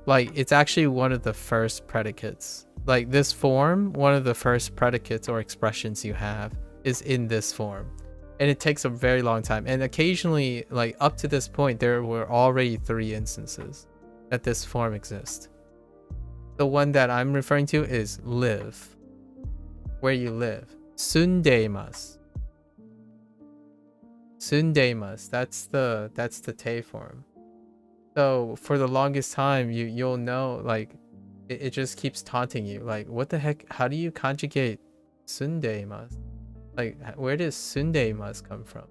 Like, it's actually one of the first predicates. Like, this form, one of the first predicates or expressions you have is in this form. And it takes a very long time. And occasionally, like, up to this point, there were already 3 instances that this form exists. The one that I'm referring to is live. Where you live. Sundeimasu. Sundeimasu. That's the te form. So for the longest time, you'll know, like, it just keeps taunting you. Like, what the heck? How do you conjugate sundeimasu? Like, where does sundeimasu come from?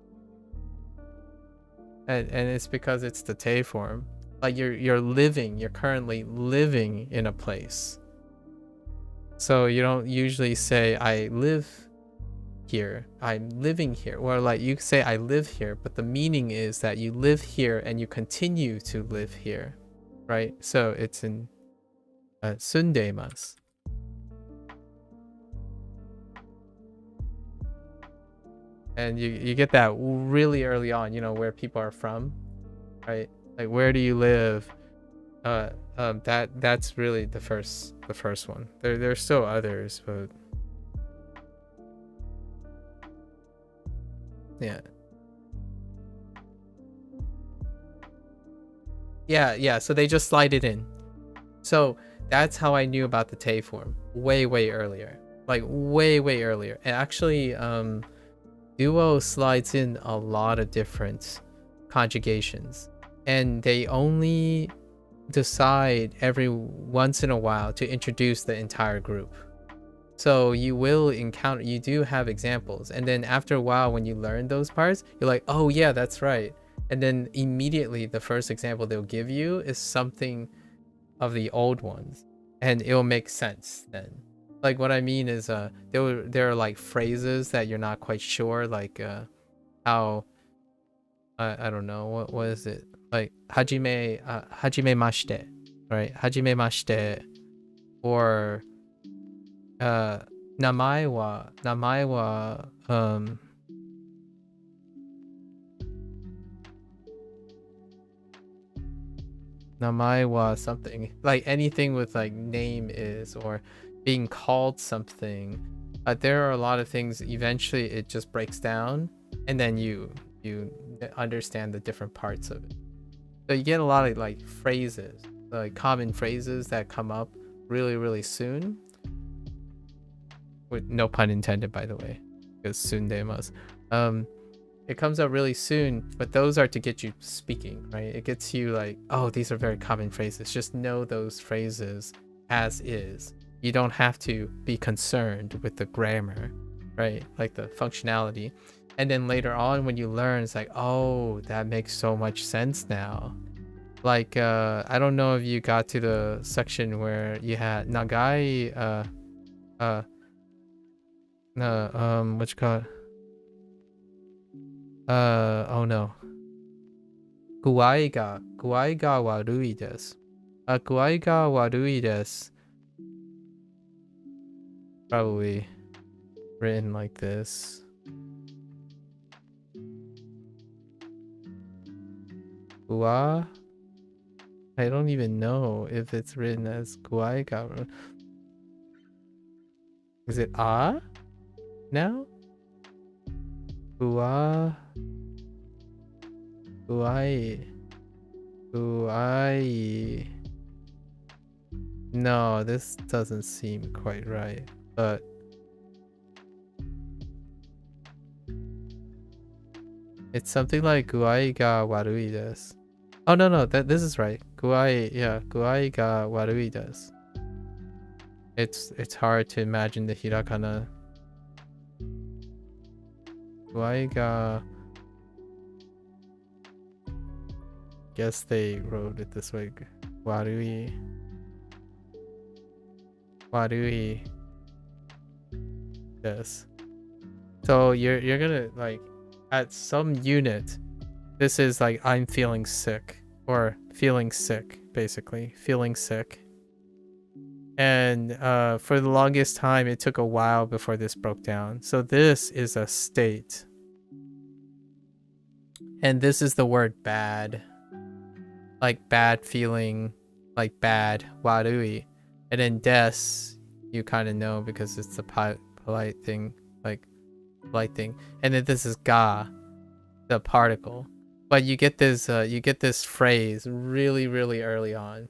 And it's because it's the te form. Like, you're currently living in a place. So you don't usually say I live here, I'm living here, or like you say I live here, but the meaning is that you live here and you continue to live here, right? So it's in sundeimasu. And you get that really early on, you know, where people are from, right? Like, where do you live? That's really the first one. There's still others, but yeah, so they just slide it in. So that's how I knew about the te form way earlier, like way earlier. And actually Duo slides in a lot of different conjugations, and they only decide every once in a while to introduce the entire group. So you do have examples, and then after a while when you learn those parts, you're like, oh yeah, that's right. And then immediately the first example they'll give you is something of the old ones, and it'll make sense then. Like, what I mean is there are like phrases that you're not quite sure, like how I don't know, what is it, like hajime mashite, right? Hajime mashite, or namae wa namae wa something, like anything with like name is, or being called something. There are a lot of things, eventually it just breaks down, and then you understand the different parts of it. So you get a lot of like phrases, like common phrases that come up really soon, with no pun intended, by the way, because sundeimasu. It comes up really soon, but those are to get you speaking, right? It gets you like, oh, these are very common phrases. Just know those phrases as is. You don't have to be concerned with the grammar, right? Like the functionality. And then later on when you learn, it's like, oh, that makes so much sense now. Like, I don't know if you got to the section where you had nagai What you call it? Oh no. Guai ga warui desu. Guai ga warui desu. Probably written like this. Gua? I don't even know if it's written as guai ga. Is it ah? Now? Guai. No, this doesn't seem quite right, but it's something like guai ga warui desu. Oh no, this is right. Guai ga warui desu. It's hard to imagine the hiragana. Guai ga. Guess they wrote it this way. Warui desu. So you're gonna like at some unit, this is like I'm feeling sick or feeling sick, basically feeling sick. And for the longest time, it took a while before this broke down. So this is a state. And this is the word bad. Like bad feeling, like bad, warui. And then des, you kind of know because it's the polite thing, like polite thing. And then this is ga, the particle. But you get this phrase really, really early on.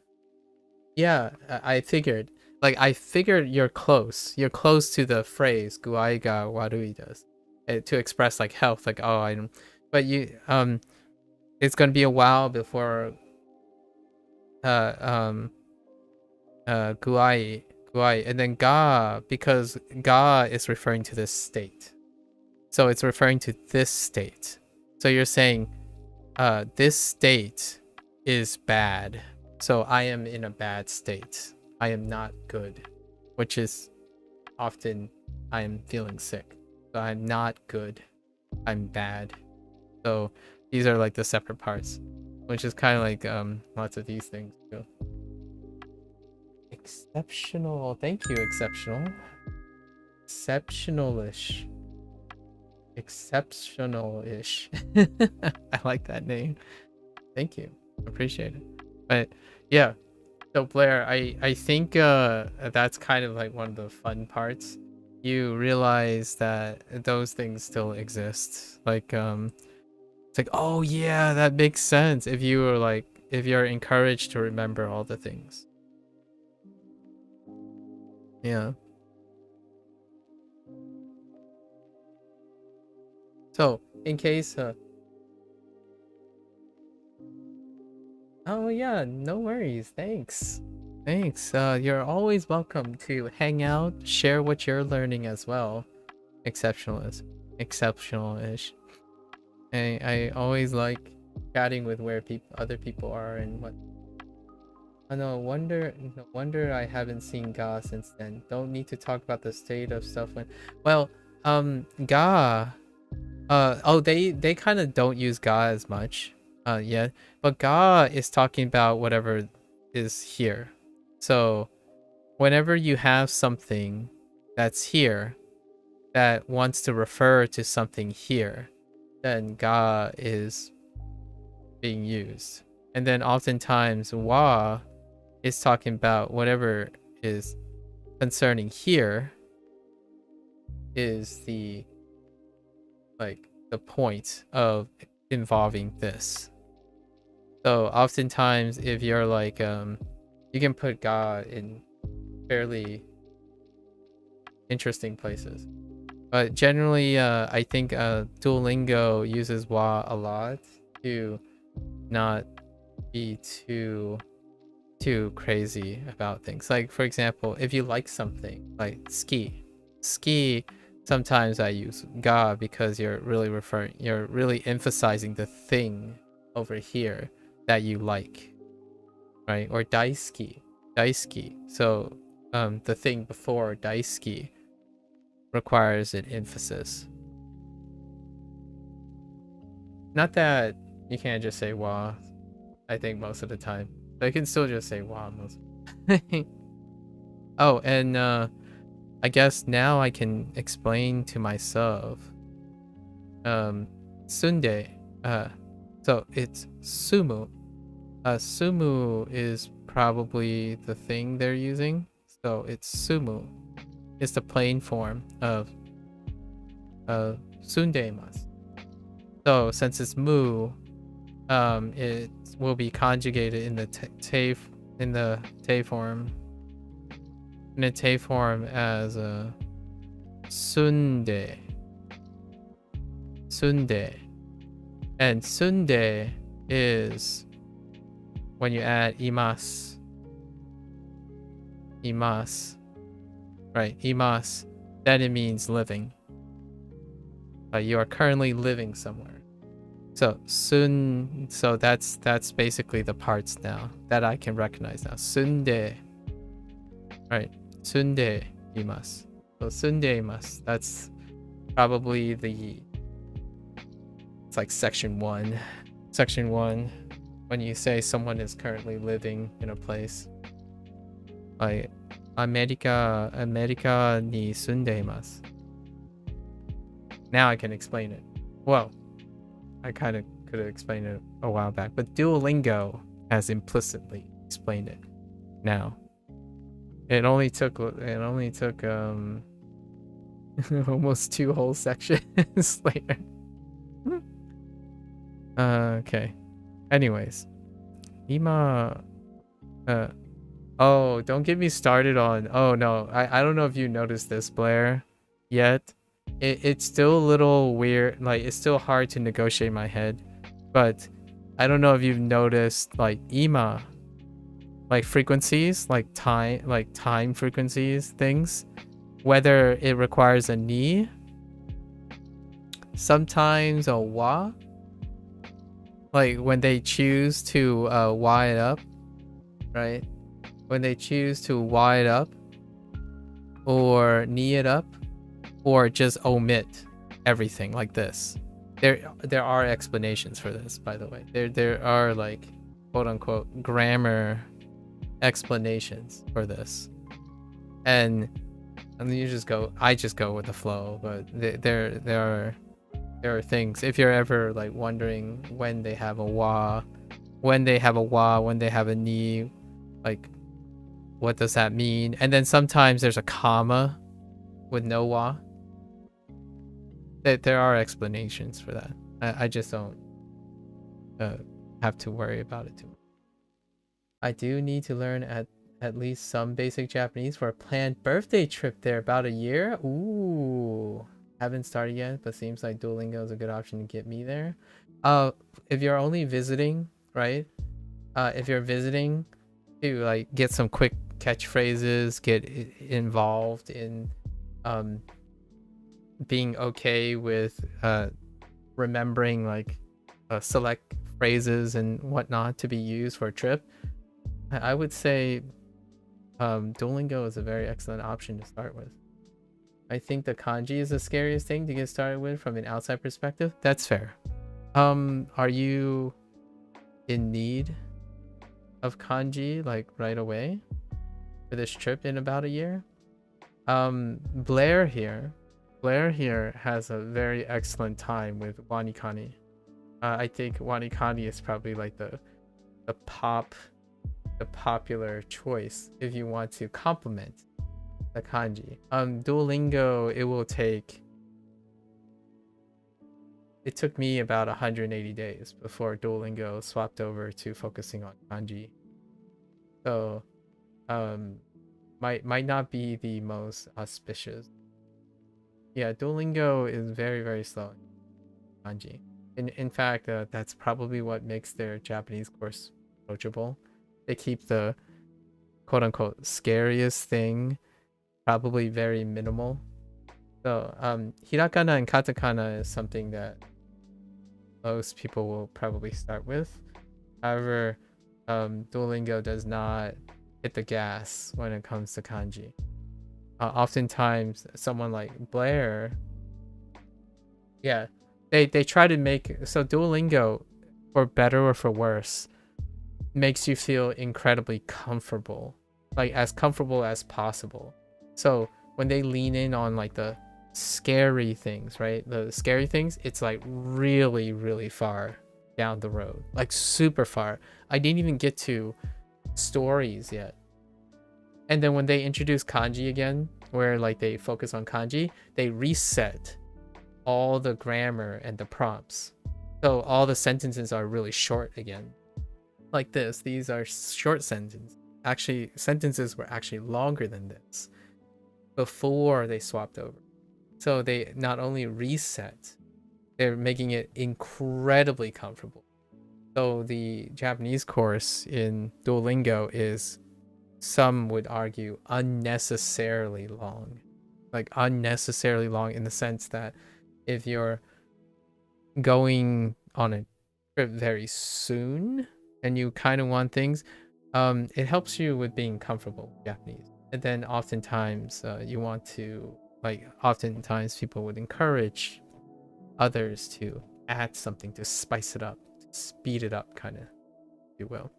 Yeah, I figured. Like I figured you're close. You're close to the phrase guai ga warui desu to express like health. Like oh, I. But you it's gonna be a while before guai and then ga, because ga is referring to this state. So it's referring to this state. So you're saying this state is bad. So I am in a bad state. I am not good, which is often I am feeling sick. So I'm not good. I'm bad. So these are like the separate parts, which is kind of like lots of these things too. Exceptional. Thank you, exceptional. Exceptional-ish. Exceptional-ish. I like that name. Thank you. Appreciate it. But yeah. So Blair, I think that's kind of like one of the fun parts. You realize that those things still exist. Like it's like, oh yeah, that makes sense if you're encouraged to remember all the things. Yeah. So in case oh yeah, no worries. Thanks. You're always welcome to hang out, share what you're learning as well. Exceptional-ish. I always like chatting with where other people are and what. Oh no wonder I haven't seen Ga since then. Don't need to talk about the state of stuff when. Well, Ga. Oh, they kind of don't use Ga as much. Yeah, but ga is talking about whatever is here. So whenever you have something that's here that wants to refer to something here, then ga is being used. And then oftentimes wa is talking about whatever is concerning here is the point of involving this. So oftentimes if you're like you can put ga in fairly interesting places, but generally I think Duolingo uses wa a lot to not be too crazy about things. Like for example, if you like something like ski, sometimes I use ga because you're really emphasizing the thing over here that you like, right? Or daisuki. So the thing before daisuki requires an emphasis. Not that you can't just say wa, I think most of the time. But I can still just say wa most. Oh, and I guess now I can explain to myself. Sunde. So it's sumu. Sumu is probably the thing they're using. So it's sumu. It's the plain form of sundeimasu. So since it's mu, it will be conjugated in the te form. In the te form as a sunde. Sunde. And sunde is when you add imas. Right, imas. Then it means living. You are currently living somewhere. So so that's basically the parts now that I can recognize now. Sunde. Right. Sunde imasu. So sunde imasu. That's probably it's like section 1. Section 1 when you say someone is currently living in a place. Like America ni sundeimasu. Now I can explain it. Well, I kind of could have explained it a while back, but Duolingo has implicitly explained it now. It only took almost 2 whole sections later. Okay. Anyways, oh, don't get me started on. Oh no, I don't know if you noticed this, Blair, yet. It's still a little weird. Like it's still hard to negotiate in my head, but I don't know if you've noticed like ima, like frequencies, like time frequencies, things, whether it requires a ni, sometimes a wa. Like when they choose to wa it up, right? When they choose to wa it up or ni it up, or just omit everything like this. There are explanations for this, by the way. There are like quote unquote grammar explanations for this. And you just go, I just go with the flow, but there are things. If you're ever like wondering when they have a wa, when they have a ni, like what does that mean? And then sometimes there's a comma with no wa. There are explanations for that. I just don't have to worry about it too much. I do need to learn at least some basic Japanese for a planned birthday trip there about a year. Ooh, haven't started yet, but seems like Duolingo is a good option to get me there. If you're only visiting, right? If you're visiting to like get some quick catchphrases, get involved in being okay with remembering like select phrases and whatnot to be used for a trip, I would say Duolingo is a very excellent option to start with. I think the kanji is the scariest thing to get started with from an outside perspective. That's fair. Are you in need of kanji like right away for this trip in about a year? Blair here has a very excellent time with Wanikani. I think Wanikani is probably like the popular choice if you want to complement the kanji. Duolingo, it took me about 180 days before Duolingo swapped over to focusing on kanji. So might not be the most auspicious. Yeah, Duolingo is very, very slow in kanji. In fact, that's probably what makes their Japanese course approachable. They keep the quote-unquote scariest thing probably very minimal. So hiragana and katakana is something that most people will probably start with. However, Duolingo does not hit the gas when it comes to kanji. oftentimes someone like Blair, yeah, they try to make, so Duolingo, for better or for worse, makes you feel incredibly comfortable, like as comfortable as possible. So when they lean in on like the scary things, right? The scary things, it's like really, really far down the road, like super far. I didn't even get to stories yet. And then when they introduce kanji again, where like they focus on kanji, they reset all the grammar and the prompts. So all the sentences are really short again. Like this, these are short sentences. Actually, sentences were actually longer than this before they swapped over. So they not only reset, they're making it incredibly comfortable. So the Japanese course in Duolingo is, some would argue, unnecessarily long. Like unnecessarily long in the sense that if you're going on a trip very soon and you kind of want things, it helps you with being comfortable with Japanese. And then oftentimes you want to, like, oftentimes people would encourage others to add something to spice it up, to speed it up, kind of, if you will.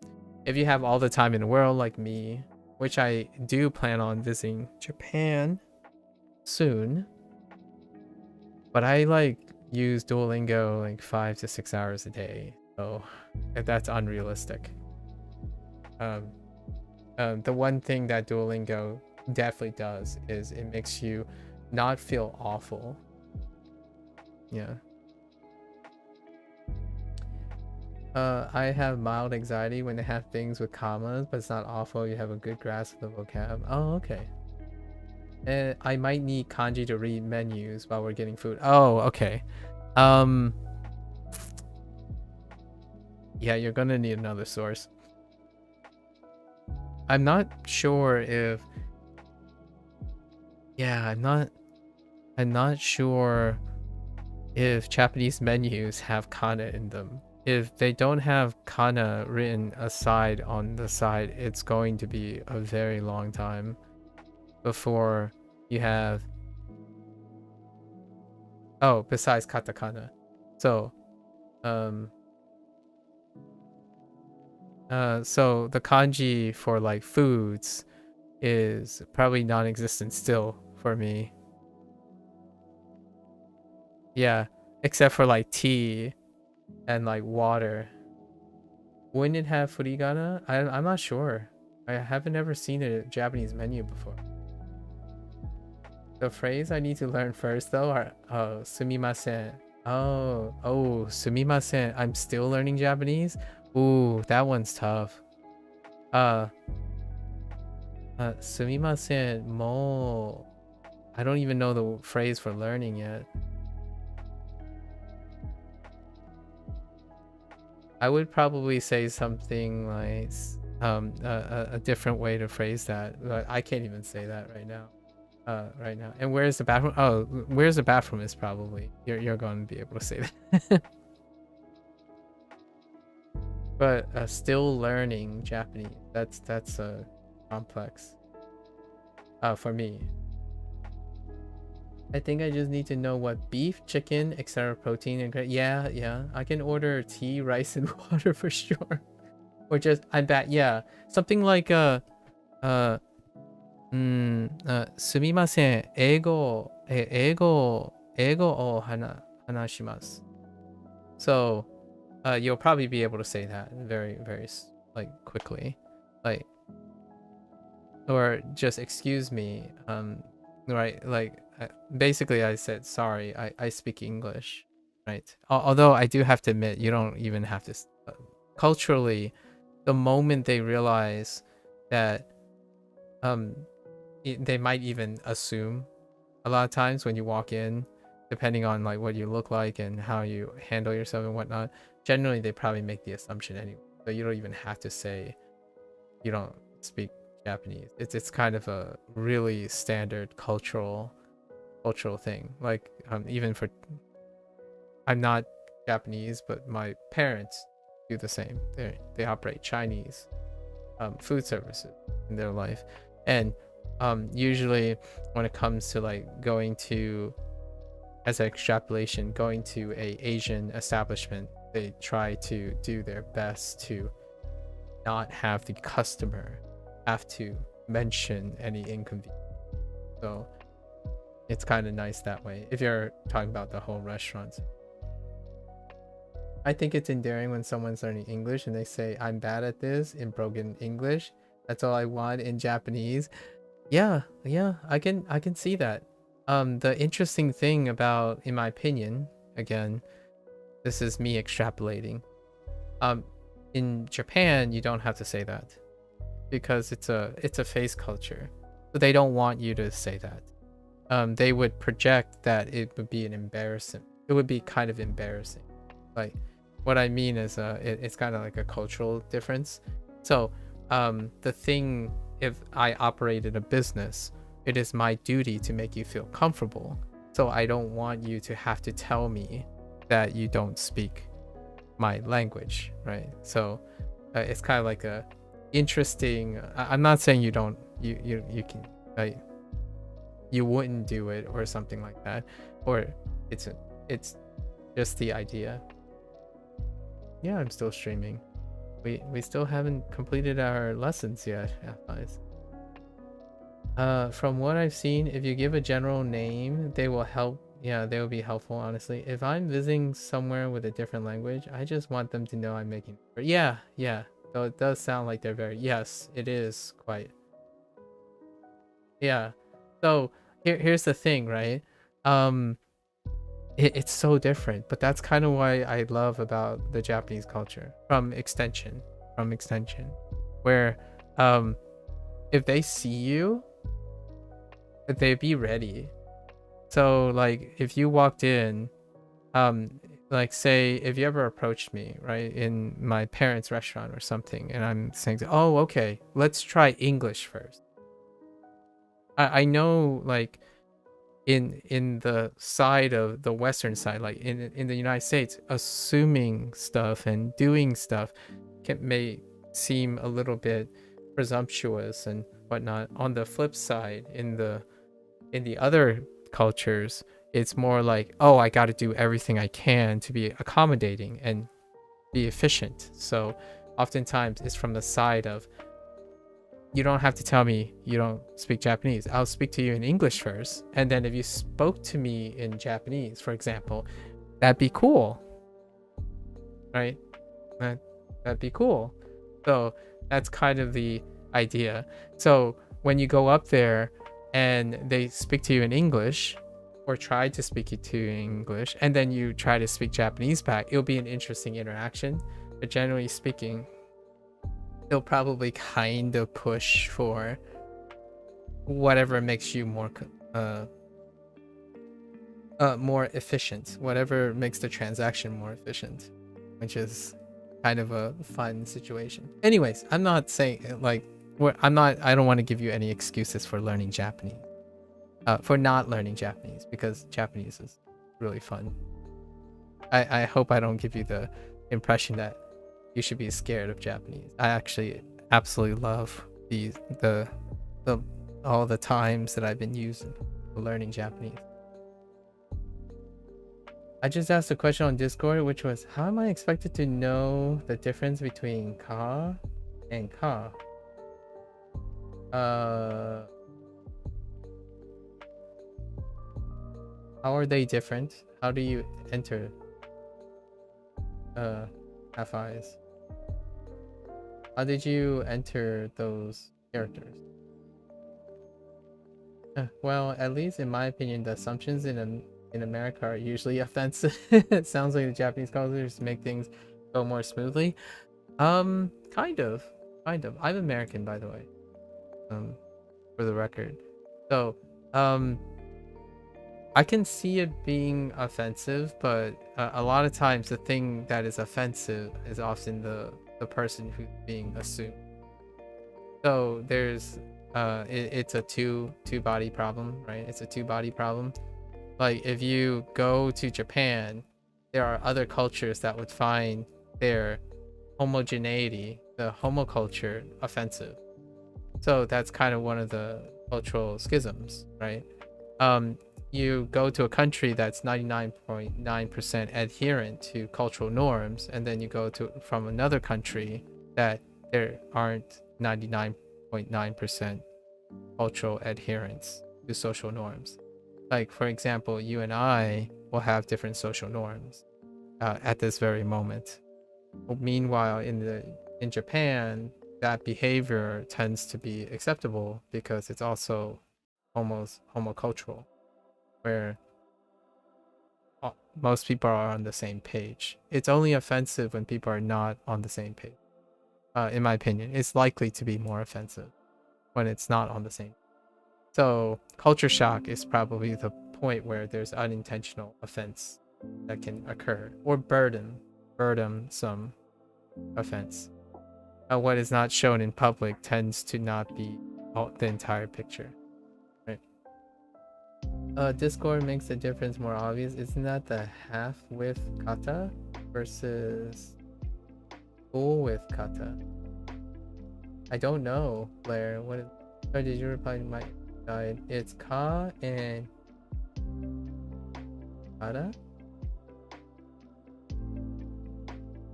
If you have all the time in the world like me, which I do plan on visiting Japan soon, but I like use Duolingo like 5 to 6 hours a day, so that's unrealistic. The one thing that Duolingo definitely does is it makes you not feel awful. Yeah. I have mild anxiety when they have things with commas, but it's not awful. You have a good grasp of the vocab. Oh, okay. And I might need kanji to read menus while we're getting food. Oh, okay. Yeah, you're gonna need another source. I'm not sure if, yeah, I'm not sure if Japanese menus have kana in them. If they don't have kana written aside on the side, it's going to be a very long time before you have, oh, besides katakana. So so the kanji for like foods is probably non-existent still for me. Yeah, except for like tea and like water. Wouldn't it have furigana? I'm not sure. I haven't ever seen a Japanese menu before. The phrase I need to learn first though are, oh, sumimasen. Oh, sumimasen. I'm still learning Japanese. Ooh, that one's tough. Sumimasen mo. I don't even know the phrase for learning yet. I would probably say something like a different way to phrase that, but I can't even say that right now. And where's the bathroom? Oh, where's the bathroom is probably you're going to be able to say that. But still learning Japanese, that's complex for me. I think I just need to know what beef, chicken, etc. protein and yeah, I can order tea, rice, and water for sure. Or just, I'm bad, yeah, something like sumimasen, eigo o hanashimasu. So you'll probably be able to say that very, very like quickly, like, or just excuse me, right? Like basically I said sorry, I speak English, right? Although I do have to admit, you don't even have to culturally, the moment they realize that they might even assume a lot of times when you walk in, depending on like what you look like and how you handle yourself and whatnot, generally they probably make the assumption anyway, so you don't even have to say you don't speak Japanese. It's kind of a really standard cultural thing. Like even for, I'm not Japanese, but my parents do the same. They operate Chinese food services in their life, and Usually when it comes to like going to, as an extrapolation, going to a Asian establishment, they try to do their best to not have the customer have to mention any inconvenience. So it's kind of nice that way if you're talking about the whole restaurant. I think it's endearing when someone's learning English and they say, I'm bad at this in broken English. That's all I want in Japanese. Yeah, I can see that. The interesting thing about, in my opinion, again, this is me extrapolating. In Japan, you don't have to say that because it's a face culture. So they don't want you to say that. They would project that it would be an embarrassing. It would be kind of embarrassing. Like, what I mean is it's kind of like a cultural difference. So the thing, if I operated a business, it is my duty to make you feel comfortable. So I don't want you to have to tell me that you don't speak my language, right? So it's kind of like a interesting, I'm not saying you don't, you can, like, you wouldn't do it or something like that, or it's just the idea. Yeah, I'm still streaming. We still haven't completed our lessons yet, guys. From what I've seen, if you give a general name, they will help. Yeah, they will be helpful, honestly. If I'm visiting somewhere with a different language, I just want them to know I'm making. Yeah. So it does sound like they're very. Yes, it is quite. Yeah. So here's the thing, right? It's so different, but that's kind of why I love about the Japanese culture from extension, where if they see you, they'd be ready. So like if you walked in, like say if you ever approached me, right, in my parents' restaurant or something, and I'm saying, oh, okay, let's try English first. I know, like, in the side of the Western side, like in the United States, assuming stuff and doing stuff may seem a little bit presumptuous and whatnot. On the flip side, in the other cultures, it's more like, oh, I got to do everything I can to be accommodating and be efficient. So oftentimes it's from the side of, you don't have to tell me you don't speak Japanese. I'll speak to you in English first. And then if you spoke to me in Japanese, for example, that'd be cool. Right? That'd be cool. So that's kind of the idea. So when you go up there and they speak to you in English, or try to speak to you in English, and then you try to speak Japanese back, it'll be an interesting interaction. But generally speaking, they'll probably kind of push for whatever makes you more efficient, whatever makes the transaction more efficient, which is kind of a fun situation. Anyways, I'm not saying, like, I don't want to give you any excuses for learning Japanese, for not learning Japanese, because Japanese is really fun. I hope I don't give you the impression that you should be scared of Japanese. I actually absolutely love all the times that I've been using learning Japanese. I just asked a question on Discord, which was, how am I expected to know the difference between ka and ka? How are they different? How do you enter FIs? How did you enter those characters? Well, at least in my opinion, the assumptions in America are usually offensive. It sounds like the Japanese cultures make things go more smoothly. Kind of. I'm American, by the way. For the record. So, I can see it being offensive, but a lot of times the thing that is offensive is often the person who's being assumed. So there's it's a two body problem, right? It's a two body problem. Like if you go to Japan, there are other cultures that would find their homogeneity, the homoculture, offensive. So that's kind of one of the cultural schisms, right? You go to a country that's 99.9% adherent to cultural norms, and then you go to from another country that there aren't 99.9% cultural adherence to social norms. Like, for example, you and I will have different social norms at this very moment. Meanwhile, in Japan, that behavior tends to be acceptable because it's also almost homocultural, where most people are on the same page. It's only offensive when people are not on the same page. In my opinion, it's likely to be more offensive when it's not on the same. So culture shock is probably the point where there's unintentional offense that can occur, or burdensome offense. What is not shown in public tends to not be the entire picture. Discord makes the difference more obvious. Isn't that the half with kata versus full with kata? I don't know, Blair. What is? Or did you reply to my guide? It's ka and kata.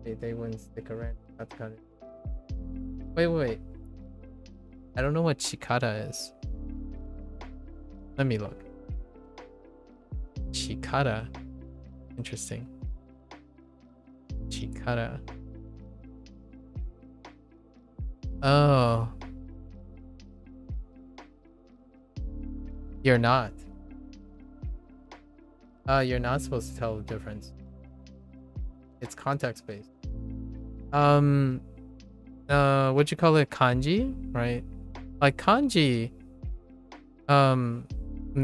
They wouldn't stick around. Wait. I don't know what chikata is. Let me look. Chikata. Interesting. Chikata. Oh. You're not. You're not supposed to tell the difference. It's context based. What you call it? Kanji, right? Like kanji,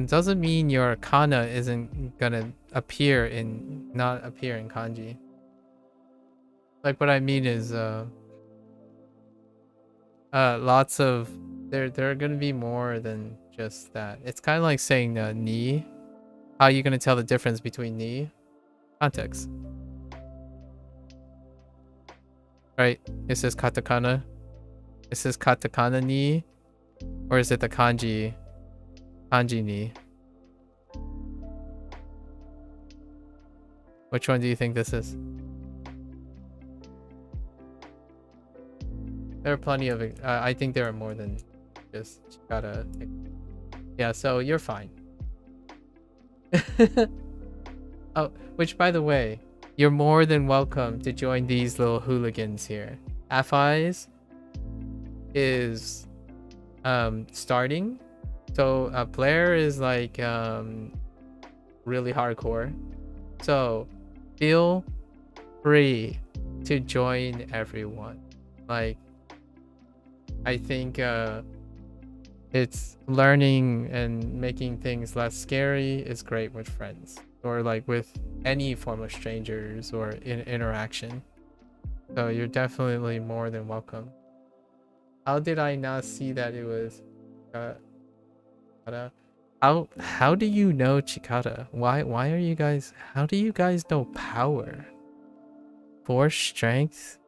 doesn't mean your kana isn't gonna not appear in kanji. Like, what I mean is lots of there are gonna be more than just that. It's kind of like saying ni. How are you gonna tell the difference between ni? Context, right? Is this katakana? Is this katakana ni, or is it the kanji ni? Which one do you think this is? There are plenty of I think there are more than just gotta. Yeah, so you're fine. Oh, which, by the way, you're more than welcome to join these little hooligans here. Affis is starting. So Blair is like really hardcore. So feel free to join everyone. Like, I think it's learning and making things less scary is great with friends, or like with any form of strangers or interaction. So you're definitely more than welcome. How did I not see that it was how do you know chikata? Why are you guys, how do you guys know power? Force, strength?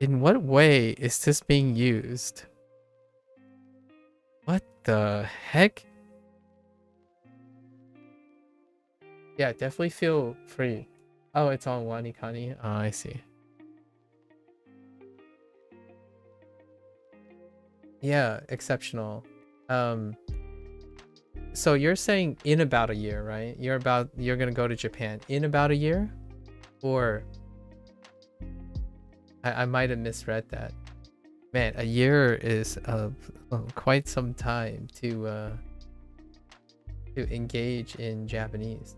In what way is this being used? What the heck? Yeah, definitely feel free. Oh, it's on Wanikani. Oh, I see. Yeah, exceptional. So you're saying in about a year, right? You're gonna go to Japan in about a year? Or I might have misread that. Man, a year is quite some time to engage in Japanese.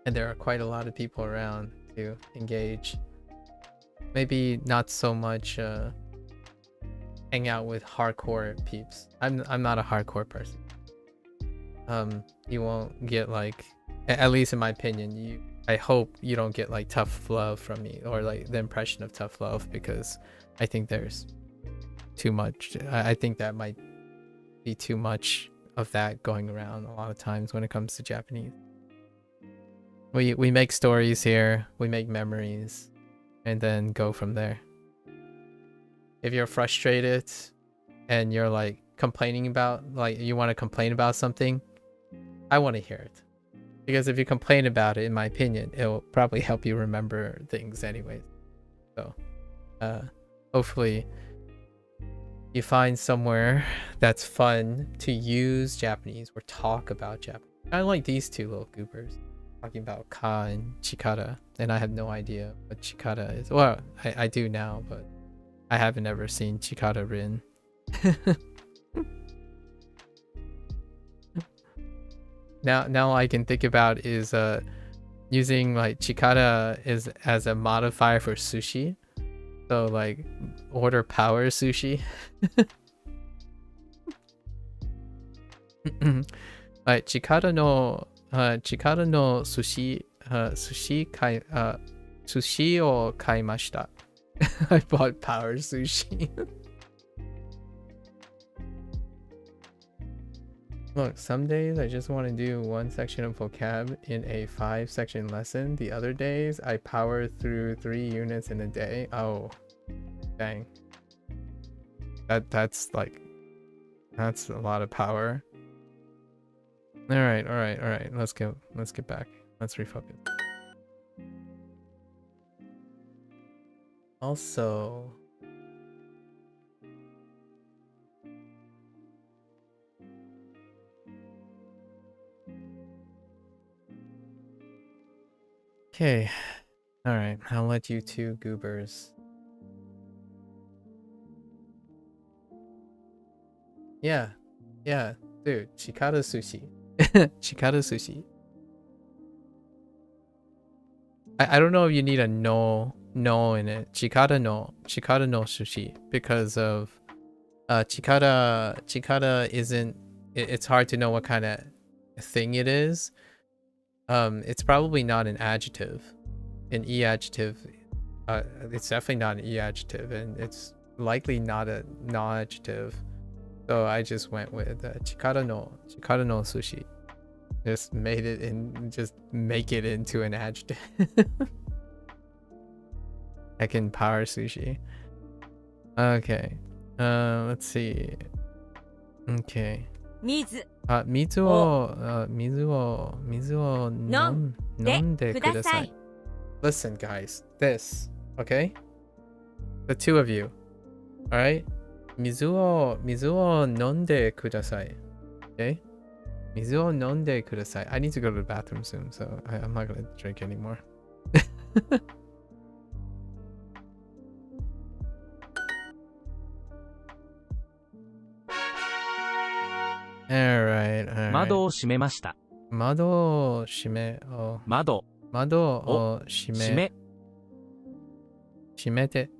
And there are quite a lot of people around to engage. Maybe not so much hang out with hardcore peeps. I'm not a hardcore person. You won't get, like, at least in my opinion, I hope you don't get like tough love from me, or like the impression of tough love, because I think there's too much. I think that might be too much of that going around a lot of times when it comes to Japanese. We make stories here, we make memories, and then go from there. If you're frustrated and you're like complaining about, like you want to complain about something, I want to hear it. Because if you complain about it, in my opinion, it'll probably help you remember things anyways. So, hopefully you find somewhere that's fun to use Japanese or talk about Japanese. I like these two little goobers talking about ka and chikara, and I have no idea what chikara is. Well, I do now, but I haven't ever seen chikara written. Now I can think about is using like chikara is as a modifier for sushi. So like order power sushi. Like chikara no sushi sushi o kaimashita. I bought power sushi. Look, some days I just want to do one section of vocab in a 5-section lesson. The other days I power through 3 units in a day. Oh, dang. That's a lot of power. All right. Let's get back. Let's refocus. Also, okay. All right. I'll let you two goobers. Yeah, dude. Chikara sushi. Chikara sushi. I don't know if you need a no in it. Chikara no sushi, because of chikara isn't, it's hard to know what kind of thing it is. It's probably not an adjective, an e adjective. It's definitely not an e adjective, and it's likely not a non-adjective. So I just went with chikara no sushi. Just made it in, just make it into an adjective. I can power sushi. Okay. Let's see. Okay. 水 水を飲んでください. Listen, guys. This, okay? The two of you. Alright? 水を飲んでください. Okay? 水を飲んでください. I need to go to the bathroom soon, so I'm not gonna drink anymore. Alright. 窓を閉めました。窓を閉めを閉めて.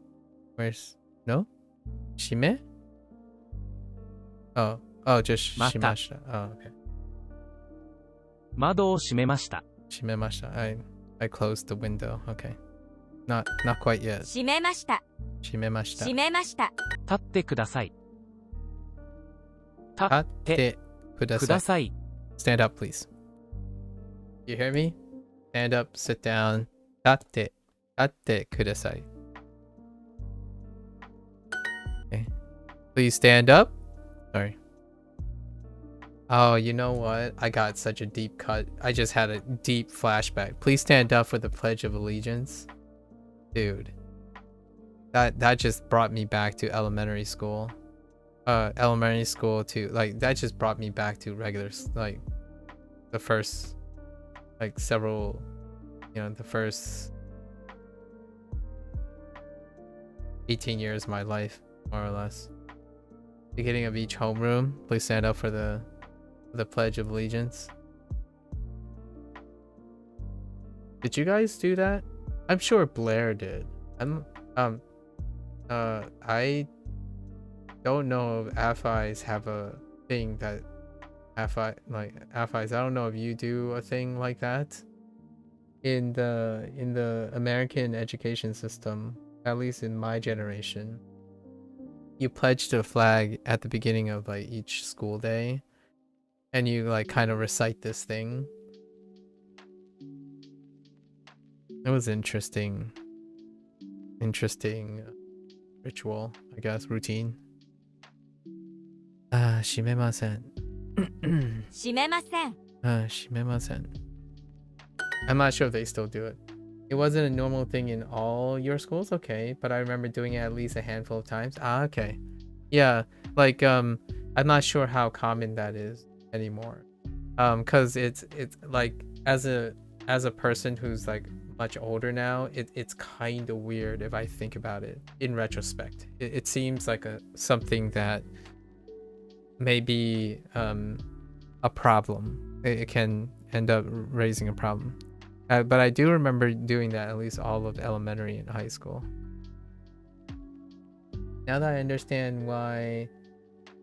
Where's no? 閉め? Oh, just 閉めました. Oh, okay. 窓を閉めました。閉めました. I closed the window. Okay. Not quite yet. 閉めました。閉めました。閉めました。立ってください。立ってください。Stand up, please. You hear me? Stand up, sit down. 立ってください. Okay. Please stand up. Sorry. Oh, you know what? I got such a deep cut. I just had a deep flashback. Please stand up for the Pledge of Allegiance. Dude. That just brought me back to elementary school. Elementary school too. Like, that just brought me back to regular, like, the first, like, several, you know, the first 18 years of my life, more or less. Beginning of each homeroom, please stand up for the Pledge of Allegiance. Did you guys do that? I'm sure Blair did. I don't know if AFIs have a thing that AFIs. I don't know if you do a thing like that in the American education system, at least in my generation. You pledge to the flag at the beginning of like each school day, and you like kind of recite this thing. It was interesting. interesting ritual, I guess, routine. 閉めません。閉めません。閉めません。I'm not sure if they still do it. It wasn't a normal thing in all your schools, okay, but I remember doing it at least a handful of times. Okay. Yeah, like I'm not sure how common that is anymore. Cuz it's like as a person who's like much older now, it's kind of weird if I think about it in retrospect. It seems like something that may be a problem. It can end up raising a problem. But I do remember doing that at least all of elementary and high school. Now that I understand why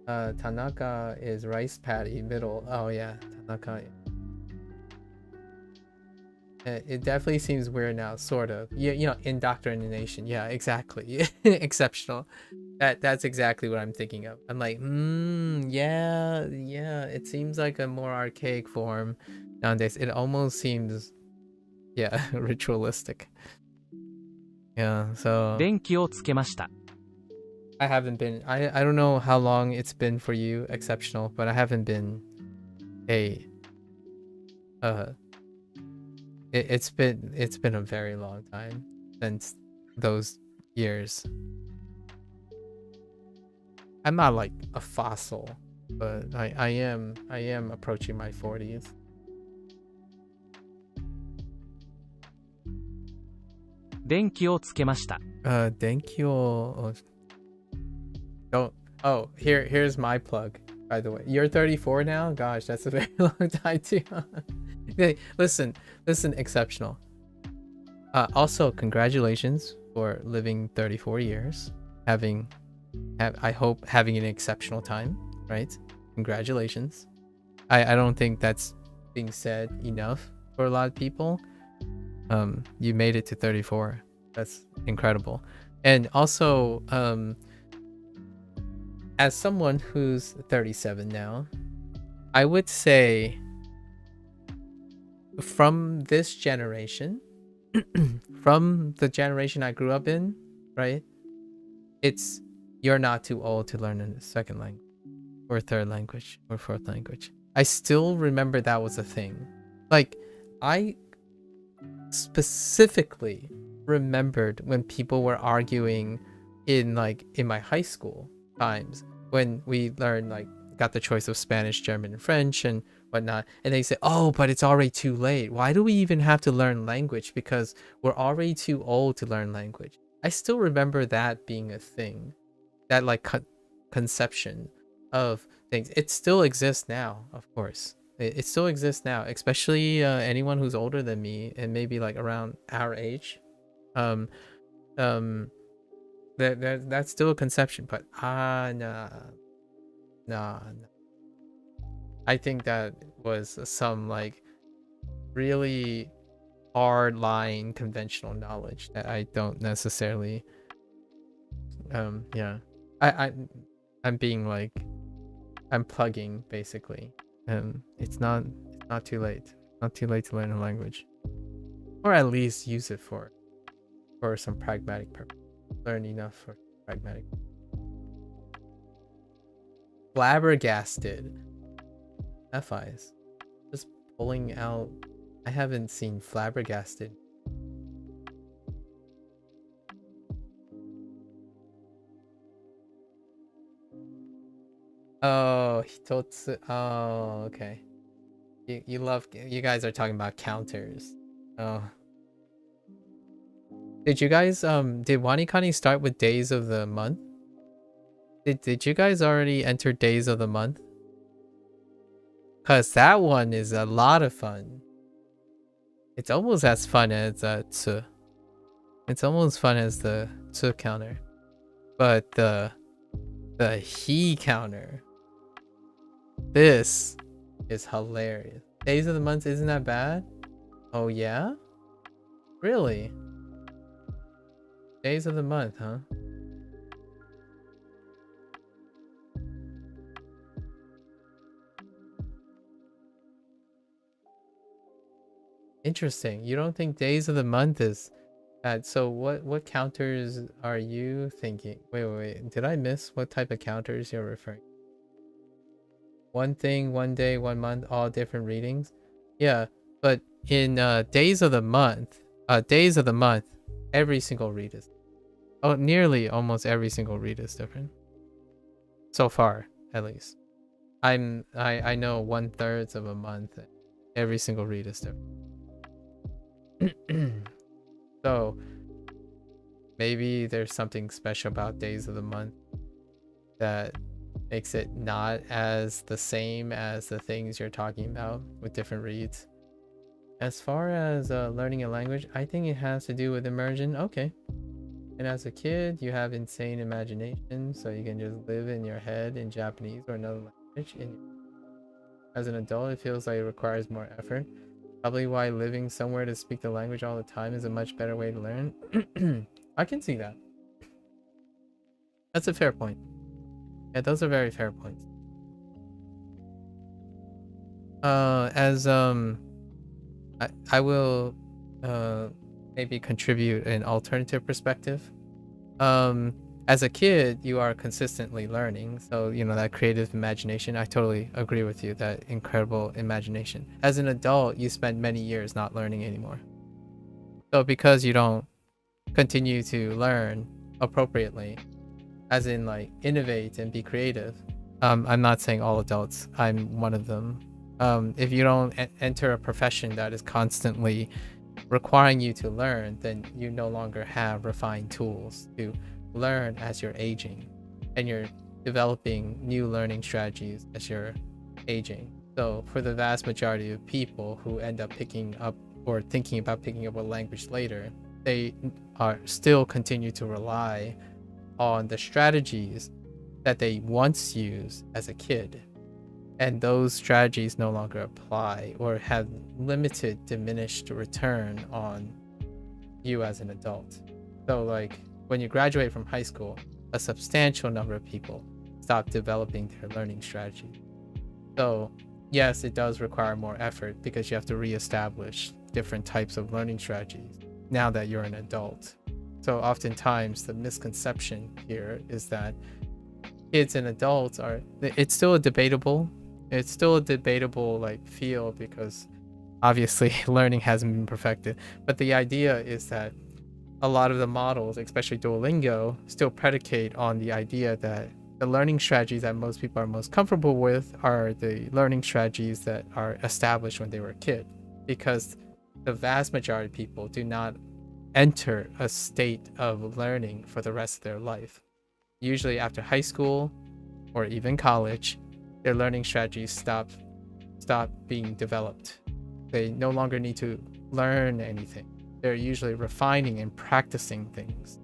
Tanaka is rice patty middle. Oh yeah, Tanaka. It definitely seems weird now, sort of. You know, indoctrination. Yeah, exactly. Exceptional. That's exactly what I'm thinking of. I'm like, yeah. It seems like a more archaic form nowadays. It almost seems, yeah, ritualistic. Yeah, so 電気をつけました。 I haven't been. I don't know how long it's been for you, exceptional, but I haven't been it's been a very long time since those years. I'm not like a fossil, but I am approaching my 40s. 電気をつけました。 Thank you. Don't. Oh, here's my plug. By the way, you're 34 now. Gosh, that's a very long time too. Okay, listen, exceptional. Also, congratulations for living 34 years. I hope having an exceptional time, right? Congratulations. I don't think that's being said enough for a lot of people. You made it to 34. That's incredible. And also, as someone who's 37 now, I would say from this generation, from the generation I grew up in, right? You're not too old to learn a second language or third language or fourth language. I still remember that was a thing. Like, I specifically remembered when people were arguing in my high school times when we learned, like, got the choice of Spanish, German, and French and whatnot, and they say, oh, but it's already too late. Why do we even have to learn language? Because we're already too old to learn language. I still remember that being a thing, that like conception of things. It still exists now, of course. It still exists now, especially anyone who's older than me and maybe like around our age. That's still a conception, but nah. I think that was some like really hard line conventional knowledge that I don't necessarily yeah. I'm being like, I'm plugging basically. It's not too late. Not too late to learn a language, or at least use it for some pragmatic purpose. Learn enough for pragmatic. Flabbergasted. FIs. Just pulling out. I haven't seen flabbergasted. Oh, hitotsu. Oh, okay. You guys are talking about counters. Oh. Did you guys did Wanikani start with days of the month? Did you guys already enter days of the month? Cause that one is a lot of fun. It's almost as fun as tsu. It's almost fun as the tsu counter. But the he counter, this is hilarious. Days of the month isn't that bad? Oh yeah? Really? Days of the month, huh? Interesting. You don't think days of the month is So what counters are you thinking? Wait. Did I miss what type of counters you're referring? One thing, one day, 1 month, all different readings. Yeah, but in days of the month, every single read is nearly almost every single read is different. So far, at least. I know 1/3 of a month. Every single read is different. So maybe there's something special about days of the month that makes it not as the same as the things you're talking about with different reads. As far as learning a language, I think it has to do with immersion. Okay. And as a kid, you have insane imagination, so you can just live in your head in Japanese or another language. As an adult, it feels like it requires more effort. Probably why living somewhere to speak the language all the time is a much better way to learn. I can see that. That's a fair point. Yeah, those are very fair points. I will maybe contribute an alternative perspective. As a kid, you are consistently learning, so that creative imagination. I totally agree with you, that incredible imagination. As an adult, you spend many years not learning anymore. So because you don't continue to learn appropriately, as in like innovate and be creative, I'm not saying all adults, I'm one of them. If you don't enter a profession that is constantly requiring you to learn, then you no longer have refined tools to learn as you're aging, and you're developing new learning strategies as you're aging. So for the vast majority of people who end up picking up or thinking about picking up a language later, they are still continue to rely on the strategies that they once used as a kid, and those strategies no longer apply or have limited, diminished return on you as an adult. So like when you graduate from high school, a substantial number of people stop developing their learning strategy. So yes, it does require more effort because you have to reestablish different types of learning strategies now that you're an adult. So oftentimes the misconception here is that kids and adults it's still a debatable like field, because obviously learning hasn't been perfected. But the idea is that a lot of the models, especially Duolingo, still predicate on the idea that the learning strategies that most people are most comfortable with are the learning strategies that are established when they were a kid, because the vast majority of people do not enter a state of learning for the rest of their life. Usually after high school or even college, their learning strategies stop being developed. They no longer need to learn anything. They're usually refining and practicing things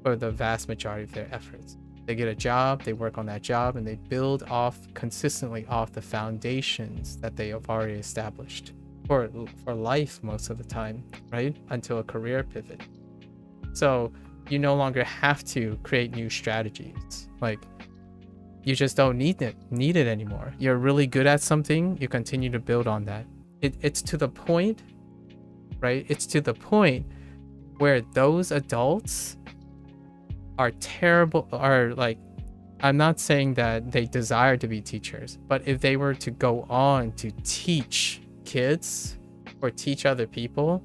for the vast majority of their efforts. They get a job, they work on that job, and they build consistently off the foundations that they have already established for life most of the time, right? Until a career pivot. So you no longer have to create new strategies. Like, you just don't need it anymore. You're really good at something, you continue to build on that. It's to the point, right? It's to the point where those adults are terrible, are like, I'm not saying that they desire to be teachers, but if they were to go on to teach kids or teach other people,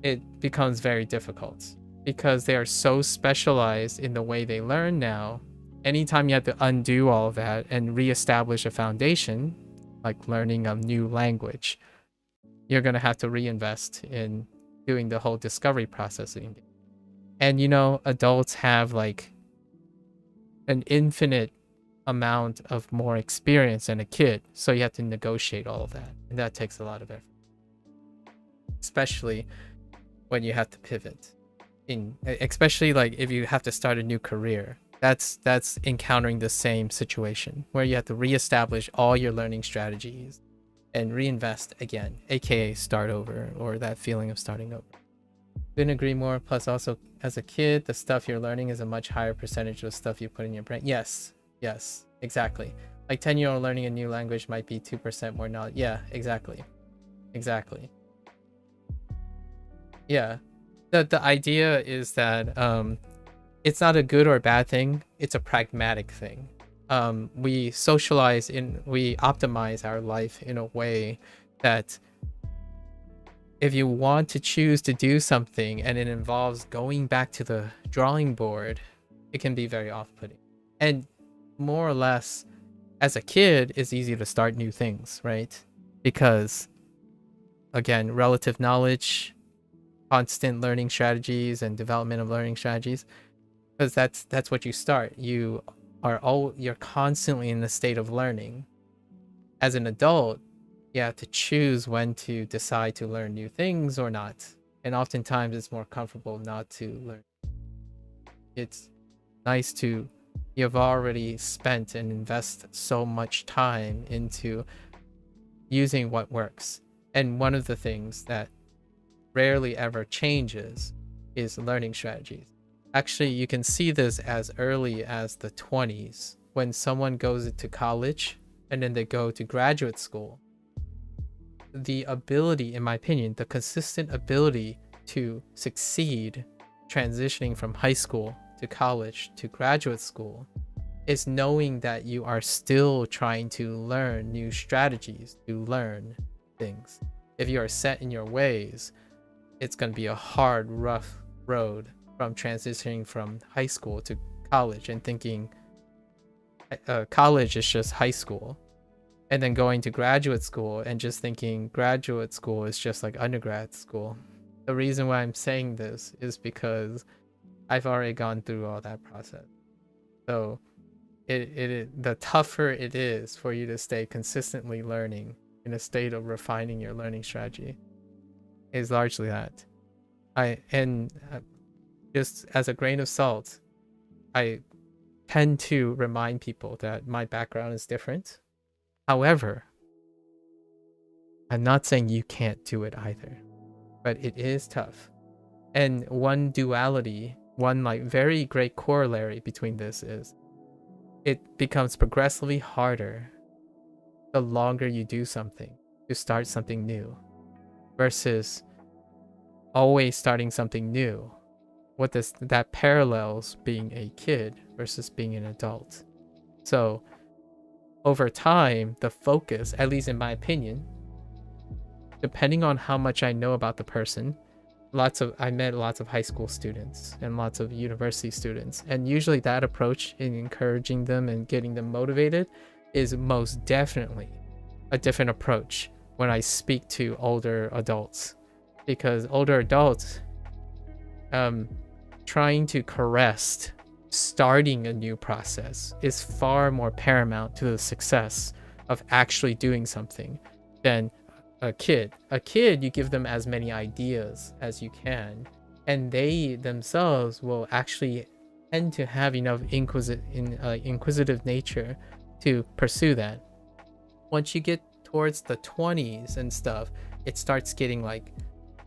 it becomes very difficult because they are so specialized in the way they learn now. Anytime you have to undo all of that and reestablish a foundation, like learning a new language, you're going to have to reinvest in doing the whole discovery processing. And adults have like an infinite amount of more experience than a kid, so you have to negotiate all of that, and that takes a lot of effort, especially when you have to pivot, especially like if you have to start a new career. That's encountering the same situation where you have to reestablish all your learning strategies and reinvest again, aka start over, or that feeling of starting over. Couldn't agree more. Plus also, as a kid, the stuff you're learning is a much higher percentage of stuff you put in your brain. Yes, exactly. Like 10-year-old learning a new language might be 2% more knowledge. Yeah, exactly. Yeah, The idea is that it's not a good or bad thing. It's a pragmatic thing. We optimize our life in a way that if you want to choose to do something and it involves going back to the drawing board, it can be very off-putting. And more or less, as a kid, it's easy to start new things, right? Because, again, relative knowledge, constant learning strategies, and development of learning strategies, because that's what you start. You're constantly in the state of learning. As an adult, you have to choose when to decide to learn new things or not. And oftentimes it's more comfortable not to learn. It's nice to, you've already spent and invest so much time into using what works. And one of the things that rarely ever changes is learning strategies. Actually, you can see this as early as the 20s when someone goes into college and then they go to graduate school. The ability, in my opinion, the consistent ability to succeed transitioning from high school to college to graduate school is knowing that you are still trying to learn new strategies, to learn things. If you are set in your ways, it's going to be a hard, rough road from transitioning from high school to college and thinking college is just high school, and then going to graduate school and just thinking graduate school is just like undergrad school. The reason why I'm saying this is because I've already gone through all that process. So the tougher it is for you to stay consistently learning in a state of refining your learning strategy is largely that. Just as a grain of salt, I tend to remind people that my background is different. However, I'm not saying you can't do it either, but it is tough. And one duality, one like very great corollary between this is it becomes progressively harder the longer you do something to start something new versus always starting something new. What that parallels being a kid versus being an adult. So over time, the focus, at least in my opinion, depending on how much I know about the person, I met lots of high school students and lots of university students, and usually that approach in encouraging them and getting them motivated is most definitely a different approach when I speak to older adults, because older adults trying to caress starting a new process is far more paramount to the success of actually doing something than a kid. A kid, you give them as many ideas as you can, and they themselves will actually tend to have enough inquisitive nature to pursue that. Once you get towards the 20s and stuff, it starts getting like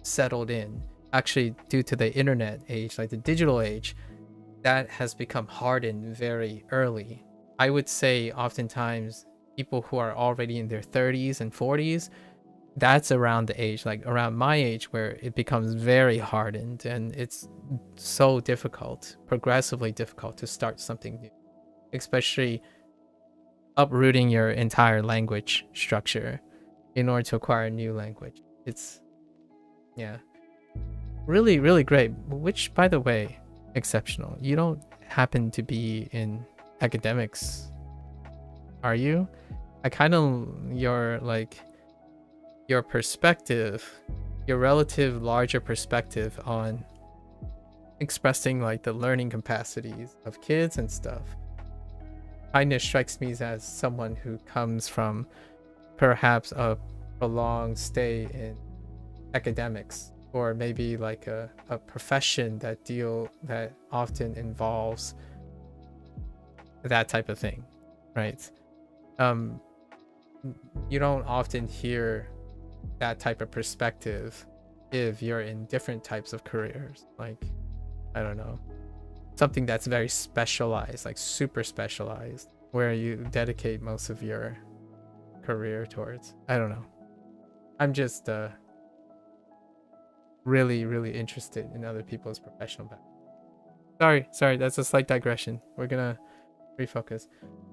settled in. Actually, due to the internet age, like the digital age, that has become hardened very early. I would say oftentimes people who are already in their 30s and 40s, that's around the age, like around my age, where it becomes very hardened and it's so difficult, progressively difficult to start something new, especially uprooting your entire language structure in order to acquire a new language. It's, yeah, really, really great, which, by the way, exceptional. You don't happen to be in academics, are you? I kind of, your perspective, your relative larger perspective on expressing like the learning capacities of kids and stuff kind of strikes me as someone who comes from perhaps a prolonged stay in academics, or maybe like a profession that often involves that type of thing, right? You don't often hear that type of perspective if you're in different types of careers, like, I don't know, something that's very specialized, like super specialized, where you dedicate most of your career towards. I don't know. I'm just really, really interested in other people's professional background. Sorry, that's a slight digression. We're gonna refocus.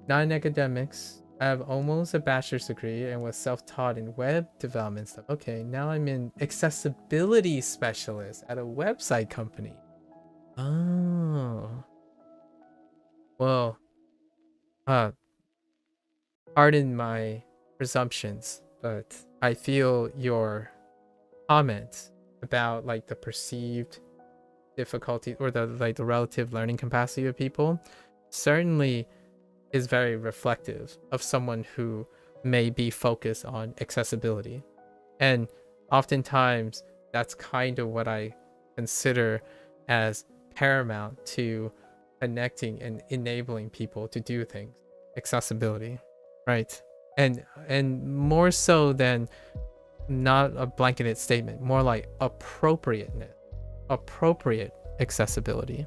Not in academics. I have almost a bachelor's degree and was self-taught in web development stuff. Okay, now I'm an accessibility specialist at a website company. Oh. Well, pardon my presumptions, but I feel your comment about like the perceived difficulty or the relative learning capacity of people certainly is very reflective of someone who may be focused on accessibility. And oftentimes that's kind of what I consider as paramount to connecting and enabling people to do things. Accessibility, right? And more so than not a blanketed statement, more like appropriateness, appropriate accessibility,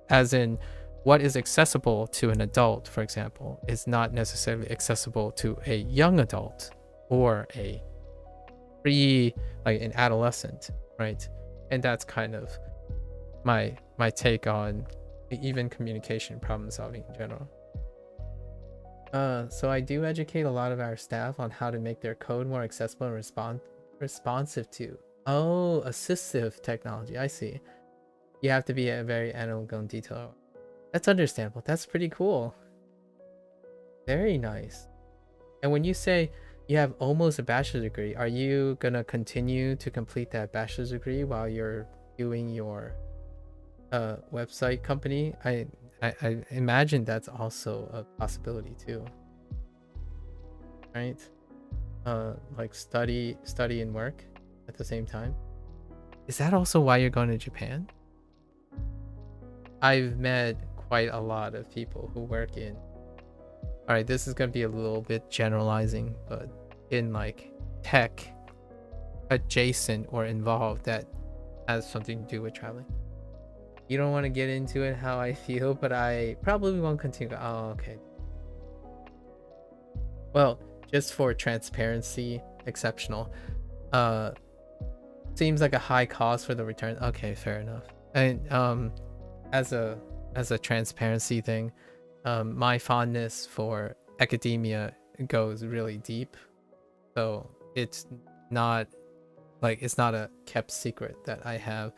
as in what is accessible to an adult, for example, is not necessarily accessible to a young adult or a an adolescent, right? And that's kind of my take on even communication problem solving in general. So I do educate a lot of our staff on how to make their code more accessible and responsive to. Oh, assistive technology. I see. You have to be a very analytical and detailed. That's understandable. That's pretty cool. Very nice. And when you say you have almost a bachelor's degree, are you gonna continue to complete that bachelor's degree while you're doing your website company? I imagine that's also a possibility too, right? Like study and work at the same time. Is that also why you're going to Japan? I've met quite a lot of people who work in, all right, this is going to be a little bit generalizing, but in like tech adjacent or involved that has something to do with traveling. You don't want to get into it how I feel, but I probably won't continue. Oh, okay. Well, just for transparency, exceptional. Seems like a high cost for the return. Okay, fair enough. And as a transparency thing, my fondness for academia goes really deep. So it's not a kept secret that I have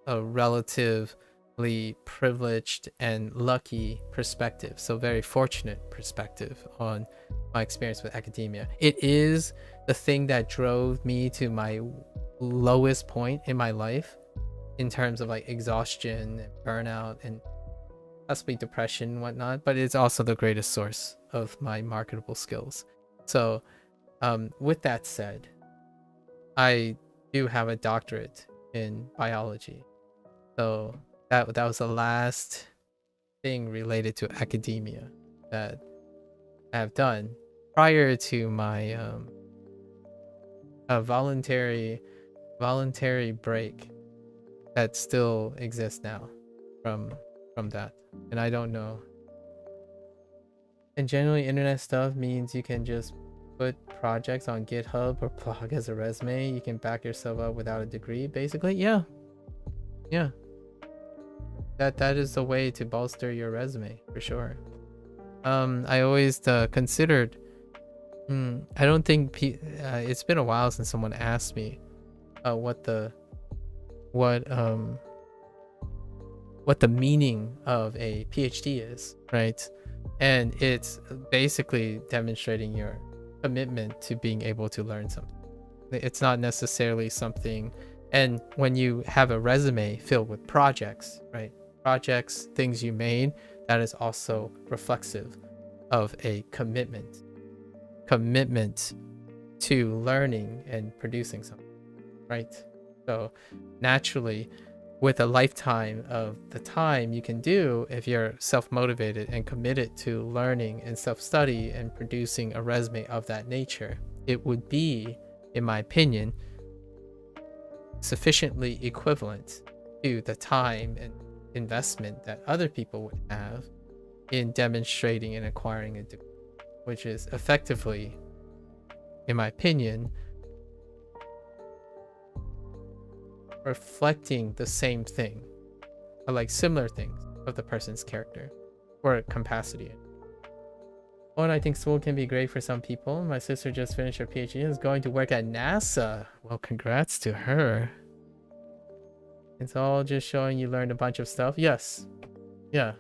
a relatively privileged and lucky perspective, so very fortunate perspective on my experience with academia. It is the thing that drove me to my lowest point in my life in terms of like exhaustion and burnout and possibly depression and whatnot, but it's also the greatest source of my marketable skills. So with that said, I do have a doctorate in biology. So that was the last thing related to academia that I have done prior to my voluntary break that still exists now from that. And I don't know. And generally internet stuff means you can just put projects on GitHub or blog as a resume. You can back yourself up without a degree, basically. Yeah. That is the way to bolster your resume for sure. I always considered. I don't think it's been a while since someone asked me what the meaning of a PhD is, right? And it's basically demonstrating your commitment to being able to learn something. It's not necessarily something, and when you have a resume filled with projects, right? Projects, things you made, that is also reflexive of a commitment to learning and producing something, right? So naturally, with a lifetime of the time you can do, if you're self-motivated and committed to learning and self-study and producing a resume of that nature, it would be, in my opinion, sufficiently equivalent to the time and investment that other people would have in demonstrating and acquiring a degree, which is effectively, in my opinion, reflecting the same thing, or like similar things of the person's character or capacity. Oh, and I think school can be great for some people. My sister just finished her PhD and is going to work at NASA. Well, congrats to her. It's all just showing you learned a bunch of stuff. Yes. Yeah.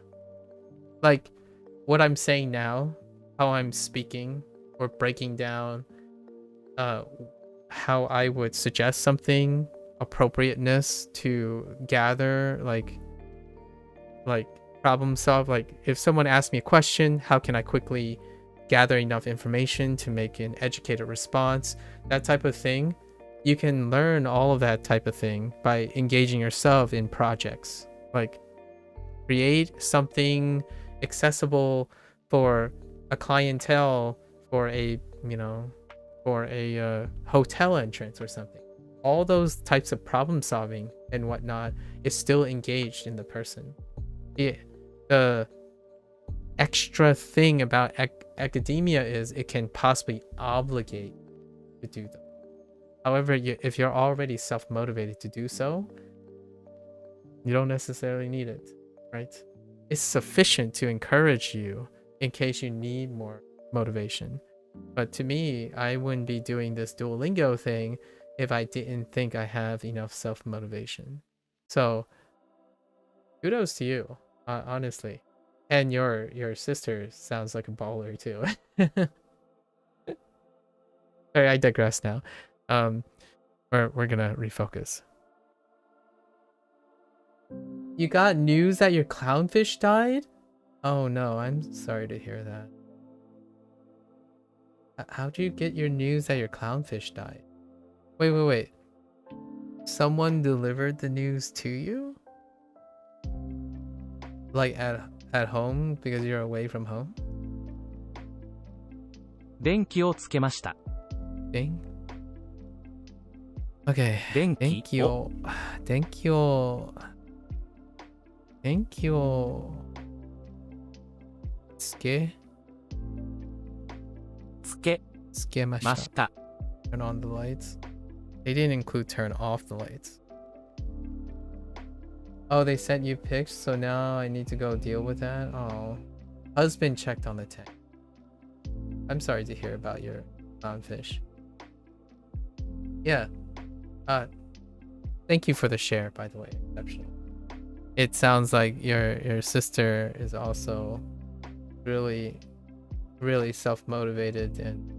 Like what I'm saying now, how I'm speaking or breaking down how I would suggest something, appropriateness to gather, like problem solve. Like if someone asks me a question, how can I quickly gather enough information to make an educated response? That type of thing. You can learn all of that type of thing by engaging yourself in projects. Like create something accessible for a clientele, for a, you know, for a hotel entrance or something. All those types of problem solving and whatnot is still engaged in the person. The extra thing about academia is it can possibly obligate to do them. However, if you're already self-motivated to do so, you don't necessarily need it, right? It's sufficient to encourage you in case you need more motivation. But to me, I wouldn't be doing this Duolingo thing if I didn't think I have enough self-motivation. So kudos to you, honestly. And your sister sounds like a baller too. Sorry, I digress now. We're gonna refocus. You got news that your clownfish died? Oh no, I'm sorry to hear that. How'd you get your news that your clownfish died? Wait. Someone delivered the news to you? Like at home because you're away from home? 電気をつけました。 Ding. Okay. 電気を 電気をつけました。ました。 Turn on the lights. They didn't include turn off the lights. Oh, they sent you pics, so now I need to go deal with that? Oh. Husband checked on the tank. I'm sorry to hear about your clownfish. Yeah. Thank you for the share, by the way. Exceptional. It sounds like your sister is also really self-motivated and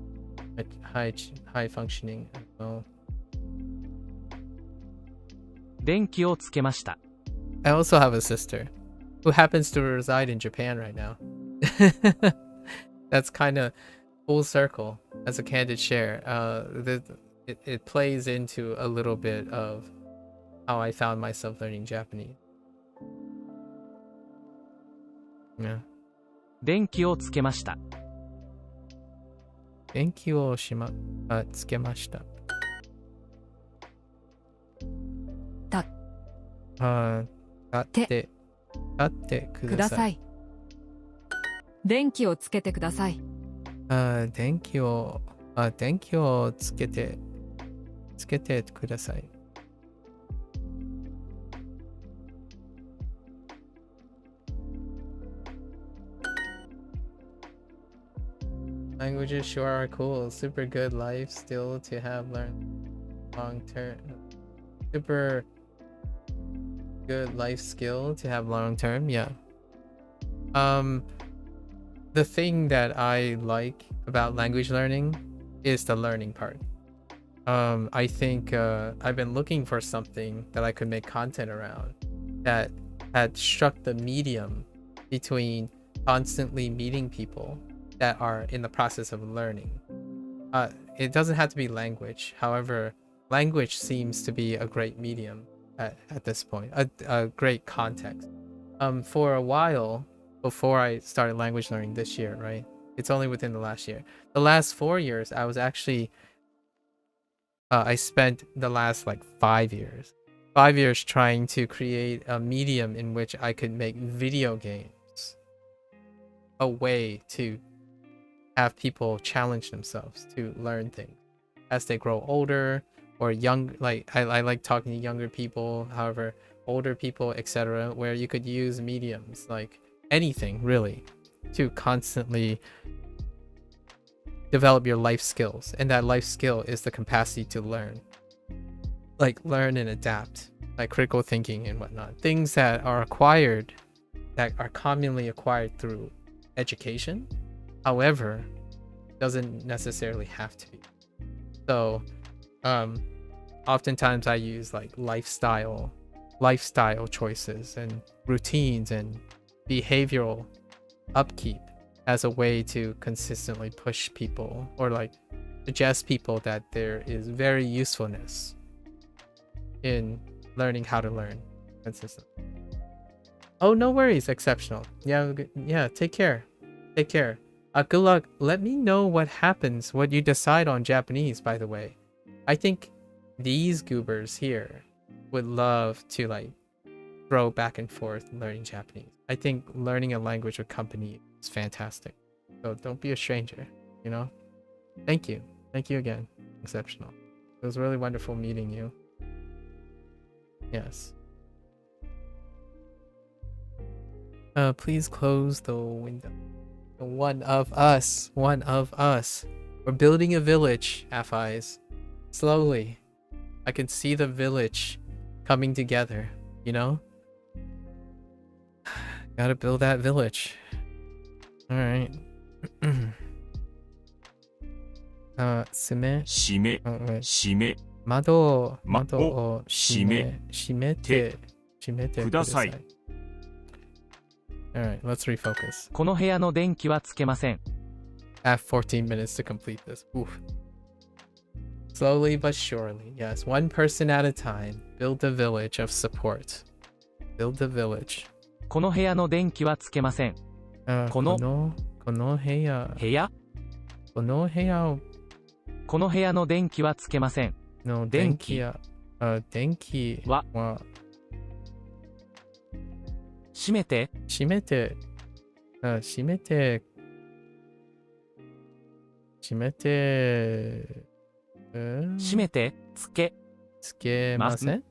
high functioning as well. 電気をつけました。 I also have a sister who happens to reside in Japan right now. That's kind of full circle as a candid share. It plays into a little bit of how I found myself learning Japanese. Yeah. 電気をつけました。 電気をつけました。 立ってください。電気をつけてください。電気をつけてください。Languages sure are cool. Super good life skill to have learned long term. Super good life skill to have long term. Yeah. The thing that I like about language learning is the learning part. I think I've been looking for something that I could make content around that had struck the medium between constantly meeting people that are in the process of learning. It doesn't have to be language. However, language seems to be a great medium at this point, a great context. For a while, before I started language learning this year, right? It's only within the last year. The last 4 years, I was actually, I spent the last like 5 years trying to create a medium in which I could make video games a way to have people challenge themselves to learn things as they grow older, or young, like I like talking to younger people, however, older people, etc., where you could use mediums like anything really to constantly develop your life skills, and that life skill is the capacity to learn, like learn and adapt, like critical thinking and whatnot, things that are acquired, that are commonly acquired through education, however doesn't necessarily have to be. So oftentimes I use like lifestyle choices and routines and behavioral upkeep as a way to consistently push people, or like suggest people that there is very usefulness in learning how to learn consistently. Oh, no worries. Exceptional. Yeah, take care. Good luck. Let me know what happens, what you decide on Japanese, by the way. I think these goobers here would love to like throw back and forth learning Japanese. I think learning a language with company is fantastic. So don't be a stranger, you know? Thank you again. Exceptional. It was really wonderful meeting you. Yes. Please close the window. One of us. We're building a village, Half-Eyes. Slowly. I can see the village coming together, you know? Gotta build that village. Alright. 閉め閉め、閉め、窓を閉めてください。Alright, let's refocus. この部屋の電気はつけません。I have 14 minutes to complete this. Oof. Slowly but surely. Yes, one person at a time. Build a village of support. Build a village. この部屋の電気はつけません。この部屋の電気はつけません。の電気は閉めて閉めてつけません。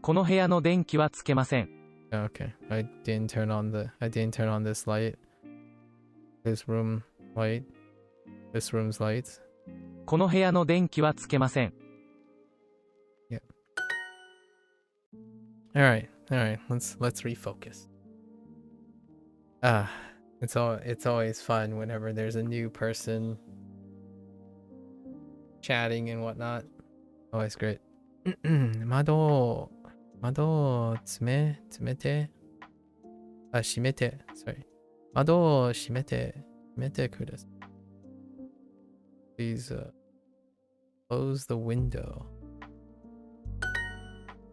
この部屋の電気はつけません。Okay, I didn't turn on this light. This room's lights. この部屋の電気はつけません。Yeah. All right. Let's refocus. It's always fun whenever there's a new person chatting and whatnot. Always great. 窓閉めて。閉めて。Sorry. 窓を閉めてください。Please close the window.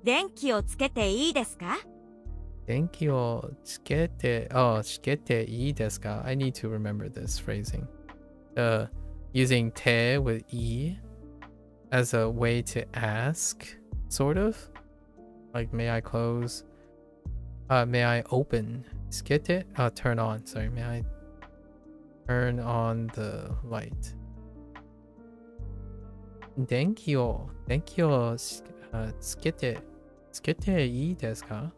電気をつけていいですか？電気をつけていいですか? I need to remember this phrasing. Using て with e as a way to ask, sort of. Like, may I close? May I open? つけて? Turn on. Sorry, may I turn on the light? 電気をつけていいですか?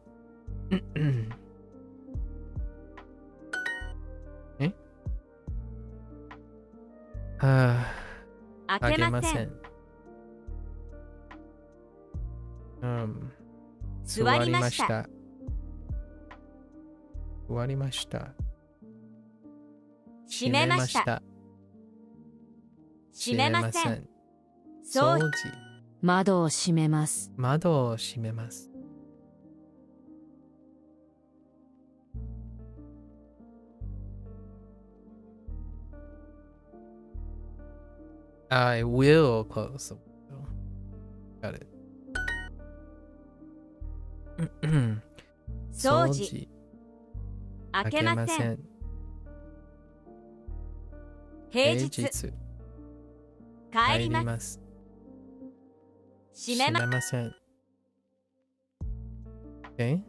え? 開けません。座りました。閉めました。閉めません。掃除。窓を閉めます。I will close the window. Got it. 掃除。開けません。平日。帰ります。閉めません。Okay.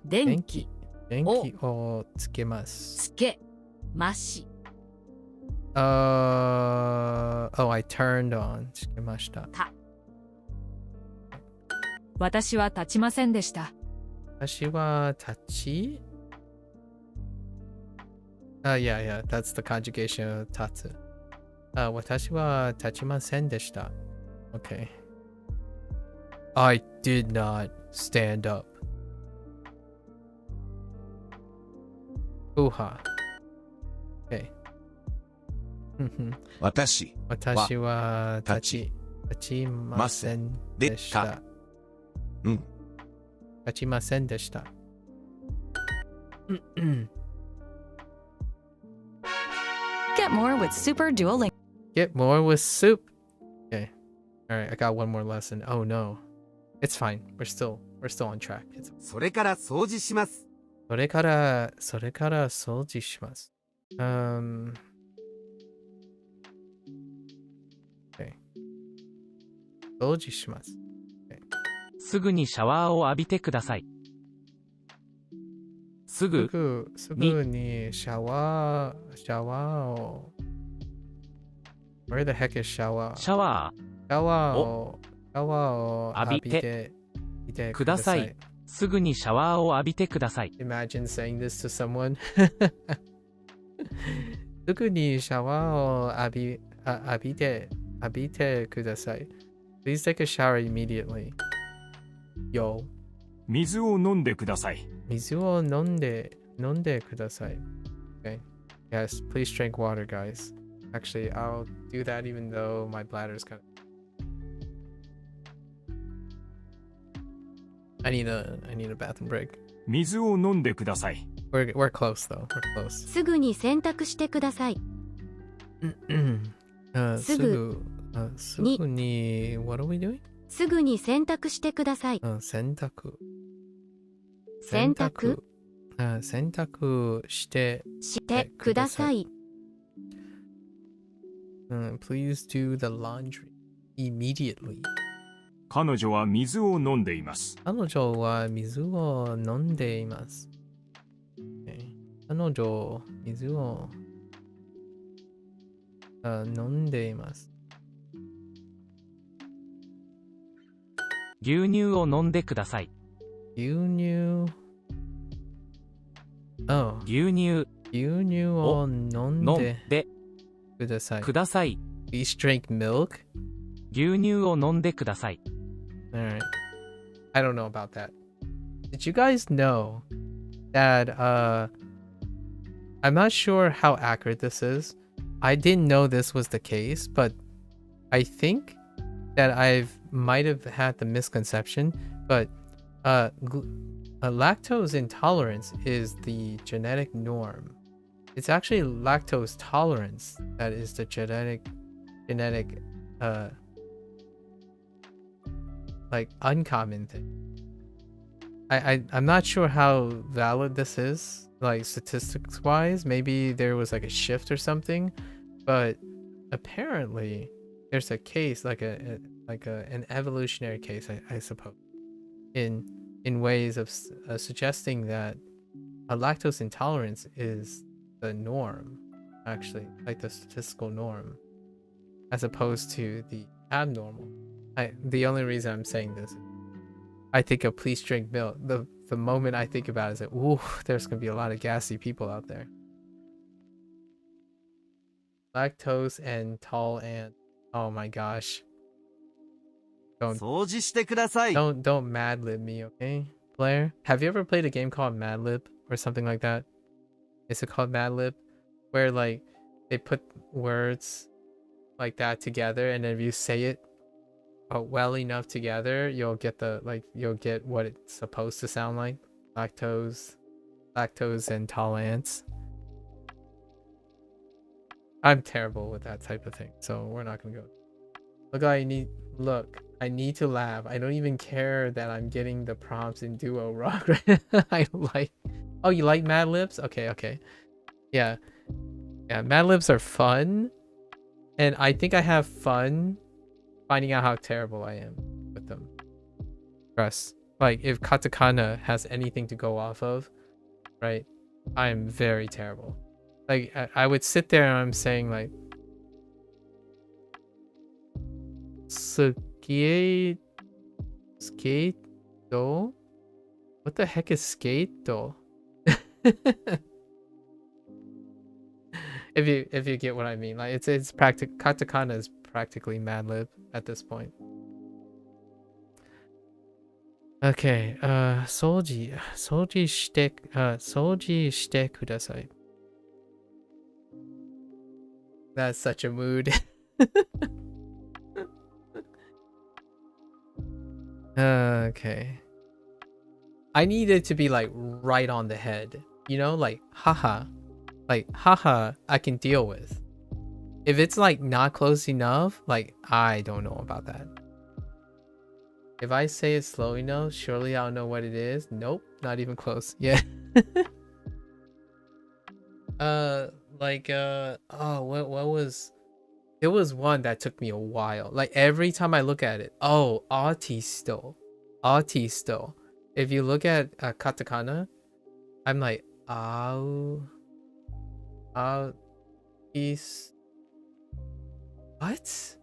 電気をつけます。つけまし。Oh, I turned on. つけました。私は立ちませんでした。私は立ち yeah, that's the conjugation of 立つ。私は立ちませんでした。Okay. I did not stand up. Uha. Okay. 私は立ちませんでした。立ちませんでした。Get more with Super Duolingo. Get more with soup. Okay. All right, I got one more lesson. Oh no. It's fine. We're still on track. それから掃除します。それから掃除します。Okay. 掃除します。Okay. すぐにシャワーを浴びてください。すぐにシャワーを Where the heck is shower? シャワーを浴びてください。すぐにシャワーを浴びてください。Imagine saying this to someone. すぐにシャワーを浴びてください。Please take a shower immediately. Yo. 水を飲んでください。水を飲んでください。Okay. Yes, please drink water, guys. Actually, I'll do that even though my bladder's kind of... I need a bathroom break. 水を飲んでください。We're close though. We're close. すぐに洗濯してください。すぐに What are we doing? すぐに洗濯してください。洗濯してください。Please do the laundry immediately. 彼女は水を飲んでいます。彼女は水を飲んでいます。彼女水を飲んでいます。牛乳を飲んでください。牛乳を飲んでください。Please drink milk? 牛乳を飲んでください。Alright. I don't know about that. Did you guys know that I'm not sure how accurate this is. I didn't know this was the case, but I think that might have had the misconception, but lactose intolerance is the genetic norm. It's actually lactose tolerance that is the genetic like uncommon thing. I'm not sure how valid this is, like statistics wise. Maybe there was like a shift or something, but apparently there's a case, like an evolutionary case, I suppose, in ways of suggesting that a lactose intolerance is the norm, actually, like the statistical norm, as opposed to the abnormal. The only reason I'm saying this, I think of please drink milk. The moment I think about it is that, ooh, there's gonna be a lot of gassy people out there. Lactose and tall ant. Oh my gosh. Don't mad lib me, okay? Blair, have you ever played a game called Mad Lib or something like that? Is it called Mad Lib? Where like they put words like that together, and then if you say it well enough together, you'll get what it's supposed to sound like. Lactose and tall ants. I'm terrible with that type of thing, so we're not gonna go. Look, I need to laugh. I don't even care that I'm getting the prompts in Duo Rock. I like. Oh, you like Mad Libs? Okay. Yeah, Mad Libs are fun, and I think I have fun finding out how terrible I am with them. Trust. Like, if katakana has anything to go off of, right, I am very terrible. Like, I would sit there and I'm saying like, skate though? What the heck is skate though? If you get what I mean, like it's katakana is practically Mad Lib at this point. Okay, 掃除してください. That's such a mood. Okay. I need it to be like right on the head. You know, like haha. Like haha, I can deal with. If it's like not close enough, like I don't know about that. If I say it slow enough, surely I'll know what it is. Nope, not even close. Yeah. Oh, what was, it was one that took me a while. Like every time I look at it, oh, artisto. If you look at katakana, I'm like, is what?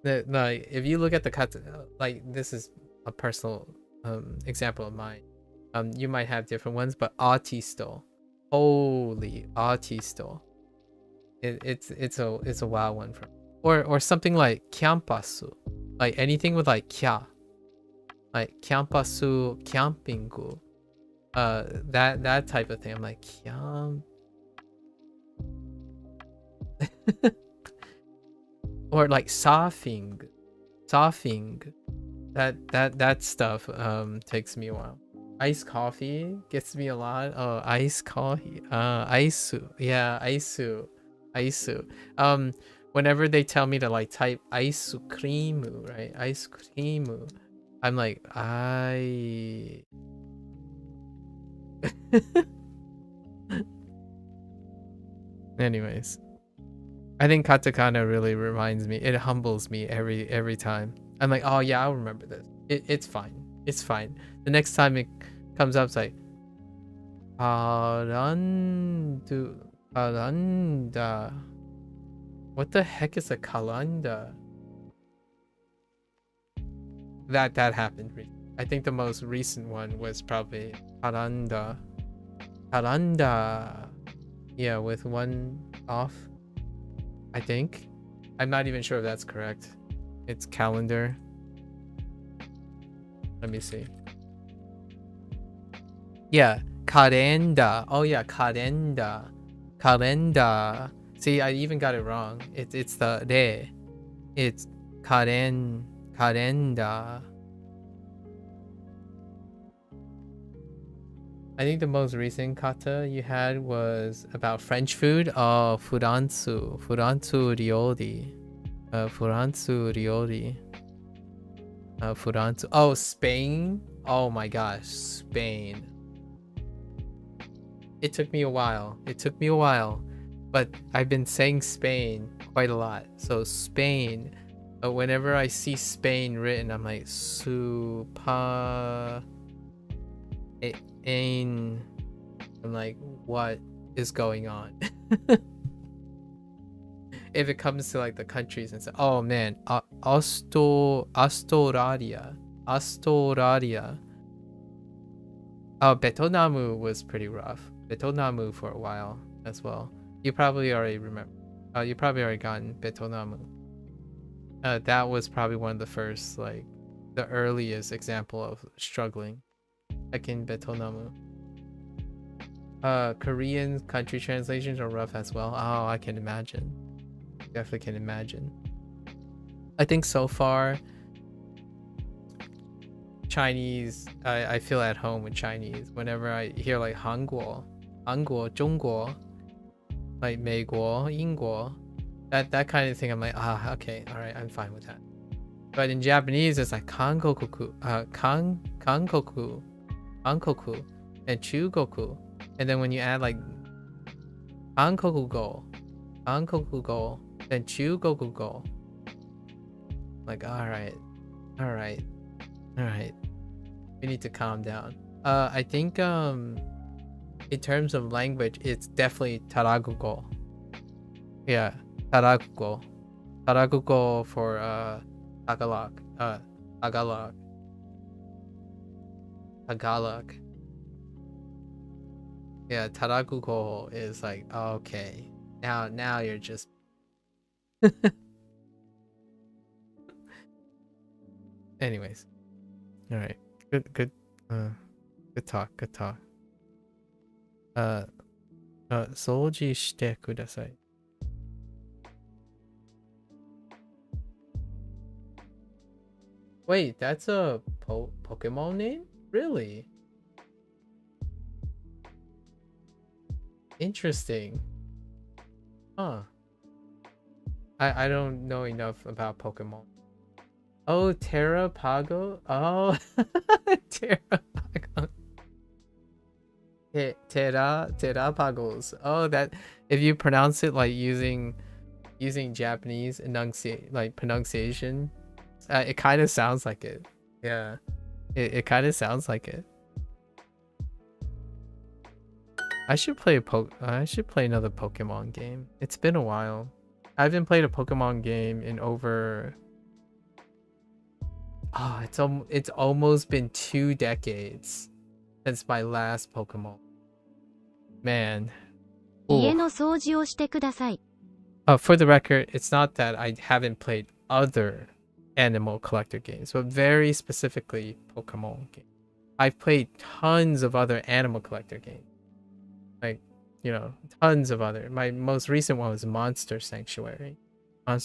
Like if you look at the kata, like this is a personal example of mine. You might have different ones, but artisto, holy artisto, it's a wild one for me. Or something like kyampasu, like anything with like kya, like kyampasu, kyampingu, that type of thing. I'm like kyam. Or like surfing, that stuff takes me a while. Iced coffee gets me a lot. Oh, iced coffee, aisu, yeah, aisu. Whenever they tell me to like type ice cream, right, ice cream, I'm like, anyways, I think katakana really reminds me, it humbles me every time. I'm like, oh yeah, I'll remember this. It's fine. The next time it comes up, it's like kalanda. What the heck is a kalanda? That happened. I think the most recent one was probably kalanda. Yeah, with one off, I think. I'm not even sure if that's correct. It's calendar. Let me see. Yeah, kalenda. Oh yeah, kalenda. See, I even got it wrong. It's the re. It's kalenda. I think the most recent kata you had was about French food. Oh, furanzu rioli. Furanzu rioli. Furanzu. Oh, Spain. Oh my gosh, Spain. It took me a while. But I've been saying Spain quite a lot. So Spain. Whenever I see Spain written, I'm like super. I'm like, what is going on? If it comes to like the countries and stuff. Oh man, Australia. Oh, Betonamu was pretty rough. Betonamu for a while as well. You probably already remember. You probably already gotten Betonamu. That was probably one of the first, like, the earliest example of struggling. Like in Betonamu. Korean country translations are rough as well. Oh, I can imagine. Definitely can imagine. I think so far, Chinese, I feel at home with Chinese. Whenever I hear like Hangguo, 中国, like 美国, 英国, that kind of thing, I'm like, okay, all right, I'm fine with that. But in Japanese, it's like kankoku, kankoku, and chugoku. And then when you add like kankoku go, and chugoku go, like, all right, we need to calm down. I think in terms of language, it's definitely taragugo. Yeah, taragugo for Tagalog. Tagalog. Tagalog. Yeah, Taragugo is like, okay. Now you're just anyways. Alright. Good talk. 掃除してください. Wait, that's a Pokemon name? Really? Interesting. Huh. I don't know enough about Pokemon. Oh, Terrapago? Oh, Terrapago. Terrapagos. Oh, that if you pronounce it like using Japanese pronunciation, it kind of sounds like it. Yeah, it kind of sounds like it. I should play another Pokemon game. It's been a while. I haven't played a Pokemon game in over. Oh, it's almost been 2 decades since my last Pokemon. Man. For the record, it's not that I haven't played other animal collector games, but very specifically Pokemon games. I've played tons of other animal collector games. Like, you know, tons of other. My most recent one was Monster Sanctuary. And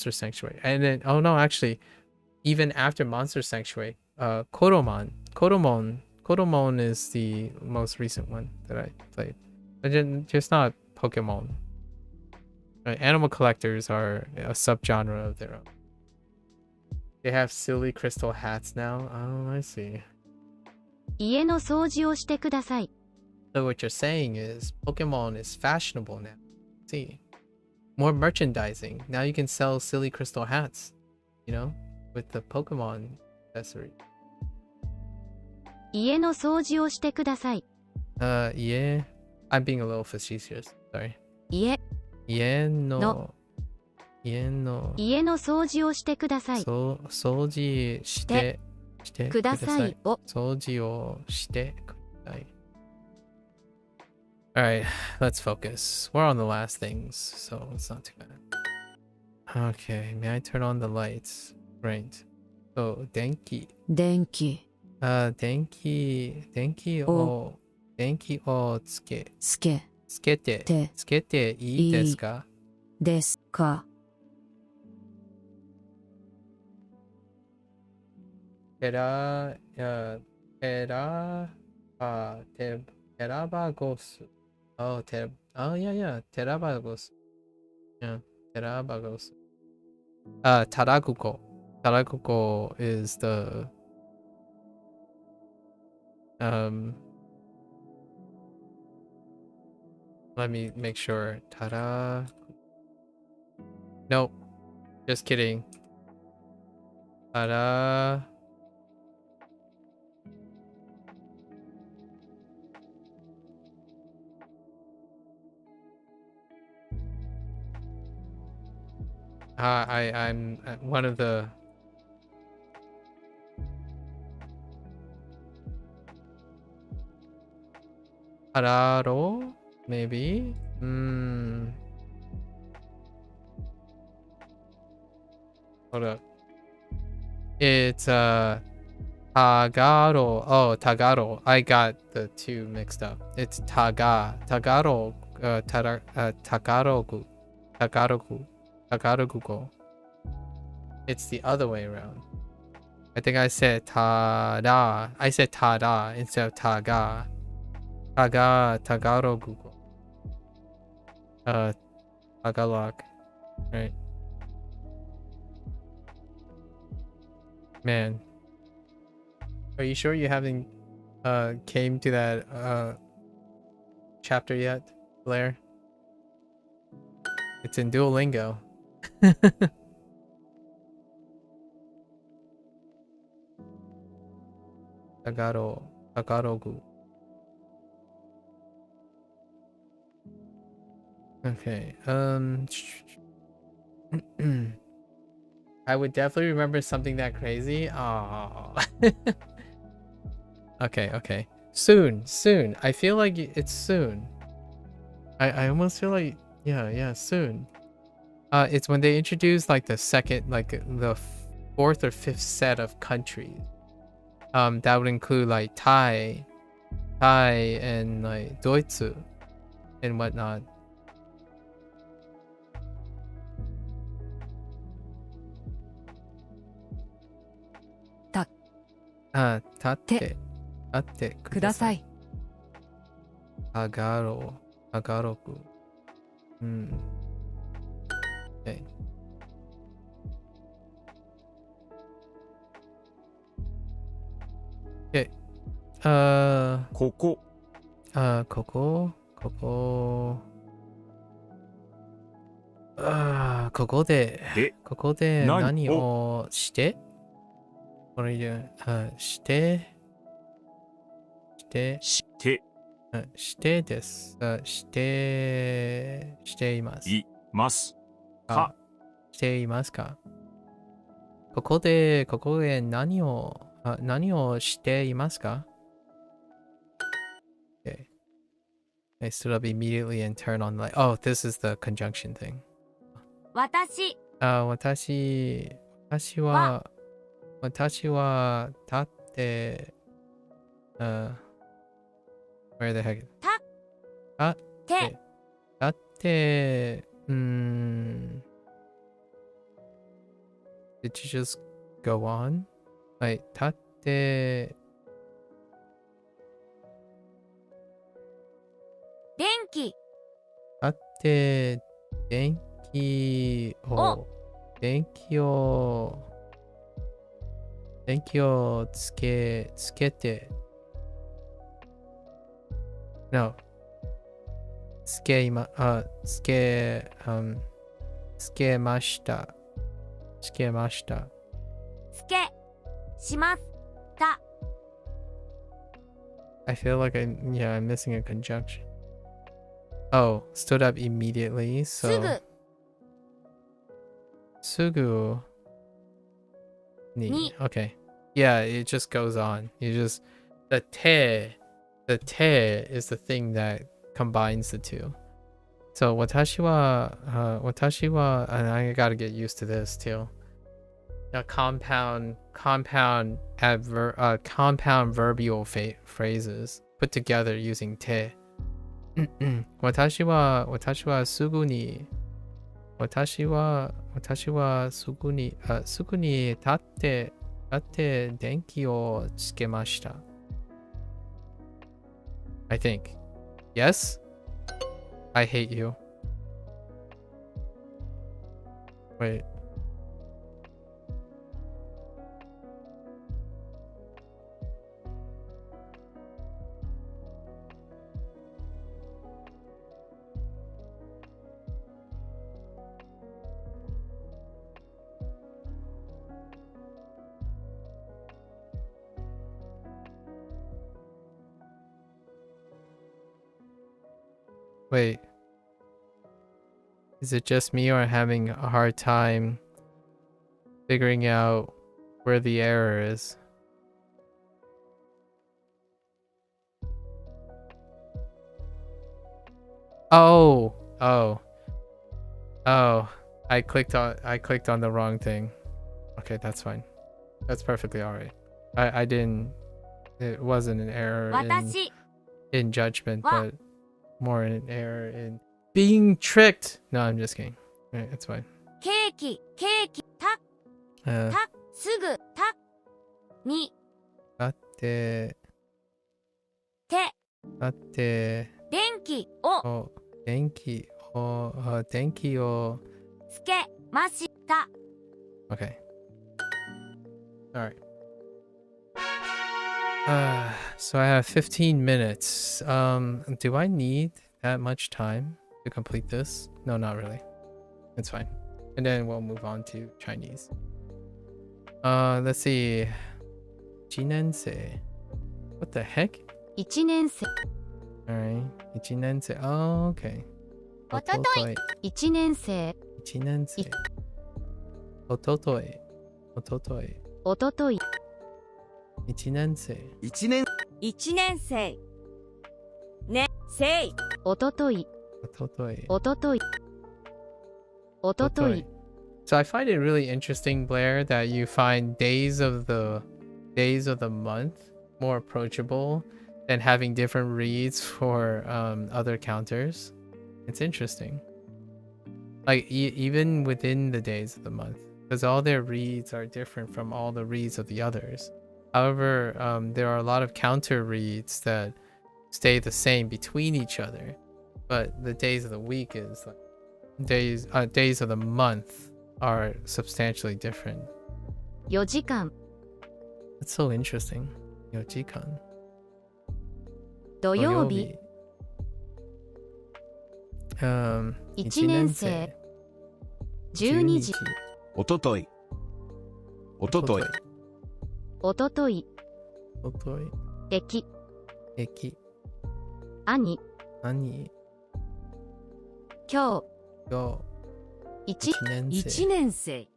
then, oh no, actually, even after Monster Sanctuary, Koromon is the most recent one that I played. But just not Pokemon. Animal collectors are a subgenre of their own. They have silly crystal hats now. Oh, I see. So what you're saying is Pokemon is fashionable now. See, more merchandising. Now you can sell silly crystal hats, you know, with the Pokemon accessory. Yeah, I'm being a little facetious. Sorry. Yeah, no. 掃除してください. 掃除をしてください. Alright, let's focus. We're on the last things, so it's not too bad. Okay, may I turn on the lights? Right. So, 電気をつけていいですか? ですか? Terabagos. Oh, yeah, Terabagos. Yeah, Terabagos. Taraguko is the let me make sure. Nope. Just kidding. I'm one of the Araro, maybe. Hold up. It's Tagaro. Oh, Tagaro. I got the two mixed up. It's Tagaro. Tagarogu. It's the other way around. I think I said Tada. I said Tada instead of Taga. Tagarogu. Tagalog. Right. Man. Are you sure you haven't came to that chapter yet, Blair? It's in Duolingo. Tagarogu. Okay. I would definitely remember something that crazy. Oh. Okay. Soon. I feel like it's soon. I almost feel like yeah, soon. It's when they introduce like the second, like the fourth or fifth set of countries. That would include like Thai, and like Deutsche and whatnot. Tate kudasai. Agaroku. Okay. Okay. ここ。ここ。ここで何をしてこれで、してです。しています。していますかここで何をしていますか Okay. I stood up immediately and turned on light. Oh, this is the conjunction thing. 私は立ってwhere the heck? 立ってDid you just go on? Like 立って電気立って電気をつけて No つけましたつけしました I feel like I'm missing a conjunction. Oh, stood up immediately, so すぐに Okay. Yeah, it just goes on. The te is the thing that combines the two. So 私は and I gotta get used to this too. Compound verbial phrases put together using te. 私はすぐに立って電気をつけました。I think. Yes? I hate you. Wait. Wait. Is it just me or having a hard time figuring out where the error is? Oh. I clicked on the wrong thing. Okay, that's fine. That's perfectly alright. I didn't. It wasn't an error in judgment, but more an error in being tricked. No, I'm just kidding. Alright, it's fine. ケーキすぐにだって電気をつけました Okay. Alright. So I have 15 minutes. Do I need that much time to complete this? No, not really. It's fine. And then we'll move on to Chinese. Let's see. 1年生. What the heck? 1年生 Alright. 1年生. Oh, okay. 1年生1年生. Ototoi. Ototoi. おととい、 1年生。 1年1年生ね生おととい、 Ototoi. おととい、おととい、 So I find it really interesting, Blair, that you find days of the month more approachable than having different reads for other counters. It's interesting. Like even within the days of the month, because all their reads are different from all the reads of the others. However, there are a lot of counter reads that stay the same between each other, but the days of the week is like days of the month are substantially different. 4時間、 That's so interesting. Yojikan. 土曜日、 1年生、12時、おととい。おととい。おととい、 Otoi. 駅、 Eki. 兄、 Ani. 今 Go. 日、 1年生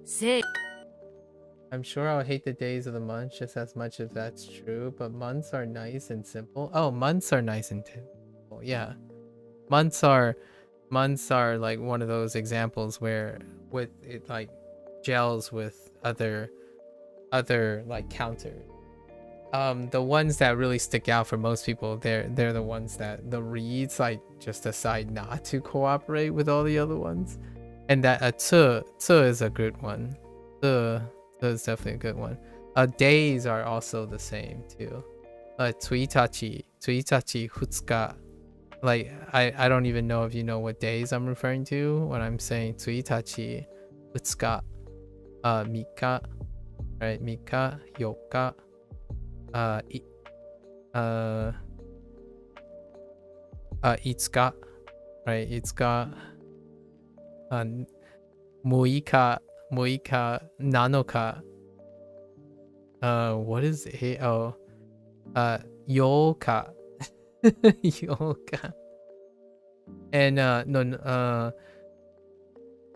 生 I'm sure I'll hate the days of the month just as much as that's true, but months are nice and simple. Oh, months are nice and simple. Yeah. Months are like one of those examples where with it like gels with other like counters. The ones that really stick out for most people, they're the ones that the reads like just decide not to cooperate with all the other ones. And that tsu is a good one. Tsu is definitely a good one. Days are also the same too. Tsuitachi, futsuka. Like I don't even know if you know what days I'm referring to when I'm saying tsuitachi, futsuka, mika, right? Mika, yoka, itsuka, right? Itsuka, muika, nanoka. What is it? Oh, yoka. Yoka. And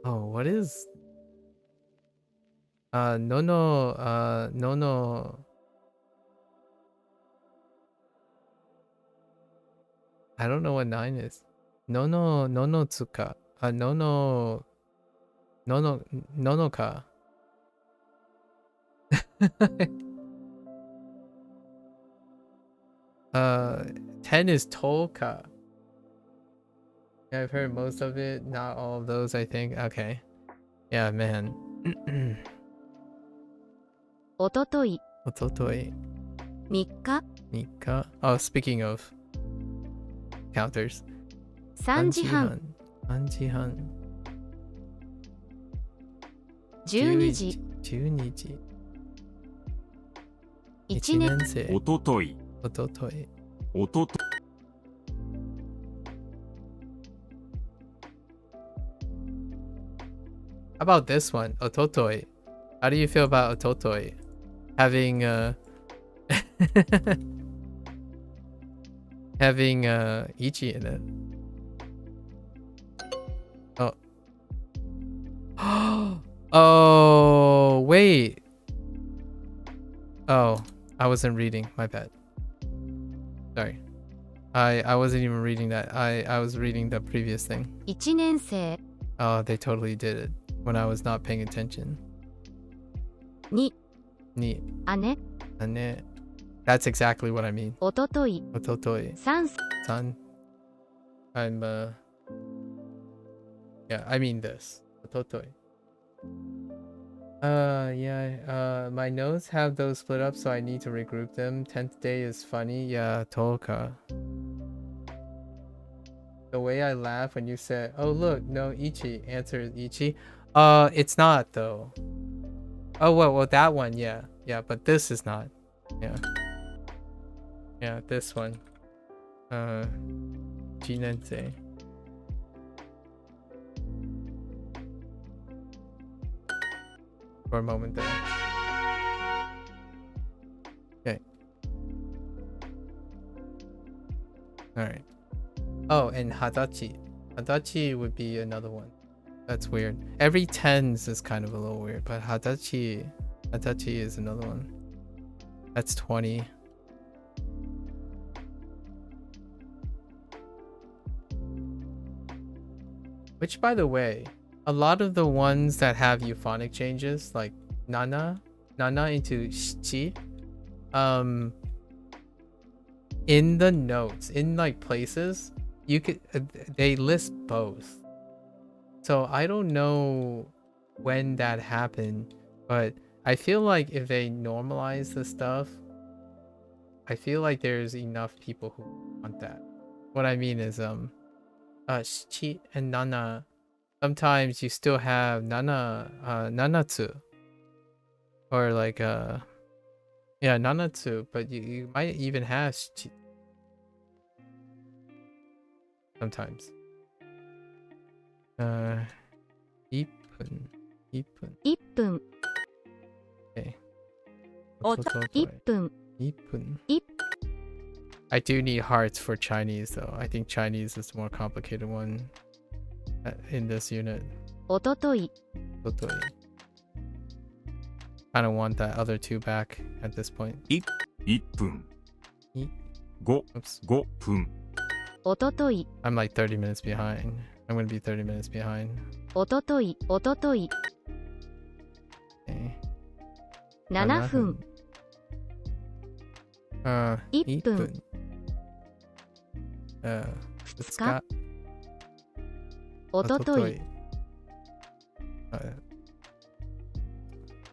what is nono. I don't know what 9 is. Nono tsuka. Nonoka. 10 is Toka. Yeah, I've heard most of it, not all of those, I think. Okay. Yeah, man. おととい、 Ototoi. 3日、 Mika. Oh, speaking of counters. 3時半、 3時半。 12時、 12時。 1年生。おととい。 Ototoi. おとと。 How about this one? Ototoi. How do you feel about Ototoi? Having having Ichi in it. Oh. Oh, wait. Oh, I wasn't reading. My bad. Sorry. I wasn't even reading that. I was reading the previous thing. 1年生、 Oh, they totally did it when I was not paying attention. 2、 Neat. 姉、 Ane. That's exactly what I mean. おととい、 Ototoi. 3、 Son. I'm yeah, I mean this. Ototoi. Yeah, my notes have those split up, so I need to regroup them. 10th day is funny. Yeah, Toka. The way I laugh when you said, oh look, no Ichi. Answer is Ichi. It's not though. Oh well that one, yeah. Yeah, but this is not. Yeah. Yeah, this one. Jinensei. For a moment there. Okay. Alright. Oh, and Hadachi. Hadachi would be another one. That's weird. Every tens is kind of a little weird, but hadachi is another one. That's 20. Which, by the way, a lot of the ones that have euphonic changes, like nana into shichi, in the notes, in like places, you could they list both. So I don't know when that happened, but I feel like if they normalize the stuff, I feel like there's enough people who want that. What I mean is shichi and nana, sometimes you still have nanatsu, or like yeah, nanatsu, but you might even have shichi sometimes. 1分。1分。 Okay. 1分。 1分。 1 I do need hearts for Chinese though. I think Chinese is the more complicated one in this unit. おととい。 I don't want that other two back at this point. 1分。い5分。おととい。 I'm like 30 minutes behind. I'm gonna be 30 minutes behind. おととい。おととい。 Okay. 7分。 1分。 2日。おととい。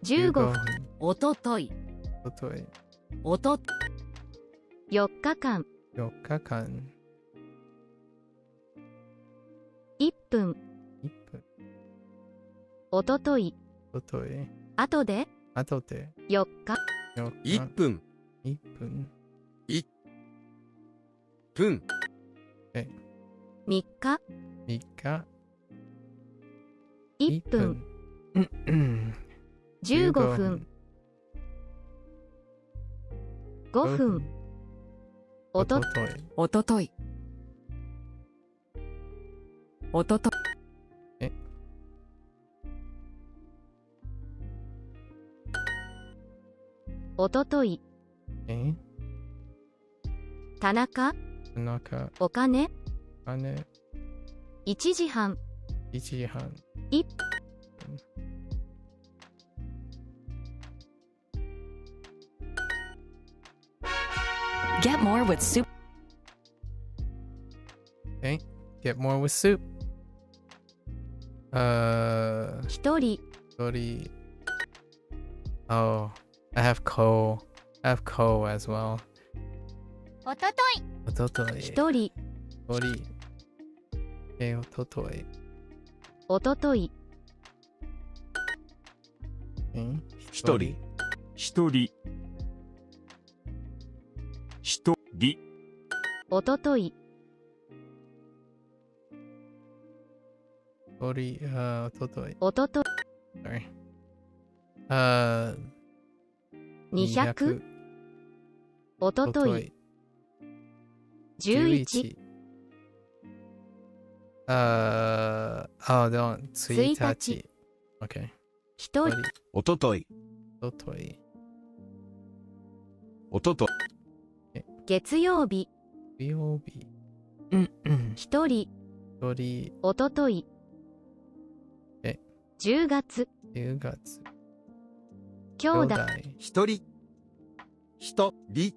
15分。 おととい。 おと4日間。 4日間。 1分。 1分。 おととい。 おととい。 後で。 後で。 4日。 1分。 1分。 1分。 3日。 3日。 1分。 15分。 5分。 おととい。 おととい。おととおととい。田中。お金。1時半。 1時半。 1 Get more with Super. Okay. Get more with soup. 1人。 1人. Oh, I have ko. I have ko as well. おととい。おととい。 1人。 1人。おととい。 おととい。 1人。1人。1人。おととい。 1人。おととい。おととい。 Sorry. 200。 おととい。 11。 Oh, don't. 1日。Okay. 1人。 おととい。 おととい。 おととい。 月曜日。 月曜日。 1人。 1人。 おととい。 10月。 10月。 兄弟。 1人。1人。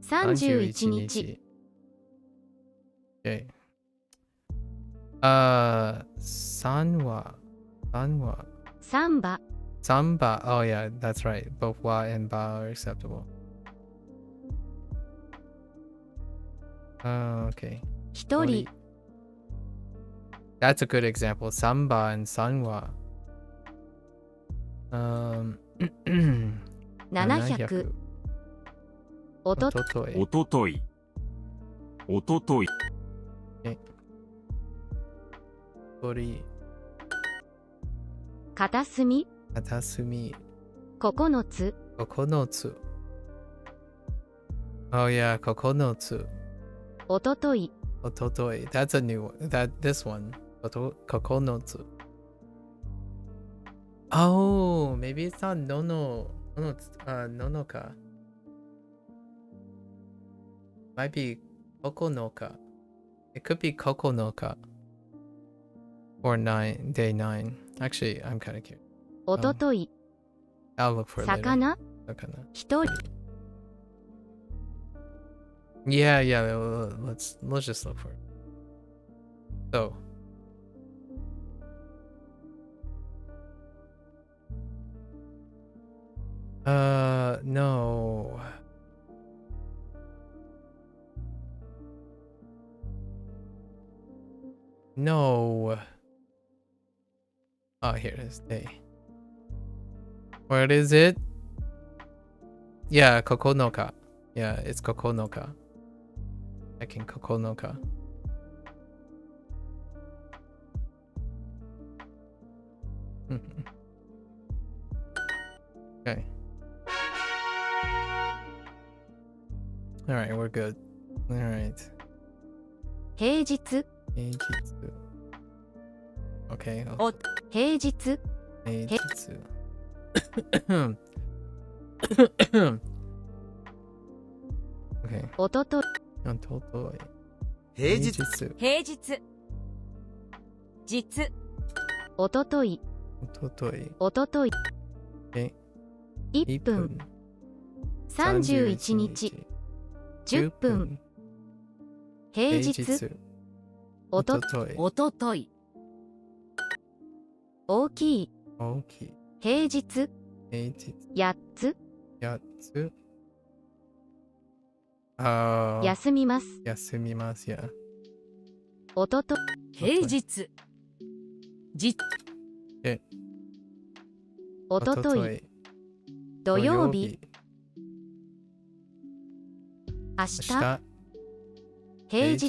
31日。 Okay. 三話。サンバ。 Samba. Oh yeah, that's right. Both wa and ba are acceptable. Okay. 1人。 That's a good example. Samba and sanwa. 700。 おととい。 おととい。おととい。 1人。 片隅。 片隅。 9つ。 9つ。 Oh yeah, 9つ。 おととい。Ototoi. That's a new one. This one. Kokonotsu. Oh, maybe it's not nonoka. Might be kokonoka. It could be kokonoka. Or day 9. Actually, I'm kind of curious. おととい I'll look for it later. 魚 Sakana. 一人 Yeah, let's just look for it. So, no. No. Oh, here it is. Day. What is it? Yeah, Kokonoka. Yeah, it's Kokonoka. I can Kokonoka. Okay. Alright, we're good. Alright. 平日 Okay. お平日 Okay. おととい Ototoi. 平日平日実おととい Ototoi. おととい Okay. 1分31日10分平日おとOtotoi. おととい大きい Okay. 平日 88つ つ休みます休みますやおとと平日実おととい土曜日明日平日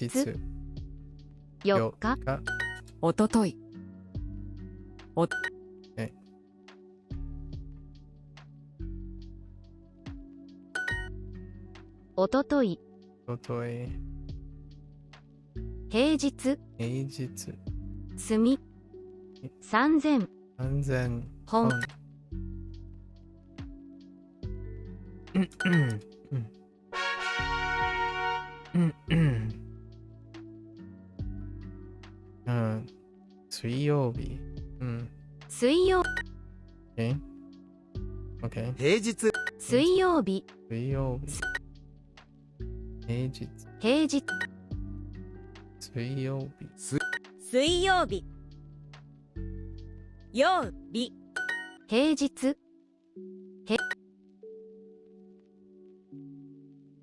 4日おとといおとといおととい平日平日済み3000安全本水曜日水曜 Okay. 平日水曜日水曜日平日平日水曜日水曜日曜日平日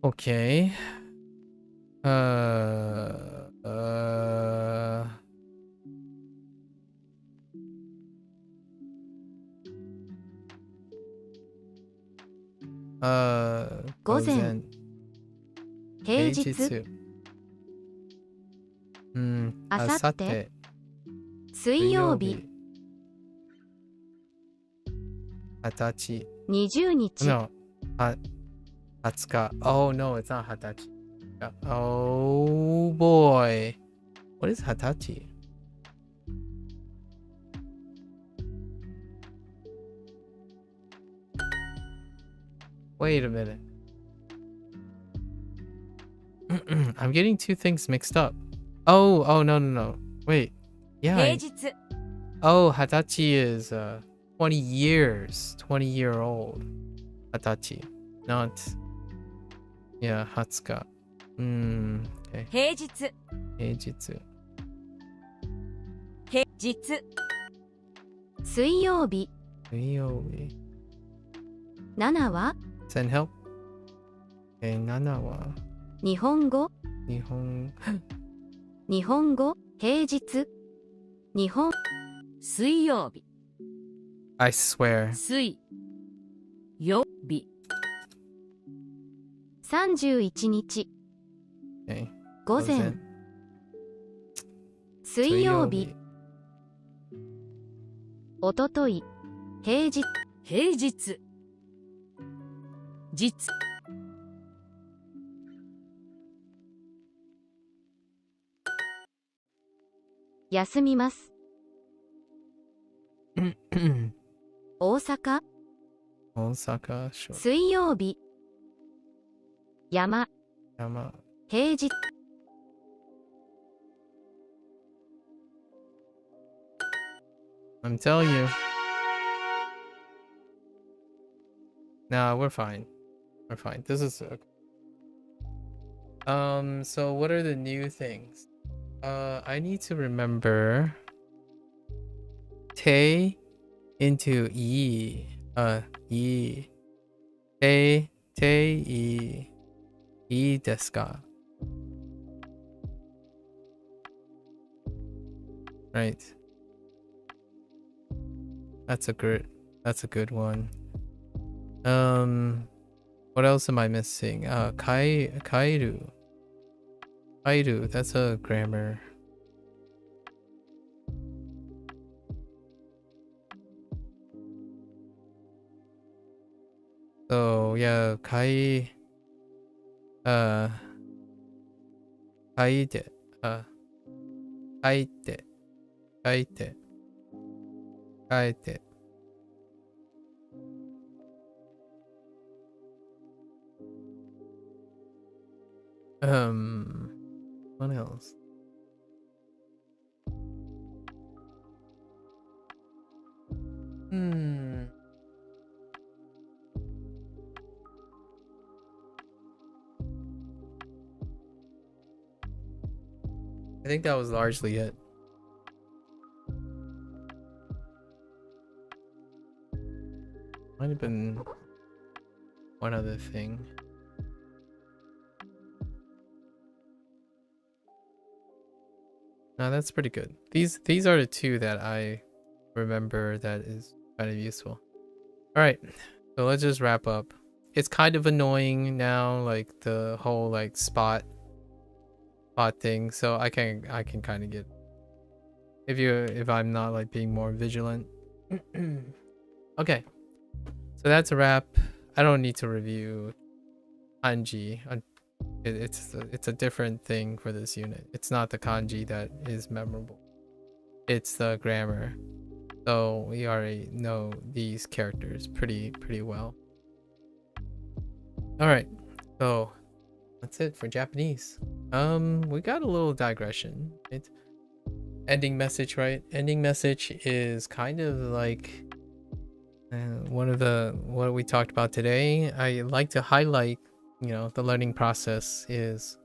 Okay.午前平日あさって水曜日20日20日 No. 20日 Oh no, it's not 20日 Oh boy. What is 20日 Wait a minute. I'm getting two things mixed up. Oh, no. Wait. Yeah. 平日 Oh, Hatachi is 20 years. 20-year-old. Hatachi. Not. Yeah, Hatsuka. Okay. 平日平日平日水曜日水曜日7は Send help. Okay, 7は日本語日本日本語平日日本水曜日 I swear. 水曜日31日 Okay. 午前水曜日おととい平日平日実休みます。大阪 Osaka, sure. 水曜日山 Yama. 平日 I'm telling you. Nah, we're fine. We're fine. This is so what are the new things? I need to remember te into e. E. Te e. E desu ka? Right. That's a good one. What else am I missing? Kairu. Kairu, that's a grammar. So yeah, kaide. Kaide. Kaite. Kaite. What else? I think that was largely it. Might have been one other thing. No, that's pretty good. These are the two that I remember that is kind of useful. All right, so let's just wrap up. It's kind of annoying now, like the whole like spot thing. So I can kind of get if I'm not like being more vigilant. Okay, so that's a wrap. I don't need to review kanji. It's a different thing for this unit. It's not the kanji that is memorable. It's the grammar. So we already know these characters pretty well. All right, so that's it for Japanese. We got a little digression. It's ending message, right? Ending message is kind of like one of what we talked about today. I like to highlight, you know, the learning process is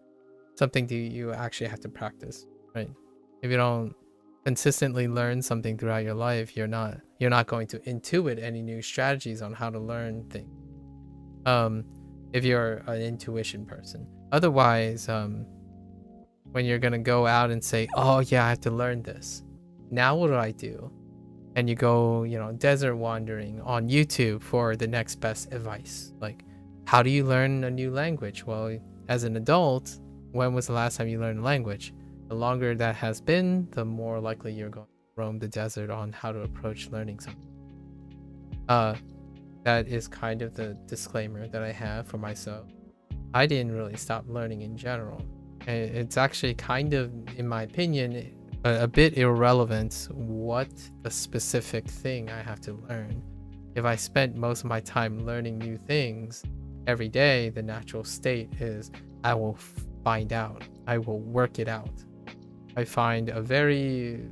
something that you actually have to practice, right? If you don't consistently learn something throughout your life, you're not going to intuit any new strategies on how to learn things. If you're an intuition person. Otherwise, when you're gonna go out and say, oh yeah, I have to learn this. Now what do I do? And you go, you know, desert wandering on YouTube for the next best advice. Like, how do you learn a new language? Well, as an adult, when was the last time you learned a language? The longer that has been, the more likely you're going to roam the desert on how to approach learning something. That is kind of the disclaimer that I have for myself. I didn't really stop learning in general. It's actually kind of, in my opinion, a bit irrelevant what the specific thing I have to learn. If I spent most of my time learning new things every day, the natural state is I will find out. I will work it out. I find a very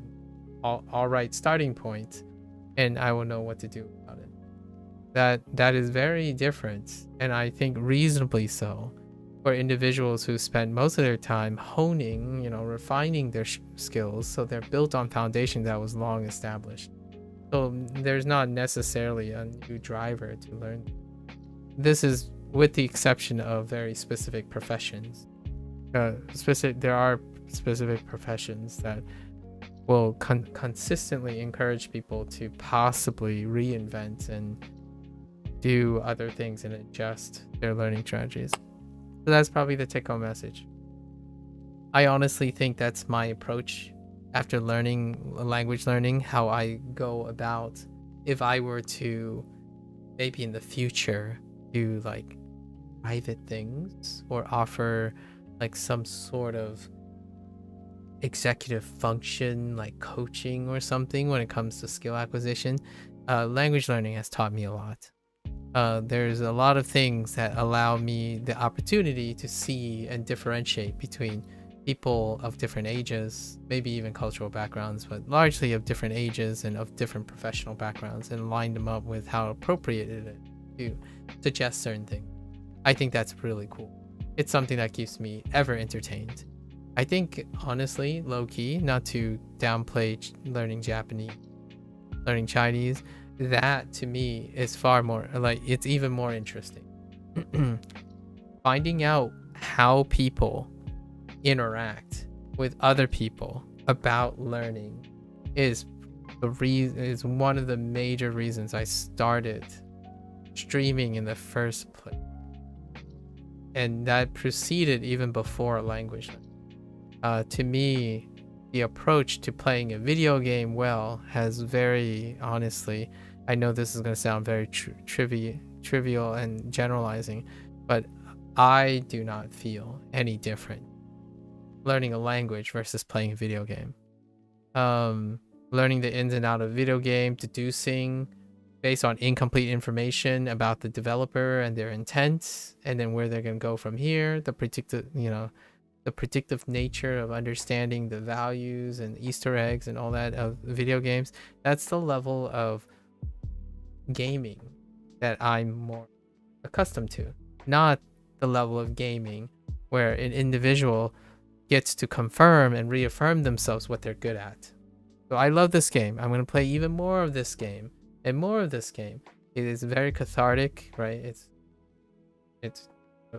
all right starting point, and I will know what to do about it. That is very different, and I think reasonably so, for individuals who spend most of their time honing, you know, refining their skills, so they're built on foundation that was long established. So there's not necessarily a new driver to learn. This is with the exception of very specific professions. There are specific professions that will consistently encourage people to possibly reinvent and do other things and adjust their learning strategies. So that's probably the take-home message. I honestly think that's my approach after learning language learning, how I go about if I were to maybe in the future do like private things or offer like some sort of executive function like coaching or something when it comes to skill acquisition. Language learning has taught me a lot. There's a lot of things that allow me the opportunity to see and differentiate between people of different ages, maybe even cultural backgrounds, but largely of different ages and of different professional backgrounds, and line them up with how appropriate it is to suggest certain things. I think that's really cool. It's something that keeps me ever entertained. I think, honestly, low-key, not to downplay learning Japanese, learning Chinese, that to me is far more, like, it's even more interesting. Finding out how people interact with other people about learning is one of the major reasons I started streaming in the first place, and that preceded even before language. To me, the approach to playing a video game well has very honestly, I know this is going to sound very trivial and generalizing, but I do not feel any different learning a language versus playing a video game. Learning the ins and outs of a video game, deducing based on incomplete information about the developer and their intent, and then where they're going to go from here, the predictive nature of understanding the values and Easter eggs and all that of video games. That's the level of gaming that I'm more accustomed to, not the level of gaming where an individual gets to confirm and reaffirm themselves what they're good at. So I love this game. I'm going to play even more of this game and more of this game. It is very cathartic, right? It's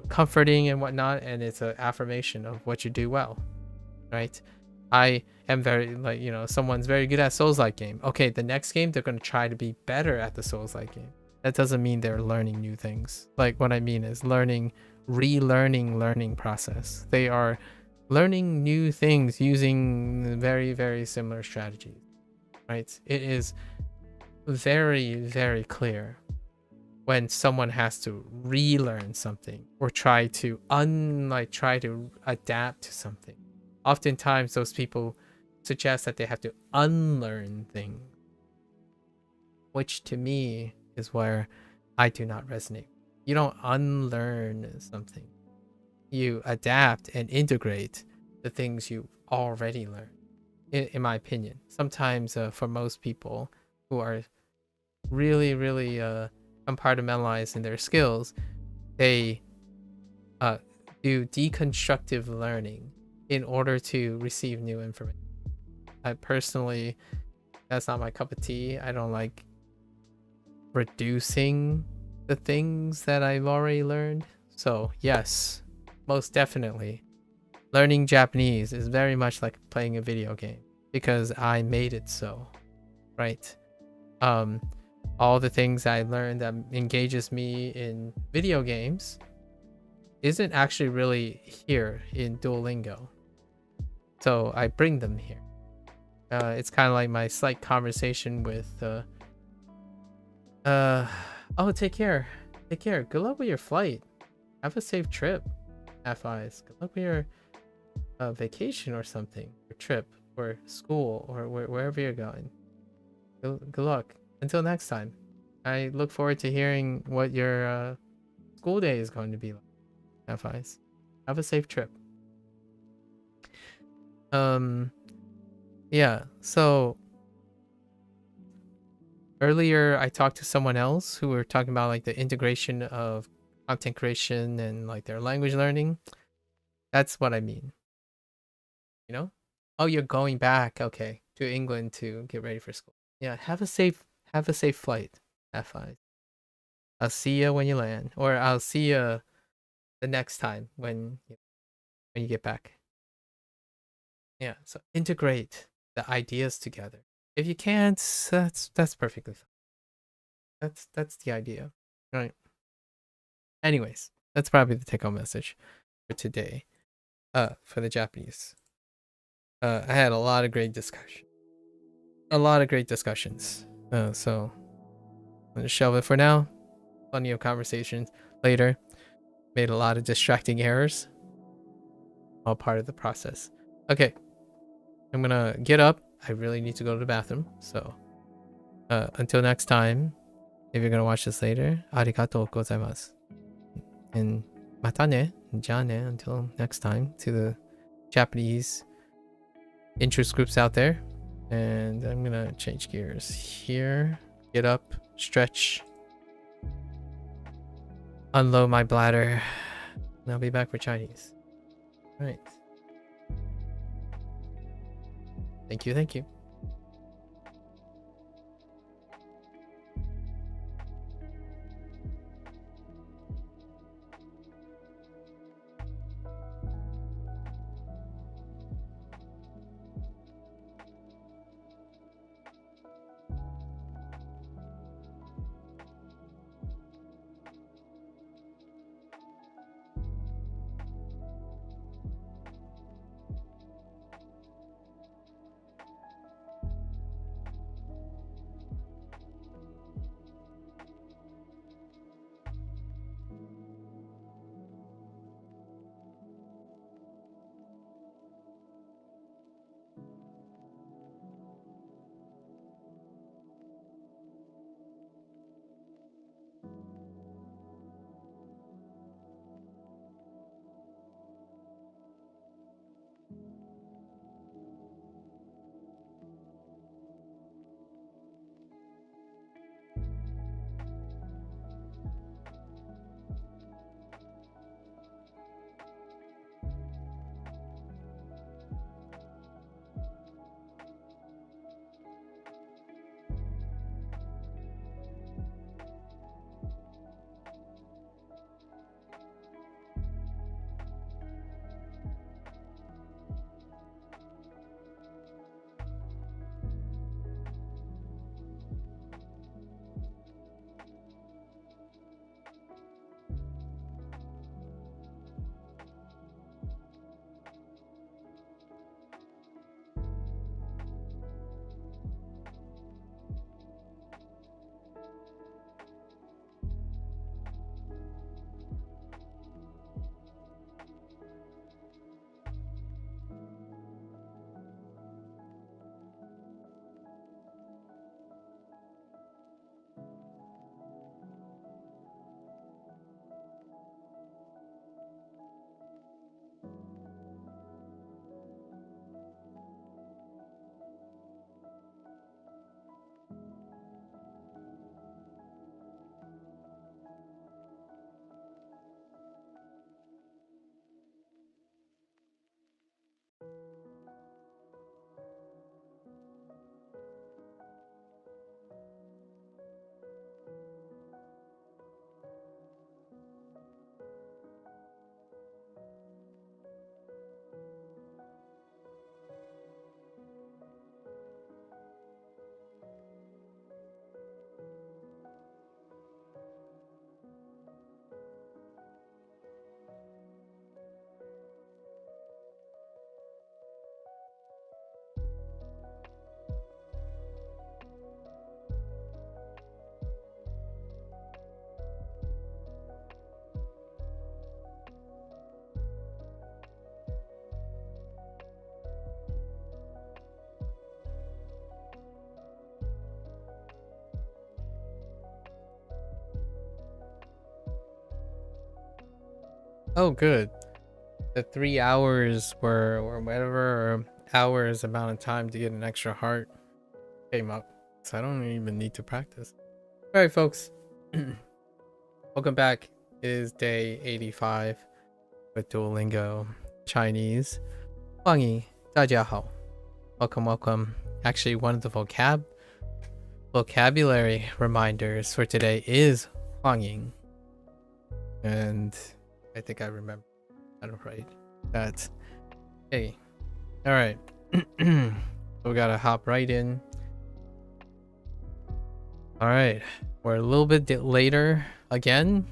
comforting and whatnot, and it's an affirmation of what you do well, right? I am very, like, someone's very good at Souls-like game. Okay, the next game they're going to try to be better at the Souls-like game. That doesn't mean they're learning new things. Like, what I mean is relearning learning process. They are learning new things using very, very similar strategies, right? It is very, very clear when someone has to relearn something or try to adapt to something. Oftentimes those people suggest that they have to unlearn things, which to me is where I do not resonate. You don't unlearn something. You adapt and integrate the things you already learned, in my opinion. Sometimes for most people who are really, really compartmentalized in their skills, they do deconstructive learning in order to receive new information. I personally, that's not my cup of tea. I don't like reducing the things that I've already learned. So yes, most definitely, learning Japanese is very much like playing a video game because I made it so, right? All the things I learned that engages me in video games isn't actually really here in Duolingo. So I bring them here. It's kind of like my slight conversation with oh, take care. Good luck with your flight. Have a safe trip, FIs. Good luck with your vacation or something, or trip, or school, or wherever you're going. Good luck. Until next time. I look forward to hearing what your school day is going to be like. FIs. Have a safe trip. Yeah, so earlier I talked to someone else who were talking about like the integration of content creation and like their language learning. That's what I mean. Oh, you're going back, okay, to England to get ready for school. Yeah, have a safe flight. FIs. I'll see you when you land, or I'll see you the next time when you get back. Yeah, so integrate the ideas together. If you can't, that's perfectly fine. That's the idea, right? Anyways, that's probably the take-home message for today. For the Japanese. I had a lot of great discussions. So I'm gonna shelve it for now. Plenty of conversations later. Made a lot of distracting errors. All part of the process. Okay. I'm gonna get up. I really need to go to the bathroom. So until next time, if you're gonna watch this later, arigatou gozaimasu. And mata ne, ja ne, until next time, to the Japanese interest groups out there. And I'm gonna change gears here. Get up, stretch, unload my bladder, and I'll be back for Chinese. All right. Thank you, thank you. Oh, good. The 3 hours were, or whatever hours amount of time to get an extra heart came up. So I don't even need to practice. All right, folks. Welcome back. It is day 85 with Duolingo Chinese. 欢迎大家好. Welcome, welcome. Actually, one of the vocabulary reminders for today is 欢迎. And I think I remember how to write that. Hey. All right. We gotta hop right in. All right. We're a little bit later again.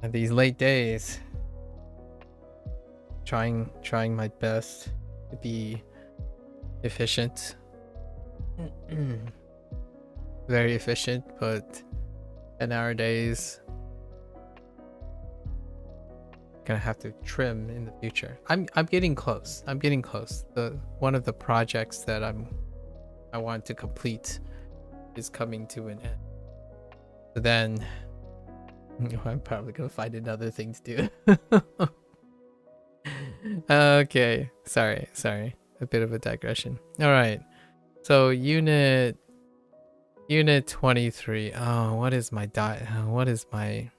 And these late days. Trying my best to be efficient. Very efficient, but 10-hour days. gonna have to trim in the future. I'm getting close. I'm getting close. One of the projects that I want to complete is coming to an end. So then I'm probably gonna find another thing to do. Okay, sorry, a bit of a digression. All right, so unit 23. Oh, what is my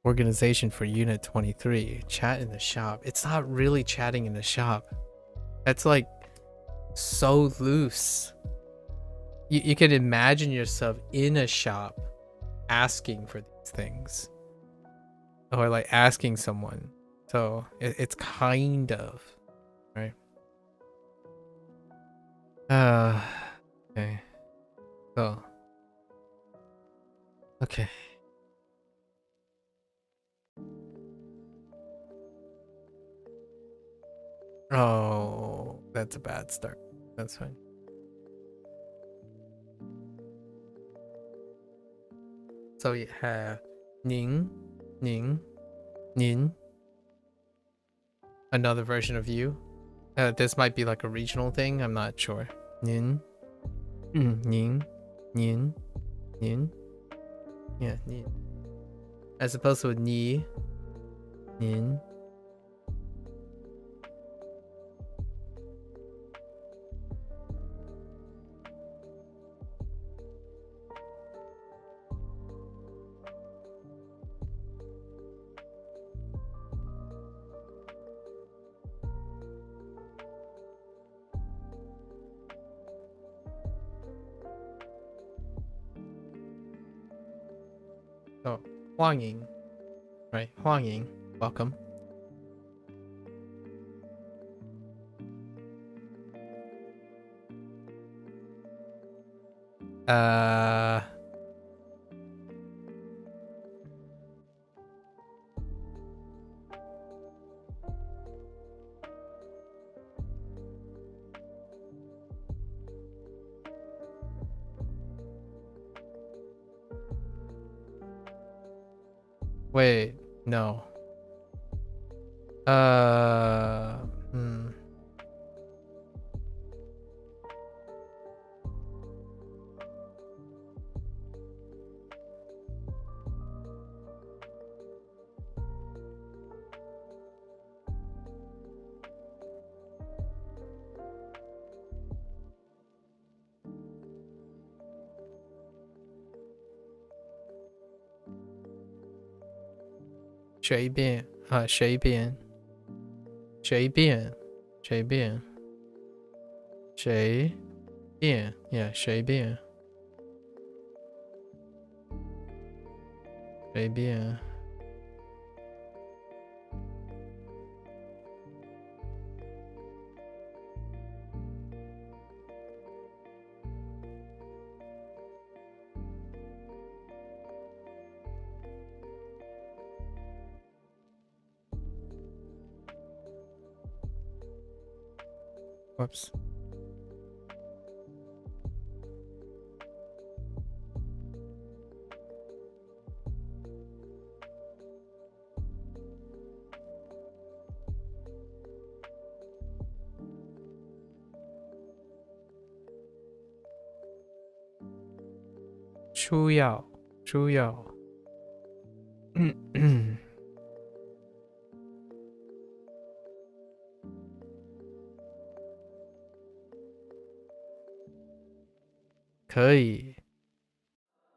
organization for unit 23? Chat in the shop. It's not really chatting in the shop. That's like so loose. You can imagine yourself in a shop asking for these things, or like asking someone. So it's kind of right. Okay. So okay. Oh, that's a bad start. That's fine. So you have Ning, Nin. Another version of you. This might be like a regional thing. I'm not sure. Nin, Ning, Nin. Yeah, Nin. As opposed to Ni, Nin. So, Huang Ying. Right, Huang Ying. Welcome. Wait, no. Shaybian. Shaybian. Yeah, Shaybian. Whoops. Chu Yao.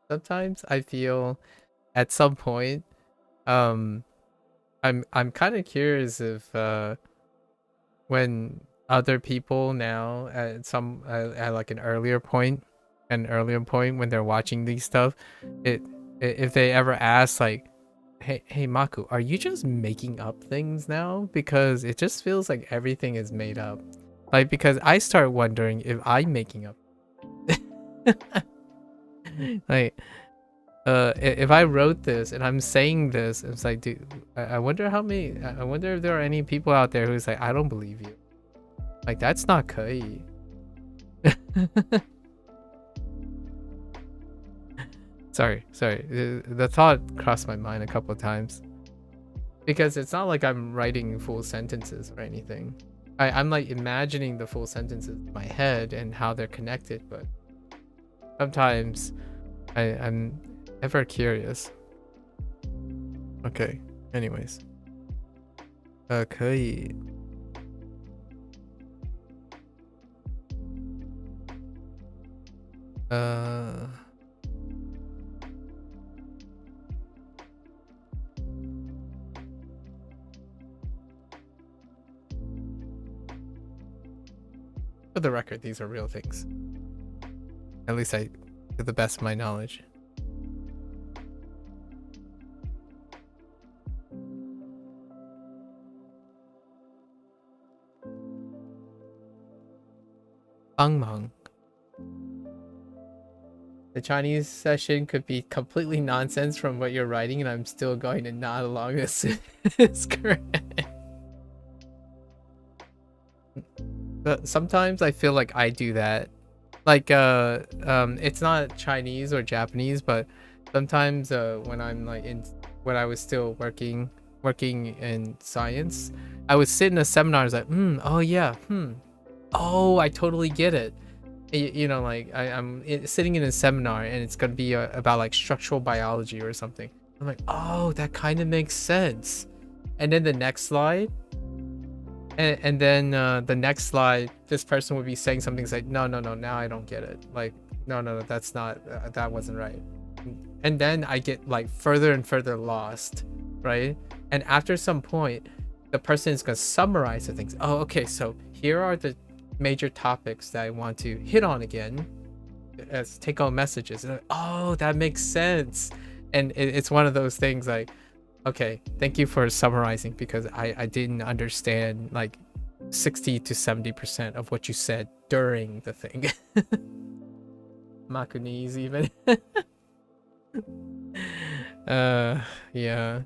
Sometimes I feel at some point I'm kind of curious if when other people now at like an earlier point when they're watching these stuff, if they ever ask like, hey Maku, are you just making up things now? Because it just feels like everything is made up. Like, because I start wondering if I'm making up. Like, if I wrote this and I'm saying this, it's like, dude, I wonder if there are any people out there who's like, I don't believe you. Like, that's not 可以. Sorry. The thought crossed my mind a couple of times. Because it's not like I'm writing full sentences or anything. I'm like imagining the full sentences in my head and how they're connected, but sometimes I'm ever curious. Okay, anyways. 可以 For the record, these are real things. At least to the best of my knowledge. Bangmang. The Chinese session could be completely nonsense from what you're writing, and I'm still going to nod along this is correct. But sometimes I feel like I do that. Like it's not Chinese or Japanese, but sometimes when I'm like when I was still working in science, I would sit in a seminar. I was like, oh yeah, oh, I totally get it. You know, like I'm sitting in a seminar and it's gonna be about like structural biology or something. I'm like, oh, that kind of makes sense. And then the next slide, and then the next slide, this person would be saying something like, no, now I don't get it. Like, no, that's not, that wasn't right. And then I get like further and further lost, right? And after some point, the person is gonna summarize the things. Oh, okay, so here are the major topics that I want to hit on again as take-home messages. And oh, that makes sense. And it's one of those things like, okay, thank you for summarizing, because I didn't understand like 60 to 70% of what you said during the thing. Makunese even. Yeah.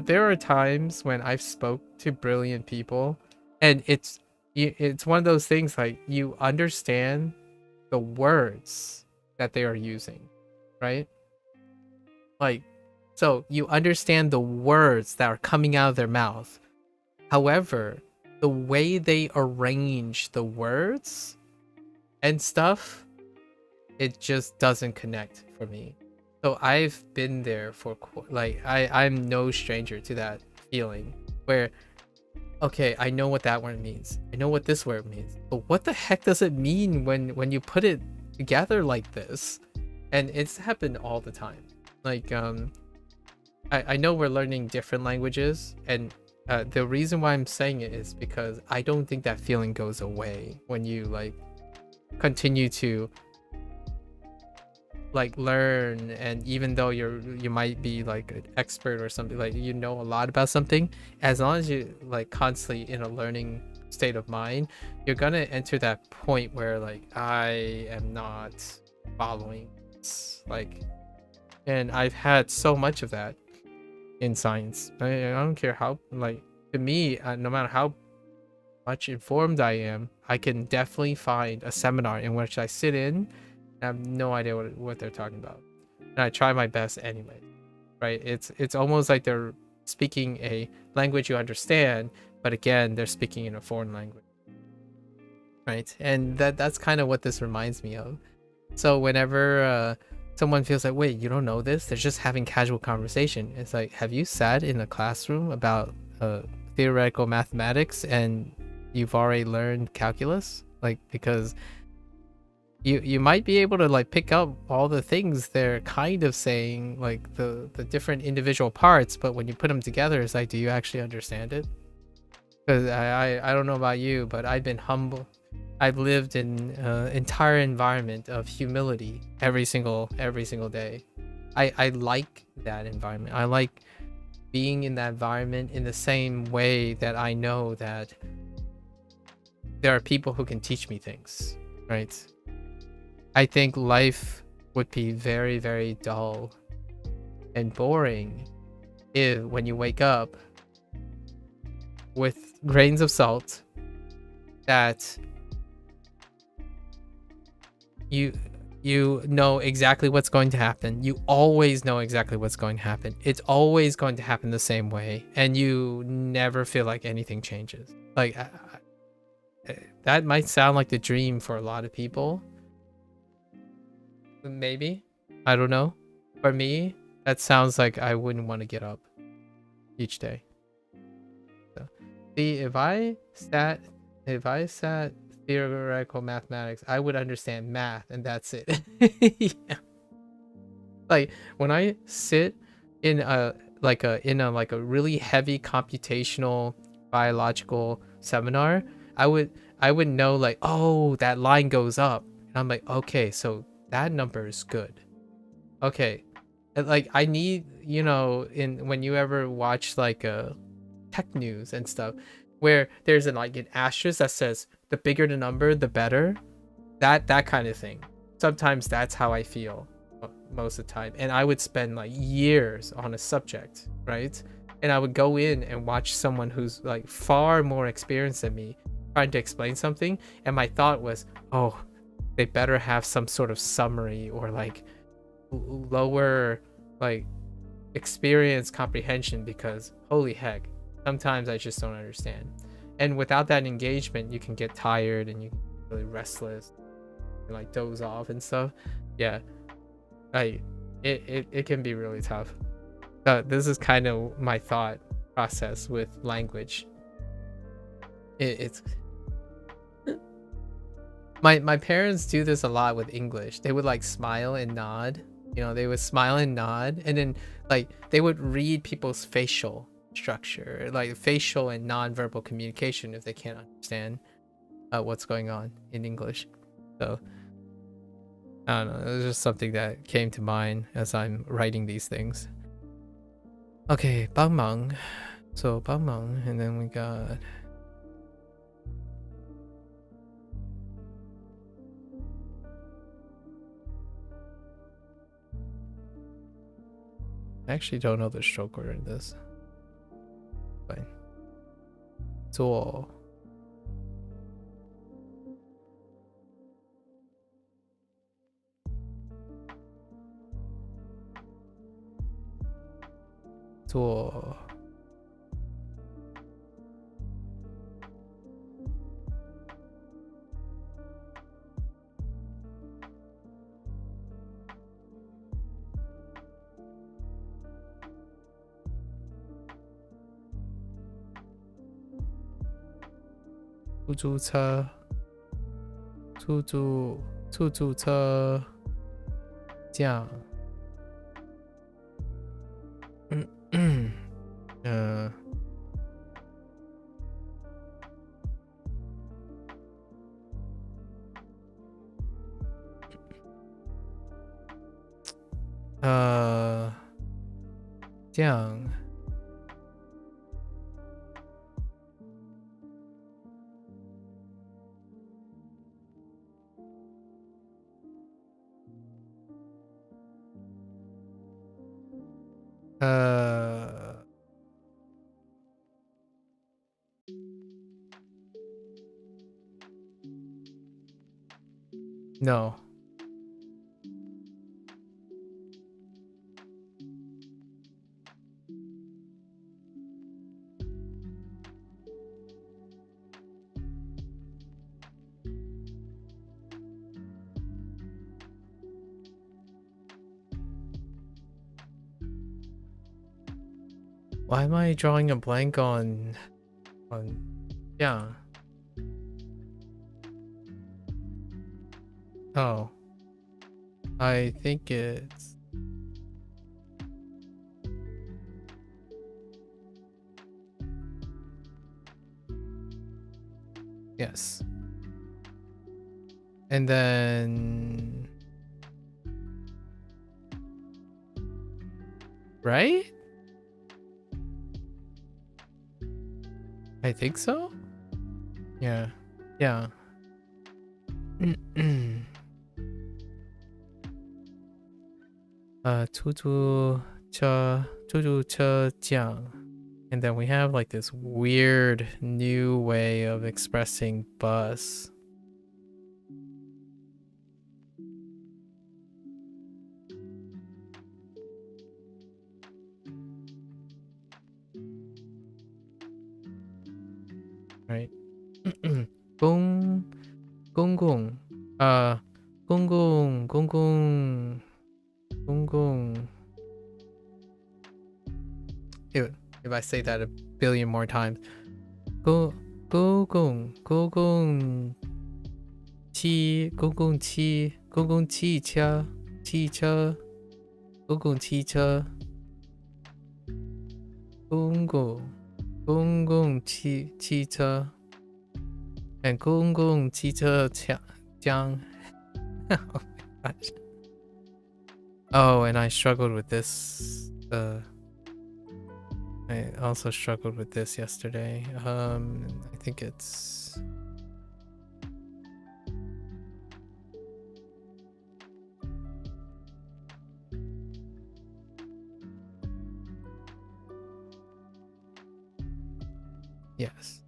There are times when I've spoke to brilliant people, and it's one of those things like you understand the words that they are using, right? Like, so you understand the words that are coming out of their mouth. However, the way they arrange the words and stuff, it just doesn't connect for me. So I've been there for like I'm no stranger to that feeling where, okay, I know what that word means. I know what this word means. But what the heck does it mean when you put it together like this? And it's happened all the time. Like I know we're learning different languages, and the reason why I'm saying it is because I don't think that feeling goes away when you like continue to like learn. And even though you might be like an expert or something, like you know a lot about something, as long as you like constantly in a learning state of mind, you're gonna enter that point where like I am not following this, like. And I've had so much of that in science. I don't care how, like, to me, no matter how much informed I am, I can definitely find a seminar in which I sit in and I have no idea what they're talking about. And I try my best anyway, right? It's almost like they're speaking a language you understand, but again, they're speaking in a foreign language, right? And that's kind of what this reminds me of. So whenever someone feels like, wait, you don't know this? They're just having casual conversation. It's like, have you sat in a classroom about theoretical mathematics and you've already learned calculus? Like, because you might be able to like pick up all the things they're kind of saying, like the different individual parts, but when you put them together, it's like, do you actually understand it? Because I don't know about you, but I've been humble. I've lived in an entire environment of humility every single day. I like that environment. I like being in that environment in the same way that I know that there are people who can teach me things, right? I think life would be very, very dull and boring if when you wake up with grains of salt that You know exactly what's going to happen. You always know exactly what's going to happen. It's always going to happen the same way, and you never feel like anything changes. Like that might sound like the dream for a lot of people. Maybe. I don't know. For me, that sounds like I wouldn't want to get up each day. So, see, if I sat theoretical mathematics, I would understand math, and that's it. Yeah. Like when I sit in a really heavy computational biological seminar, I would know like, oh, that line goes up, and I'm like, okay, so that number is good. Okay, like I need, you know, when you ever watch like tech news and stuff, where there's an asterisk that says the bigger the number, the better. That kind of thing. Sometimes that's how I feel most of the time, and I would spend like years on a subject, right? And I would go in and watch someone who's like far more experienced than me trying to explain something, and my thought was, oh, they better have some sort of summary or like lower like experience comprehension, because holy heck, sometimes I just don't understand. And without that engagement, you can get tired and you get really restless and like doze off and stuff. Yeah, it can be really tough. This is kind of my thought process with language. It's my parents do this a lot with English. They would like smile and nod. You know, they would smile and nod, and then like they would read people's facial structure, like facial and non-verbal communication, if they can't understand what's going on in English. So I don't know, it was just something that came to mind as I'm writing these things. Okay, Bangmang. So Bangmang, and then we got I actually don't know the stroke order in this. Fine. 做 做 出租车 出租车酱 酱 no. Why am I drawing a blank on yeah. Oh, I think it's yes. And then right? I think so. Yeah. Yeah.出租车酱. And then we have like this weird new way of expressing bus. 공공, 공공, 공공. If I say that a billion more times. 공공, 공공汽车, 공공汽车, 공공汽车, and 公共汽车将 oh my gosh. Oh, and I struggled with this. I also struggled with this yesterday. I think it's yes,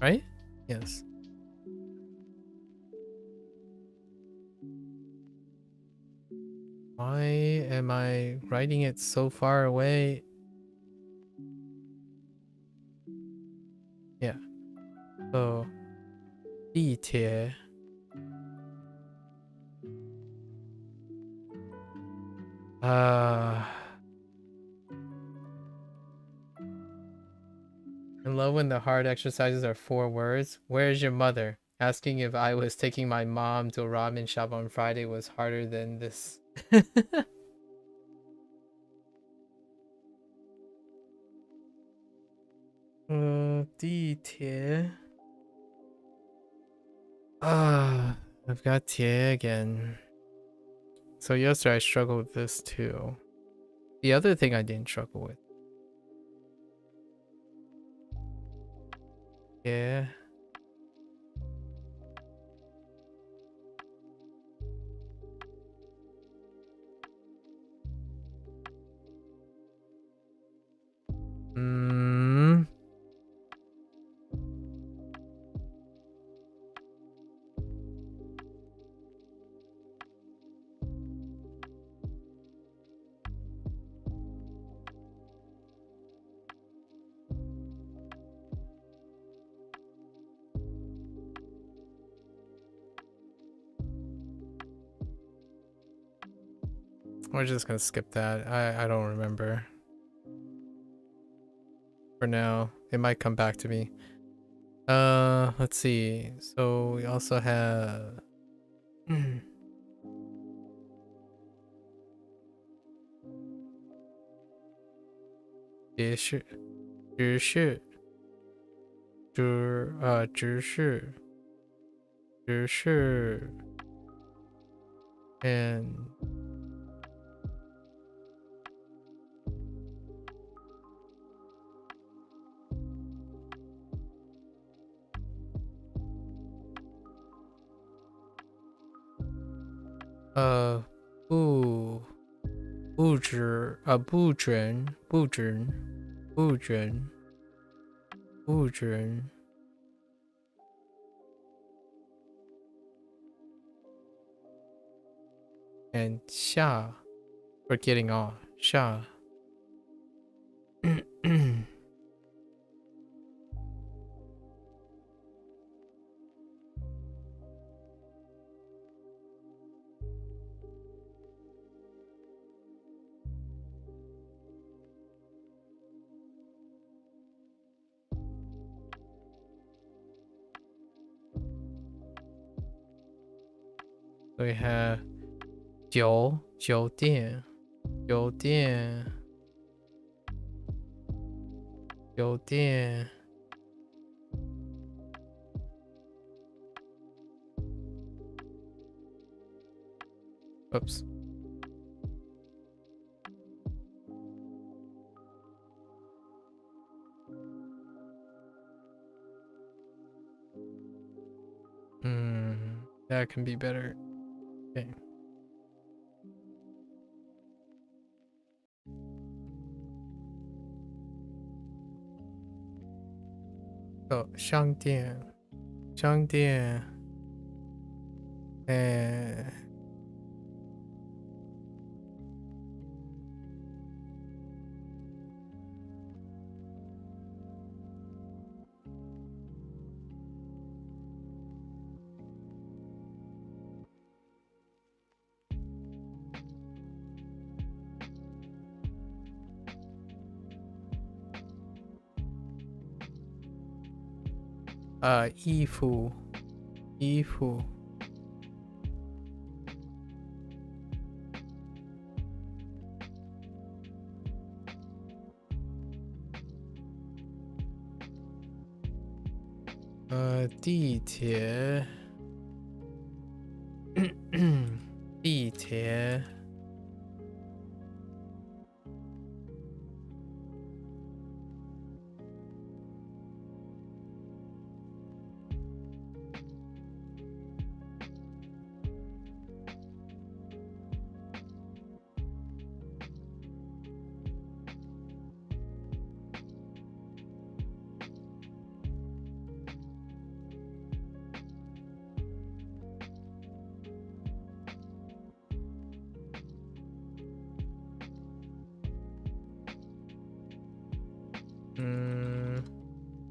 right? Yes. Why am I writing it so far away? Yeah. So, 地铁. I love when the hard exercises are 4 words. Where's your mother? Asking if I was taking my mom to a ramen shop on Friday was harder than this. 地铁. I've got 铁 again. So yesterday I struggled with this too. The other thing I didn't struggle with. Yeah. We're just gonna skip that. I don't remember. For now, it might come back to me. Let's see. So we also have 只是 and不不止不准不准不准不准 and 下 for getting off 下 So we have 酒店 Oops. That can be better. Okay. So 商店 Ifu. Ifu. Di tie. Di tie.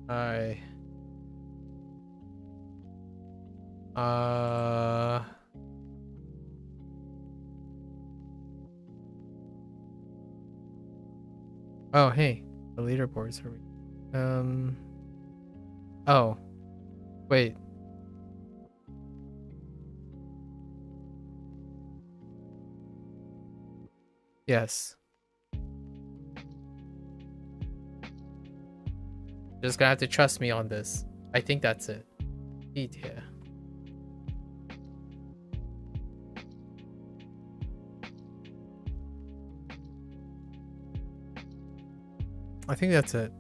Alright. Oh, hey, the leaderboards are. Oh, wait. Yes. Just gonna have to trust me on this. I think that's it. Yeah. I think that's it.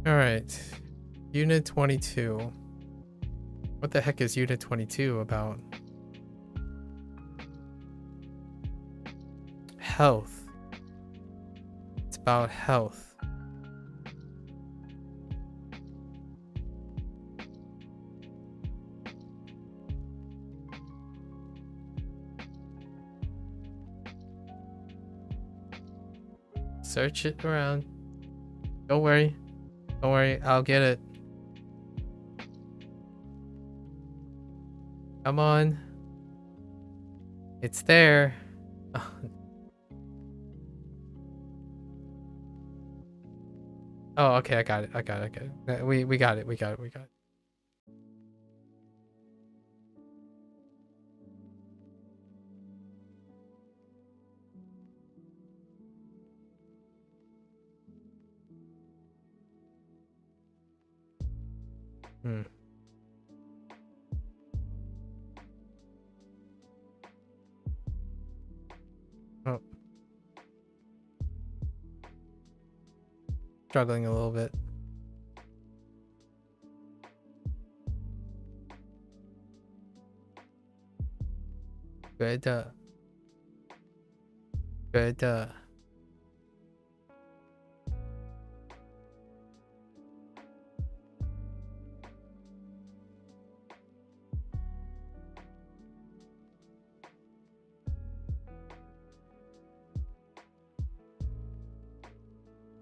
Alright. Unit 22. What the heck is Unit 22 about? Health. It's about health. Search it around. Don't worry. Don't worry. I'll get it. Come on. It's there. Oh, okay. I got it. I got it. We got it. We got it. Oh. Struggling a little bit. Good. Good.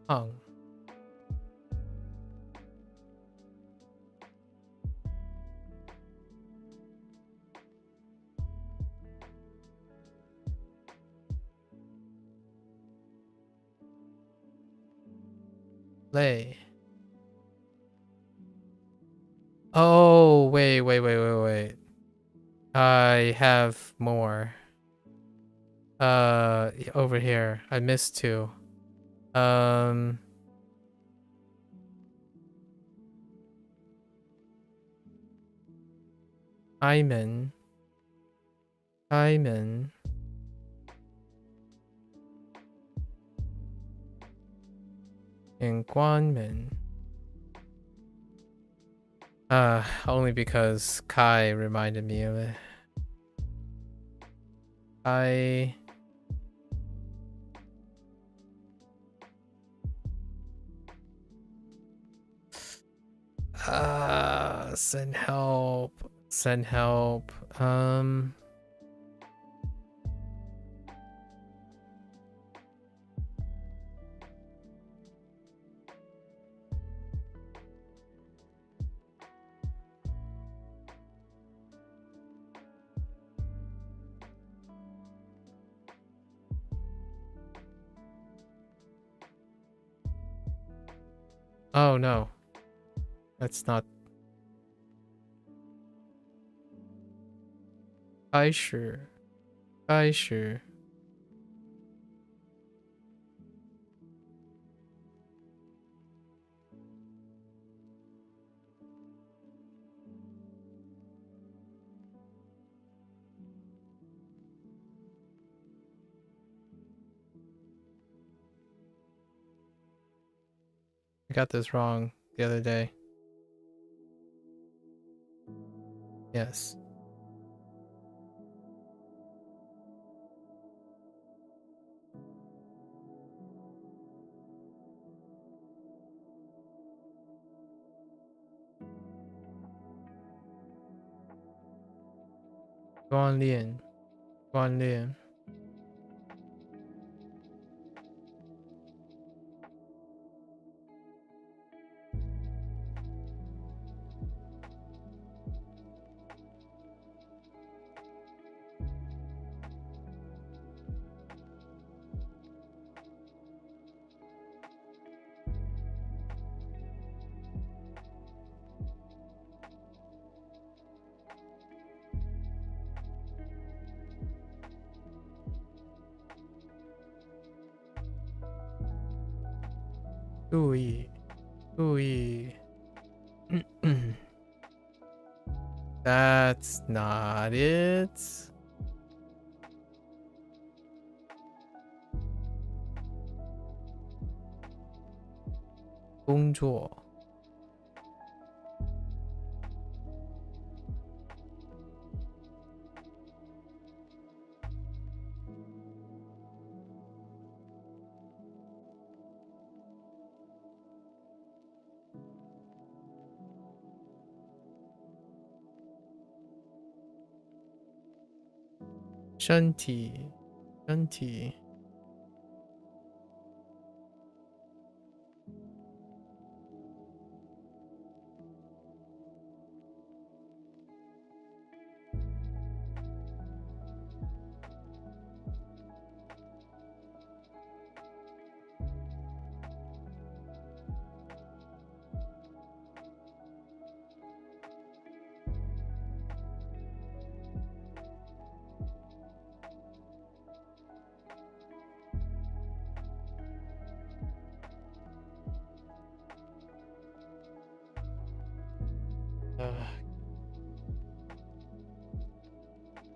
Hung. Lay. Oh, wait. I have more. Over here. I missed two. Hyman. And Guanmin. Only because Kai reminded me of it. Send help. Oh no. That's not. 开始，开始。I got this wrong the other day. Yes. Guan Lian. Guan Lian. Ooey. That's not it. 工作。身体，身体。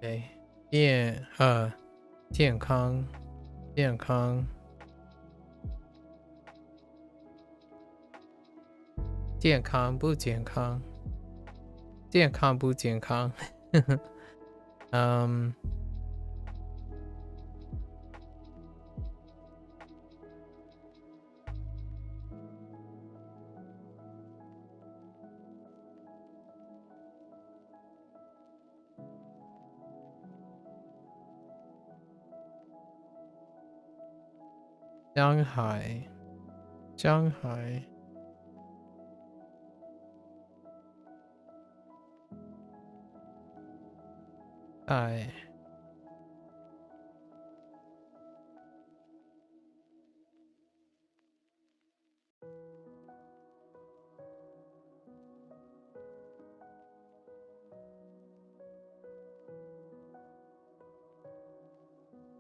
对，健康，健康，健康不健康？健康不健康？嗯，江海，江海。在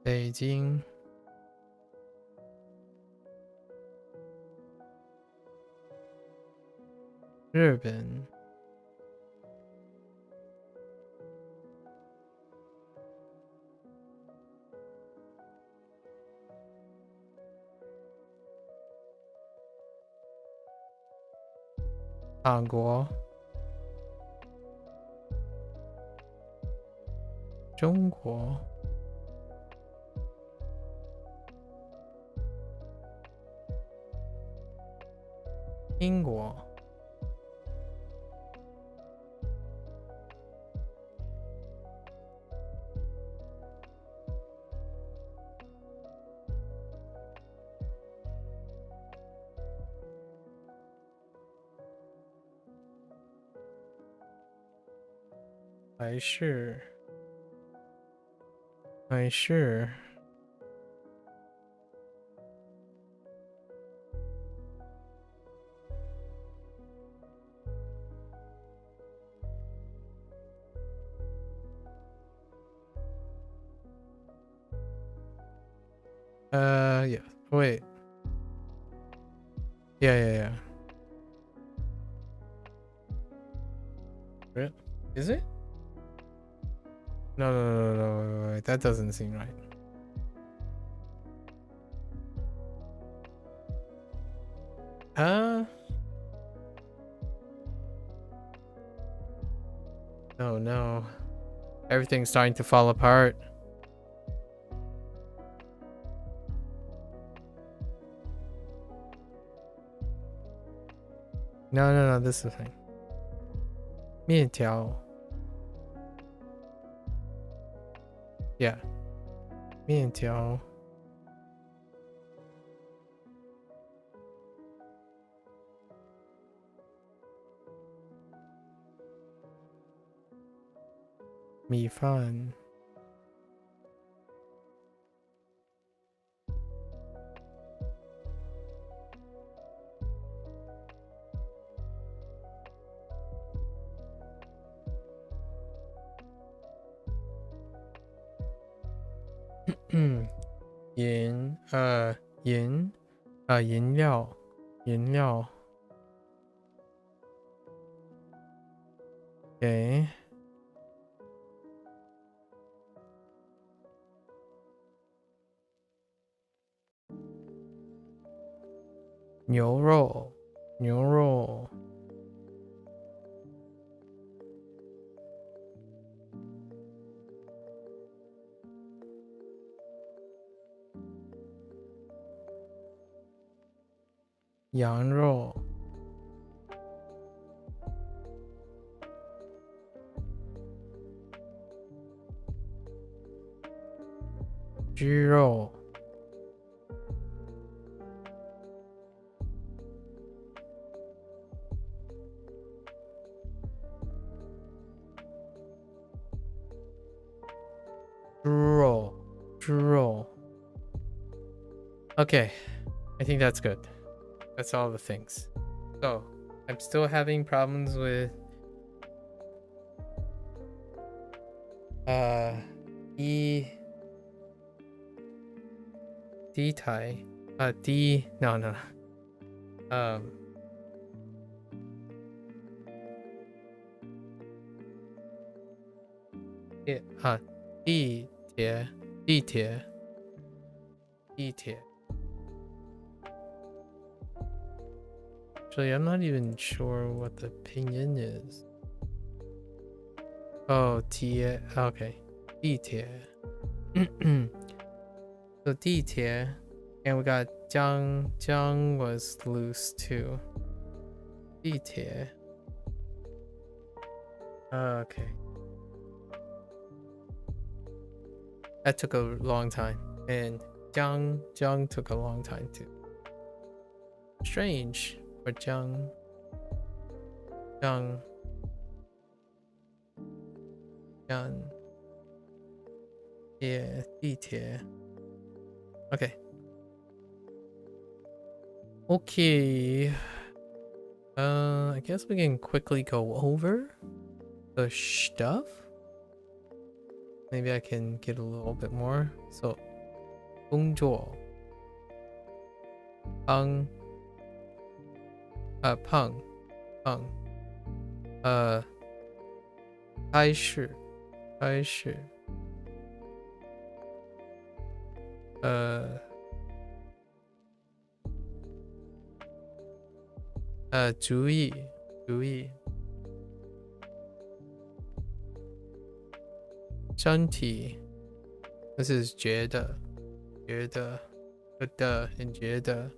北京，日本，韩国，中国，英国，还是 Yeah. Wait. Yeah. Really? Is it? No. Wait. That doesn't seem right. Oh no. Everything's starting to fall apart. No, this is the thing. 面条. Yeah. 面条. Mi fan.饮料. Okay. 牛肉. 羊肉. 鸡肉. 猪肉. Okay, I think that's good. That's all the things. So, I'm still having problems with D-tie. No. D 铁. Actually, I'm not even sure what the pinyin is. Oh, okay. 地铁. So 地铁, and we got Jiang was loose too. 地铁. Okay. That took a long time, and Jiang took a long time too. Strange for Jiang. Yeah, 地铁. Okay. I guess we can quickly go over the stuff. Maybe I can get a little bit more. So, 工作. 胖. 开始. 主意.身体. This is 觉得 的 and 觉得.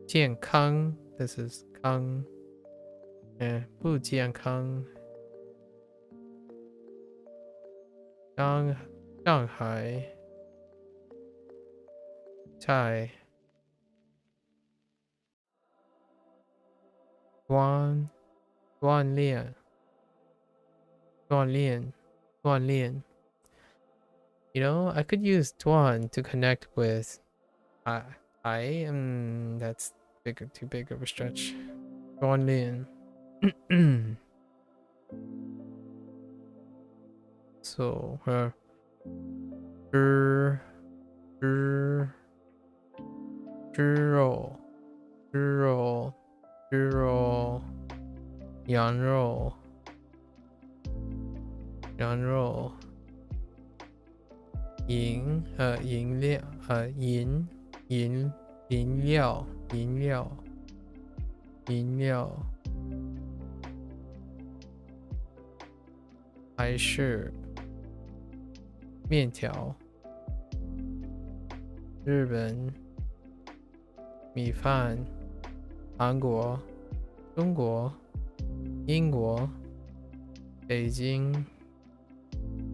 健康. This is 康. 不健康. 上海. 在 锻炼. You know, I could use 锻 to connect with that's too big of a stretch. 锻炼. So,羊肉饮料还是面条日本米饭韩国中国英国北京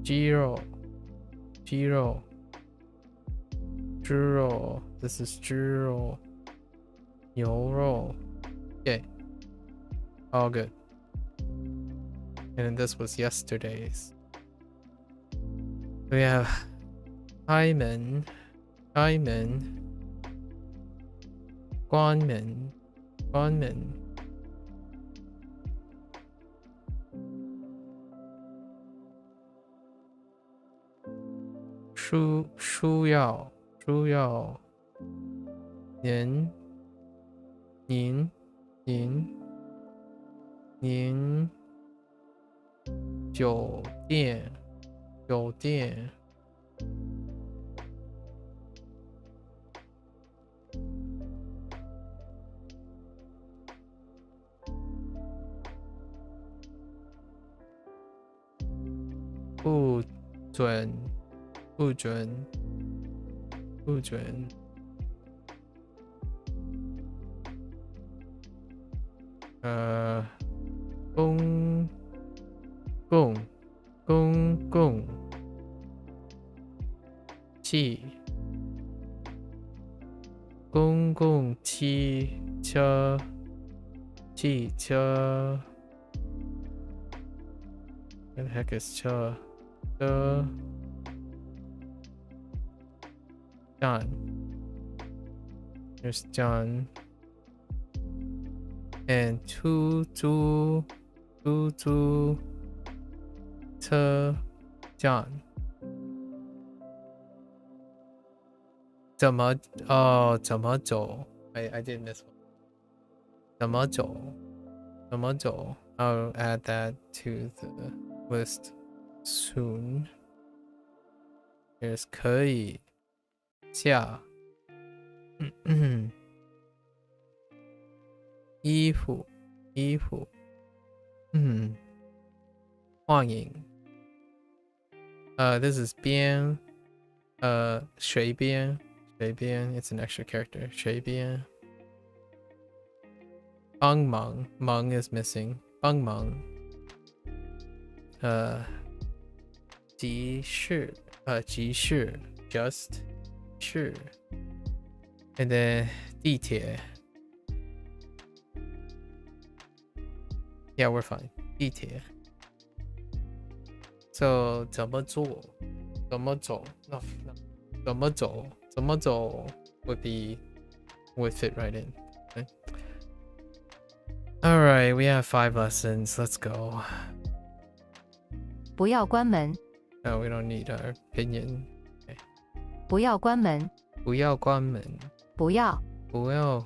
鸡肉 this is 猪肉牛肉 okay all good. And then this was yesterday's. We have 开门关门输要您酒店不准公共汽车 What the heck is 车 John. There's John. And 出租车 John. 怎么走 I did miss one. 怎么走 I'll add that to the list soon. There's 可以下衣服欢迎this is 边随便 it's an extra character 随便帮忙 忙 is missing 帮忙急事 just 是 and then 地铁 yeah we're fine 地铁 so 怎么走 no 怎么走 would fit right in okay? All right we have 5 lessons let's go 不要关门 no we don't need our opinion 不要关门不要关门不要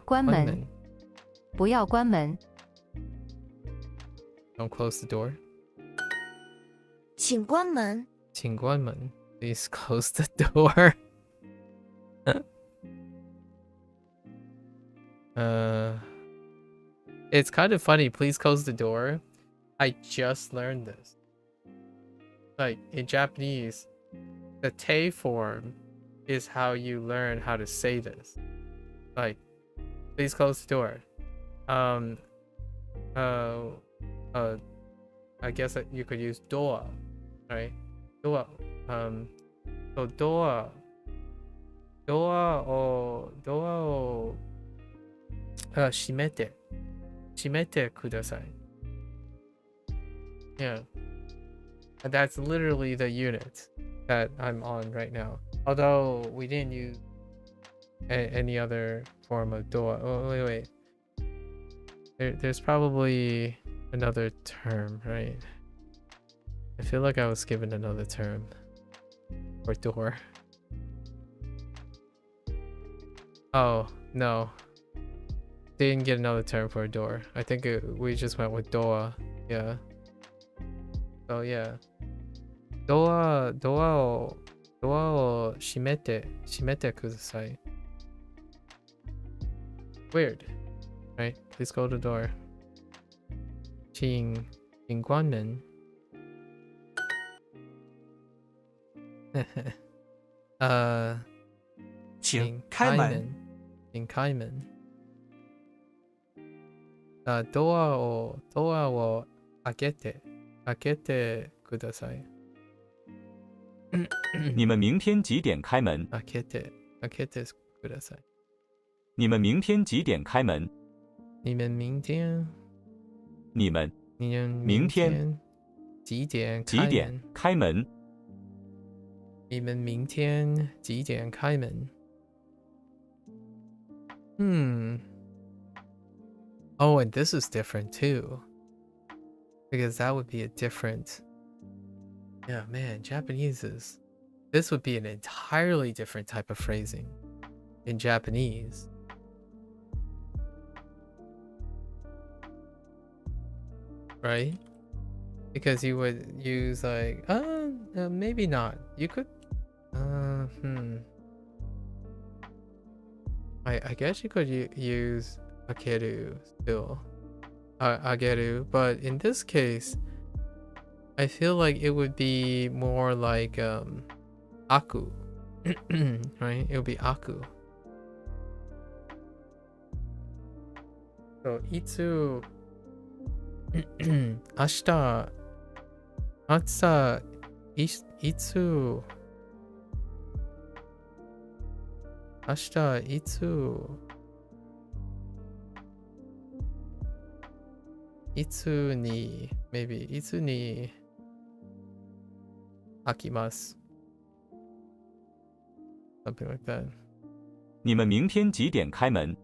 关门不要关门 don't close the door 请关门请关门 please close the door it's kind of funny please close the door I just learned this like in Japanese the te form is how you learn how to say this like please close the door I guess that you could use door right door so doorを閉めてください yeah and that's literally the unit that I'm on right now although we didn't use any other form of door oh wait there's probably another term right I feel like I was given another term for door. Oh, no. Didn't get another term for a door. I think we just went with doa. Yeah. So yeah. Doa o shimete kudasai. Weird. Right? Please go to the door. 请关门。请开门。请开门。ドアを開けてください。你们明天几点开门？開けてください。你们明天几点开门？你们明天几点开门？你们明天几点开门？Oh, and this is different too. Because that would be a different... Yeah, man, this would be an entirely different type of phrasing in Japanese. Right? Because you would use like, maybe not. You could, I guess you could use akeru still, ageru, but in this case, I feel like it would be more like aku, right? It would be aku. So itsu, 明日朝いつ明日いついつに maybe いつに開きます something like that. 你们明天几点开门？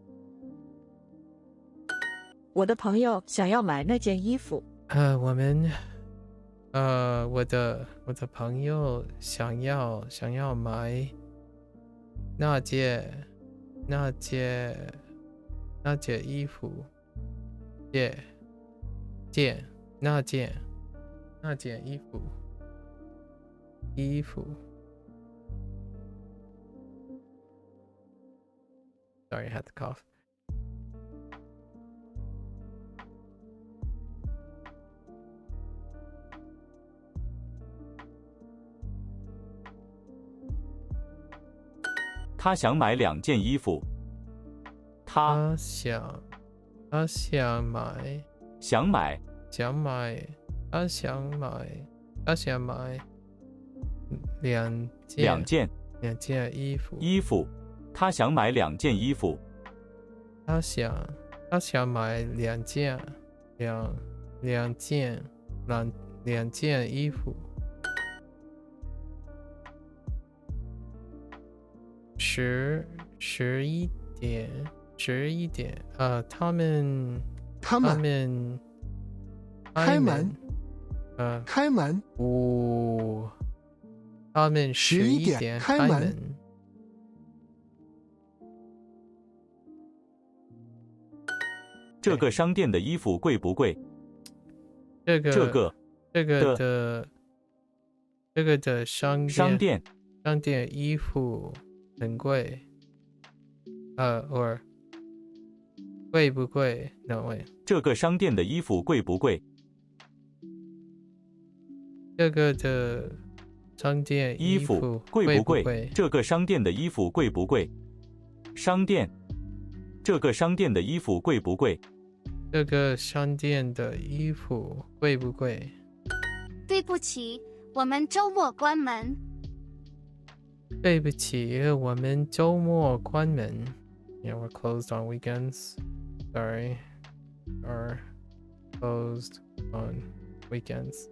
我的朋友想要买那件衣服。我的朋友想要买那件衣服，那件衣服。Sorry, I had to cough. 他想买2件衣服。他想买两件衣服。他想买2件衣服。他想买两件衣服。11点，他们开门，他们11点开门。这个商店的衣服贵不贵？这个的商店衣服很贵。or 贵不贵 ？No way。这个商店的衣服贵不贵？这个的商店衣服贵不贵？这个商店的衣服贵不贵？商店。这个商店的衣服贵不贵？这个商店的衣服贵不贵？对不起，我们周末关门。对不起，我们周末关门。Yeah, we're closed on weekends. Sorry. Are closed on weekends.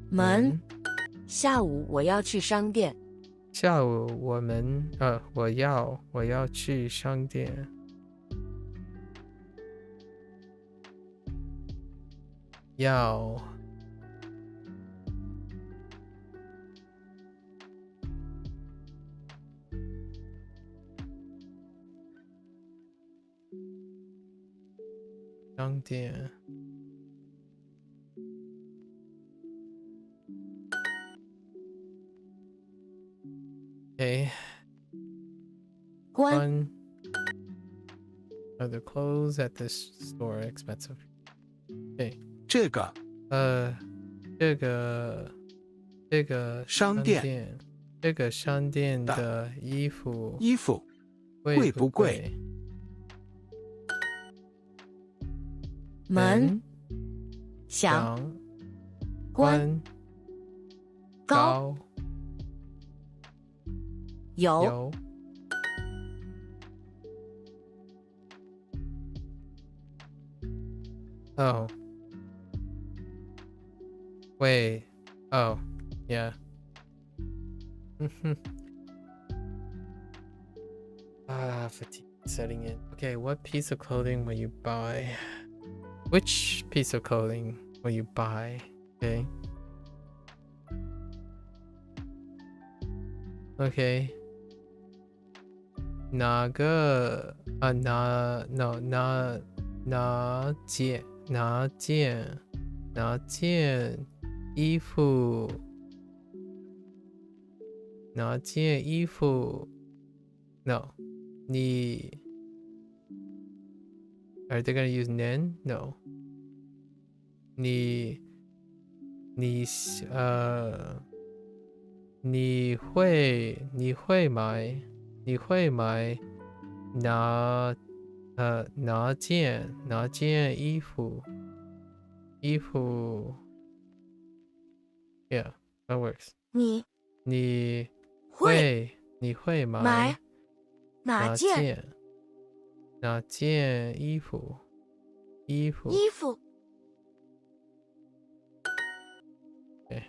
门。下午我要去商店。下午我要去商店。要商店，OK， 关。Are the clothes at this store expensive? Okay. 这个这个商店，这个商店的衣服贵不贵？门响关高有Oh. Wait. Oh. Yeah. Fatigue setting in. Okay, what piece of clothing will you buy? Which piece of clothing will you buy? Okay. Okay. 哪件衣服？No. Are they gonna use nen? No. 你会买哪件衣服？Yeah, that works. 你会买哪件衣服？Okay.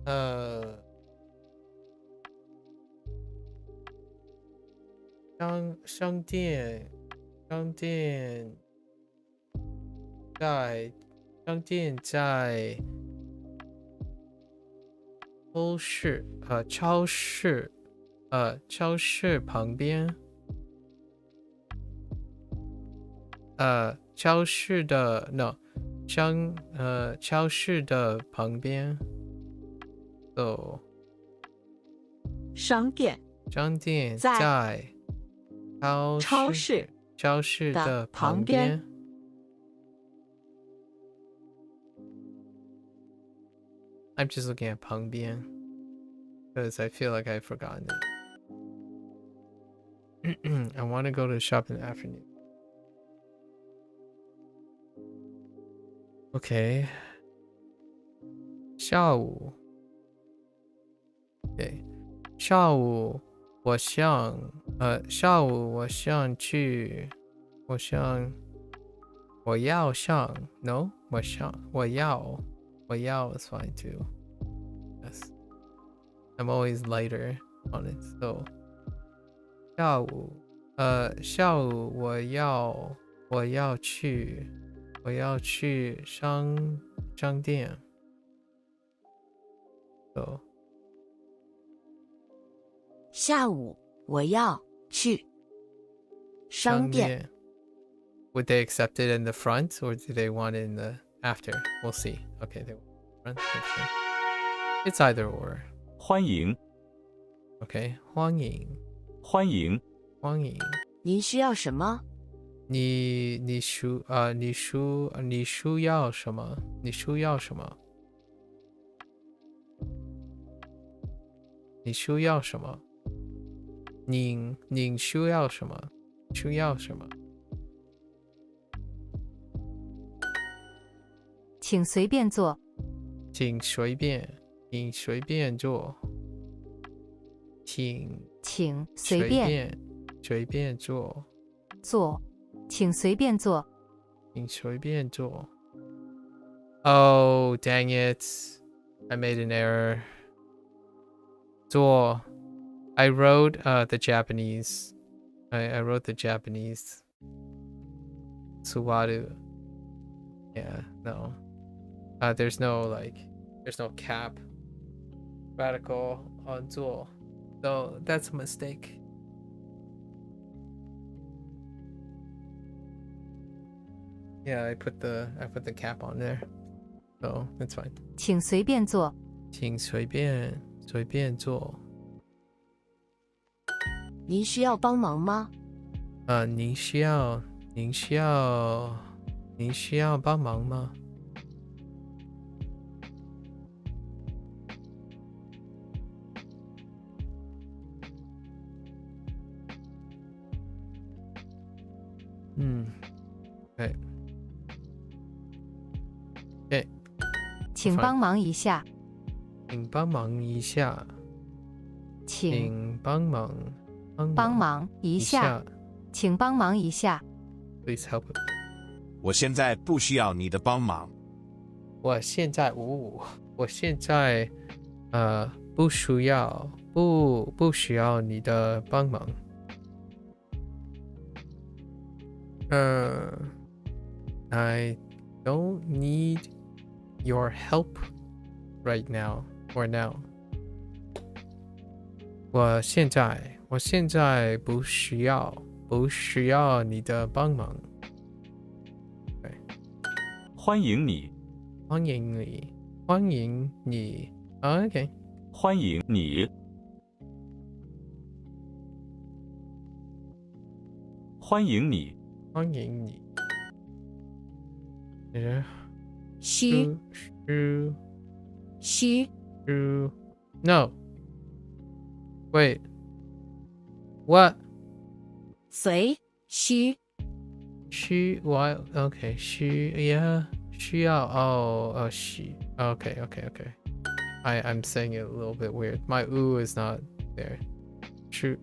Uh. 商店在超市旁边。超市的 no 超市的旁边。So 商店在超市的旁边。I'm just looking at 旁边 because I feel like I've forgotten it. I want to go to the shop in the afternoon. Okay. 下午 Okay. 下午我想去 我要上 No 我要 is fine too. Yes. I'm always lighter on it. So 下午我要去商店。So 下午我要去商店。 Would they accept it in the front or do they want it in the after? We'll see. Okay, they want front. It's either or. 欢迎 Okay, 欢迎。您需要什么？你需要什么？你需要什么？您需要什么？需要什么？请随便坐。请随便坐。请随便坐。请随便坐。请随便坐。Oh, dang it. I made an error. So I wrote the Japanese. I wrote the Japanese. Suwaru. Yeah, no. There's no cap radical on Zuo. So that's a mistake. Yeah, I put the cap on there. So it's fine. 请随便坐。请随便坐。您需要帮忙吗？您需要帮忙吗？对。对。请帮忙一下。请帮忙一下。请帮忙一下。请帮忙一下。Please help. 我现在不需要你的帮忙。我现在不需要你的帮忙。I don't need your help right now or now. 我现在不需要你的帮忙。对。欢迎你。欢迎你。OK。欢迎你。欢迎你。欢迎你。需。No. Wait. What? 随需。What? Okay. 需要 Oh, she. Okay. I'm saying it a little bit weird. My ooh is not there. She.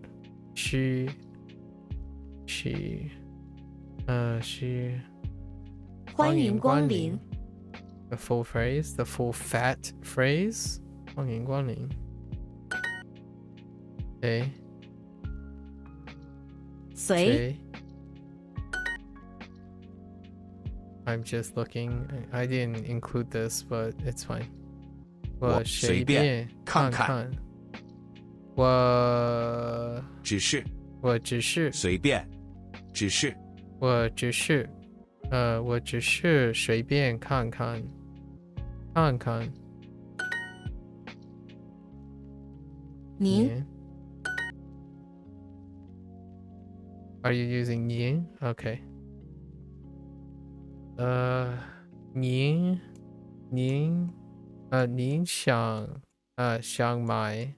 欢迎光临。The full phrase, the full fat phrase. 欢迎光临。Okay. 随。I'm just looking. I didn't include this, but it's fine. 我随便看看。我只是随便，我只是随便看看。您。Are you using 您? Okay. 您想买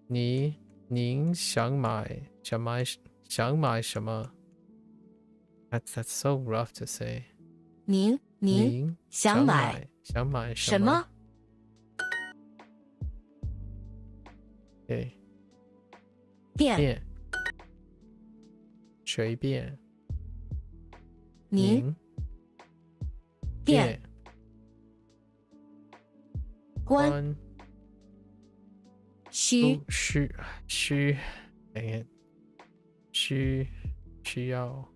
您想买什么 That's so rough to say. 您想买什么？对。便。随便。您。便。关。需。Dang it. 需要。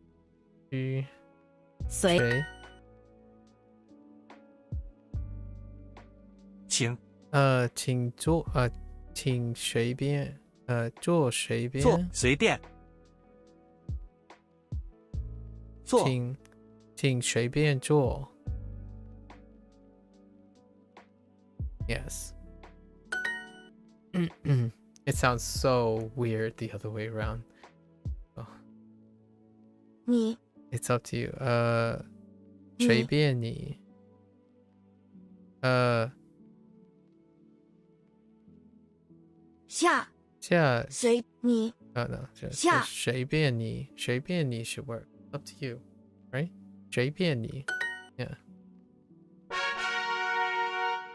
随。请。请随便。坐随便。坐随便。坐。请随便坐。Yes. It sounds so weird the other way around. Oh. 你。It's up to you. 随便你。下。随你。No. 下。随便你 should work. Up to you, right? 随便你 Yeah.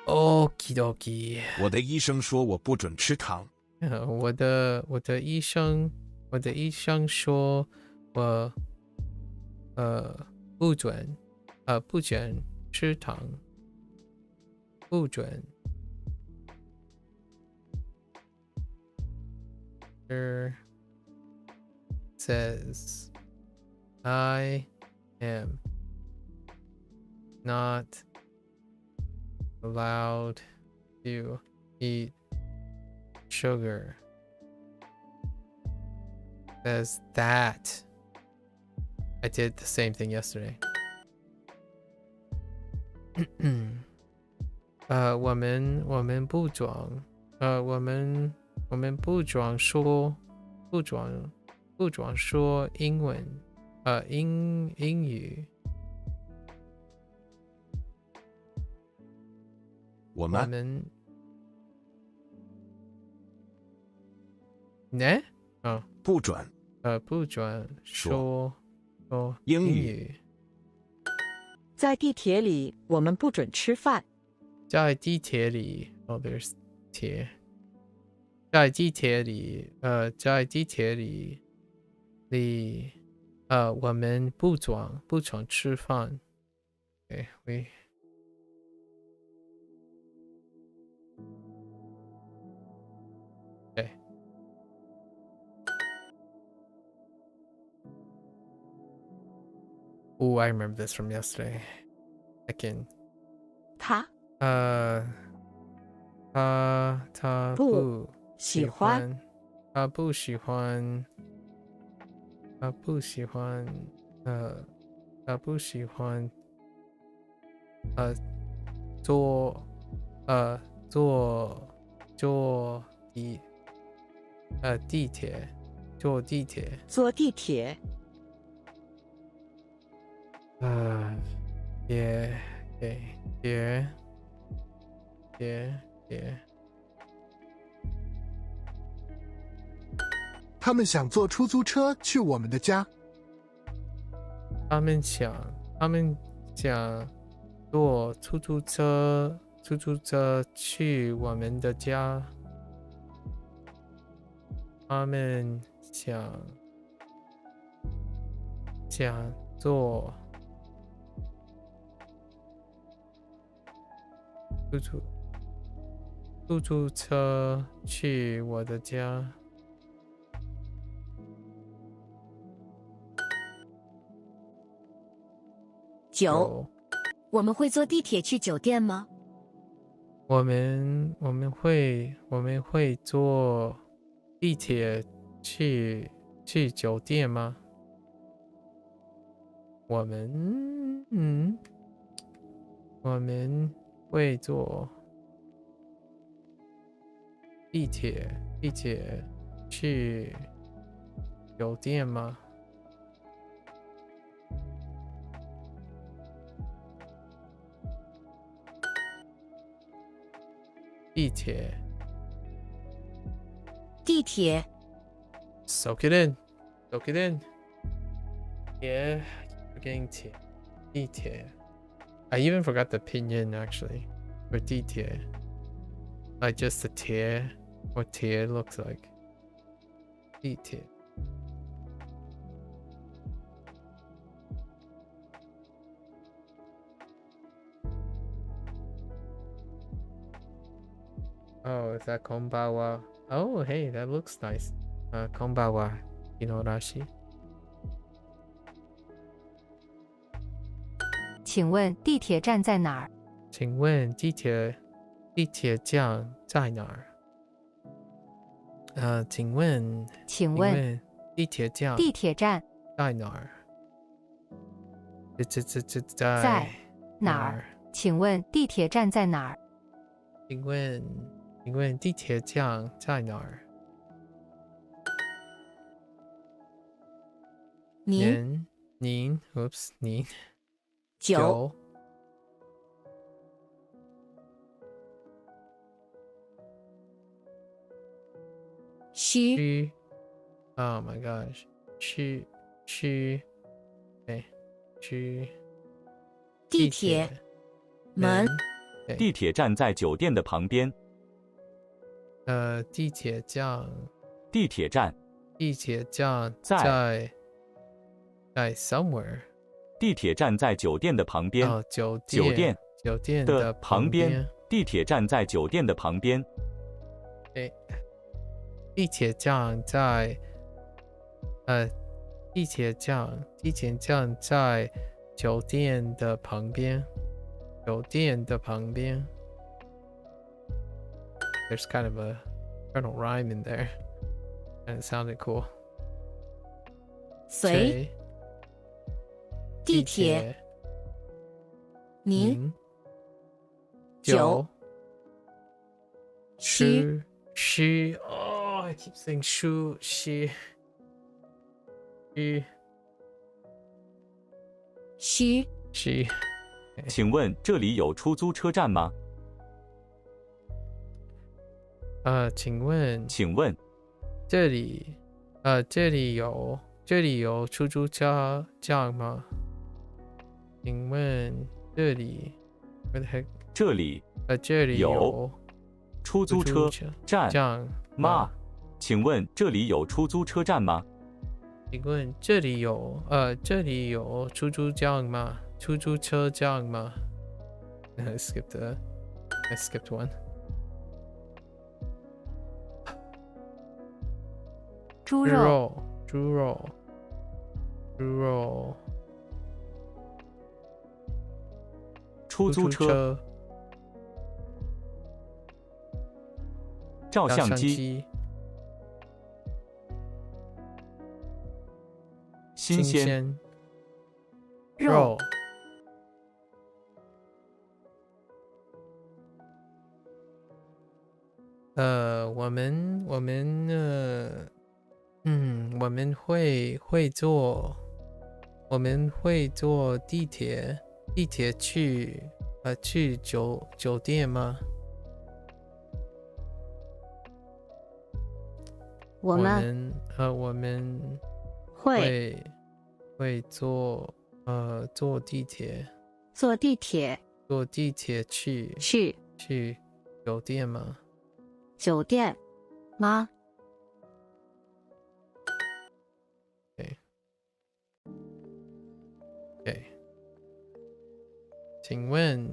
Okie dokie. 我的医生说我不准吃糖。我的医生说我不准不准吃糖，不准。Here says I am not allowed to eat sugar. Says that. I did the same thing yesterday. 我们不装，我们不装说英文，英语。我们呢？不准不准说英语。在地铁里，我们不准吃饭。在地铁里，there's 铁。在地铁里，我们不准吃饭。Okay, Okay. Oh, I remember this from yesterday. I can. 他不喜欢，他不喜欢坐地铁。他们想坐出租车去我们的家。他们想坐出租车去我们的家。他们想坐出租车去我的家。9，我们会坐地铁去酒店吗？我们会坐地铁去酒店吗？我们会坐地铁去酒店吗？地铁 Soak it in. Yeah, we're getting 地铁 I even forgot the pinyin actually for 地铁 like just the 铁 what 铁 looks like 地铁 Oh, is that konbawa? Oh, hey, that looks nice. Konbawa, Hinorashi. 请问地铁站在哪儿？请问地铁站在哪儿？请问地铁站在哪儿？在哪儿？请问地铁站在哪儿？请问地铁站在哪儿？您 oops 您9区 Oh my gosh 区对区地铁门地铁站在酒店的旁边。地铁站在 somewhere 地铁站在酒店的旁边。哦，酒店的旁边。地铁站在酒店的旁边。对，地铁站在酒店的旁边。酒店的旁边。There's kind of a kernel rhyme in there, and it sounded cool. 随地铁您酒需 Oh, I keep saying she. 需请问这里有出租车站吗？请问这里有出租车站吗？请问这里 Where the heck？ 这里有出租车站吗？请问这里有出租车站吗？请问这里有出租站吗？出租车站吗？I skipped one. 猪肉出租车照相机新鲜肉我们会坐地铁去酒店吗？我们会坐地铁去酒店吗？酒店吗？对，请问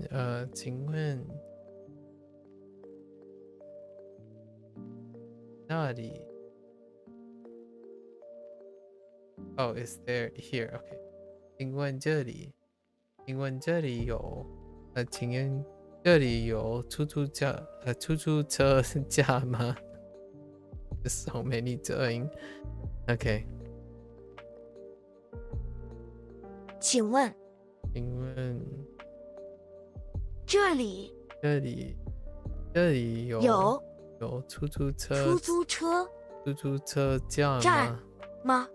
那里 Oh, is there here? Okay. 请问这里有出租车站吗？There's so many doing. Okay. 请问这里有出租车站吗？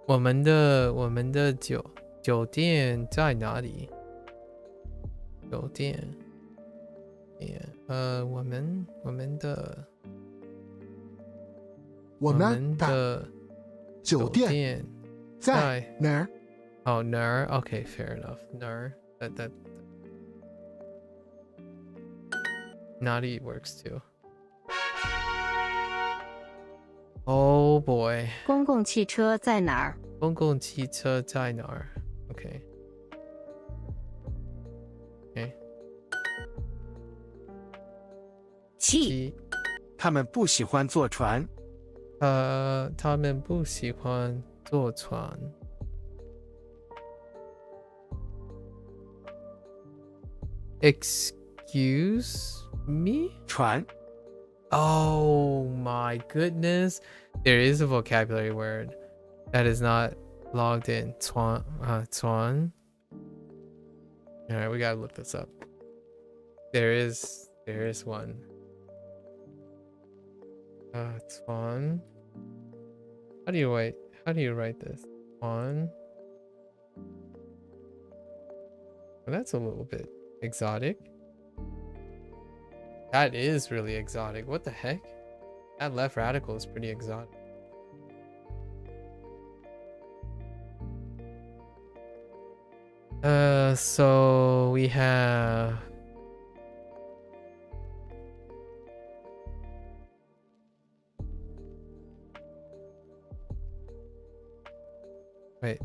我们的酒店在哪里？酒店，我们的酒店在哪儿？哦，哪儿 ？Okay, fair enough. 哪儿？that 哪里 works too. Oh boy. 公共汽车在哪儿？公共汽车在哪儿 ？Okay. 他们不喜欢坐船。他们不喜欢坐船。Excuse me? 船。Oh my goodness. There is a vocabulary word that is not logged in. 船. Alright, we gotta look this up. There is one. 船. How do you write this? 船. Well, that's a little bit exotic. That is really exotic. What the heck? That left radical is pretty exotic. So we have Wait.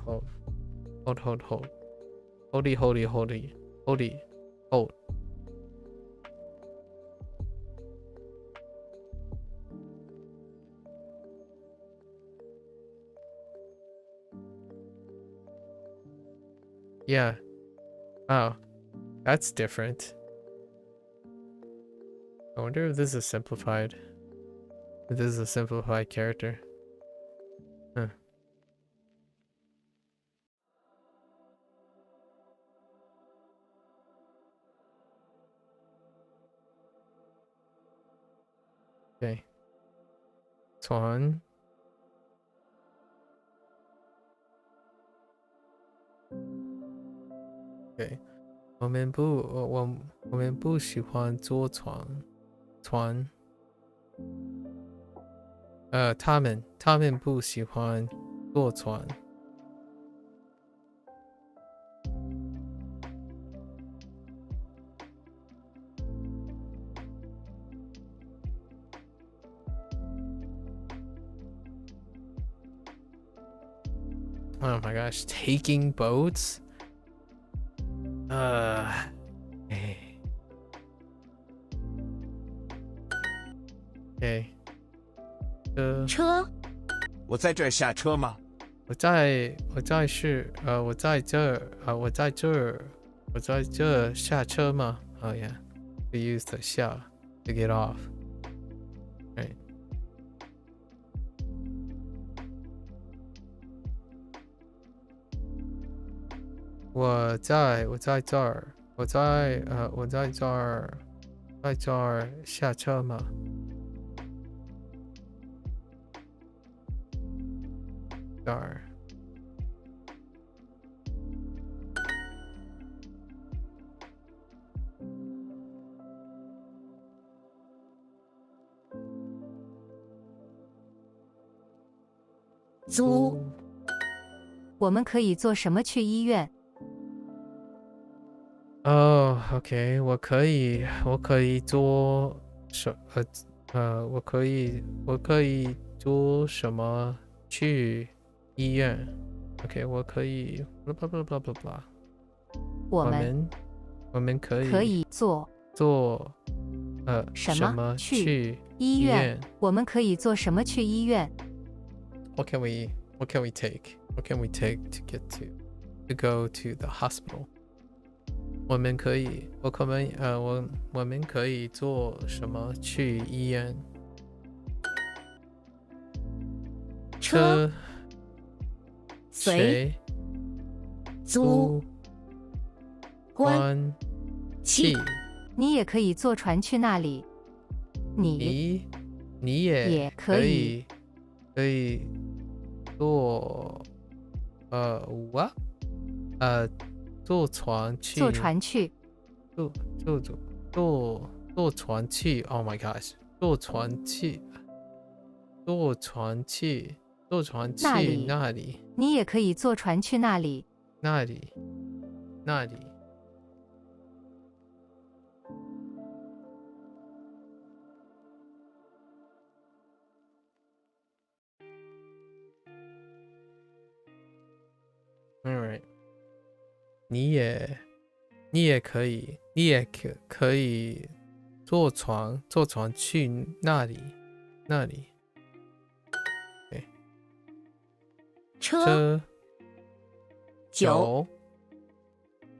Hold. Hold. Yeah. Oh, that's different. I wonder if this is simplified. If this is a simplified character. Huh. Okay. Tuan. Okay. 我们不喜欢坐船。他们不喜欢坐船。Oh my gosh, taking boats? Okay. 车。我在这儿下车吗？我在这下车吗？ Oh yeah. We use the 下 to get off. Right. 我在这儿下车吗？这儿。租。我们可以坐什么去医院？哦 ，OK， 我可以做我可以做什么去医院 ？OK， 我可以 blah blah blah blah blah。我们可以做什么去医院？我们可以做什么去医院 ？What can we take to go to the hospital？ 我们可以做什么去医院？车、水、租、关、气。你也可以坐船去那里。你也可以坐坐船去。坐船去。坐船去 ！Oh my gosh！ 坐船去那里。你也可以坐船去那里。那里。All right， 你也可以坐船去那里。对，车、酒、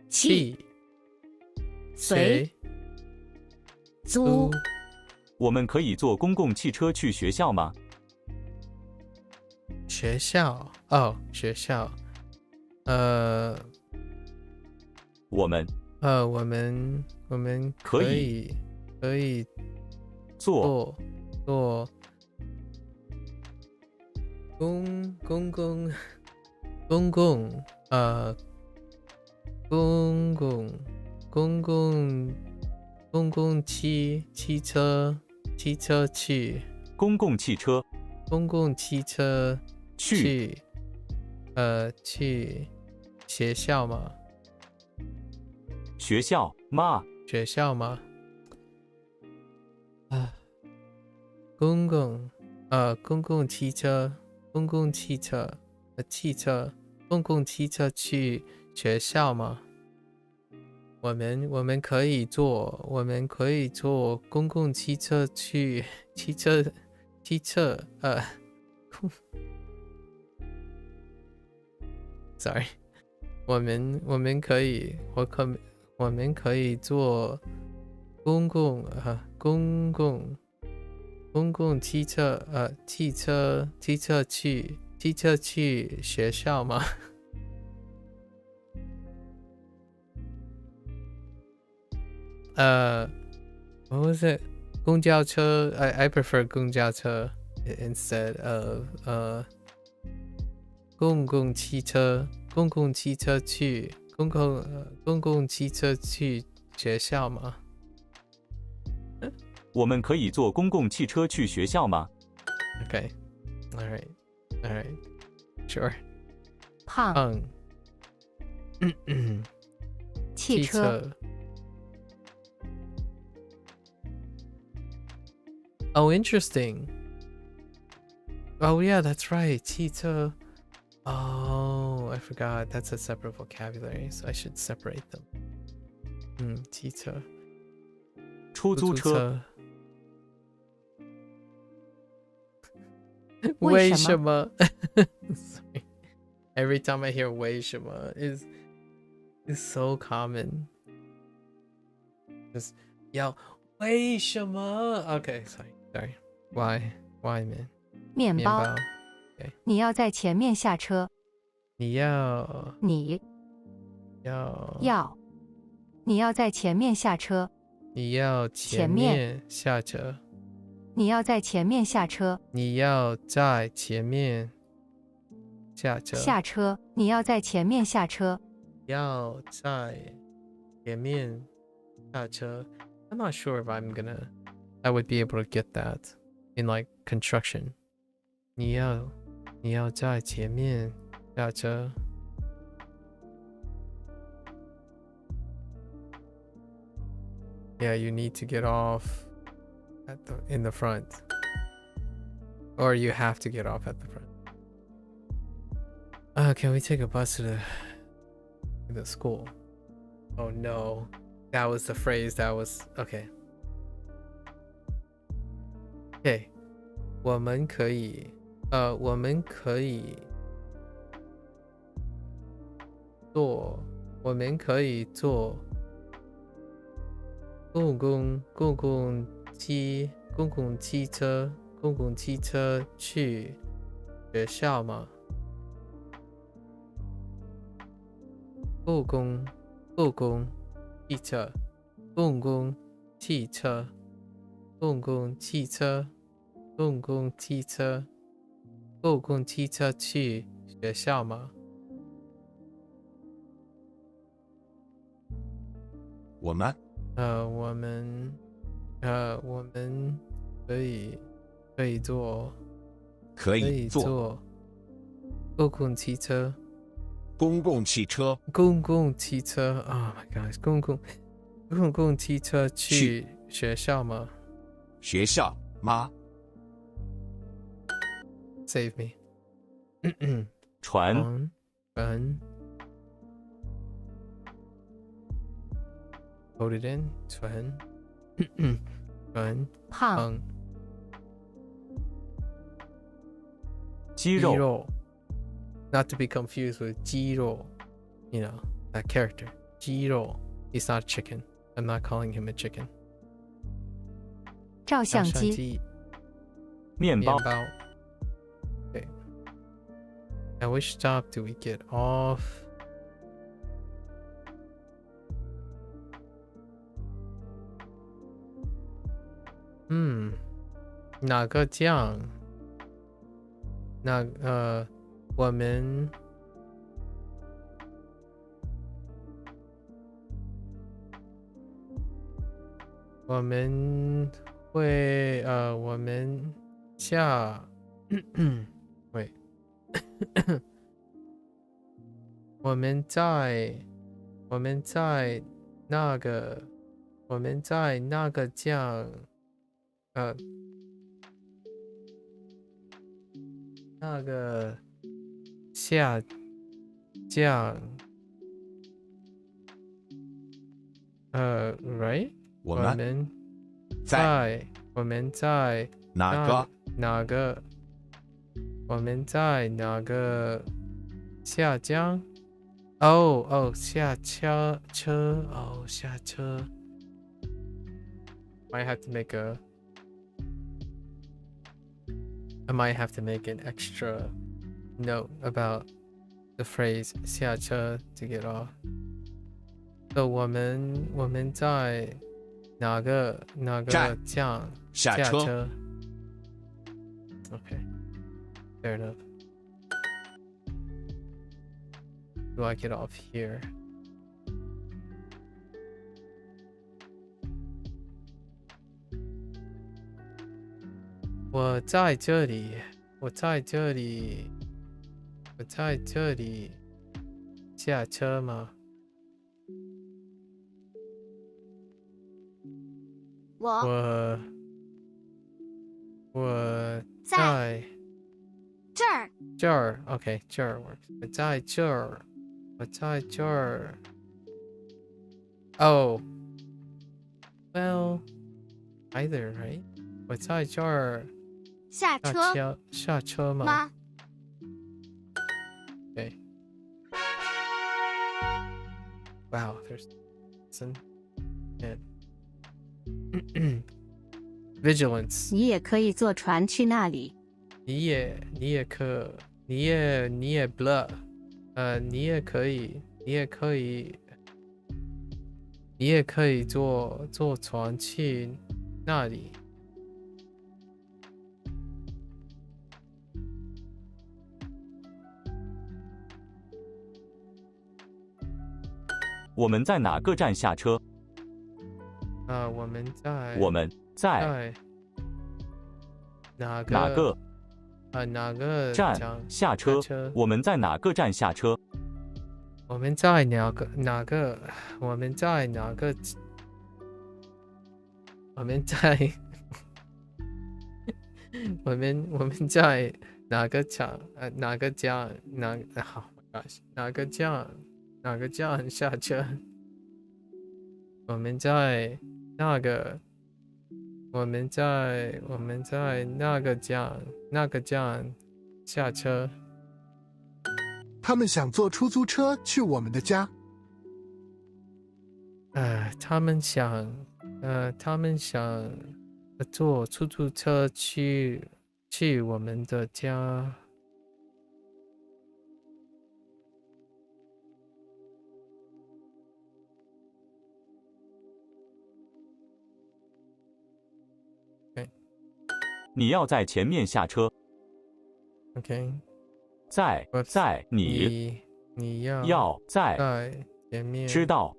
气、水、租。我们可以坐公共汽车去学校吗？学校。我们可以坐公共汽车去。公共汽车去学校吗？学校吗？公共公共汽车，公共汽车，公共汽车去学校吗？我们可以坐公共汽车去sorry， 我们可以坐公共汽车去学校吗？what was it？ 公交车 I prefer 公交车 instead of 公共汽车去学校吗？我们可以坐公共汽车去学校吗？ Okay. All right. Sure. 胖汽车 Oh, interesting. Oh, yeah, that's right. 汽车 Oh, I forgot. That's a separate vocabulary, so I should separate them. 汽车出租车。为什么 Sorry. Every time I hear 为什么 is so common. Just yell 为什么 Okay, sorry. Why, man? 面包 Okay. 你要在前面下车。你要你要在前面下车。你要前面下车。你要在前面下车。你要在前面下车。下车。你要在前面下车。要在前面下车。I'm not sure if I would be able to get that in like construction. 你要在前面下车。Yeah, you need to get off in the front. Or you have to get off at the front. Can we take a bus to the school? Oh no. That was the phrase that was... Okay. Okay. 我们可以坐公共汽车去学校吗？公共汽车去学校吗？我们可以坐公共汽车。Oh my gosh， 公共汽车去学校吗？学校吗 ？Save me 船。Hold it in. 船胖肌肉。Not to be confused with 肌肉 you know, that character. 肌肉 He's not a chicken. I'm not calling him a chicken. 照相机面包。Okay. At which stop do we get off? 哪个酱？我们下喂我们在那个酱那个下降right 我们在哪个我们在哪个下降下车下车 I might have to make an extra note about the phrase 下车 to get off. So 我们在哪个站下车 Okay, fair enough. Do I get off here? 我在这里下车吗？我在这儿 OK 这儿 works 我在这儿 Oh well either right 我在这儿下车吗Okay Wow there's some Vigilance 你也可以坐船去那里。你也 blah 你也可以坐船去那里。我们在哪个站下车？我们在哪个站下车？我们在哪个站下车？我们在哪个站下车？我们在那个站下车。他们想坐出租车去我们的家。他们想坐出租车去我们的家。你要在前面下车。OK， 在你要在前面。知道，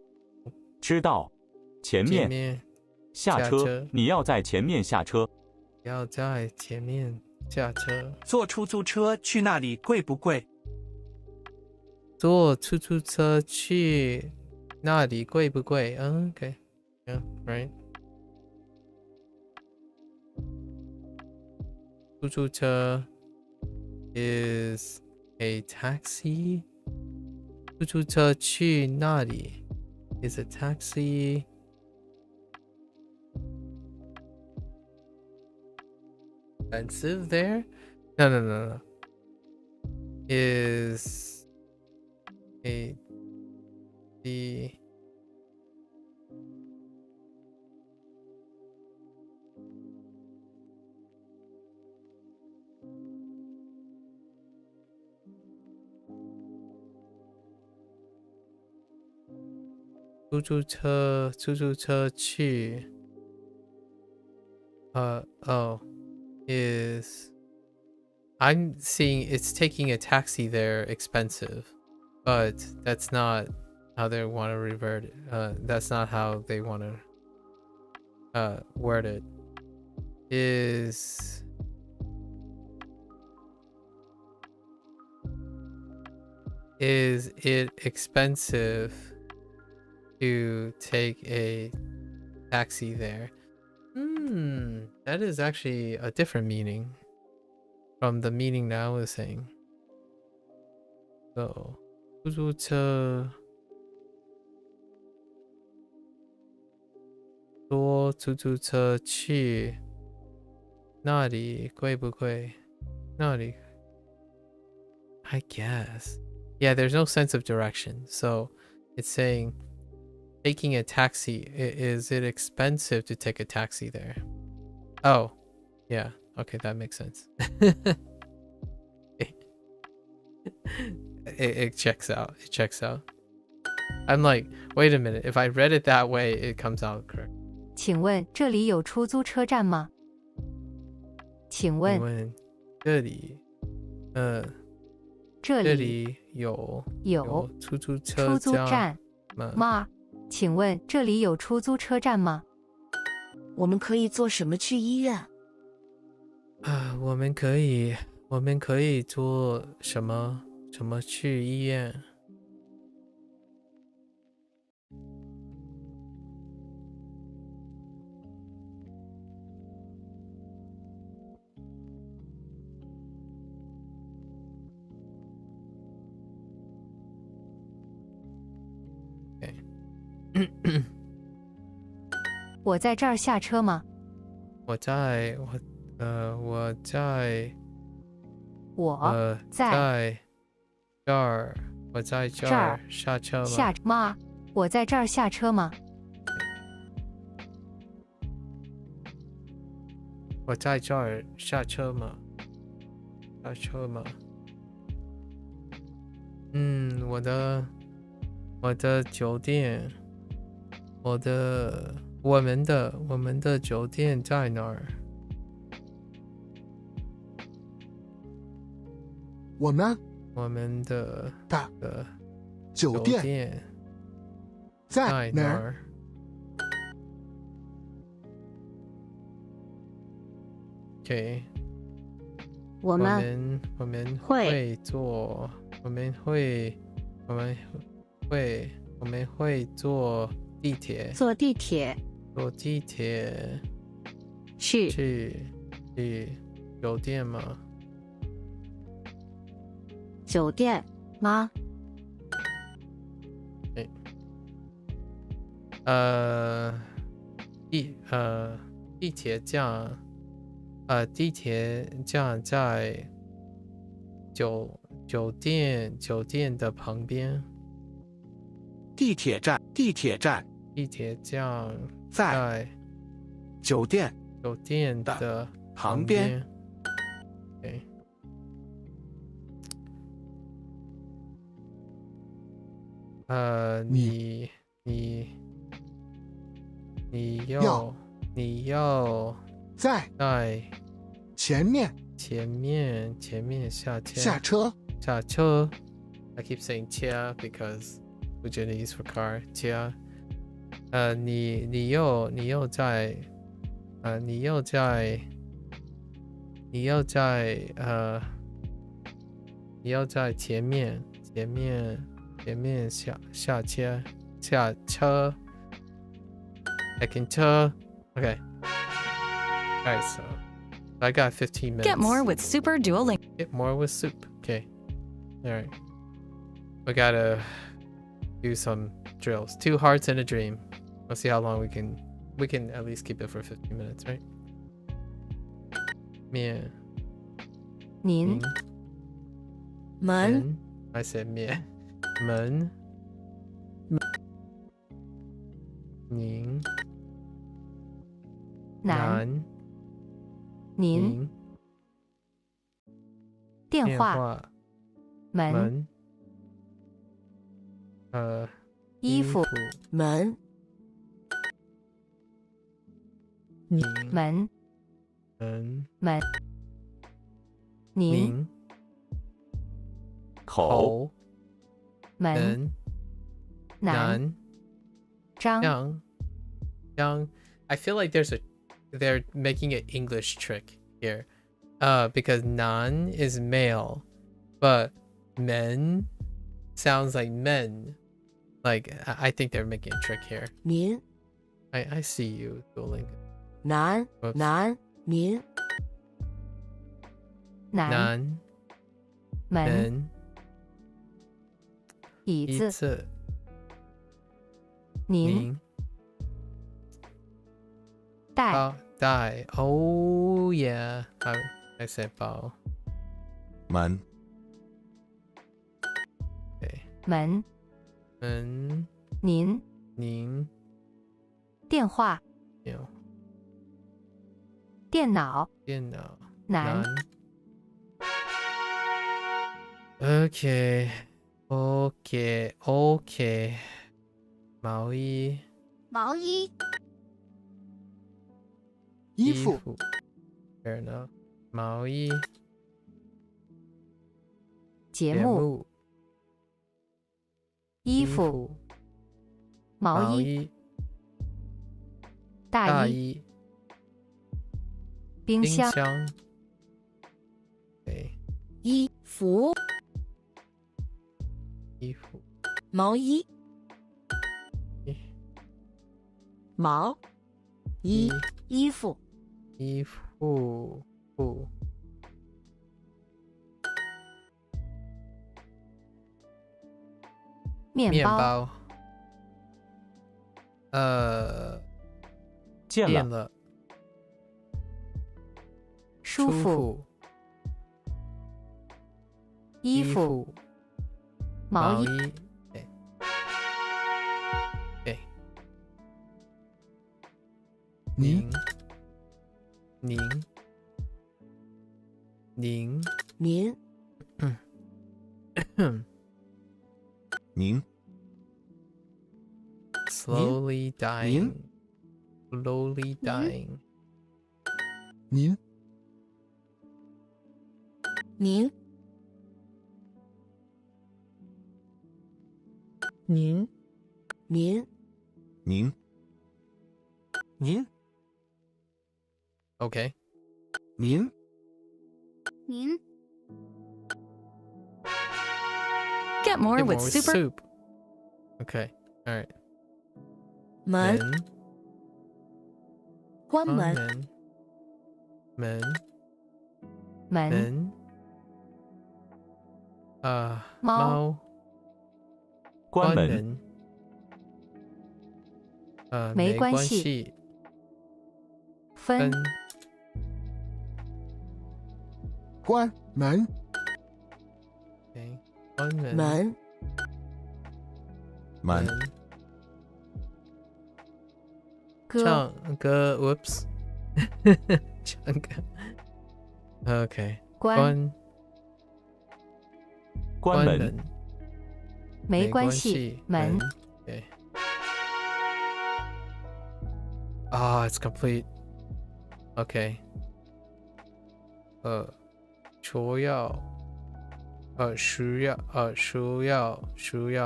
前面下车。你要在前面下车。要在前面下车。坐出租车去那里贵不贵？坐出租车去那里贵不贵？Okay, yeah, right. 出租车 is a taxi. 出租车去那里 is a taxi. Expensive there? No. Is the出租车去is I'm seeing it's taking a taxi there expensive, but that's not how they want to revert it. That's not how they want to word it. Is it expensive to take a taxi there? That is actually a different meaning. from the meaning that I was saying. So 出租车坐出租车去那里贵不贵？那里 I guess. Yeah, there's no sense of direction. So it's saying taking a taxi, is it expensive to take a taxi there? Oh, yeah. Okay, that makes sense. It checks out. It checks out. I'm like, wait a minute. If I read it that way, it comes out correct. 请问这里有出租车站吗？请问这里有出租车站吗？请问这里有出租车站吗？我们可以坐什么去医院？我们可以坐什么去医院我在这儿下车吗？我在这儿下车吗？我在这儿下车吗？我在这儿下车吗？下车吗？我的酒店，我们的酒店在哪儿？我们的酒店在哪儿？OK， 我们会坐地铁。坐地铁去酒店吗？酒店吗？地铁站在酒店的旁边。地铁站在酒店的旁边。Okay. 你要在前面下车。I keep saying 车 because Fujianese for car 车。你又在前面下车。I can tell. Okay. Alright, so I got 15 minutes. Get more with Super Duolingo. Get more with soup. Okay. Alright. We gotta do some drills. 2 hearts and a dream. Let's see how long we can at least keep it for 15 minutes, right? 面您门 I said 面门您南您电话门衣服门门您口门南张 I feel like they're making an English trick here. Because nan is male, but men sounds like men. Like I think they're making a trick here. 您 I see you, Duolingo. 南 Whoops. 南您南门椅子您带 Oh yeah I said 包门门您电话电脑南OK 毛衣衣服 Fair enough 毛衣节目衣服毛衣大衣冰箱衣服毛衣毛衣服面包见了舒服衣服毛衣您slowly dying 您OK 您 Get more with super. soup Okay all right 门关门门猫关门没关系分关门关门门唱歌 Whoops 唱歌 OK 关门没关系门Okay it's complete Okay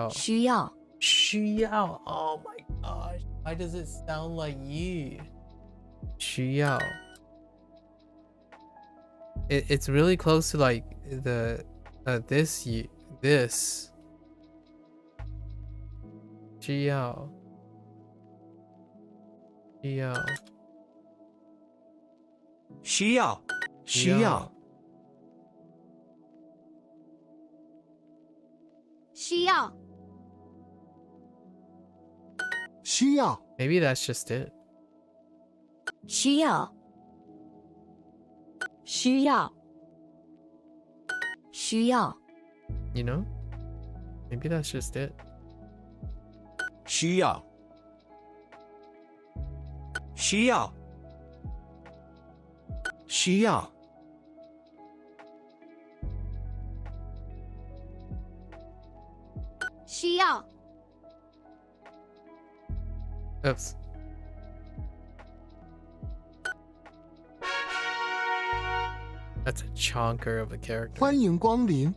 需要Oh my gosh why does it sound like you 需要 It's really close to like the this 需要Maybe that's just it 需要 You know Maybe that's just it 需要Oops That's a chonker of a character 欢迎光临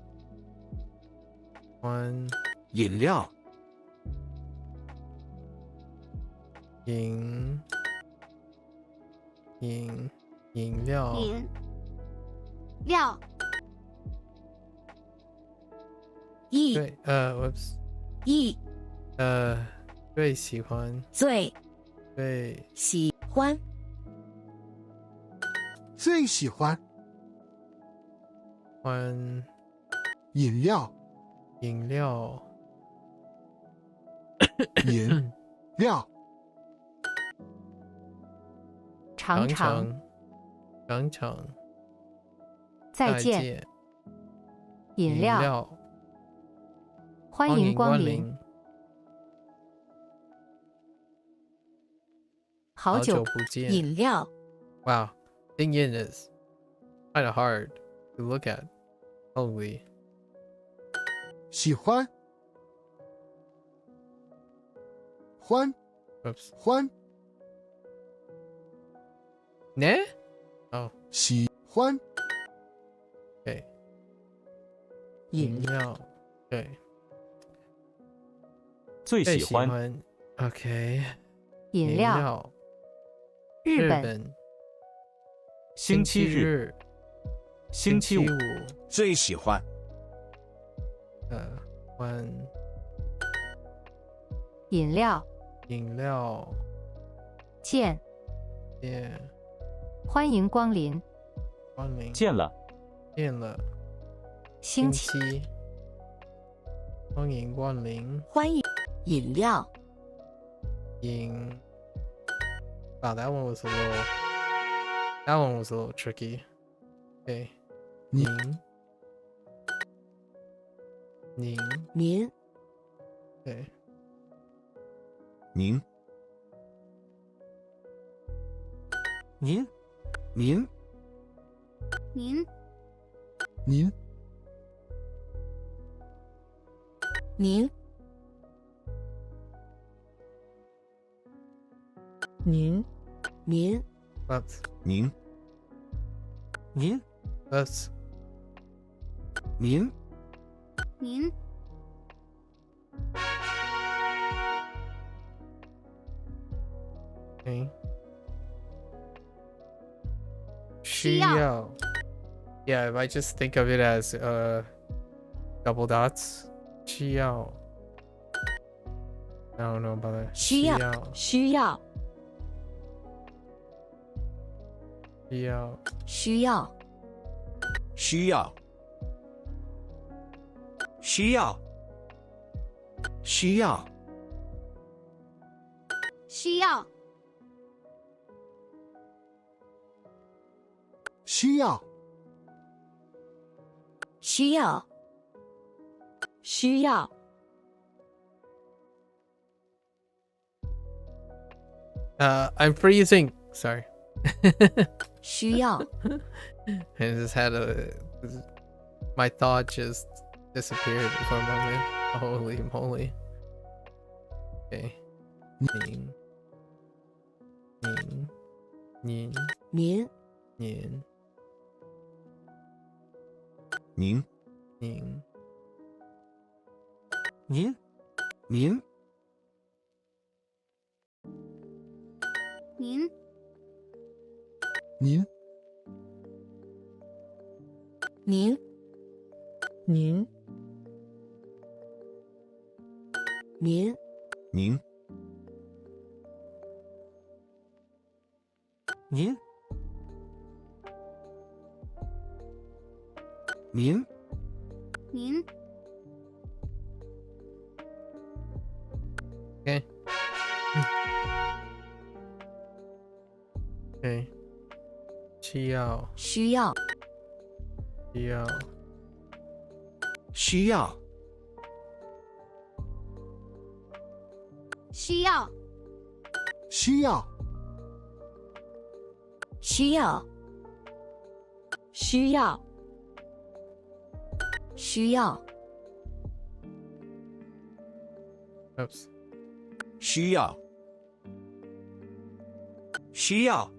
One 饮料饮料对Whoops 最喜欢最喜欢欢饮料饮料饮料常常常常再见饮料欢迎光临好久不见饮料 Wow, thing is kind of hard to look at. Holy. 喜欢欢 Oops. 欢 Ne? Oh, 喜欢 okay. 饮料对最喜欢 OK 饮料日本星期日星期五最喜欢欢饮料见欢迎光临见了星期欢迎光临欢迎饮料Wow, that one was a little tricky. Okay. 您对您您您您您您您您 That's 您您 that's 您您 okay. 需要 Yeah, if I just think of it as double dots 需要 I don't know about that 需要需要需要需要需要需要需要需要需要需要需要 I'm freezing. Sorry. 需要 I just had my thought just disappeared for a moment. Holy moly. Okay. 您您您您您您您您您您您您您您您 Okay. Okay. 需要需要需要需要需要需要需要需要 Oops. 需要需要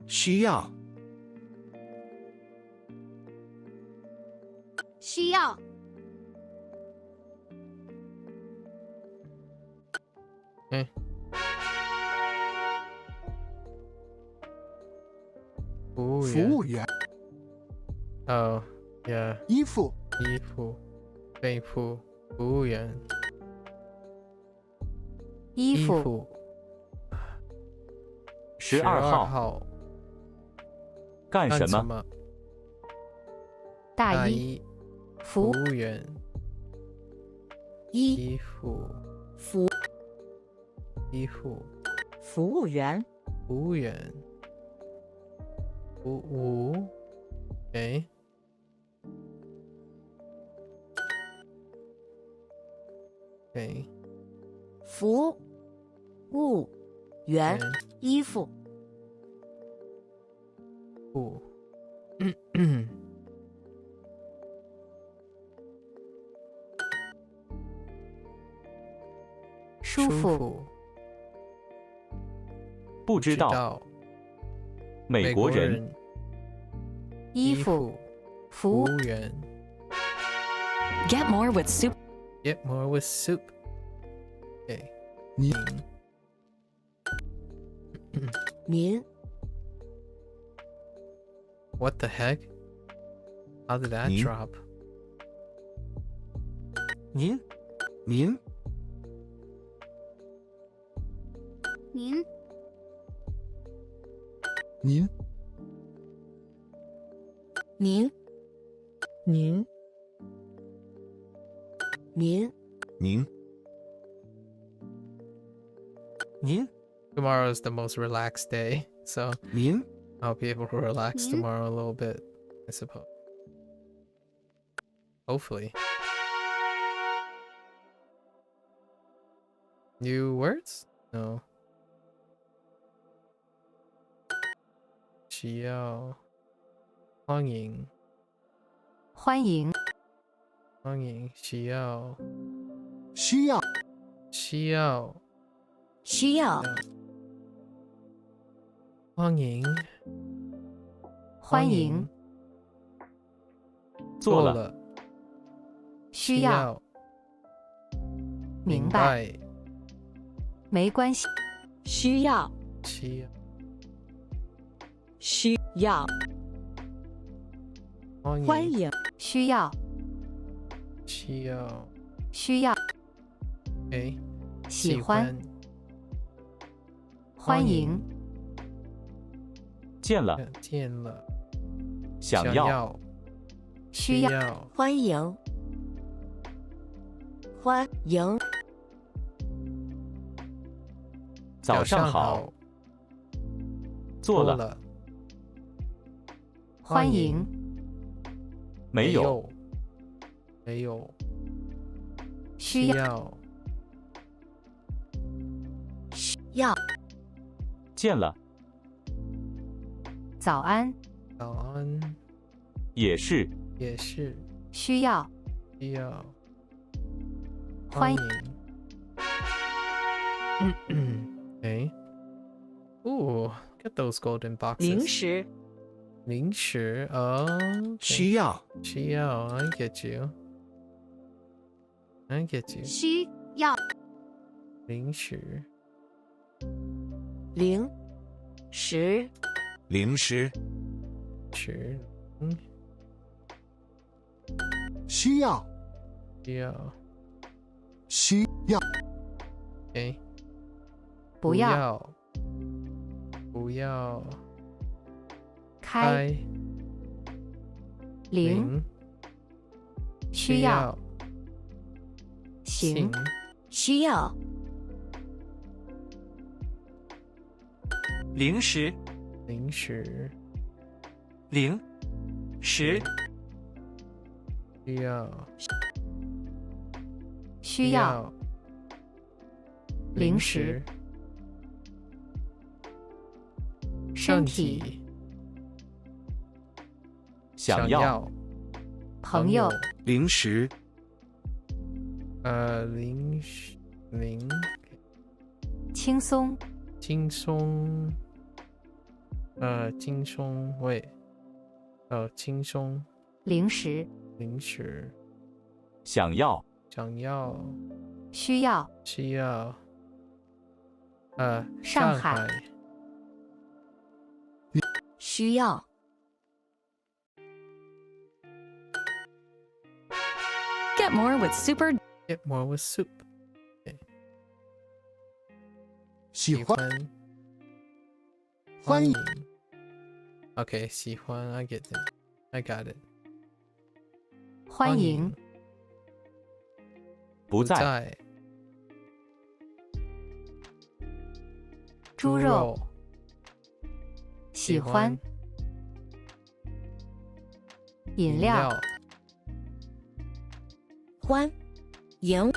需要需要 Okay. 服务员 Oh, yeah. 衣服内裤服务员衣服12号号干什么？大衣服务员衣服服衣服服务员服务员OK 服务员衣服舒服不知道美国人衣服服务员 Get more with soup. Get more with soup. Okay. 您 What the heck? How did that drop? 您您您您您您您您 Tomorrow is the most relaxed day, so 您 I'll be able to relax tomorrow a little bit, I suppose. Hopefully. New words? No. 需要欢迎欢迎欢迎需要需要需要需要欢迎欢迎做了需要明白没关系需要需要需要欢迎需要需要需要 OK 喜欢欢迎见了见了想要需要欢迎欢迎早上好做了欢迎没有没有需要需要见了早安早安也是需要需要欢迎Okay. Ooh, look at those golden boxes. 零食零食 okay. 需要需要 I get you. I get you. 需要零食零食零食食需要需要需要 Okay. 不要不要开零需要行需要零食零食零食需要需要零食身体想要朋友零食零食零轻松轻松轻松喂轻松零食零食想要想要需要需要上海需要 Get more with super. Get more with soup. Okay. 喜欢欢迎 Okay, 喜欢 I get it. I got it. 欢迎。不在。猪肉。喜欢。饮料。欢迎。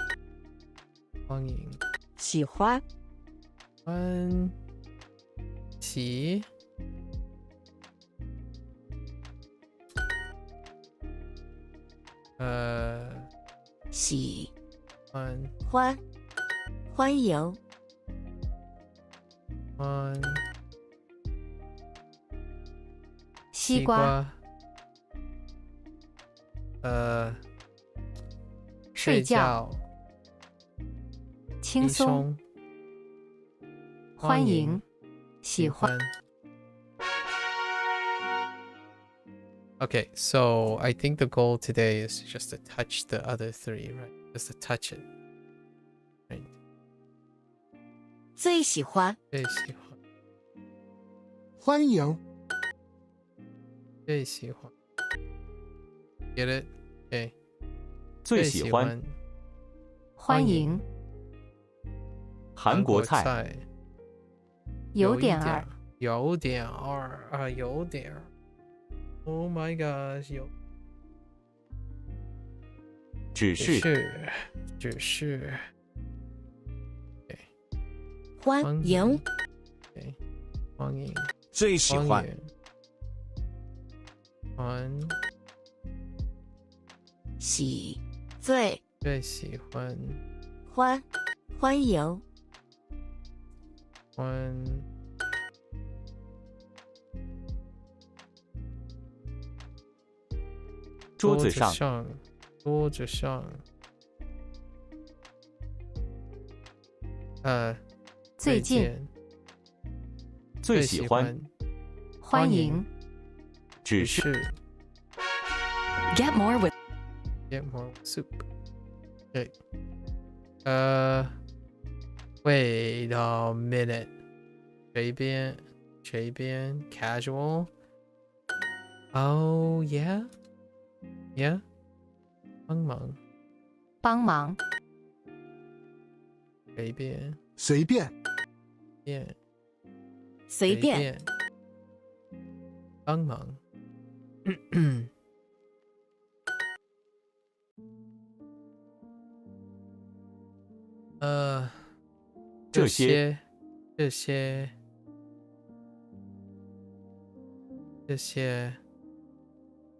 欢迎。喜欢。欢喜。喜欢欢迎。欢西瓜。睡觉。轻松。欢迎。喜欢。Okay, so I think the goal today is just to touch the other three, right? Just to touch it. Right. 最喜欢。最喜欢。欢迎。最喜欢。Get it? Okay. 最喜欢。欢迎。韩国菜。有点儿。有点儿啊，有点儿。Oh my gosh！ 有。只是。只是。欢迎。欢迎。最喜欢。最喜欢。欢迎。桌子上。最近。最喜欢。欢迎。只是。Get more with soup. Okay. Wait a minute. 随便 casual. Oh yeah. Yeah. 帮忙。随便。帮忙。这些。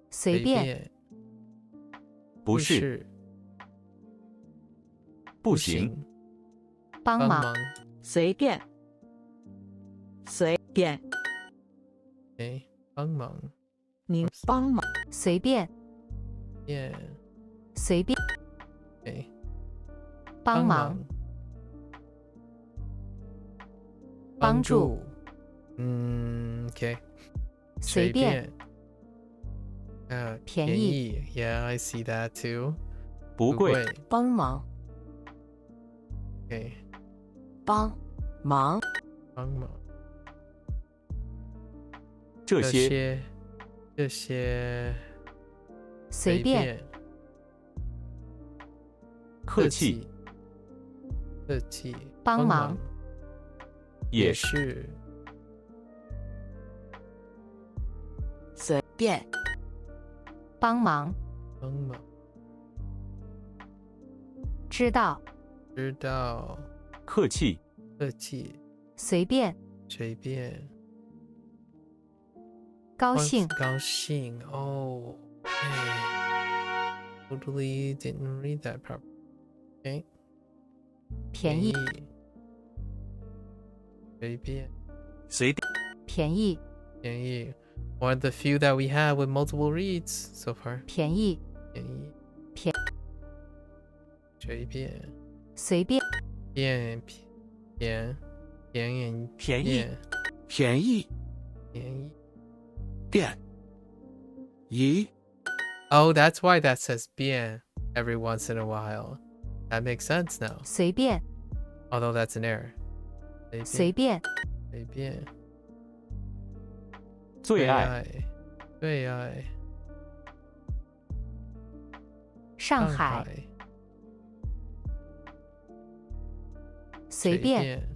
随便。不是。不行。帮忙。随便。帮忙。您帮忙。随便。随便。帮忙。帮助。OK。随便。便宜。Yeah, I see that too. 不贵。帮忙。Okay. 帮忙。这些。随便。客气。帮忙。也是。随便。帮忙。知道。客气。随便。高兴。Oh. Totally didn't read that properly. Okay. 便宜。随便。便宜。One of the few that we have with multiple reads so far. 便宜。随便。随便。便宜。便宜。Oh, that's why that says 便 every once in a while. That makes sense now. 随便。Although that's an error. 随便。最爱。上海。随便。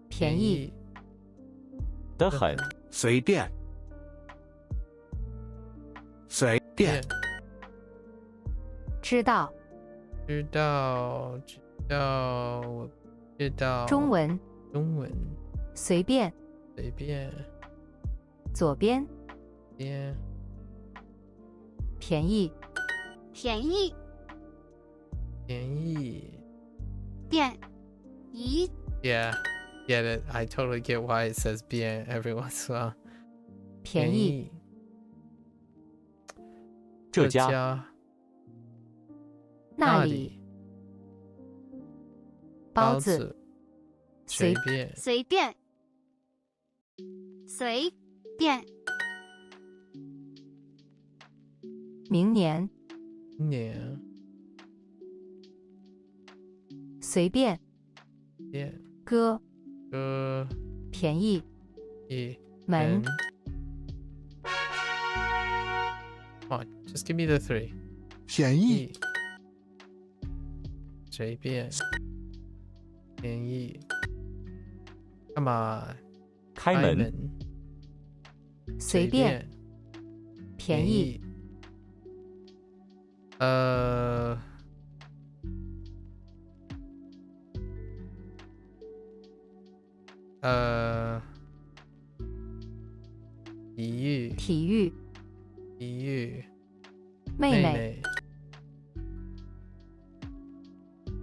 便宜。的很。随便。随便。知道。知道。我知道。中文。随便。左边。便宜。便宜。便宜。Yeah, get it. I totally get why it says bien every once in a while. 便宜。这家。那里。包子。随便。随便。明年。随便。歌。便宜。门。 Come on, just give me the 3. 便宜。随便。便宜。Come on. 开门。随便。便宜。体育。妹妹。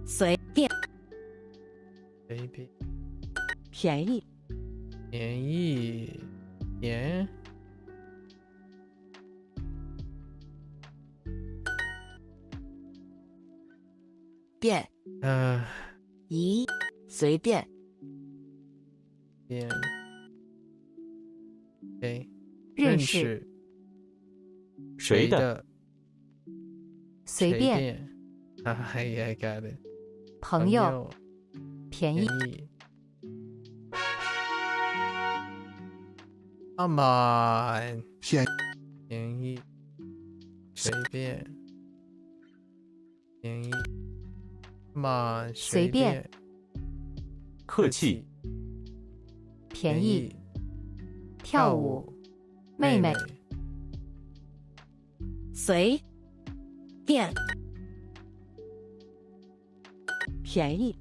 随便。便宜。便。宜。随便。认识。谁的？随便。I got it. 朋友。便宜。Come on. 便宜。随便。便宜。Come on. 随便。客气。便宜。跳舞。妹妹。随便。便宜。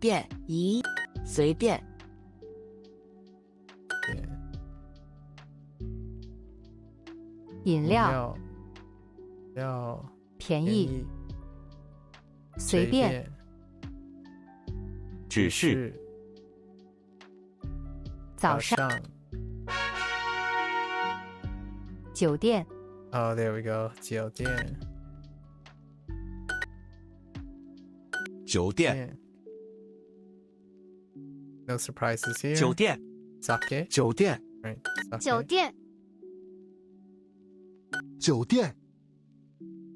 便宜。随便。饮料。便宜。随便。只是。早上。酒店。 Oh, there we go. 酒店。No surprises here. 酒店。 Sake. 酒店。 Right. Sake. 酒店。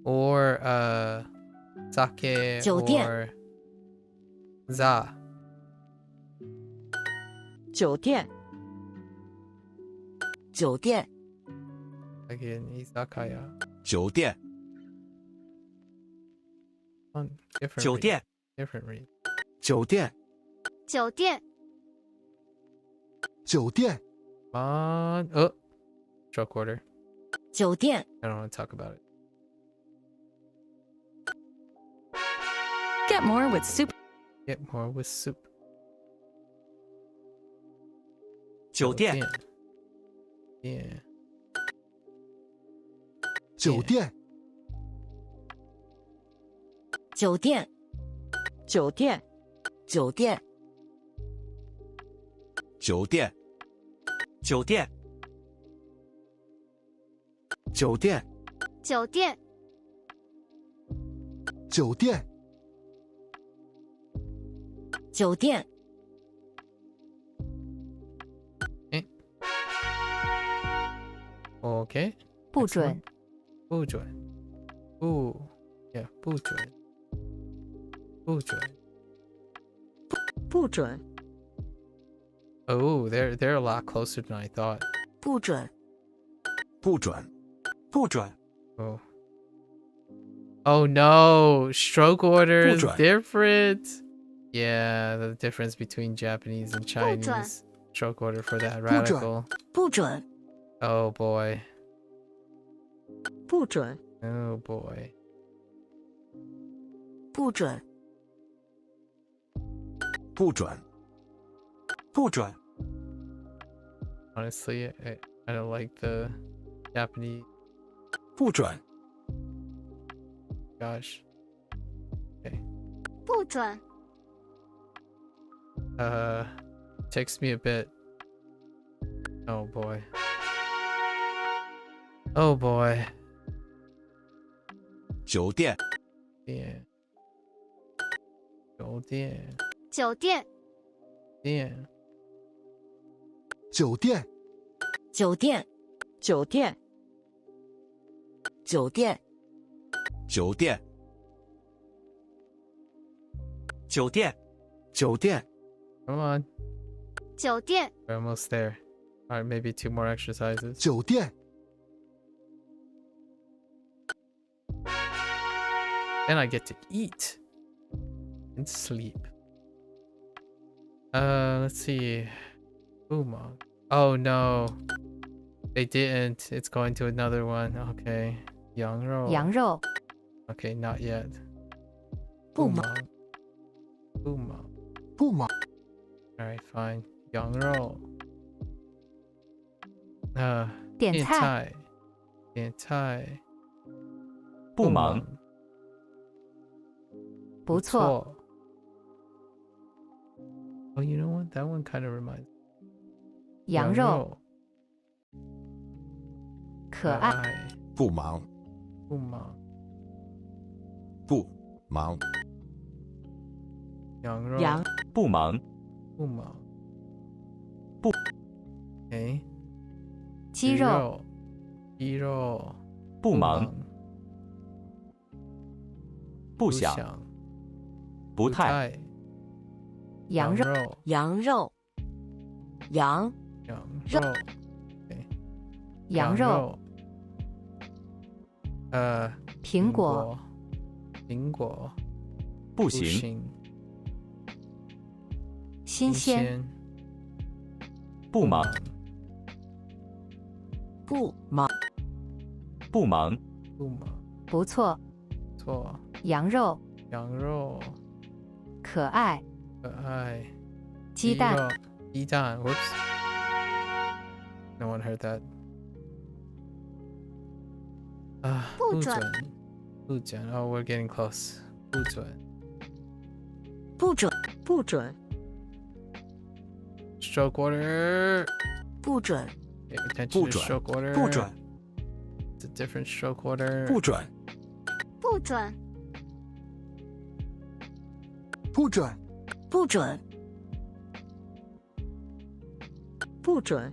Or sake 酒店。 or za. 酒店。酒店。 Again, izakaya. 酒店。 Different 酒店。 Different read. 酒店。酒店。酒店。 Come on. Oh. Stroke order. 酒店。 I don't want to talk about it. Get more with soup. Get more with soup. 酒店。Yeah. 酒店。酒店。酒店。酒店。酒店。酒店。酒店。酒店。酒店。酒店。 Okay. 不准。不准。不 ，yeah， 不准。不准。不准。Oh, they're a lot closer than I thought. 不准，不准，不准， Oh. Oh no, stroke order is 不准。 different. Yeah, the difference between Japanese and 准。 Chinese stroke order for that 不准。 radical. 不准， Oh boy. 不准， Oh boy. 不准，不准，不准， Honestly, I don't like the Japanese. 不准， Gosh. Okay. 不准， Takes me a bit. Oh boy. Oh boy. 酒店， Yeah. 酒店，酒店，店，酒店，酒店，酒店，酒店，酒店，酒店，酒店， Come on. 酒店， We're almost there. All right, maybe 2 more exercises. 酒店， Then I get to eat and sleep. Let's see. Umang. Oh no. They didn't. It's going to another one. Okay. Yangrou. 羊肉， Okay, not yet. 不忙， Umang. 不忙， Alright, fine. Yangrou. 点菜，点菜，不忙，不错， Oh, you know what? That one kind of reminds. 羊肉，可爱，不忙，不忙，不忙，羊肉，羊，不忙，不忙，不。哎，鸡肉，鸡肉，不忙，不想，不太，羊肉，羊肉，羊，羊肉，羊肉，苹果，苹果，不行，新鲜，不忙，不忙，不忙，不忙，不错，错，羊肉，羊肉，可爱，可爱，鸡蛋，鸡蛋 ，Whoops. No one heard that. 不准，不准。Oh, we're getting close. 不准，不准，不准， stroke order. 不准， Pay attention 不 to 准， stroke order. 不准， It's a different stroke order. 不准，不准，不准，不准，不准，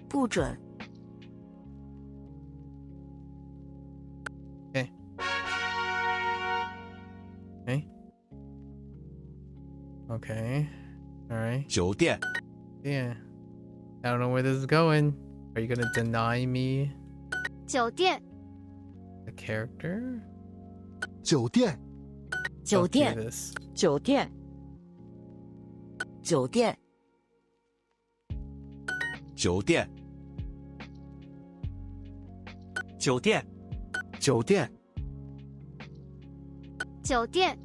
不准， Okay. All right. 酒店， Yeah. I don't know where this is going. Are you gonna deny me 酒店， a character? 酒店，酒 Don't do 店， this. 酒店，酒店，酒店，酒店，酒店，酒店，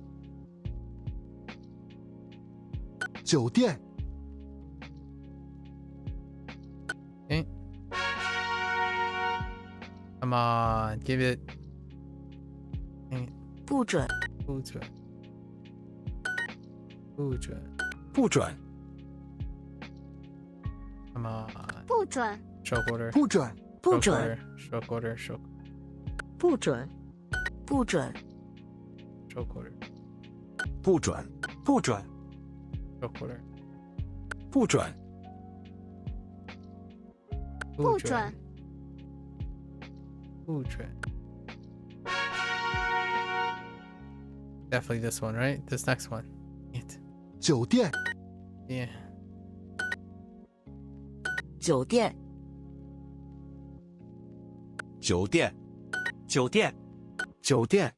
酒店， Okay. Come on, give it. 不准，不准，不准。不准， Come on. 不准， Stroke order. 不准，不 Stroke 准， order. Stroke order. Stroke. 不准，不准， Stroke order. 不准，不准， Stroke order. 不准，不准，不准. Definitely this one, right? This next one. It. 酒店 Yeah. 酒店，酒店，酒店，酒店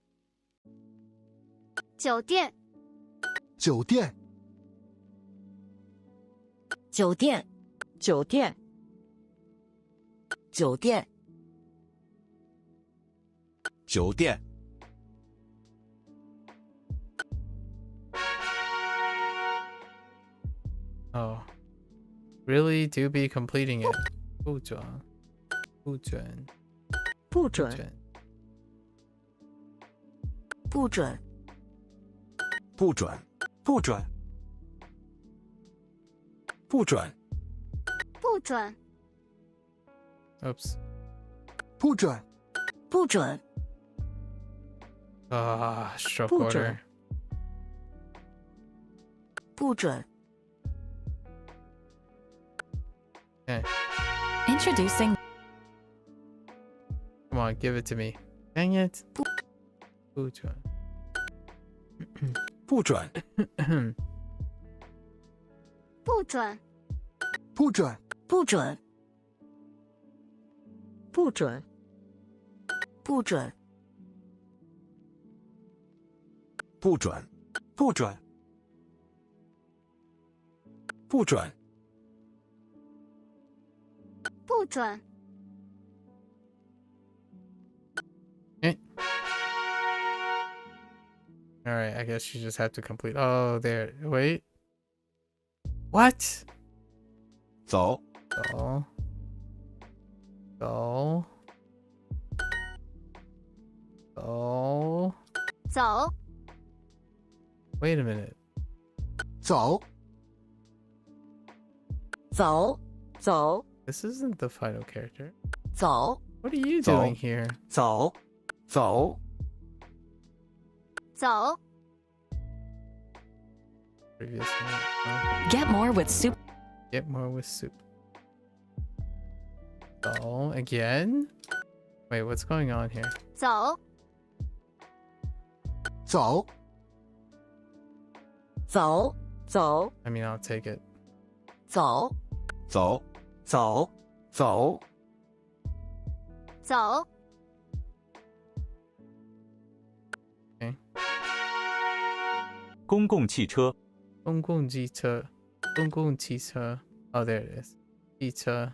酒店酒店酒店，酒店，酒店，酒店。 Oh. Really do be completing it. 不准。不准。不准，不准。不准，不准，不准，不准，不准 Oops. 不准不准， Ah, stroke 不 order. 准不准。 Okay. Introducing Come on, give it to me. Dang it. 不准。不准，不准不准不准，不准，不准，不准，不准，不准，不准 Alright, I guess you just have to complete. Oh, there. Wait. What? 走，走。走。走。走 Wait a minute. 走走，走， This isn't the final character. 走， What are you 走。 doing here? 走，走，走 Previous one. Get more with soup. Get more with soup. So, again? Wait, what's going on here? 走走走，走， I mean, I'll take it. 走，走，走，走，走 公共汽车，公共汽车。公共汽车。Oh, there it is. 汽车。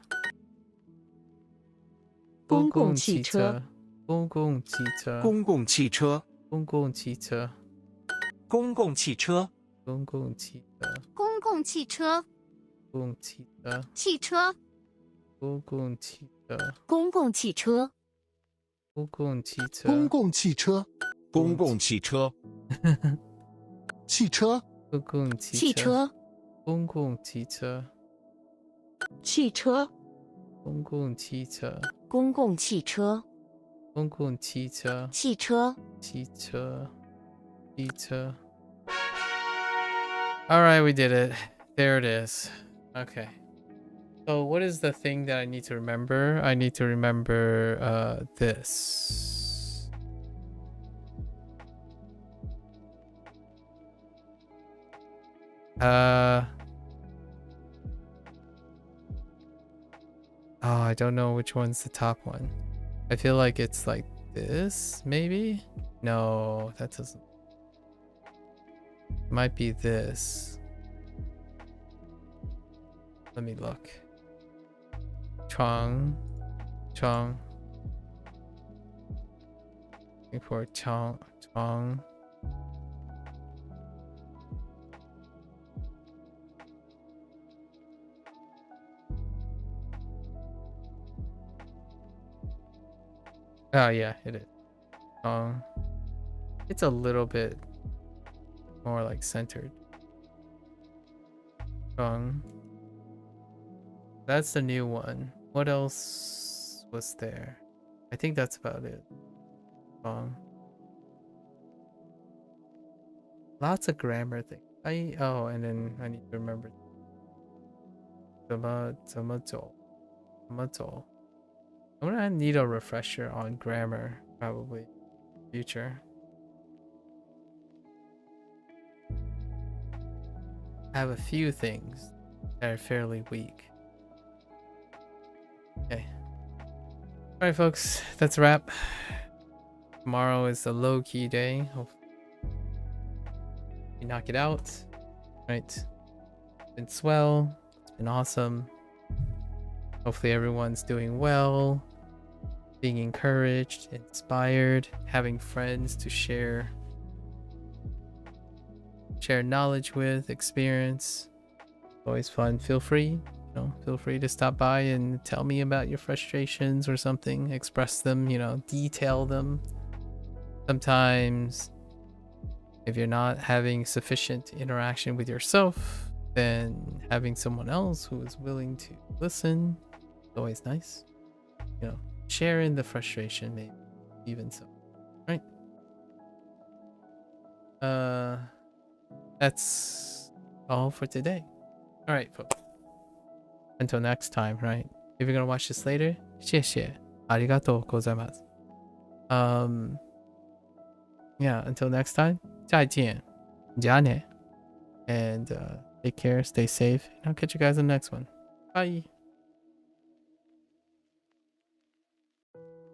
公共汽车。公共汽车。公共汽车，公共汽车。公共汽车，公共汽车。公共汽车公共汽车。汽车公共汽车。公共汽车，公共汽车。公共汽车公共汽车，汽车公共汽汽车，公共汽车。汽车，公共汽车。公共汽车，公共汽车。汽车，汽车。汽车。All right, we did it. There it is. Okay. So what is the thing that I need to remember? I need to remember this. Oh, I don't know which one's the top one. I feel like it's like this, maybe? No, that doesn't. It might be this. Let me look. Chong. Chong. Looking for Chong. Chong. Oh yeah, it is. It's a little bit more like centered. That's the new one. What else was there? I think that's about it. Lots of grammar things. And then I need to remember. 怎么走? I'm gonna need a refresher on grammar, probably. Future. have a few things that are fairly weak. Okay. Alright, folks, that's a wrap. Tomorrow is a low-key day. Hopefully we knock it out. Right. It's been swell. It's been awesome. Hopefully everyone's doing well, being encouraged, inspired, having friends to share knowledge with, experience. Always fun. Feel free, feel free to stop by and tell me about your frustrations or something. Express them, detail them. Sometimes if you're not having sufficient interaction with yourself, then having someone else who is willing to listen is always nice. Sharing the frustration, maybe even so. Right? That's all for today. All right, folks. Until next time, right? If you're gonna watch this later, 谢谢。ありがとうございます。Yeah, until next time, 再见。じゃあね。And take care, stay safe, and I'll catch you guys in the next one. Bye.